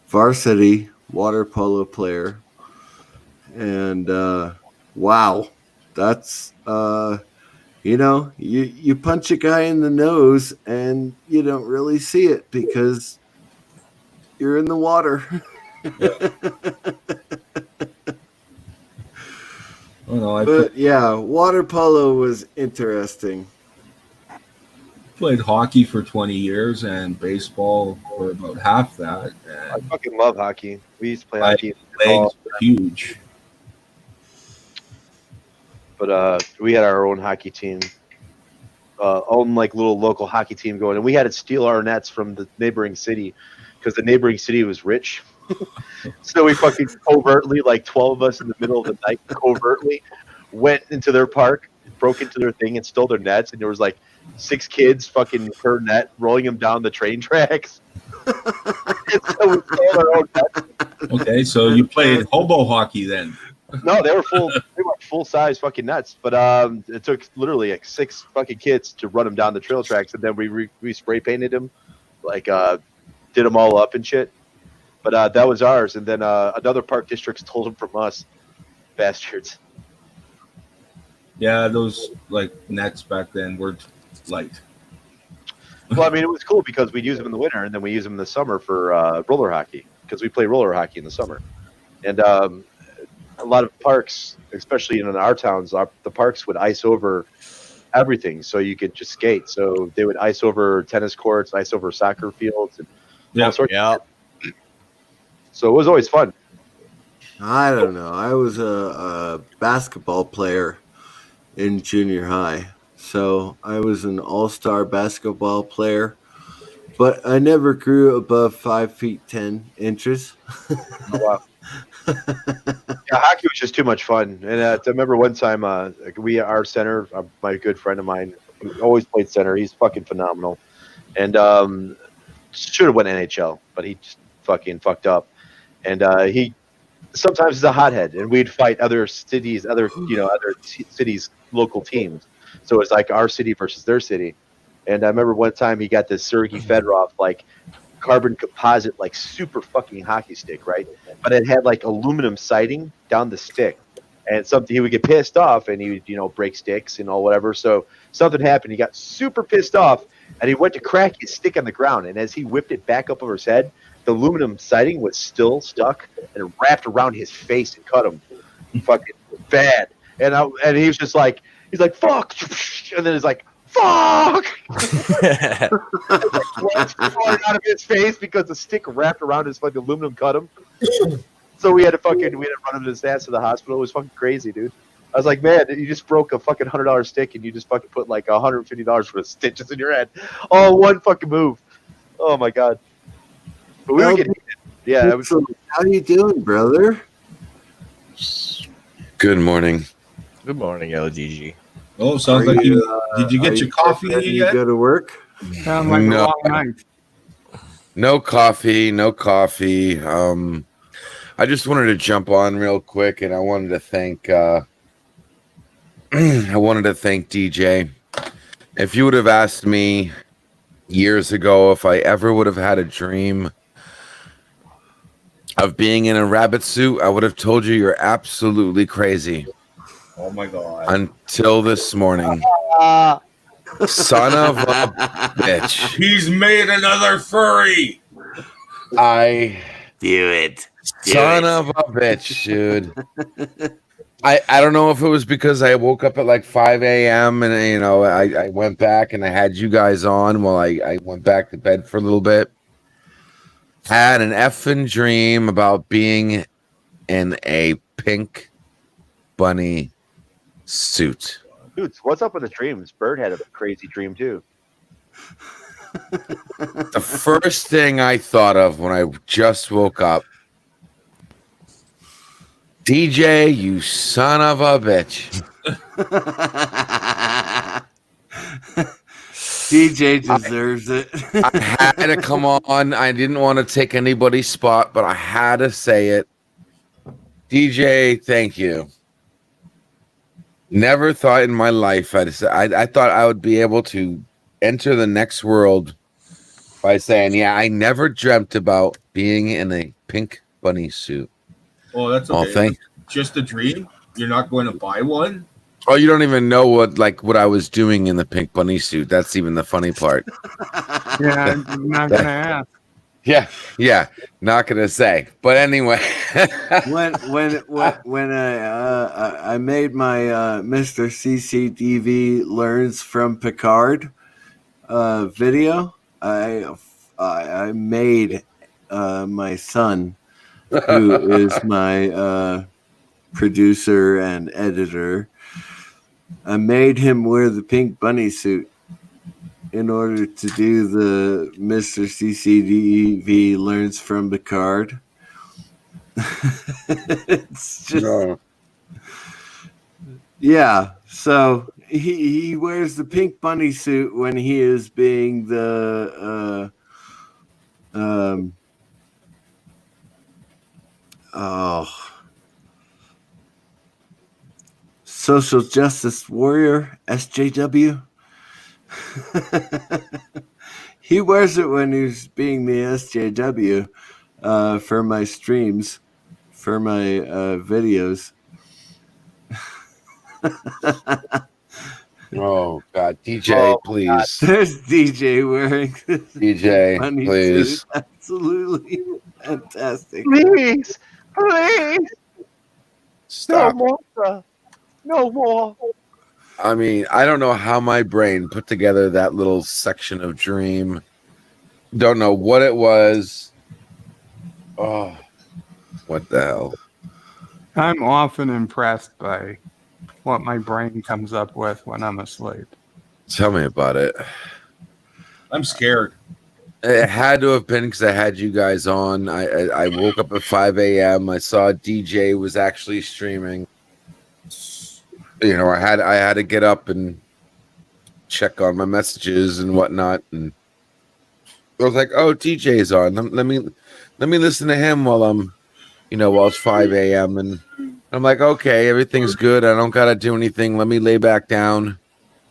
[SPEAKER 11] Varsity water polo player. And wow, that's You know, you punch a guy in the nose and you don't really see it because you're in the water.
[SPEAKER 10] Oh no,
[SPEAKER 11] But yeah, water polo was interesting.
[SPEAKER 10] played hockey for 20 years and baseball for about half that.
[SPEAKER 8] I
[SPEAKER 10] And
[SPEAKER 8] fucking love hockey. We used to play
[SPEAKER 10] my
[SPEAKER 8] hockey.
[SPEAKER 10] legs were huge.
[SPEAKER 8] But we had our own hockey team, own like little local hockey team going, and we had to steal our nets from the neighboring city because the neighboring city was rich. So we fucking covertly, like 12 of us in the middle of the night, covertly went into their park, broke into their thing, and stole their nets. And there was like 6 kids fucking per net, rolling them down the train tracks. And so we stole our own nets.
[SPEAKER 10] Okay, so you played hobo hockey then.
[SPEAKER 8] No, they were full size fucking nuts. But it took literally like 6 fucking kids to run them down the trail tracks, and then we spray painted them, like did them all up and shit. But that was ours, and then another park district stole them from us, bastards.
[SPEAKER 10] Yeah, those like nets back then were light.
[SPEAKER 8] Well, I mean, it was cool because we'd use them in the winter, and then we use them in the summer for roller hockey because we play roller hockey in the summer, and a lot of parks, especially in our towns, the parks would ice over everything so you could just skate. So they would ice over tennis courts, ice over soccer fields, and all sorts of shit. So it was always fun.
[SPEAKER 11] I don't know. I was a basketball player in junior high. So I was an all-star basketball player, but I never grew above 5 feet 10 inches.
[SPEAKER 8] Oh, wow. Yeah, hockey was just too much fun. And I remember one time our center, my good friend of mine, who always played center. He's fucking phenomenal. And should have went NHL, but he just fucking fucked up. And he sometimes is a hothead, and we'd fight other cities, other cities' local teams. So it's like our city versus their city. And I remember one time he got this Sergei Fedorov like carbon composite like super fucking hockey stick, right? But it had like aluminum siding down the stick, and something he would get pissed off, and he would break sticks and all whatever. So something happened. He got super pissed off, and he went to crack his stick on the ground. And as he whipped it back up over his head, the aluminum siding was still stuck and it wrapped around his face and cut him fucking bad. And he was just like, he's like, fuck. And then he's like, fuck. Blood's pouring out of his face because the stick wrapped around his fucking aluminum cut him. So we had to run him to his ass to the hospital. It was fucking crazy, dude. I was like, man, you just broke a fucking $100 stick and you just fucking put like $150 worth of stitches in your head. All one fucking move. Oh my God. But we were getting heated. Yeah.
[SPEAKER 11] How you doing, brother?
[SPEAKER 13] Good morning.
[SPEAKER 9] Good morning, LGG.
[SPEAKER 10] Oh, sounds like did you get your coffee in
[SPEAKER 11] You
[SPEAKER 10] yet?
[SPEAKER 11] go to work?
[SPEAKER 6] Sound like a long night.
[SPEAKER 13] No coffee. I just wanted to jump on real quick, and I wanted to thank DJ. If you would have asked me years ago if I ever would have had a dream of being in a rabbit suit, I would have told you you're absolutely crazy.
[SPEAKER 10] Oh my God.
[SPEAKER 13] Until this morning. Son of a bitch.
[SPEAKER 10] He's made another furry.
[SPEAKER 11] Do it.
[SPEAKER 13] Son of a bitch, dude. I don't know if it was because I woke up at like 5 a.m. and I went back and I had you guys on while I went back to bed for a little bit. Had an effing dream about being in a pink bunny suit.
[SPEAKER 8] Dude, what's up with the dreams? Bird had a crazy dream too.
[SPEAKER 13] The first thing I thought of when I just woke up, DJ, you son of a bitch.
[SPEAKER 11] DJ deserves it.
[SPEAKER 13] I had to come on. I didn't want to take anybody's spot, but I had to say it. DJ, thank you. Never thought in my life I thought I would be able to enter the next world by saying, yeah, I never dreamt about being in a pink bunny suit.
[SPEAKER 10] Oh, that's okay.
[SPEAKER 13] Oh, thank.
[SPEAKER 10] Just a dream? You're not going to buy one?
[SPEAKER 13] Oh, you don't even know what I was doing in the pink bunny suit. That's even the funny part.
[SPEAKER 6] Yeah, I'm not gonna ask.
[SPEAKER 13] Yeah, not gonna say. But anyway,
[SPEAKER 11] when I made my Mr. CCTV learns from Picard video, I made my son, who is my producer and editor, I made him wear the pink bunny suit in order to do the Mr. CCTV learns from Picard. It's just, yeah. So he wears the pink bunny suit when he is being the social justice warrior, SJW. He wears it when he's being the SJW for my streams, for my videos.
[SPEAKER 13] oh God, DJ, please.
[SPEAKER 11] There's DJ wearing this
[SPEAKER 13] DJ,
[SPEAKER 11] bunny
[SPEAKER 13] please.
[SPEAKER 11] suit. Absolutely fantastic.
[SPEAKER 3] Please.
[SPEAKER 13] Stop.
[SPEAKER 3] No more, sir. No more.
[SPEAKER 13] I mean, I don't know how my brain put together that little section of dream. Don't know what it was. Oh, what the hell?
[SPEAKER 6] I'm often impressed by what my brain comes up with when I'm asleep.
[SPEAKER 13] Tell me about it.
[SPEAKER 10] I'm scared.
[SPEAKER 13] It had to have been because I had you guys on. I woke up at 5 a.m. I saw DJ was actually streaming. You know, I had to get up and check on my messages and whatnot, and I was like, "Oh, DJ's on. Let me listen to him while it's 5 a.m." And I'm like, "Okay, everything's good. I don't gotta do anything. Let me lay back down."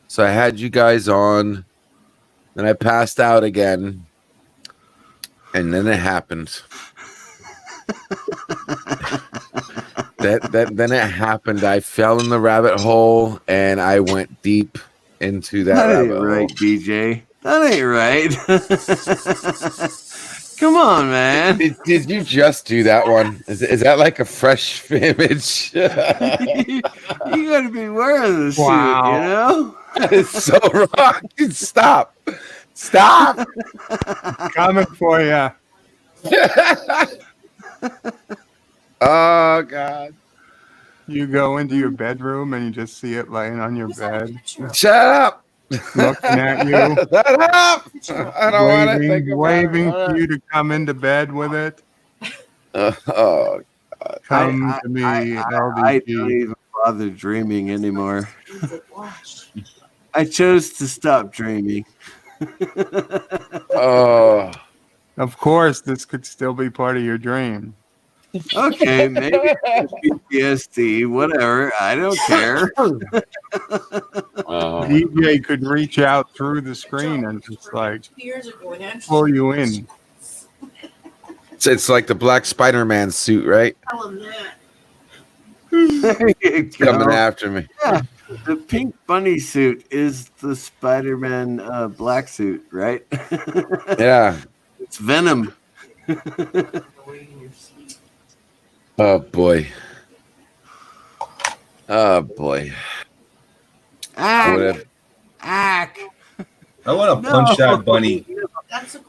[SPEAKER 13] So I had you guys on, then I passed out again, and then it happened. Then it happened. I fell in the rabbit hole and I went deep into that
[SPEAKER 11] ain't
[SPEAKER 13] rabbit
[SPEAKER 11] right,
[SPEAKER 13] hole.
[SPEAKER 11] DJ. That ain't right. Come on, man.
[SPEAKER 13] Did you just do that one? Is that like a fresh image?
[SPEAKER 11] You gotta be wearing the suit,
[SPEAKER 6] Wow.
[SPEAKER 11] you know?
[SPEAKER 13] That is so wrong. Stop.
[SPEAKER 6] Coming for you.
[SPEAKER 13] Oh God.
[SPEAKER 6] You go into your bedroom and you just see it laying on your bed,
[SPEAKER 13] Shut up.
[SPEAKER 6] looking at you,
[SPEAKER 13] Shut up. I don't want to think about
[SPEAKER 6] waving
[SPEAKER 13] it.
[SPEAKER 6] for you to come into bed with it.
[SPEAKER 13] Oh,
[SPEAKER 6] Come to me,
[SPEAKER 11] I
[SPEAKER 6] LDG.
[SPEAKER 11] don't even bother dreaming anymore. I chose to stop dreaming.
[SPEAKER 13] oh.
[SPEAKER 6] Of course, this could still be part of your dream.
[SPEAKER 11] Okay, maybe it's PTSD, whatever. I don't care.
[SPEAKER 6] DJ could reach out through the screen and just like pull you in.
[SPEAKER 13] It's like the black Spider-Man suit, right?
[SPEAKER 12] Tell him that.
[SPEAKER 11] There you go.
[SPEAKER 13] Coming after me.
[SPEAKER 11] Yeah, the pink bunny suit is the Spider-Man black suit, right?
[SPEAKER 13] Yeah.
[SPEAKER 11] It's Venom.
[SPEAKER 13] Oh boy. Oh boy.
[SPEAKER 11] Ack.
[SPEAKER 13] What if-
[SPEAKER 11] Ack.
[SPEAKER 10] I want to punch that bunny.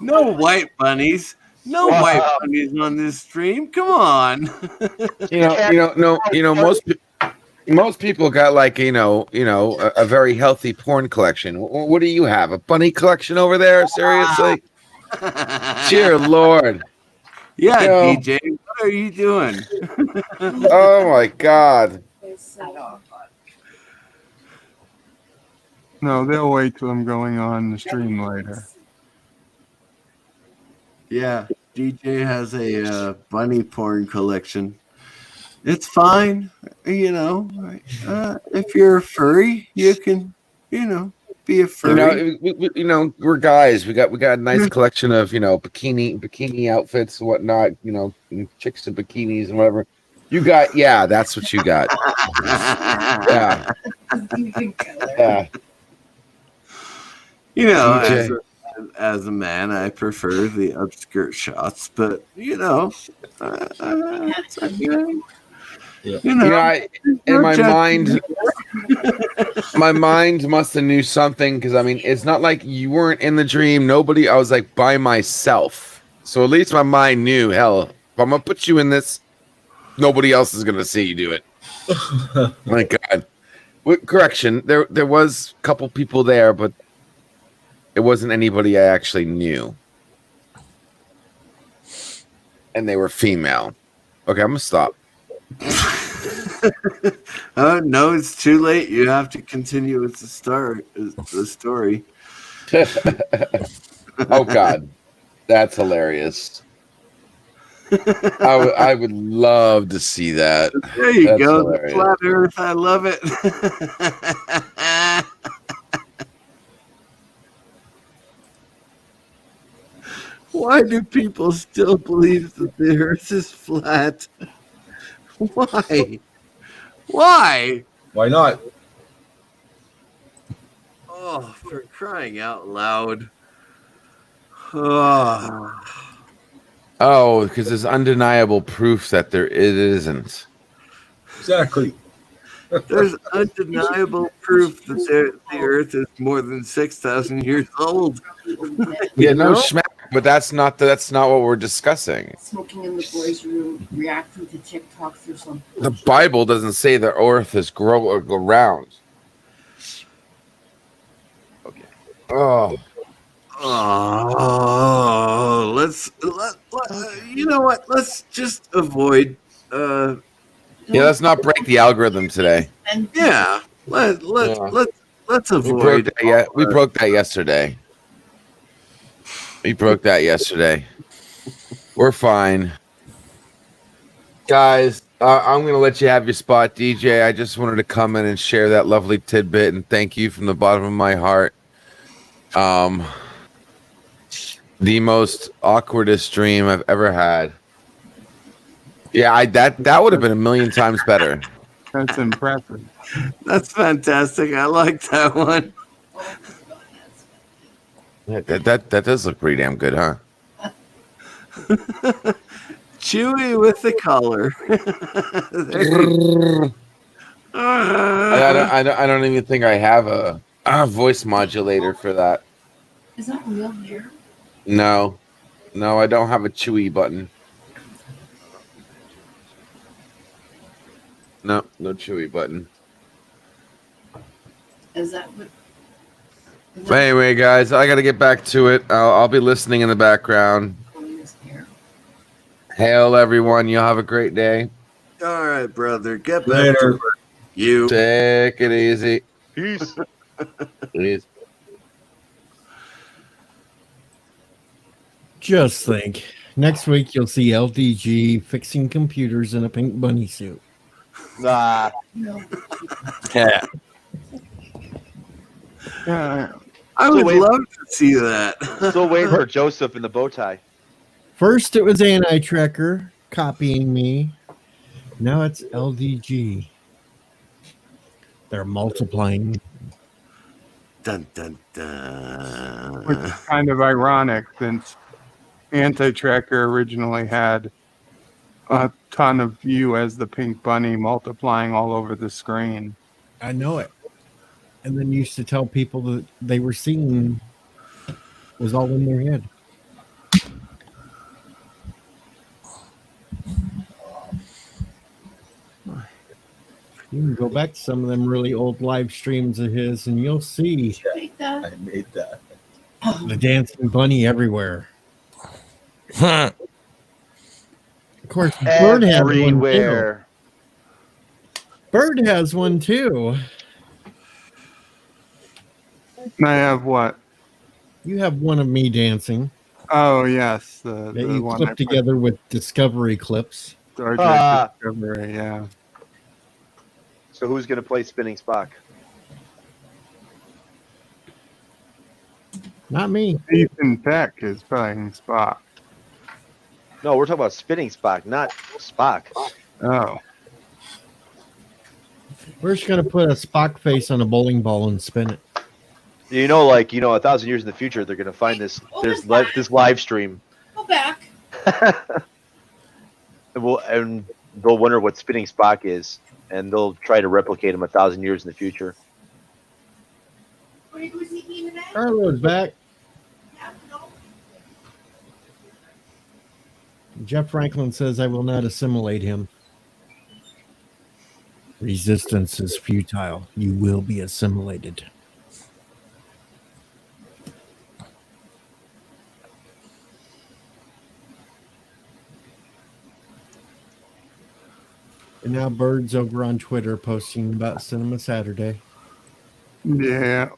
[SPEAKER 11] No white bunnies. No white bunnies on this stream. Come on.
[SPEAKER 13] Most people got like a very healthy porn collection. What do you have? A bunny collection over there? Seriously? Dear Lord.
[SPEAKER 11] Yeah,
[SPEAKER 13] You know-
[SPEAKER 11] DJ, what are you doing?
[SPEAKER 13] Oh my God.
[SPEAKER 6] No, they'll wait till I'm going on the stream later.
[SPEAKER 11] Yeah, DJ has a bunny porn collection. It's fine, if you're a furry, you can, be a furry.
[SPEAKER 13] We're guys. We got a nice collection of bikini outfits and whatnot. Chicks in bikinis and whatever. You got, yeah, that's what you got. Yeah. Yeah.
[SPEAKER 11] You know,
[SPEAKER 13] DJ.
[SPEAKER 11] as a man, I prefer the upskirt shots, but you know,
[SPEAKER 13] You know, I in my mind, my mind must have knew something because I mean, it's not like you weren't in the dream. Nobody, I was like by myself, so at least my mind knew. Hell, if I'm gonna put you in this, nobody else is gonna see you do it. My God. Correction, there was a couple people there, but it wasn't anybody I actually knew, and they were female. Okay, I'm gonna stop.
[SPEAKER 11] Oh no, it's too late. You have to continue with the story.
[SPEAKER 13] Oh God, that's hilarious. I would love to see that.
[SPEAKER 11] There you
[SPEAKER 13] That's
[SPEAKER 11] go.
[SPEAKER 13] hilarious.
[SPEAKER 11] The flat Earth. I love it. Why do people still believe that the Earth is flat? Why? Why?
[SPEAKER 10] Why not?
[SPEAKER 11] Oh, for crying out loud. Oh.
[SPEAKER 13] Oh, because there's undeniable proof that it isn't.
[SPEAKER 10] Exactly.
[SPEAKER 11] There's undeniable proof that the Earth is more than 6,000 years old.
[SPEAKER 13] Yeah, no schmack, but that's not what we're discussing.
[SPEAKER 12] Smoking in the boys' room, reacting to TikToks or something.
[SPEAKER 13] The Bible doesn't say the Earth is grow or go round. Okay. Oh.
[SPEAKER 11] Oh, you know what? Let's just avoid.
[SPEAKER 13] Yeah, let's not break the algorithm today.
[SPEAKER 11] Yeah, let's avoid.
[SPEAKER 13] We broke that yesterday. We broke that yesterday. We're fine, guys. I'm gonna let you have your spot, DJ. I just wanted to come in and share that lovely tidbit and thank you from the bottom of my heart. The most awkwardest dream I've ever had. Yeah, that would have been a million times better.
[SPEAKER 6] That's impressive.
[SPEAKER 11] That's fantastic. I like that one.
[SPEAKER 13] Yeah, that does look pretty damn good, huh?
[SPEAKER 11] Chewy with the collar.
[SPEAKER 13] I don't even think I have a voice modulator for that.
[SPEAKER 12] Is that real hair?
[SPEAKER 13] No, I don't have a Chewy button. No Chewy button.
[SPEAKER 12] Is that what?
[SPEAKER 13] But anyway, guys, I got to get back to it. I'll be listening in the background. Hail, everyone. You'll have a great day.
[SPEAKER 11] All right, brother. Get back to work. You
[SPEAKER 13] take it easy.
[SPEAKER 8] Peace.
[SPEAKER 13] Peace.
[SPEAKER 1] Just think, next week you'll see LDG fixing computers in a pink bunny suit.
[SPEAKER 8] Nah.
[SPEAKER 12] No.
[SPEAKER 9] Yeah.
[SPEAKER 11] I would love to see that.
[SPEAKER 8] Still waiting for Joseph in the bow tie.
[SPEAKER 1] First it was Anti-Trekker copying me. Now it's LDG. They're multiplying.
[SPEAKER 11] Dun, dun, dun.
[SPEAKER 6] Which is kind of ironic since Anti-Trekker originally had a ton of you as the pink bunny multiplying all over the screen.
[SPEAKER 1] I know it. And then used to tell people that they were seeing was all in their head. You can go back to some of them really old live streams of his and you'll see
[SPEAKER 10] I made that.
[SPEAKER 1] the dancing bunny everywhere. Of course, Bird has one too.
[SPEAKER 8] Everywhere.
[SPEAKER 1] Bird has one too.
[SPEAKER 6] I have what?
[SPEAKER 1] You have one of me dancing
[SPEAKER 6] Oh, yes.
[SPEAKER 1] that
[SPEAKER 6] The
[SPEAKER 1] you
[SPEAKER 6] one I
[SPEAKER 1] clip
[SPEAKER 6] put
[SPEAKER 1] together with Discovery clips.
[SPEAKER 6] Star Trek Discovery, yeah.
[SPEAKER 8] So who's going to play Spinning Spock?
[SPEAKER 1] Not me.
[SPEAKER 6] Ethan Peck is playing Spock.
[SPEAKER 8] No, we're talking about Spinning Spock, not Spock.
[SPEAKER 6] Oh.
[SPEAKER 1] We're just gonna put a Spock face on a bowling ball and spin it.
[SPEAKER 8] You know, like 1,000 years in the future, they're gonna find this. There's this live stream.
[SPEAKER 12] Go back.
[SPEAKER 8] And they'll wonder what spinning Spock is, and they'll try to replicate him 1,000 years in the future.
[SPEAKER 1] Carlo's back. Jeff Franklin says, I will not assimilate him. Resistance is futile. You will be assimilated. And now Bird's over on Twitter posting about Cinema Saturday.
[SPEAKER 6] Yeah.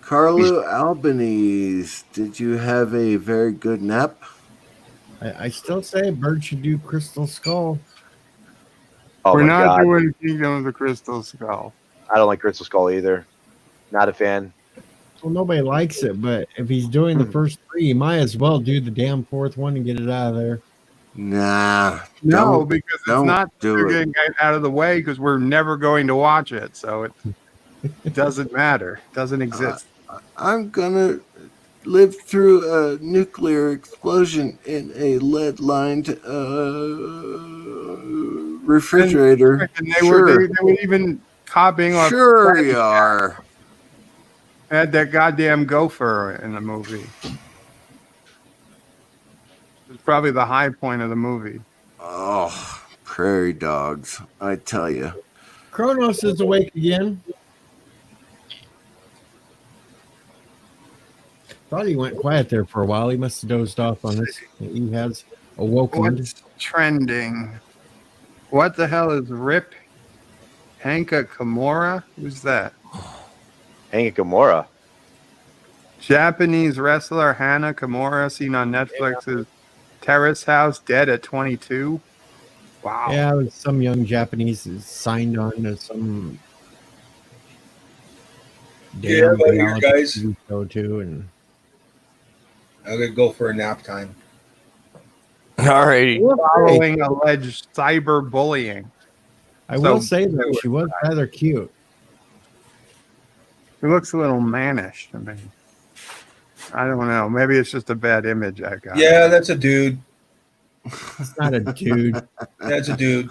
[SPEAKER 11] Carlo Albanese, did you have a very good nap?
[SPEAKER 1] I still say Bird should do Crystal Skull.
[SPEAKER 8] Oh
[SPEAKER 6] We're
[SPEAKER 8] my
[SPEAKER 6] not
[SPEAKER 8] God.
[SPEAKER 6] doing Kingdom of the Crystal Skull.
[SPEAKER 8] I don't like Crystal Skull either. Not a fan.
[SPEAKER 1] Well, nobody likes it, but if he's doing the first three, he might as well do the damn fourth one and get it out of there.
[SPEAKER 11] Nah.
[SPEAKER 6] No,
[SPEAKER 11] don't-
[SPEAKER 6] because it's
[SPEAKER 11] don't
[SPEAKER 6] not
[SPEAKER 11] do it.
[SPEAKER 6] getting out of the way because we're never going to watch it. So it doesn't matter. It doesn't exist.
[SPEAKER 11] I'm gonna live through a nuclear explosion in a lead-lined refrigerator.
[SPEAKER 6] And they were even copying off.
[SPEAKER 11] Sure you are.
[SPEAKER 6] Had that goddamn gopher in the movie. It's probably the high point of the movie.
[SPEAKER 11] Oh, prairie dogs! I tell you.
[SPEAKER 1] Kronos is awake again. Thought he went quiet there for a while. He must have dozed off on this. He has awoken.
[SPEAKER 6] What's trending? What the hell is Rip Hanka Kimura? Who's that?
[SPEAKER 8] Hanga Kimura.
[SPEAKER 6] Japanese wrestler Hana Kimura, seen on Netflix's Terrace House, dead at 22. Wow.
[SPEAKER 1] Yeah, it was some young Japanese is signed on to some
[SPEAKER 10] Yeah, but here,
[SPEAKER 1] reality
[SPEAKER 10] guys.
[SPEAKER 1] TV show too, and
[SPEAKER 10] I'm gonna go for a nap time.
[SPEAKER 9] Alrighty.
[SPEAKER 6] Following alleged cyberbullying.
[SPEAKER 1] I will say that she was rather cute.
[SPEAKER 6] He looks a little mannish to me. I don't know. Maybe it's just a bad image I got.
[SPEAKER 10] Yeah, that's a dude.
[SPEAKER 1] It's not a dude.
[SPEAKER 10] That's a dude.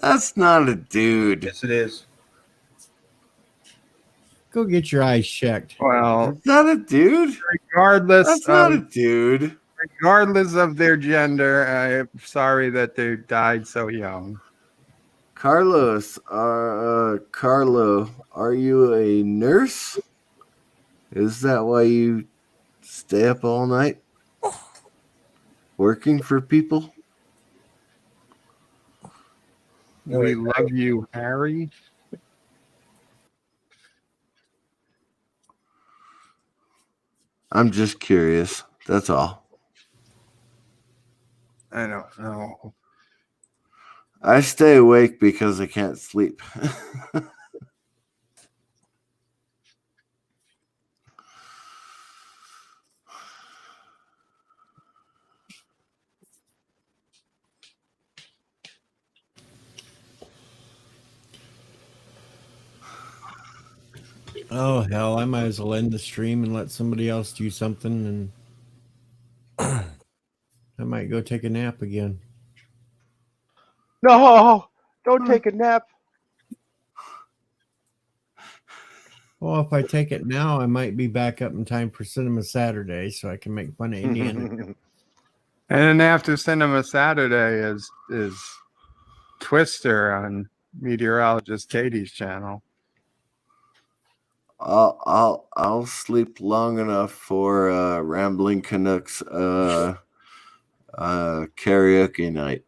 [SPEAKER 11] That's not a dude.
[SPEAKER 10] Yes, it is.
[SPEAKER 1] Go get your eyes checked.
[SPEAKER 6] Well,
[SPEAKER 11] That's not a dude.
[SPEAKER 6] regardless
[SPEAKER 11] That's not a
[SPEAKER 6] of,
[SPEAKER 11] dude.
[SPEAKER 6] regardless of their gender, I'm sorry that they died so young.
[SPEAKER 11] Carlos, Carlo, are you a nurse? Is that why you stay up all night working for people?
[SPEAKER 6] We love you, Harry.
[SPEAKER 11] I'm just curious. That's all.
[SPEAKER 6] I don't know.
[SPEAKER 11] I stay awake because I can't sleep.
[SPEAKER 1] Oh hell, I might as well end the stream and let somebody else do something, and I might go take a nap again.
[SPEAKER 8] No, don't take a nap.
[SPEAKER 1] Well, if I take it now, I might be back up in time for Cinema Saturday, so I can make fun of Indiana.
[SPEAKER 6] And then after Cinema Saturday is Twister on meteorologist Katie's channel.
[SPEAKER 11] I'll sleep long enough for Rambling Canucks karaoke night.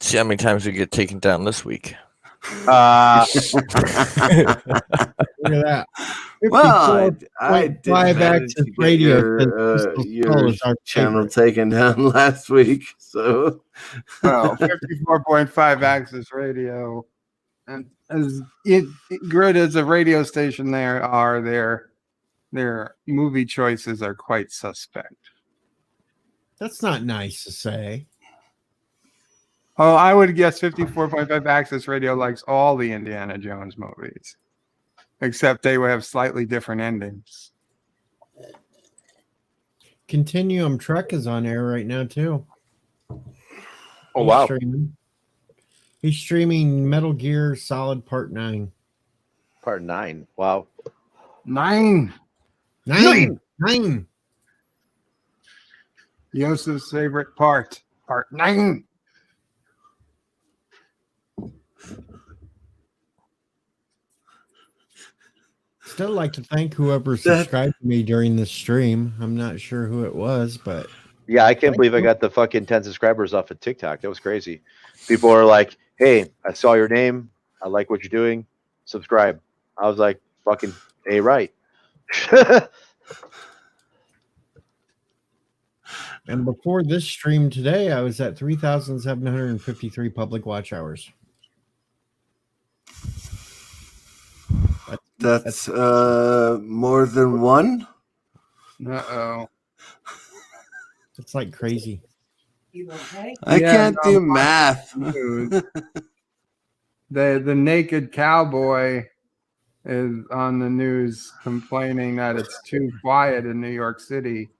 [SPEAKER 9] See how many times we get taken down this week.
[SPEAKER 1] Look at that.
[SPEAKER 11] Well, I did
[SPEAKER 1] 54.5
[SPEAKER 11] manage
[SPEAKER 1] access
[SPEAKER 11] to get
[SPEAKER 1] radio says Crystal Skull
[SPEAKER 11] your
[SPEAKER 1] is our
[SPEAKER 11] channel
[SPEAKER 1] favorite.
[SPEAKER 11] taken down last week. So,
[SPEAKER 6] Well, 54.5 Access Radio. And as good as a radio station there are, their their movie choices are quite suspect.
[SPEAKER 1] That's not nice to say.
[SPEAKER 6] Oh, I would guess 54.5 Access Radio likes all the Indiana Jones movies, except they would have slightly different endings.
[SPEAKER 1] Continuum Trek is on air right now too.
[SPEAKER 8] Oh wow!
[SPEAKER 1] He's streaming Metal Gear Solid Part 9.
[SPEAKER 8] Part 9. Wow.
[SPEAKER 6] 9. Yosef's favorite part. Part 9.
[SPEAKER 1] Still like to thank whoever subscribed to me during the stream. I'm not sure who it was, but
[SPEAKER 8] Yeah, I can't believe I got the fucking 10 subscribers off of TikTok. That was crazy. People are like, "Hey, I saw your name. I like what you're doing. Subscribe." I was like, "Fucking A right."
[SPEAKER 1] and before this stream today, I was at 3,753 public watch hours.
[SPEAKER 11] That's more than one.
[SPEAKER 6] Uh-oh.
[SPEAKER 1] It's like crazy.
[SPEAKER 11] I can't do math.
[SPEAKER 6] The naked cowboy is on the news complaining that it's too quiet in New York City.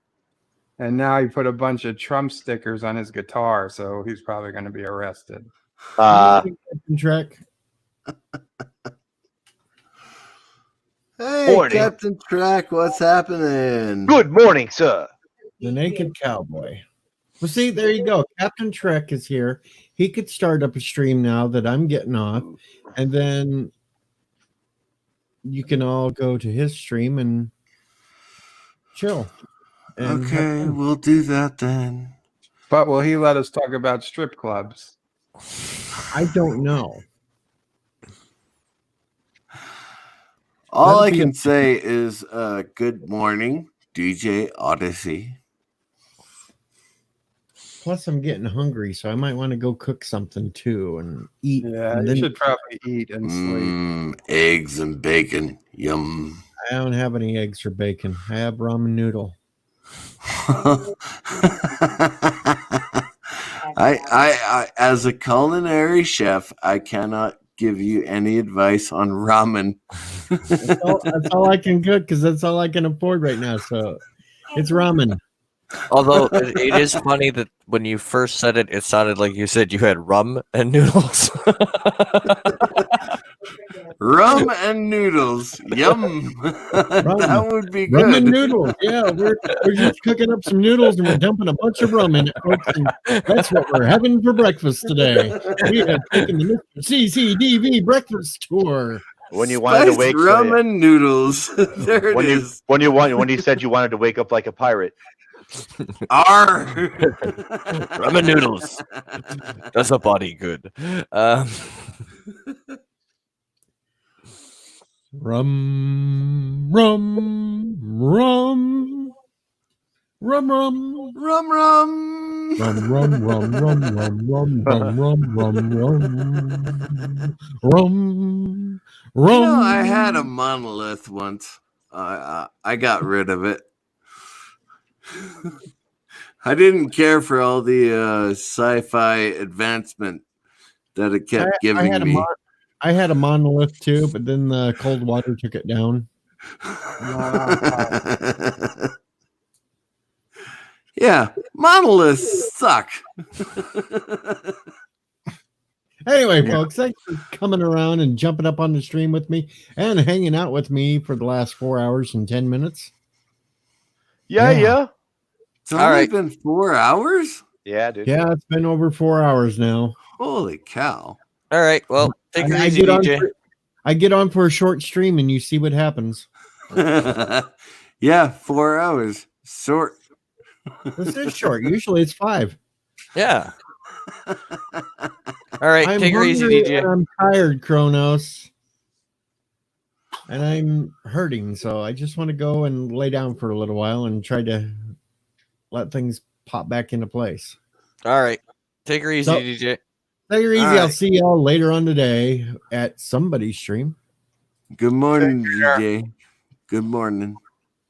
[SPEAKER 6] And now he put a bunch of Trump stickers on his guitar, so he's probably going to be arrested.
[SPEAKER 1] Trek.
[SPEAKER 11] Hey,
[SPEAKER 8] Morning.
[SPEAKER 11] Captain Track, what's happening?
[SPEAKER 8] Good morning, sir.
[SPEAKER 1] The naked cowboy. Well, see, there you go. Captain Trek is here. He could start up a stream now that I'm getting off, and then you can all go to his stream and chill. And
[SPEAKER 11] Okay, we'll do that then.
[SPEAKER 6] But will he let us talk about strip clubs?
[SPEAKER 1] I don't know.
[SPEAKER 11] All I can say is good morning, DJ Odyssey.
[SPEAKER 1] Plus, I'm getting hungry, so I might want to go cook something too and eat.
[SPEAKER 6] Yeah,
[SPEAKER 1] and
[SPEAKER 6] you should probably eat and sleep.
[SPEAKER 11] Eggs and bacon. Yum.
[SPEAKER 1] I don't have any eggs or bacon. I have ramen noodle.
[SPEAKER 11] I as a culinary chef, I cannot give you any advice on ramen.
[SPEAKER 1] That's all I can cook because that's all I can afford right now. So it's ramen.
[SPEAKER 9] Although it is funny that when you first said it, it sounded like you said you had rum and noodles.
[SPEAKER 11] Rum and noodles. Yum. That would be good.
[SPEAKER 1] Rum and noodles. Yeah, we're just cooking up some noodles and we're dumping a bunch of rum in it, folks. And that's what we're having for breakfast today. We have taken the Mr. CCDV breakfast tour.
[SPEAKER 8] When you wanted to wake
[SPEAKER 11] rum and noodles. There it
[SPEAKER 8] when
[SPEAKER 11] is.
[SPEAKER 8] when you said you wanted to wake up like a pirate.
[SPEAKER 11] R.
[SPEAKER 9] Rum and noodles. Does a body good.
[SPEAKER 1] Rum, rum, rum, rum, rum,
[SPEAKER 11] rum, rum,
[SPEAKER 1] rum, rum, rum, rum, rum, rum, rum, rum, rum,
[SPEAKER 11] You know, I had a monolith once. I got rid of it. I didn't care for all the sci-fi advancement that it kept giving me.
[SPEAKER 1] I had a monolith too, but then the cold water took it down.
[SPEAKER 11] Yeah, monoliths suck.
[SPEAKER 1] Anyway, folks, thanks for coming around and jumping up on the stream with me and hanging out with me for the last 4 hours and 10 minutes.
[SPEAKER 8] Yeah.
[SPEAKER 11] It's only been 4 hours?
[SPEAKER 8] Yeah, dude.
[SPEAKER 1] Yeah, it's been over 4 hours now.
[SPEAKER 11] Holy cow.
[SPEAKER 9] All right, well, take it
[SPEAKER 1] I
[SPEAKER 9] easy,
[SPEAKER 1] get on
[SPEAKER 9] DJ.
[SPEAKER 1] I get on for a short stream and you see what happens.
[SPEAKER 11] Yeah, 4 hours. Short.
[SPEAKER 1] This is short. Usually it's 5.
[SPEAKER 9] Yeah. All right,
[SPEAKER 1] I'm
[SPEAKER 9] take her easy,
[SPEAKER 1] hungry
[SPEAKER 9] DJ.
[SPEAKER 1] and I'm tired, Kronos. And I'm hurting, so I just want to go and lay down for a little while and try to let things pop back into place.
[SPEAKER 9] All right, take her easy,
[SPEAKER 1] So-
[SPEAKER 9] DJ.
[SPEAKER 1] Take her easy.
[SPEAKER 11] All
[SPEAKER 1] I'll
[SPEAKER 11] right.
[SPEAKER 1] see y'all later on today at somebody's stream.
[SPEAKER 11] Good morning, DJ. Good morning.